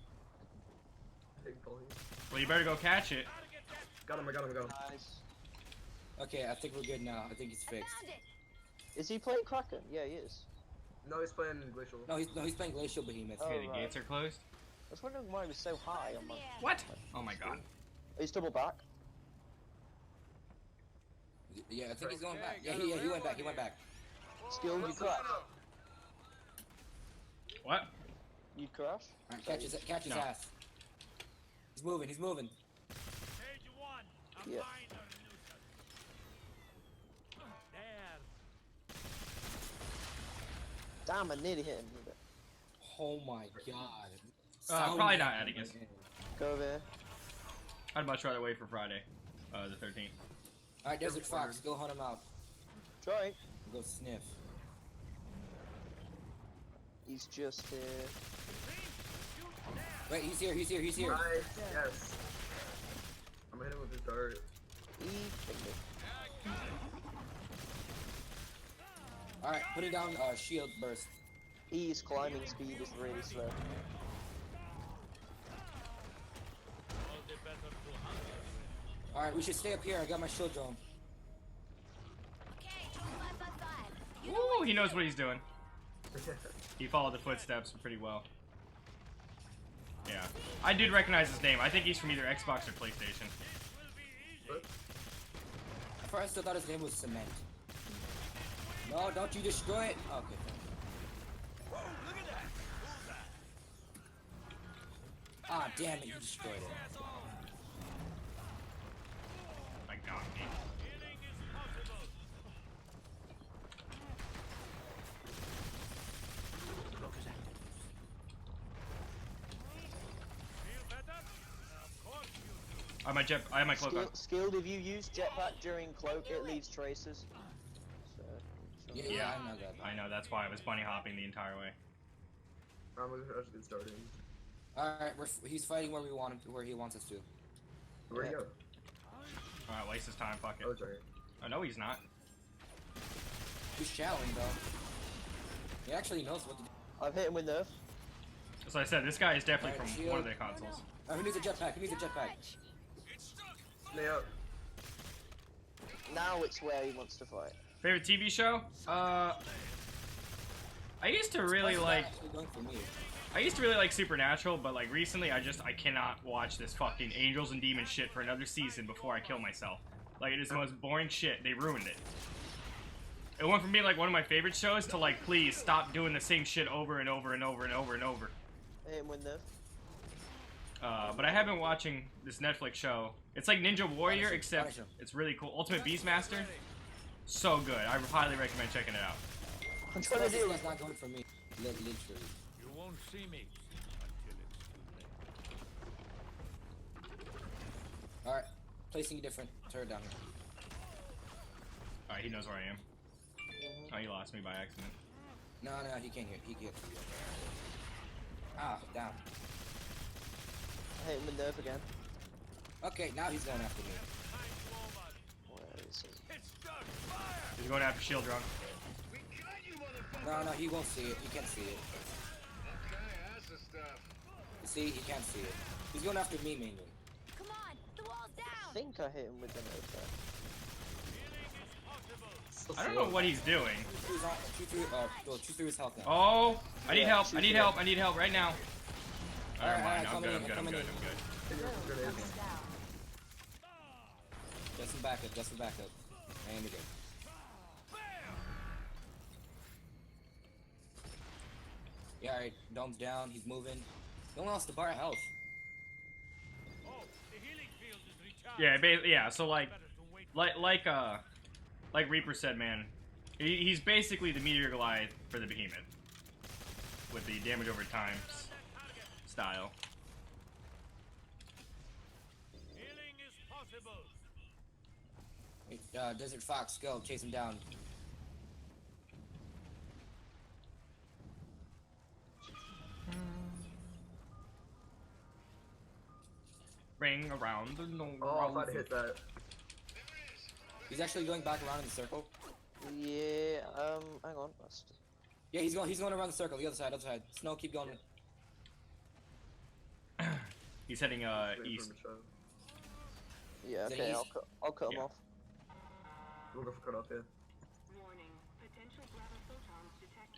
Big volume. Well, you better go catch it. Got him, I got him, I got him. Nice. Okay, I think we're good now. I think he's fixed. Is he playing Kraken? Yeah, he is. No, he's playing Glacial. No, he's playing Glacial Behemoth. Oh, Okay, the right. gates are closed. I was wondering why he was so high on my... What? Oh my god. He's double back. Yeah, I think he's going back. Yeah, he went back. He went back. Skilled, you crash. What? You crash? Alright, catch his No. ass. He's moving. He's moving. Yeah. Damn, I nearly hit him with it. Oh my god. Probably not Atticus. Go over here. I'd much rather wait for Friday, the 13th. Alright, Desert Fox, go hunt him out. Try. Go sniff. He's just here. Wait, he's here. Nice, yes. I'm gonna hit him with his dart. Alright, putting down shield burst. E's climbing speed is really slow. Alright, we should stay up here. I got my shield drone. Ooh, he knows what he's doing. He followed the footsteps pretty well. Yeah. I did recognize his name. I think he's from either Xbox or PlayStation. At first I still thought his name was Cement. No, don't you destroy it! Okay. Ah, damn it, you destroyed it. My God, me. I have my cloak on. Skilled, if you use jetpack during cloak, it leaves traces. So, yeah, I know that. I know, that's why I was bunny hopping the entire way. I'm gonna get started. Alright, he's fighting where he wants us to. Where'd he go? Alright, waste his time, fuck it. Oh, sorry. Oh, no, he's not. He's shadowing though. He actually knows what to do. I've hit him with nerf. As I said, this guy is definitely from one of the consoles. He needs a jetpack, he needs a jetpack. Stay up. Now it's where he wants to fight. Favorite TV show? I used to really like... I used to really like Supernatural, but like recently I cannot watch this fucking Angels and Demons shit for another season before I kill myself. Like, it is the most boring shit. They ruined it. It went from being like one of my favorite shows to like, please stop doing the same shit over and over and over and over and over. I hit him with nerf. But I have been watching this Netflix show. It's like Ninja Warrior, except it's really cool. Ultimate Beastmaster. So good. I highly recommend checking it out. I'm trying to do it's not going for me. Literally. You won't see me until it's too late. Alright, placing a different turret down here. Alright, he knows where I am. Oh, he lost me by accident. No, he can't hear. He can't. Ah, down. I hit him with nerf again. Okay, now he's going after me. Where is he? He's going after shield drone. No, he won't see it. He can't see it. You see, he can't see it. He's going after me mainly. Come on, the wall's down. I think I hit him with the nerf there. I don't know what he's doing. Choose through his health now. Oh, I need help. I need help. I need help right now. Never mind. I'm good. I'm good. Just some backup. And you're good. Yeah, alright. Dome's down. He's moving. No one else to bar health. Yeah. So like Reaper said, man, he's basically the Meteor Goliath for the Behemoth with the damage over time style. Desert Fox, go chase him down. Ring around the north. Oh, I thought I hit that. He's actually going back around in the circle. Yeah, hang on. Yeah, he's going around the circle, the other side. Snow, keep going. He's heading east. Yeah, okay, I'll cut him off. We'll go for cut off, yeah.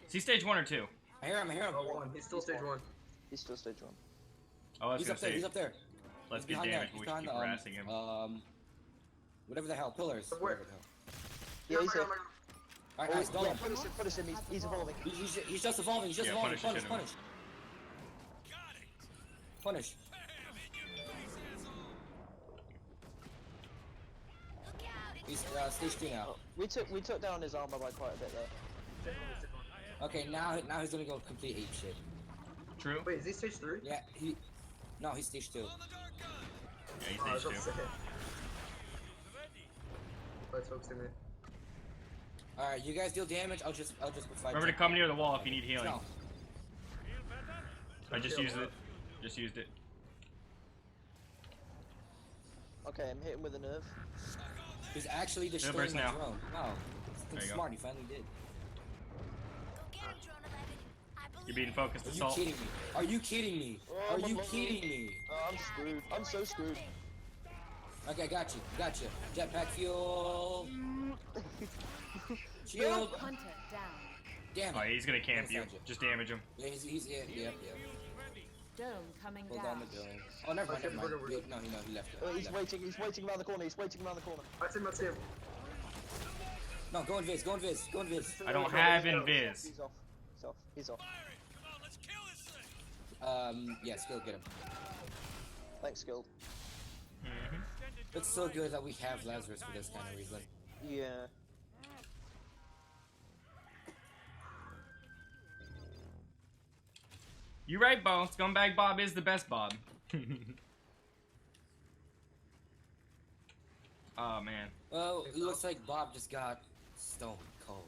Is he stage 1 or 2? I hear him. Oh, 1. He's still stage 1. He's still stage 1. Oh, he's up there. He's up there. Let's get damage. We should keep harassing him. Whatever the hell, pillars. Where? Yeah, he's here. Alright, guys, go. Put us in. He's evolving. He's just evolving. Punish. He's stage 2 now. We took down his armor by quite a bit though. Okay, now he's gonna go complete ape shit. True. Wait, is he stage 3? Yeah, he's stage 2. Yeah, he's stage 2. Let's focus me. Alright, you guys deal damage. I'll just fight. Remember to come near the wall if you need healing. No. I just used it. Okay, I'm hitting with a nerve. He's actually destroying my drone. Wow, There you smart. go. He finally did. You're being focused Are you assault. kidding me? Are you kidding me? Are you kidding me? I'm screwed. I'm so screwed. Okay, got you. Got you. Jetpack fuel. Shield. Hunter down. Damn Oh, it. he's gonna camp you. Just damage him. Yeah, yeah. Dome coming Hold down. on the dome. Oh, never mind. No, he left it. He's waiting. He's waiting around the corner. He's waiting around the corner. I see him. No, go invis. Go invis. Go invis. I don't have invis. He's off. He's off. He's off. Yeah, Skill, get him. Thanks, Skilled. It's so good that we have Lazarus for this kind of reason. Yeah. You're right, Bo. Scumbag Bob is the best Bob. Oh, man. Well, it looks like Bob just got stone cold.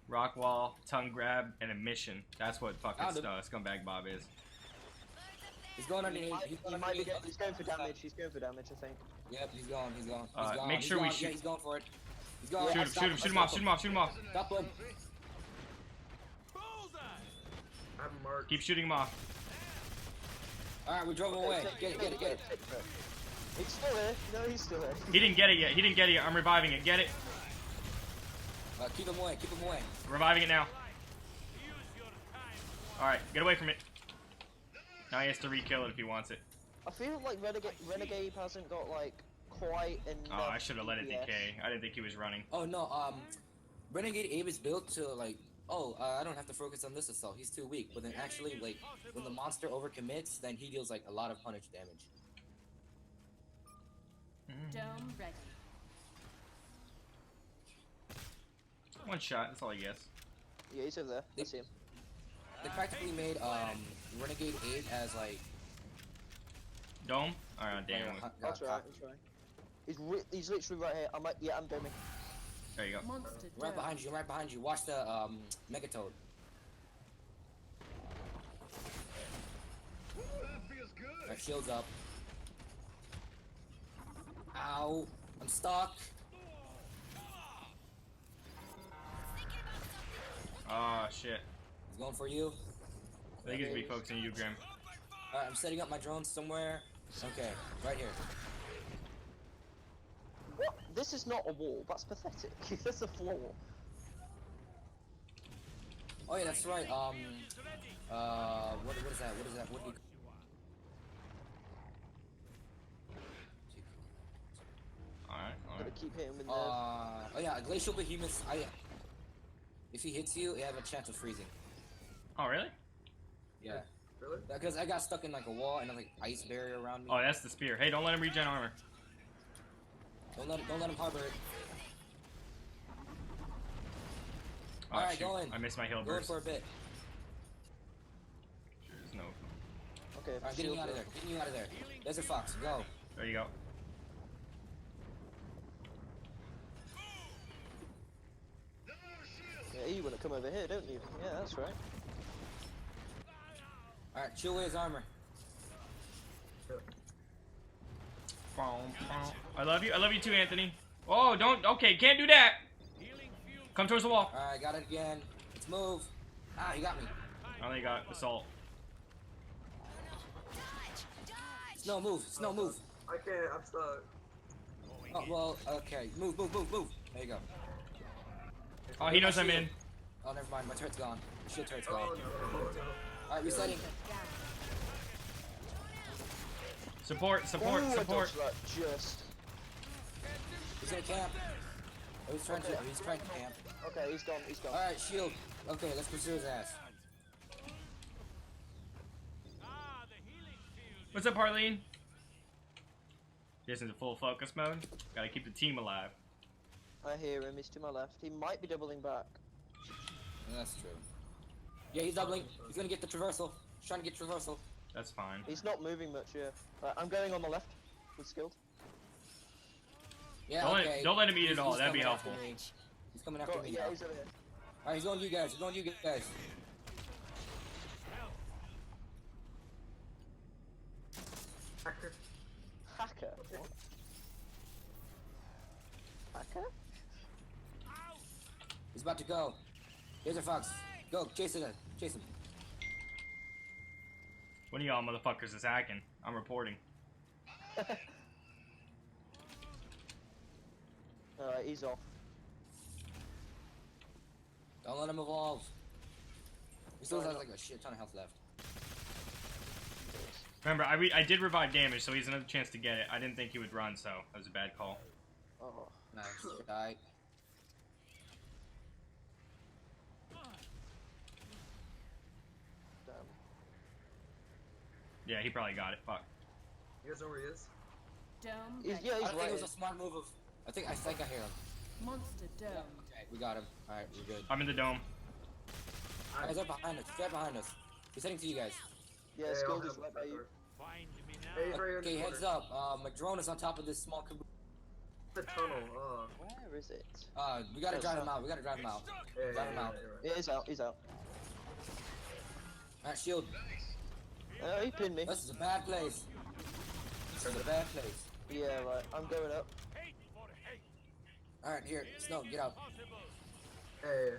Rock wall, tongue grab, and a mission. That's what fucking Scumbag Bob is. He's going underneath. He's going for damage. He's going for damage, I think. Yep, he's gone. He's gone. Make sure we shoot. Yeah, he's going for it. He's going. Shoot him off. Shoot him off. Stop him. Keep shooting him off. Alright, we drove him away. Get it. He's still there. No, he's still there. He didn't get it yet. I'm reviving it. Get it. Keep him away. Reviving it now. Alright, get away from it. Now he has to re-kill it if he wants it. I feel like Renegade hasn't got like quite enough. Oh, I should have let it DPS. decay. I didn't think he was running. Oh no, Renegade Abe is built to like, I don't have to focus on this assault. He's too weak. But then actually, like, when the monster overcommits, then he deals like a lot of punish damage. Dome ready. One shot. That's all he gets. Yeah, he's over there. I see him. They practically made Renegade Abe as like Dome? Alright, damn. I'll try. He's literally right here. I'm doming. There you go. Right behind you. Watch the Megatoad. Our shield's up. Ow! I'm stuck. Oh shit. He's going for you. I think he's be focusing on you, Grim. Alright, I'm setting up my drone somewhere. Okay, right here. What? This is not a wall. That's pathetic. That's a floor. Oh yeah, that's right. What is that? What do you... Alright. Gotta keep hitting with oh yeah, Glacial Behemoth. If he hits you, you have a chance of freezing. Oh really? Yeah. Really? Because I got stuck in like a wall and a like ice barrier around me. Oh, that's the spear. Hey, don't let him regen armor. Don't let him harbor it. Oh, Alright, shoot. go in. I missed my heal Go in burst. for a bit. There's no. Okay. Alright, getting you out of there. There's a fox. Go. There you go. Yeah, you wanna come over here, don't you? Yeah, that's right. Alright, chill away his armor. I love you. I love you too, Anthony. Oh, don't. Okay, can't do that. Come towards the wall. Alright, got it again. Let's move. Ah, he got me. I only got assault. Snow, move. I can't. I'm stuck. Oh, well, okay. Move. There you go. Oh, he knows I'm in. Oh, never mind. My turret's gone. Shield turret's Oh gone. no. Alright, resetting. Support. Ooh, I dodged that just. He's gonna camp. Oh, he's trying to camp. Okay, he's gone. Alright, shield. Okay, let's pursue his ass. What's up, Harleen? Jason's in full focus mode. Gotta keep the team alive. I hear him. He's to my left. He might be doubling back. That's true. Yeah, he's doubling. He's gonna get the traversal. He's trying to get traversal. That's fine. He's not moving much, yeah. I'm going on the left with skilled. Yeah, don't let him eat it all. That'd be coming after helpful. me. He's coming after me. Yeah, he's over here. Alright, he's going to you guys. Hacker. Hacker? What? Hacker? He's about to go. Here's a fox. Go, chase him. One of y'all motherfuckers is hacking. I'm reporting. Alright, he's off. Don't let him evolve. He still has like a shit ton of health left. Remember, I did revive damage, so he has another chance to get it. I didn't think he would run, so that was a bad call. Oh. Nice. Die. Damn. Yeah, he probably got it. Fuck. You guys know where he is? Dome. I think it was a smart move of. I think I hear him. Monster dome. Okay, we got him. All right, we're good. I'm in the dome. He's right behind us. He's right behind us. He's heading to you guys. Yeah, I'll Scold have is him right by you. Find me now. Hey, he's right here in Okay, the heads corner. up. Madrone is on top of this small caboose. The tunnel. Oh. Where is it? We gotta drive him out. We gotta drive him out. Yeah, Drive him out. you're right. Yeah, he's out. He's out. Alright, shield. He pinned me. This is a bad place. This is a bad place. Yeah, right. I'm going up. Alright, here. Snow, get out. Hey.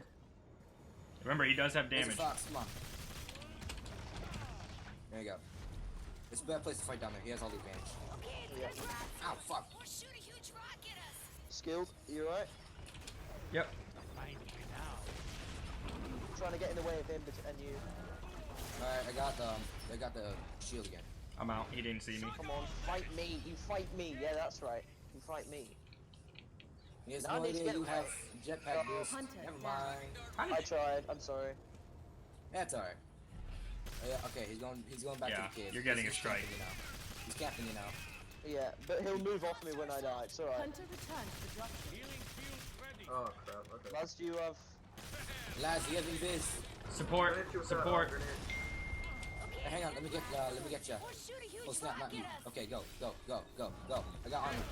Remember, he does have There's a damage. fox. Come on. There you go. It's a bad place to fight down there. He has all the advantage. Yeah. Ow, fuck. Skilled, you alright? Yep. Trying to get in the way of him and you. Alright, I got the shield again. I'm out. He didn't see me. Come on, fight me. You fight me. Yeah, that's right. You fight me. He has Now I no need to idea get you away. have jetpack boost. Hunter Never down. mind. I tried. I'm sorry. That's alright. Oh, yeah, okay, he's going back Yeah, to the kid. you're getting a He's strike. camping you now. He's camping you now. Yeah, but he'll move off me when I die. It's alright. Hunter returns to drop. Oh crap. Okay. Lads, do you have? Lads, he has invis. Support. Grenade, shoot that, Support. grenade. Hang on, let me get you. Oh snap, not you. Okay, go. I got armor.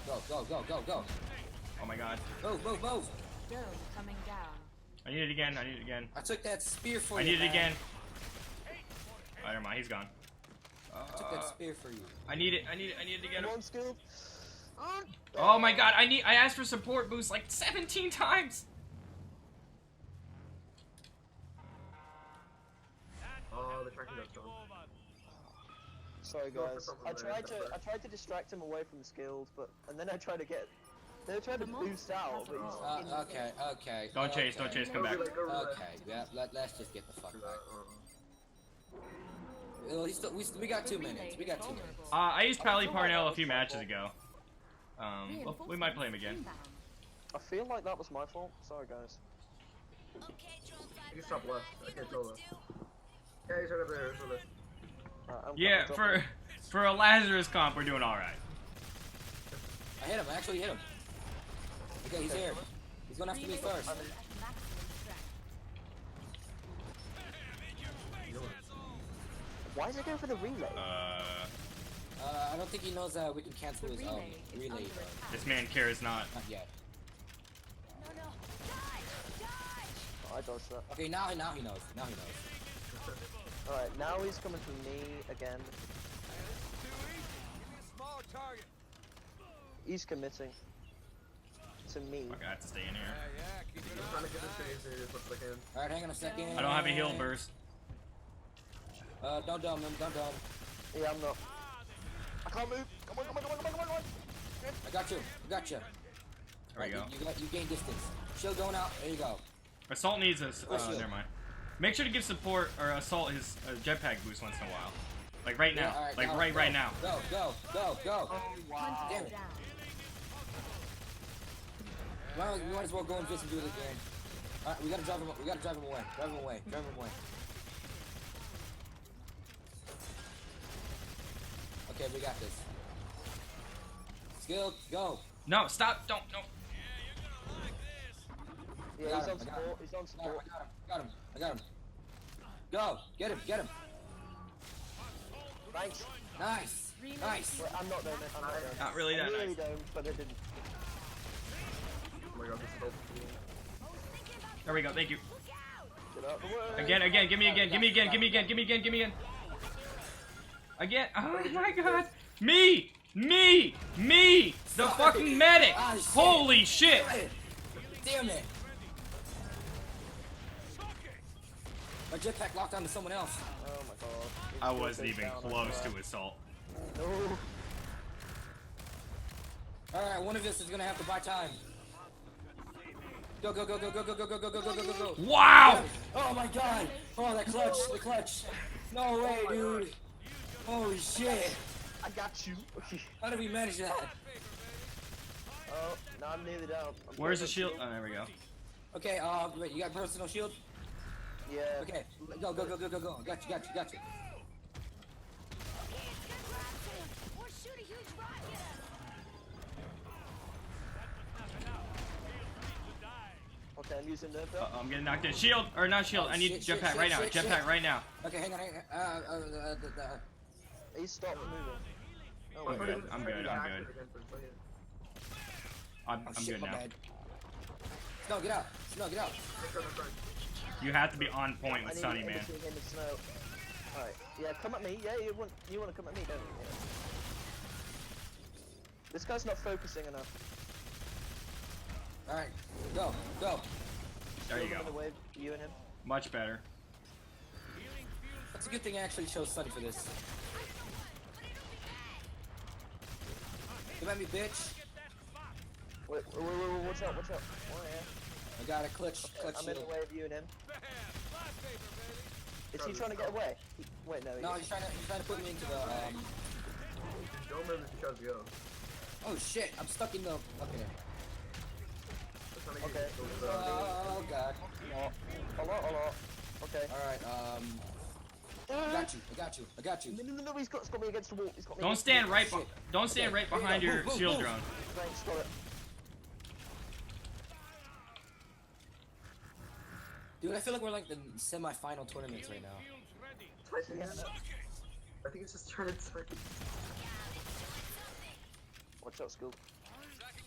Go. Oh my god. Move. Dome coming down. I need it again. I took that spear for I you. need it man. again. Oh, never mind. He's gone. I took that spear for you. I need it again. Come on, Skilled. Oh my god, I asked for support boost like 17 times. Oh, the tracking does done. Sorry Go for guys. something I there, tried to distract him away from the Skilled, and then I tried to get. They were trying to boost out, but he's. Okay. Don't chase, come back. Okay, yeah, let's just get the fuck back. Well, we got 2 minutes. I used Pally Parnell a few matches ago. Well, we might play him again. I feel like that was my fault. Sorry guys. You can stop left. I can't tell that. Yeah, he's right up there. He's over there. Yeah, for a Lazarus comp, we're doing all right. I hit him. I actually hit him. Okay, he's here. He's going after me first. Why is it going for the relay? I don't think he knows that we can cancel his relay. This man cares not. Not yet. Oh, I dodged that. Okay, now he knows. Alright, now he's coming for me again. He's committing to me. I got to stay in here. I'm trying to get this thing as much as I can. Alright, hang on a second. I don't have a heal burst. Don't dome him. Yeah, I'm not. I can't move. Come on. I got you. There we go. You gain distance. Shield going out. There you go. Assault needs us. Never mind. Make sure to give support or Assault his jetpack boost once in a while. Like right now. Yeah, all right, right now. Go. Oh, wow. Damn it. We might as well go and just do it again. Alright, we gotta drive him away. Okay, we got this. Skill, go. No, stop. Don't. Yeah, he's on support. He's on support. I got him. Go, get him. Thanks. Nice. Wait, I'm not domed. Not really that I'm really nice. domed, but it didn't. Oh my god, this is so cool. There we go. Thank you. Get out the way. Again. Give me again. Again. Oh my god. Me. The fucking medic. Holy shit. Damn it. My jetpack locked onto someone else. Oh my god. I wasn't even close to assault. No. Alright, one of us is gonna have to buy time. Go, go, go, go, go, go, go, go, go, go, go, go, go, go. Wow! Oh my god! Oh, that clutch, the clutch. No way, dude. Holy shit. I got you. How did we manage that? Oh, no, I'm nearly down. Where's the shield? Oh, there we go. Okay, wait, you got personal shield? Yeah. Okay, go, go, go, go, go, go. Got you, got you, got you. Or shoot a huge rocket. Okay, I'm using the I'm getting knocked in. Shield, or not shield. I need jetpack right now. Jetpack right now. Okay, hang on, hang on. He stopped moving. Oh, I'm good. I'm good. I'm good. I'm good now. Snow, get out. Snow, get out. You have to be on point with I need Sunny, to man. get between him and Snow. Alright, yeah, come at me. Yeah, you want to come at me, don't you? Yeah. This guy's not focusing enough. Alright, go, go. There you Still go. in the way, you and him. Much better. That's a good thing I actually chose Sunny for this. Come at me, bitch. Wait, watch out, watch out. Oh, yeah. I got a clutch I'm in shield. the way of you and him. Is he trying to get away? Wait, no. No, he's trying to put me into the Don't let me try to go. Oh shit! I'm stuck in the. Okay. Okay. Oh god. Hello. Okay. All right. I got you. I got you. I got you. No, he's got me against the wall. He's got me. Don't stand right. Don't stand right behind your shield drone. Thanks, got it. Dude, I feel like we're like the semi-final tournaments right now. I think it's just trying to start. Watch out, Skill.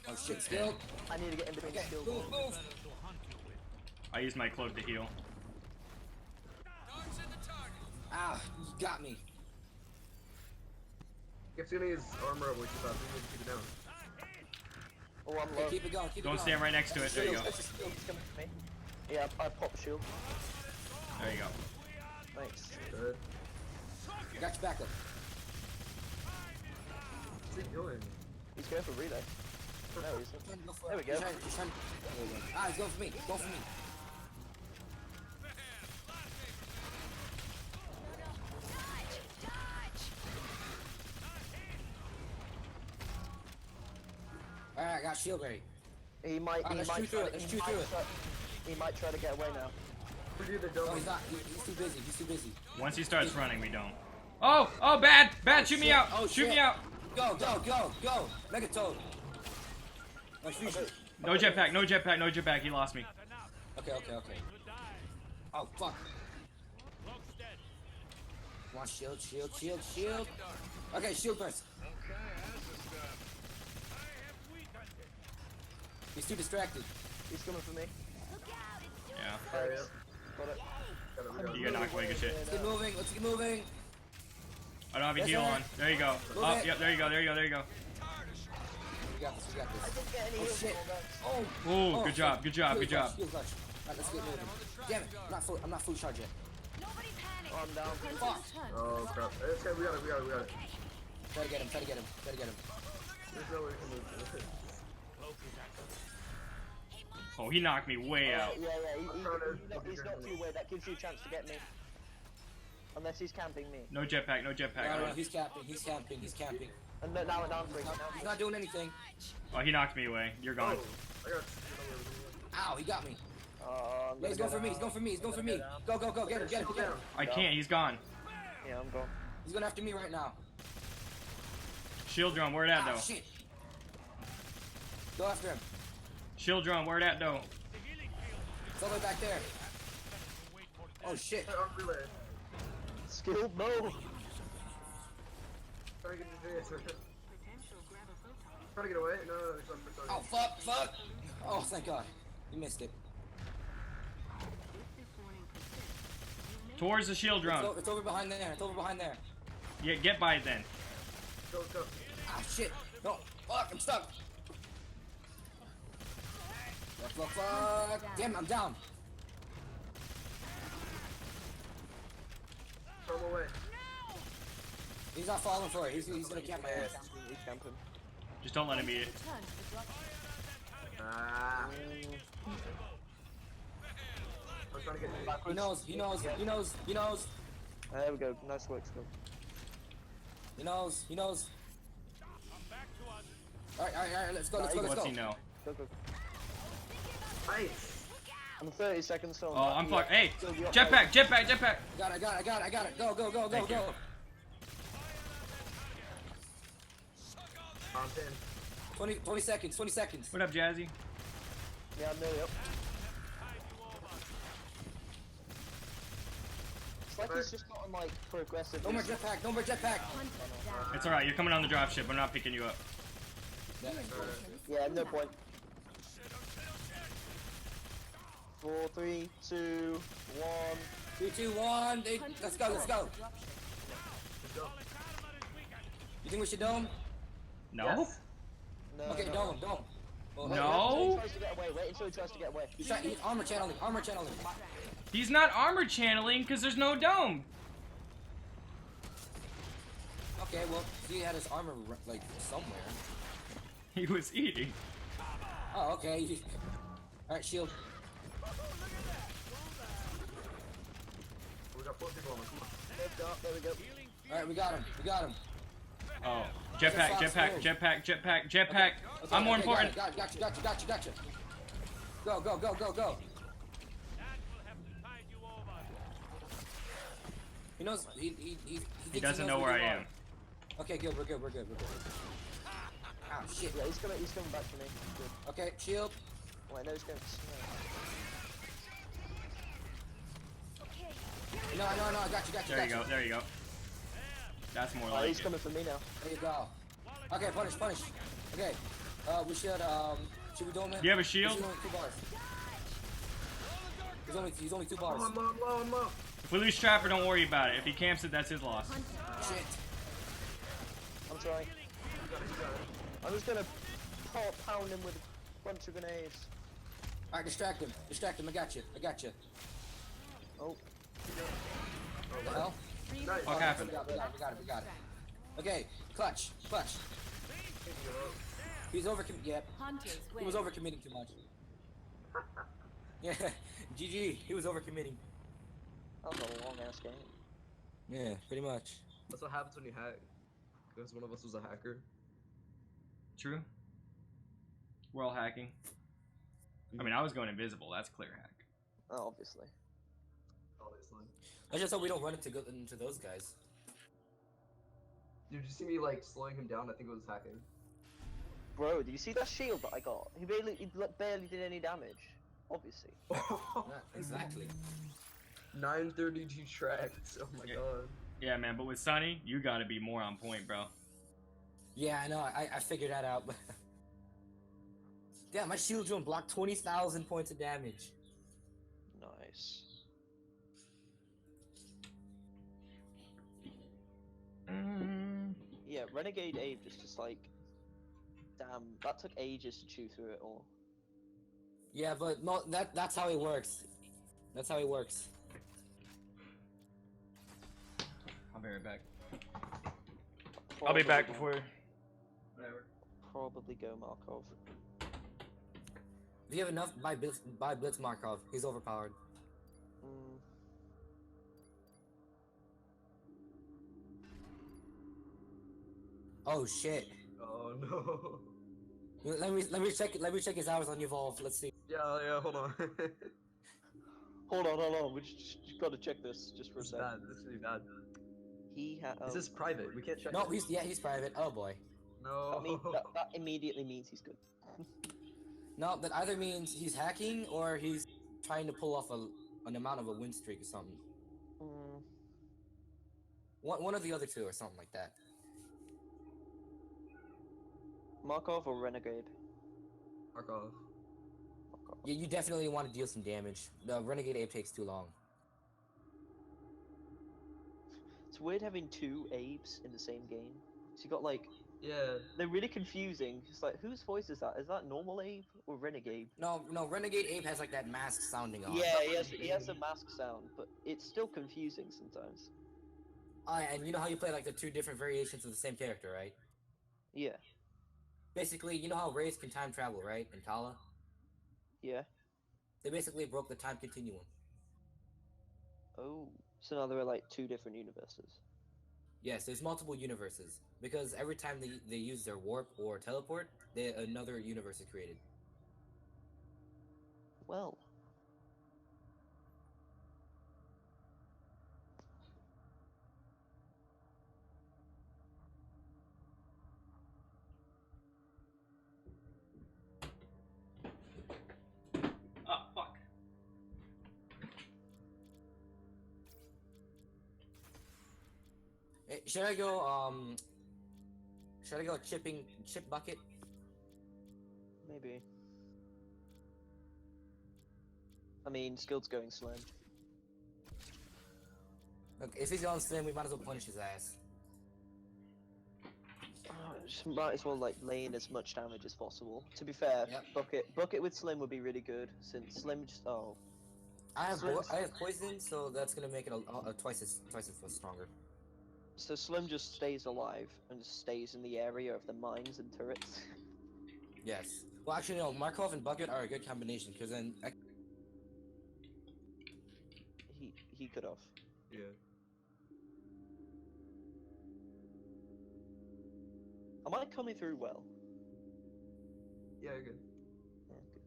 Oh shit, Skill. I need to get in between Skill. Move, move. I use my cloak to heal. Ah, you got me. If gonna use armor up, which is up, we need to keep it down. Oh, I'm Okay, low. keep it going. Keep it Don't going. stand right next to it. There you go. That's a shield. He's coming for me. Yeah, I popped shield. There you go. Thanks. Good. Got your backup. What's he doing? He's going for relay. No, he's not. There we go. He's trying, ah, he's going for me. Going for me. Alright, I got shield ready. He might. He let's might shoot through it. Let's shoot through it. He might try to get away now. We do the No, double. he's not. He's too busy. He's too busy. Once he starts running, we don't. Oh, bad, shoot me out. Oh, Shoot shit. me out. Go, go, go, go. Megatone. Oh, shoot. Okay. No jetpack, no jetpack, no jetpack. He lost me. Okay, okay, okay. Oh, fuck. Come on, shield, shield, shield, shield. Okay, shield burst. He's too distracted. He's coming for me. Yeah. Thanks. Got it. You got knocked away. Good shit. Let's get moving. Let's get moving. I don't have a Yes, heal sir. on. There you go. Move Oh, it. yep. There you go. There you go. There you go. We got this. We got I this. didn't get any Oh heals shit. on that. Oh. Oh, good job. Good job. Good job. Shield clutch. Alright, let's get moving. Damn it. I'm not full charge yet. Nobody panic. Oh, I'm down. Fuck. Oh crap. It's okay, we got it, we got it, we got it. Try to get him. Try to get him. Try to get him. There's no way we can move to it. Oh, he knocked me way out. Yeah. He's not too away. That gives you a chance to get me. Unless he's camping me. No jetpack. No jetpack. No, he's camping. He's camping. He's camping. And now I'm free. He's not doing anything. Oh, he knocked me away. You're gone. I got Ow, he got me. I'm Yeah, he's going for me. He's going for me. He's going for me. Go, go, go. Get him. Get him. Get him. I can't. He's gone. Yeah, I'm gone. He's going after me right now. Shield drone. Where it at Ah, though? shit. Go after him. Shield drone. Where it at though? It's all the way back there. Oh shit. relay. Skill? No. Trying to get this. Trying to get away? No, there's something. Oh fuck, fuck. Oh thank God. You missed it. Towards the shield drone. It's over behind there. It's over behind there. Yeah, get by it then. Go, go. Ah shit. No. Fuck, I'm stuck. Fuck, fuck, fuck. Damn, I'm down. Throw him away. He's not falling for it. He's gonna camp my ass. He's camping. Just don't let him eat it. Ah. I'm trying to get you. He knows. There we go. Nice work, Skill. He knows. Alright, let's go. What's he know? Go. Nice. I'm 30 seconds till. Oh, I'm fucked. Hey, Still the jetpack. Got it. Go. Thank you. I'm in. 20 seconds. What up, Jazzy? Yeah, I'm nearly up. It's like he's just gotten like progressive. No more jetpack. It's alright, you're coming on the dropship. I'm not picking you up. Yeah, no point. 4, 3, 2, 1. 3, 2, 1. Let's go. Let's go. You think we should dome? No? Yes. No. Okay, dome. Well, No? Wait until he tries to get away. He's armor channeling. He's not armor channeling because there's no dome. Okay, well, he had his armor like somewhere. He was eating. Oh, okay. Alright, shield. We got 4 people on the There we go. Alright, we got him. Oh, jetpack. Okay, I'm more important. Gotcha. Go. He knows. He doesn't know where I am. Okay, good. We're good. Ah, shit. Yeah, he's coming back to me. Good. Okay, shield. Wait, no, he's going. No, I got you. There you go. That's more Oh, like he's it. coming for me now. There you go. Okay, punish. Okay, we should we dome it? Do you have a shield? He's only 2 bars. He's only 2 bars. I'm low. If we lose Trapper, don't worry about it. If he camps it, that's his loss. Shit. I'm trying. I'm just gonna pound him with a bunch of grenades. Alright, distract him. I got you. Oh. What the hell? Nice. What happened? We got it. Okay, clutch. He's Yep. He was overcommitting too much. Yeah, GG. He was overcommitting. That was a long ass game. Yeah, pretty much. That's what happens when you hack. Because one of us was a hacker. True. We're all hacking. I mean, I was going invisible. That's clear hack. Oh, obviously. I just hope we don't run into those guys. Did you see me like slowing him down? I think it was hacking. Bro, did you see that shield that I got? He barely did any damage. Obviously. Yeah, exactly. 932 tracks. Oh my god. Yeah, man. But with Sunny, you gotta be more on point, bro. Yeah, I know. I figured that out. Damn, my shield drone blocked 20,000 points of damage. Nice. Yeah, Renegade Abe just like, damn, that took ages to chew through it all. Yeah, but no, that's how it works. That's how it works. I'll be right back. I'll be back before. Whatever. Probably go Markov. If you have enough, buy Blitz Markov. He's overpowered. Oh shit. Oh no. Let me check his hours on Evolve. Let's see. Yeah, hold on. Hold on. We just gotta check this just for a second. Bad. This is really bad. He had. This is private. We can't check. No, he's private. Oh boy. No. That immediately means he's good. No, that either means he's hacking or he's trying to pull off an amount of a win streak or something. One of the other two or something like that. Markov or Renegade? Markov. Yeah, you definitely want to deal some damage. The Renegade Abe takes too long. It's weird having 2 Abes in the same game. So you got like... Yeah. They're really confusing. It's like, whose voice is that? Is that normal Abe or Renegade? No, Renegade Abe has like that mask sounding on. Yeah, he has a mask sound, but it's still confusing sometimes. And you know how you play like the two different variations of the same character, right? Yeah. Basically, you know how Rays can time travel, right? In Tala? Yeah. They basically broke the time continuum. Oh, so now there are like 2 different universes. Yes, there's multiple universes. Because every time they use their warp or teleport, another universe is created. Well. Oh, fuck. Hey, should I go chip bucket? Maybe. I mean, Skild's going slim. Look, if he's on slim, we might as well punish his ass. Just might as well like lay in as much damage as possible. To be fair, Yep. bucket with slim would be really good since slim just I have poison, so that's gonna make it twice as stronger. So slim just stays alive and just stays in the area of the mines and turrets. Yes. Well, actually, no. Markov and bucket are a good combination because then he could have. Yeah. Am I coming through well? Yeah, you're good. Yeah, good.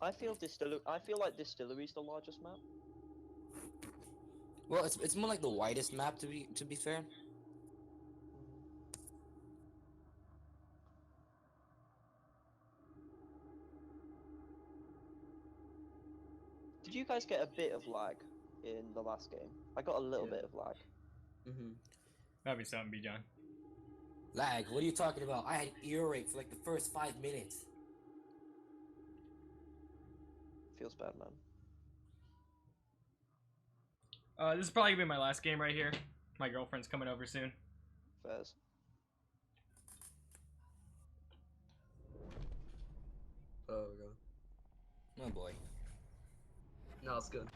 I feel like Distillery's the largest map. well, it's more like the widest map to be fair. Did you guys get a bit of lag in the last game? I got a little bit of lag. That'd be something, B-John. Lag? What are you talking about? I had ear rape for like the first 5 minutes. Feels bad, man. This is probably gonna be my last game right here. My girlfriend's coming over soon. Fairs. Oh god. Oh boy. No, it's good.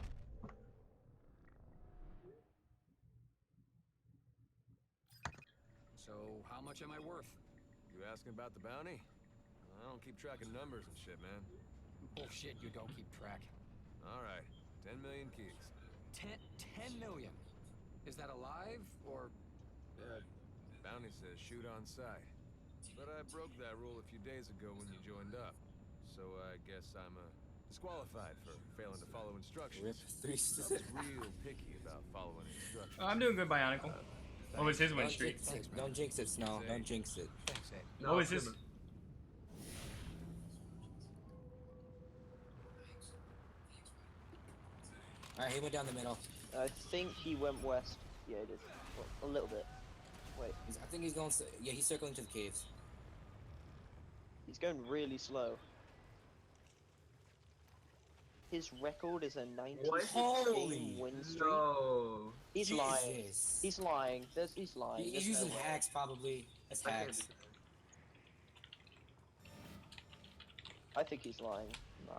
So, how much am I worth? You asking about the bounty? I don't keep track of numbers and shit, man. Bullshit, you don't keep track. Alright, 10 million keys. 10 million? Is that alive, or... Bounty says shoot on sight. But I broke that rule a few days ago when you joined up. So I guess I'm, disqualified for failing to follow instructions. I was real picky about following instructions. I'm doing good, Bionicle. What was his win streak? Don't jinx it, Snow. Don't jinx it. Thanks, Ed. No, What was his... Alright, he went down the middle. I think he went west. Yeah, he did. Well, a little bit. Wait. I think he's going... Yeah, he's circling to the caves. He's going really slow. His record is a 90 win streak. No. He's Jesus. lying. He's lying. He's lying. He's There's using no way. hacks, probably. That's hacks. I think he's lying. Nah.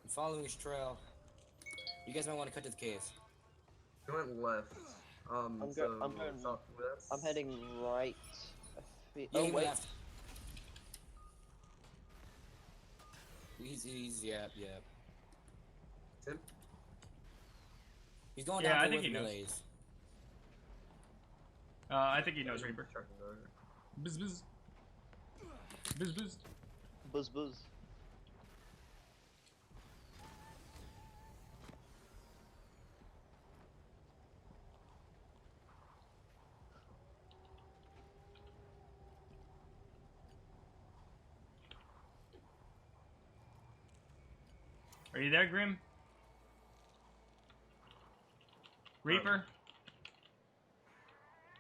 I'm following his trail. You guys might want to cut to the caves. He went left. I'm going southwest. I'm heading right. Yeah, Oh he wait. left. He's yep. Tim? He's going Yeah, down I to think where he the knows. relay is. I think he knows Reaper. Buzz buzz. Buzz buzz. Buzz buzz. Are you there, Grim? Reaper?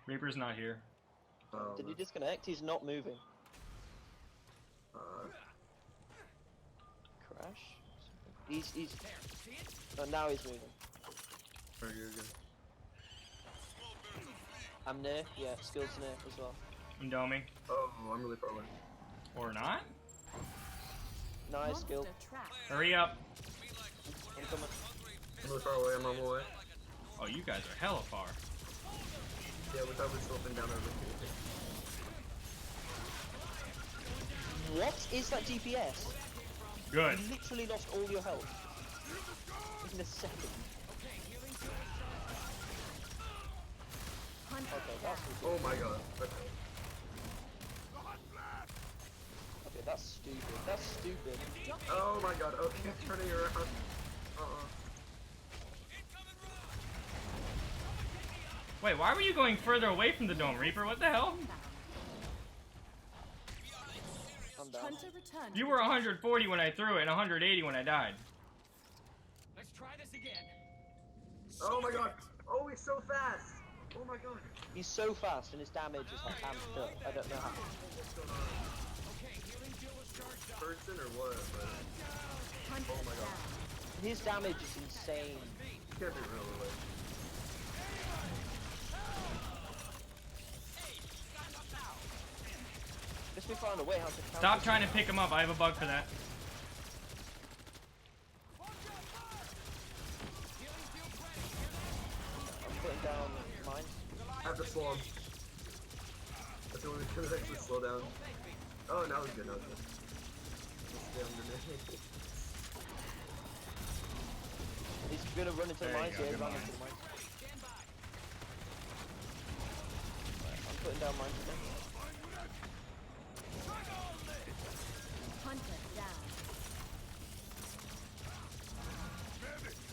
Reaper's not here. Did he disconnect? He's not moving. Crash? He's... Oh, now he's moving. You're good. I'm near. Yeah, skills near as well. I'm doming. Oh, I'm really far away. Or not? Nice skill. Hurry up. I'm coming. I'm really far away. I'm on my way. Oh, you guys are hella far. Yeah, we're probably sloping down over here. What is that DPS? Good. You literally lost all your health in a second. Okay, that's oh my god. Okay. Okay, that's stupid. That's stupid. Oh my god. Okay, turning around. Wait, why were you going further away from the dome, Reaper? What the hell? I'm down. You were 140 when I threw it and 180 when I died. Let's try this again. Oh my god. Oh, he's so fast. Oh my god. He's so fast and his damage is like amped up. I don't know how. Person or what? But... oh my god. His damage is insane. You can't be real with it. Let me find a way how to counter. Stop trying to pick him up. I have a bug for that. I'm putting down mines. I have to slow him. That's the only thing that actually slow down. Oh, now it's good. Now it's good. Let's stay underneath. He's gonna run into the There you mines. go, Yeah, good run mine. into the mines. Right, I'm putting down mines again.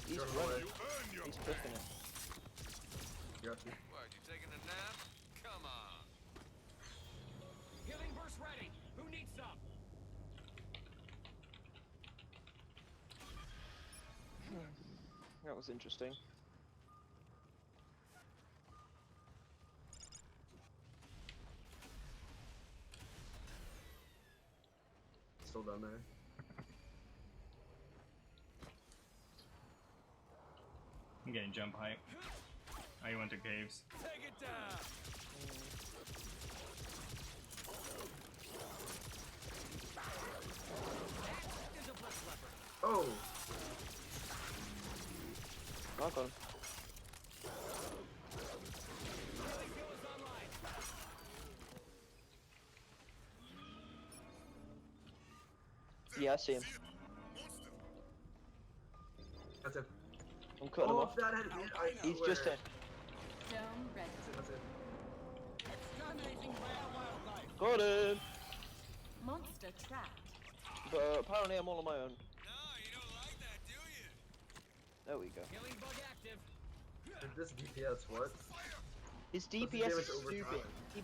He's running. He's pushing it. Got you. What, you taking a nap? Come on. Healing burst ready. Who needs some? That was interesting. Still down there. I'm getting jump height. Oh, you went to caves. Take it down. Oh! Knock on. Yeah, I see him. That's it. I'm cutting him off. That had it. He's just here. Dome ready. That's it. Got him! Monster trapped. But apparently I'm all on my own. No, you don't like that, do you? There we go. Healing bug active. This DPS, what? His What's the DPS damage is over stupid.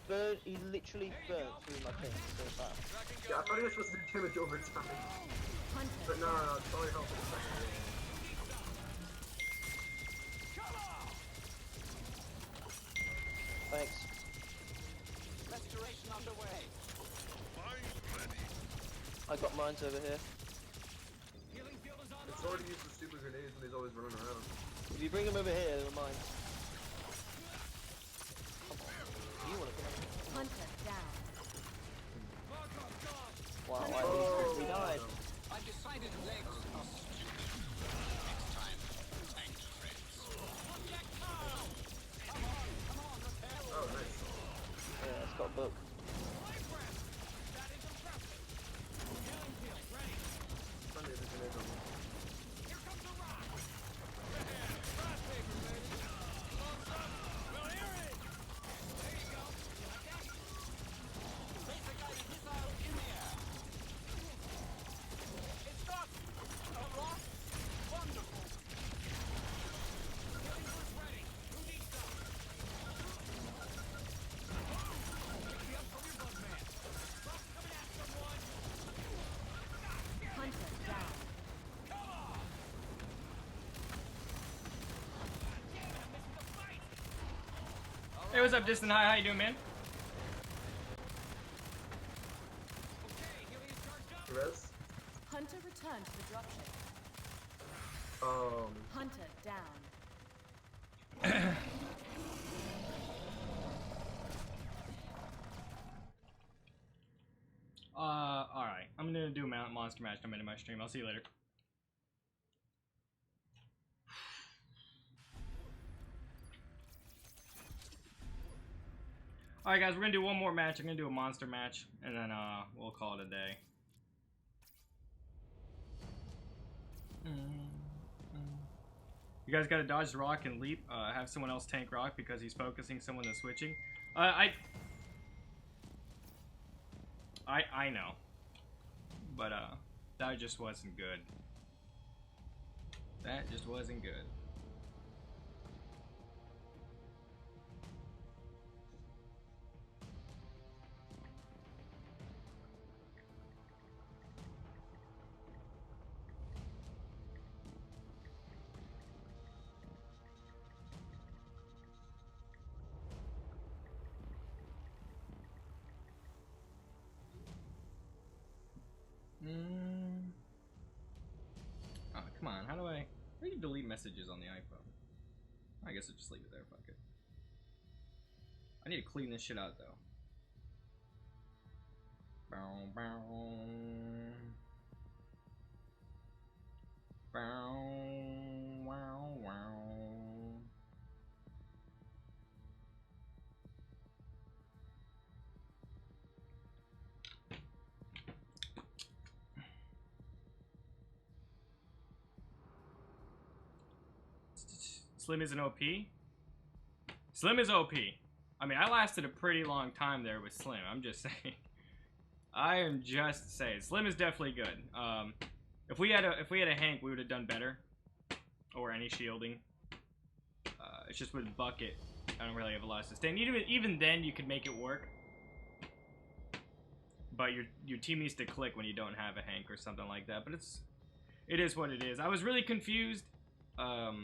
time? He literally burnt through my thing so fast. Yeah, I thought he was supposed to do damage over time. But no, it's probably helping the second game. Thanks. Restoration underway. I got mines over here. It's already used the stupid grenades and he's always running around. If you bring him over here, they're mine. Come on. You wanna come over? Hunter down. Wow, we died. I decided legs are stupid. Next time, thank you, friends. Oh, nice. Yeah, it's got a book. Funny, there's a grenade on me. Hunter down. Hey, what's up, Distant High? How you doing, man? Res? Hunter returned to the dropship. Hunter down. gonna do a monster match in my stream. I'll see you later. Alright guys, we're gonna do one more match. I'm gonna do a monster match, and then we'll call it a day. You guys gotta dodge the rock and leap. Have someone else tank rock because he's focusing, someone is switching. I know. But that just wasn't good. That just wasn't good. Oh, come on. How do you delete messages on the iPhone? I guess I'll just leave it there. Fuck it. I need to clean this shit out, though. Bow, bow. Bow, wow, wow. Slim is an OP? Slim is OP. I mean, I lasted a pretty long time there with Slim. I'm just saying. I am just saying. Slim is definitely good. If we had a Hank, we would have done better. Or any shielding. It's just with Bucket, I don't really have a lot of sustain. Even then, you could make it work. But your team needs to click when you don't have a Hank or something like that. But it is what it is. I was really confused. I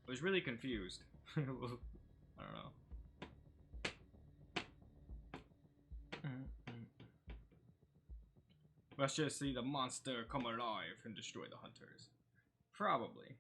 was really confused. I don't know. Let's just see the monster come alive and destroy the hunters. Probably.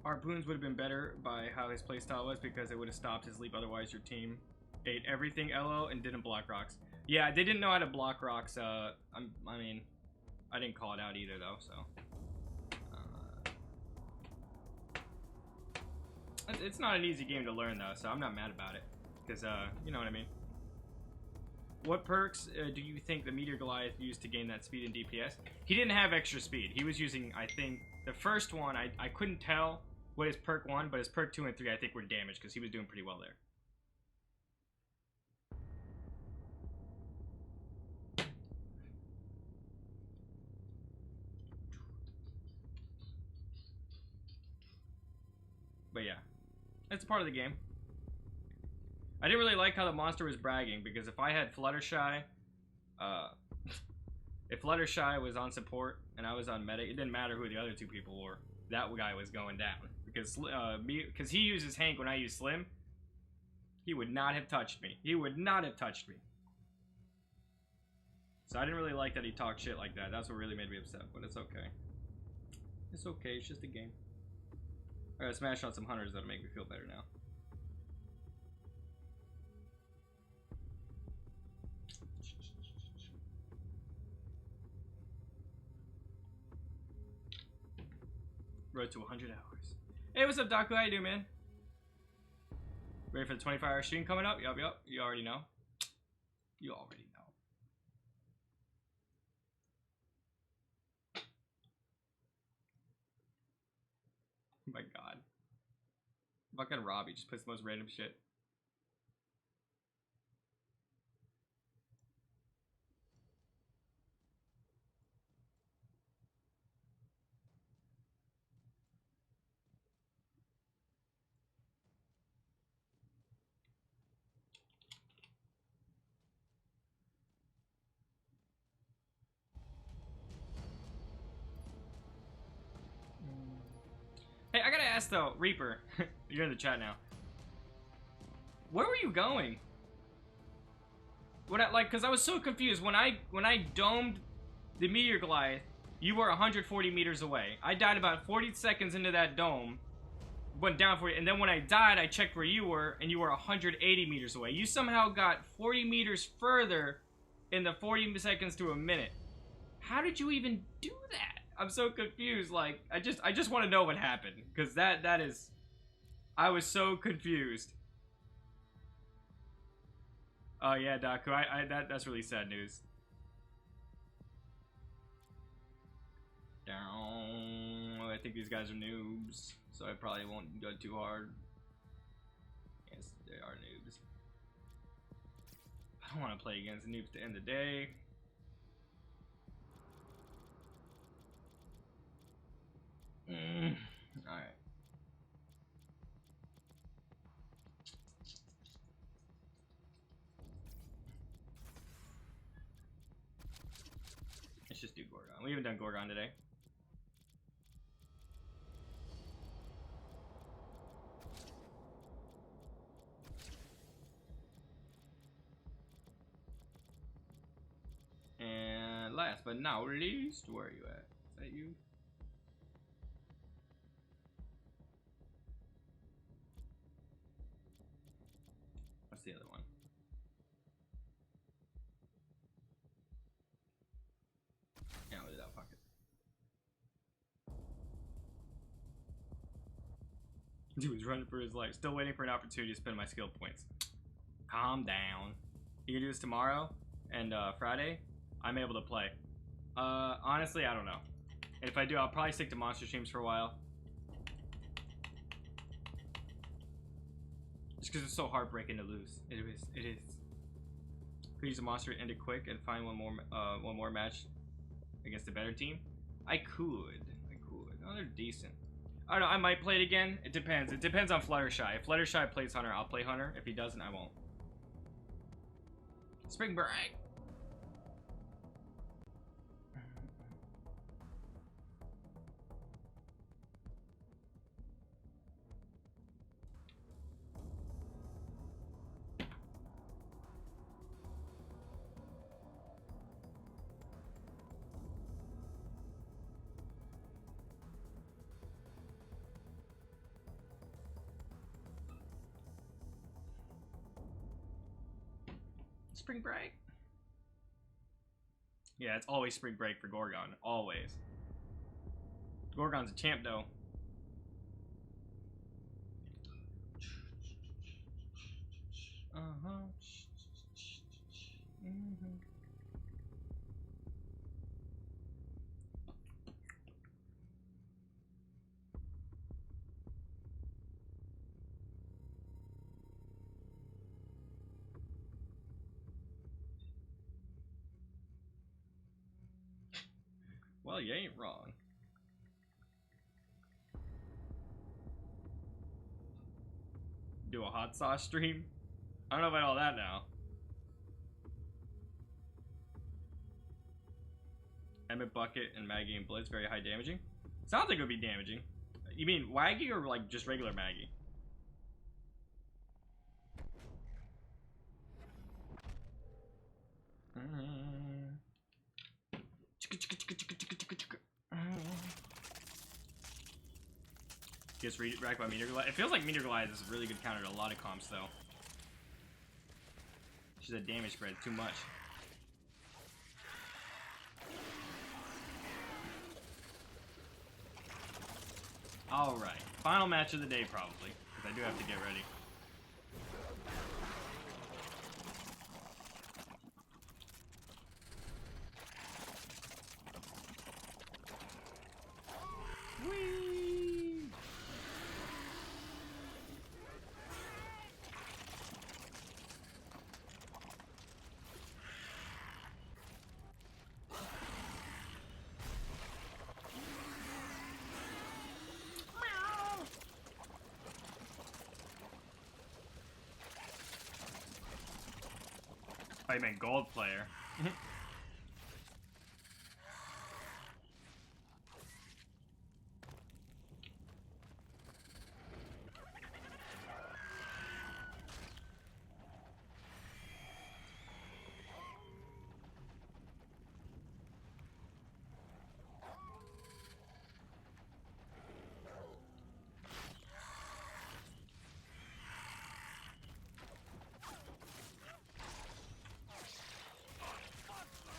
Harpoons would have been better by how his playstyle was because it would have stopped his leap. Otherwise, your team ate everything LO and didn't block rocks. Yeah, they didn't know how to block rocks. I mean, I didn't call it out either though. So it's not an easy game to learn though. So I'm not mad about it because you know what I mean. What perks do you think the Meteor Goliath used to gain that speed and DPS? He didn't have extra speed. He was using, I think, the first one, I couldn't tell what his perk 1, but his perk 2 and 3 I think were damage because he was doing pretty well there. But yeah, it's part of the game. I didn't really like how the monster was bragging because if I had Fluttershy, if Fluttershy was on support and I was on medic, it didn't matter who the other two people were. That guy was going down because he uses Hank when I use Slim. He would not have touched me. He would not have touched me. So I didn't really like that he talked shit like that. That's what really made me upset. But it's okay. It's okay. It's just a game. I gotta smash on some hunters that'll make me feel better now. Road to 100 hours. Hey, what's up, Doc? How you doing, man? Ready for the 24-hour stream coming up? Yup, yup. You already know. You already know. Oh my god. Fucking Robbie just puts the most random shit. fast though, Reaper. You're in the chat now. Where were you going? When cause I was so confused when I domed the meteor Goliath, you were 140 meters away. I died about 40 seconds into that dome, went down for it, and then when I died, I checked where you were, and you were 180 meters away. You somehow got 40 meters further in the 40 seconds to a minute. How did you even do that? I'm so confused. Like, I just want to know what happened, because that is, I was so confused. Oh yeah, Daku, that's really sad news. Down. I think these guys are noobs, so I probably won't go too hard. Yes, they are noobs. I don't want to play against noobs to end the day. Alright. Let's just do Gorgon. We haven't done Gorgon today. And last but not least, where are you at? Is that you? What's the other one? Yeah, we'll do that. Fuck it. He was running for his life. Still waiting for an opportunity to spend my skill points. Calm down. You can do this tomorrow and Friday. I'm able to play. Honestly, I don't know. If I do, I'll probably stick to monster streams for a while. Just because it's so heartbreaking to lose. It is. It is. Could use a monster to end it quick and find one more match against a better team. I could. Oh, they're decent. I don't know. I might play it again. It depends. It depends on Fluttershy. If Fluttershy plays Hunter, I'll play Hunter. If he doesn't, I won't. Spring break. Spring break. Yeah, it's always spring break for Gorgon. Always. Gorgon's a champ, though. Well, you ain't wrong. Do a hot sauce stream? I don't know about all that now. Emmett Bucket and Maggie and Blitz, very high damaging. Sounds like it would be damaging. You mean Waggy or like just regular Maggie? Gets racked by Meteor Goliath. It feels like Meteor Goliath is a really good counter to a lot of comps, though. She's a damage spread too much. Alright, final match of the day, probably, because I do have to get ready. Oh, you meant gold player.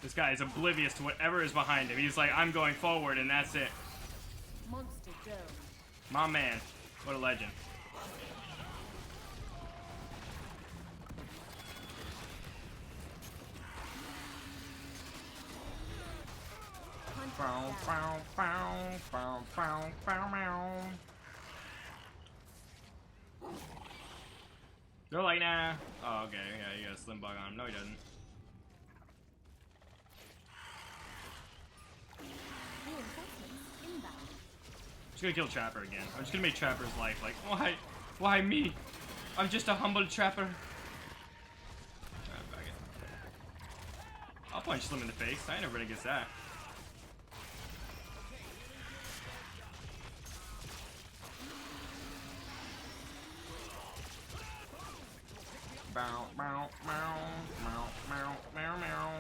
This guy is oblivious to whatever is behind him. He's like, I'm going forward, and that's it. Monster dome. My man. What a legend. Bow, bow, bow, bow, bow, bow, bow. They're like, nah. Oh, okay. Yeah, he got a slim bug on him. No, he doesn't. I'm just gonna kill Trapper again. I'm just gonna make Trapper's life like, why? Why me? I'm just a humble Trapper. Alright, back it. I'll punch Slim in the face. I ain't never gonna get that. Bow, bow, bow, bow, bow, bow, bow.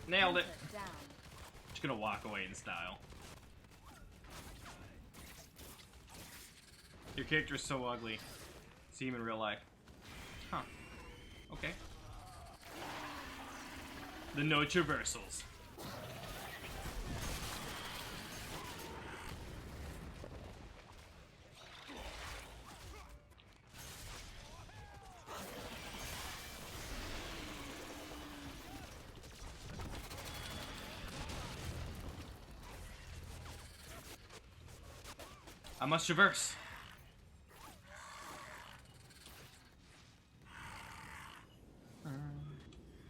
Nailed it. Just gonna walk away in style. Your character is so ugly. See him in real life. Huh. Okay. The no traversals. I must traverse.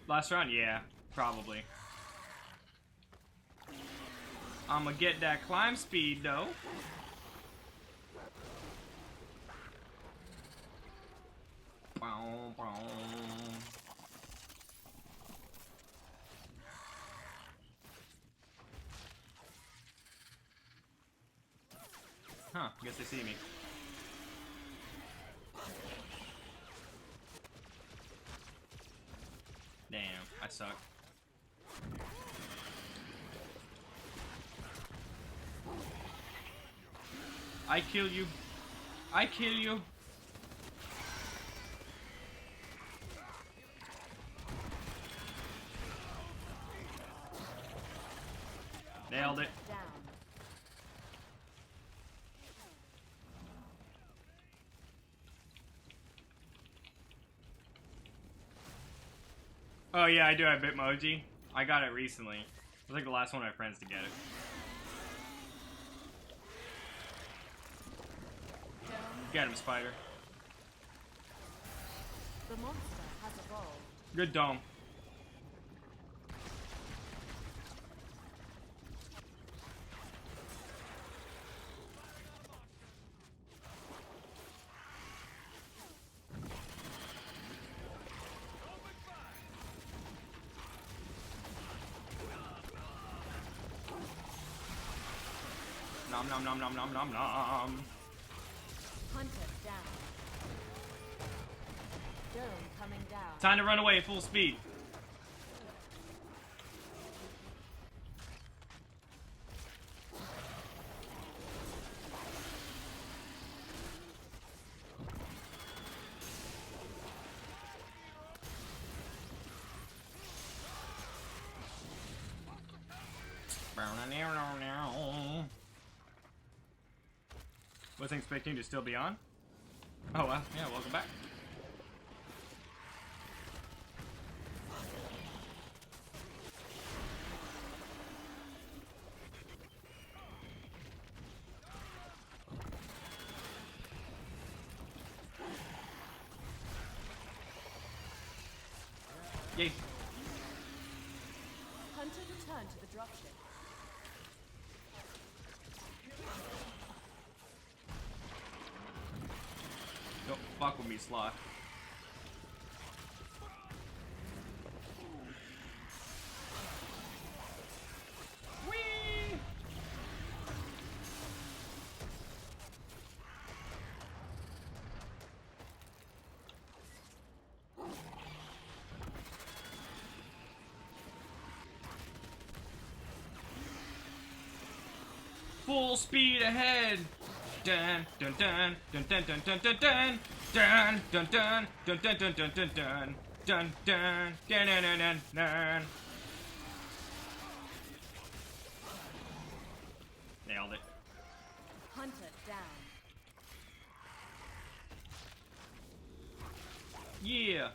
Last round? Yeah, probably. I'ma get that climb speed though. Bow, bow. Huh, guess they see me. Damn, I suck. I kill you. I kill you. Nailed it. Oh yeah, I do have Bitmoji. I got it recently. I was like the last one of my friends to get it. Get him, Spider. The monster has evolved. Good dome. Nom nom nom nom nom nom nom. Hunter down. Dome coming down. Time to run away full speed. Wasn't expecting to still be on. Oh well, yeah, welcome back. Yay. Hunter return to the dropship. Don't fuck with me, Sloth. Whee! Full speed ahead! Dun dun dun dun dun dun dun dun dun! Dun dun dun dun dun dun dun dun dun dun dun dun dun dun dun dun. Nailed it. Hunter down. Yeah.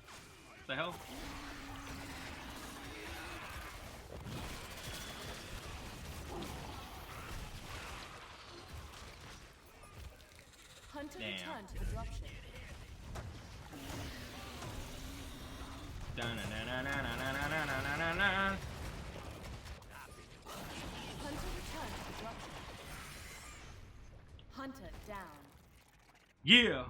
The hell? Hunter Damn. returned to the dropship. Dun dun dun dun dun dun dun dun dun dun dun. Hunter returned to the dropship. Hunter down. Yeah.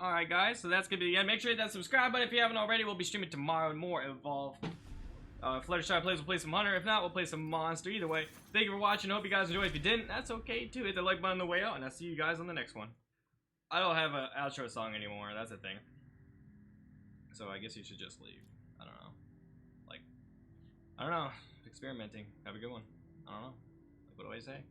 Alright guys, so that's gonna be the end. Make sure you hit that subscribe button if you haven't already. We'll be streaming tomorrow more Evolve. If Fluttershy plays, we'll play some Hunter. If not, we'll play some Monster. Either way, thank you for watching. Hope you guys enjoyed. If you didn't, that's okay too. Hit the like button on the way out, and I'll see you guys on the next one. I don't have an outro song anymore. That's a thing. So I guess you should just leave. I don't know. Like, I don't know. Experimenting. Have a good one. I don't know. Like, what do I say?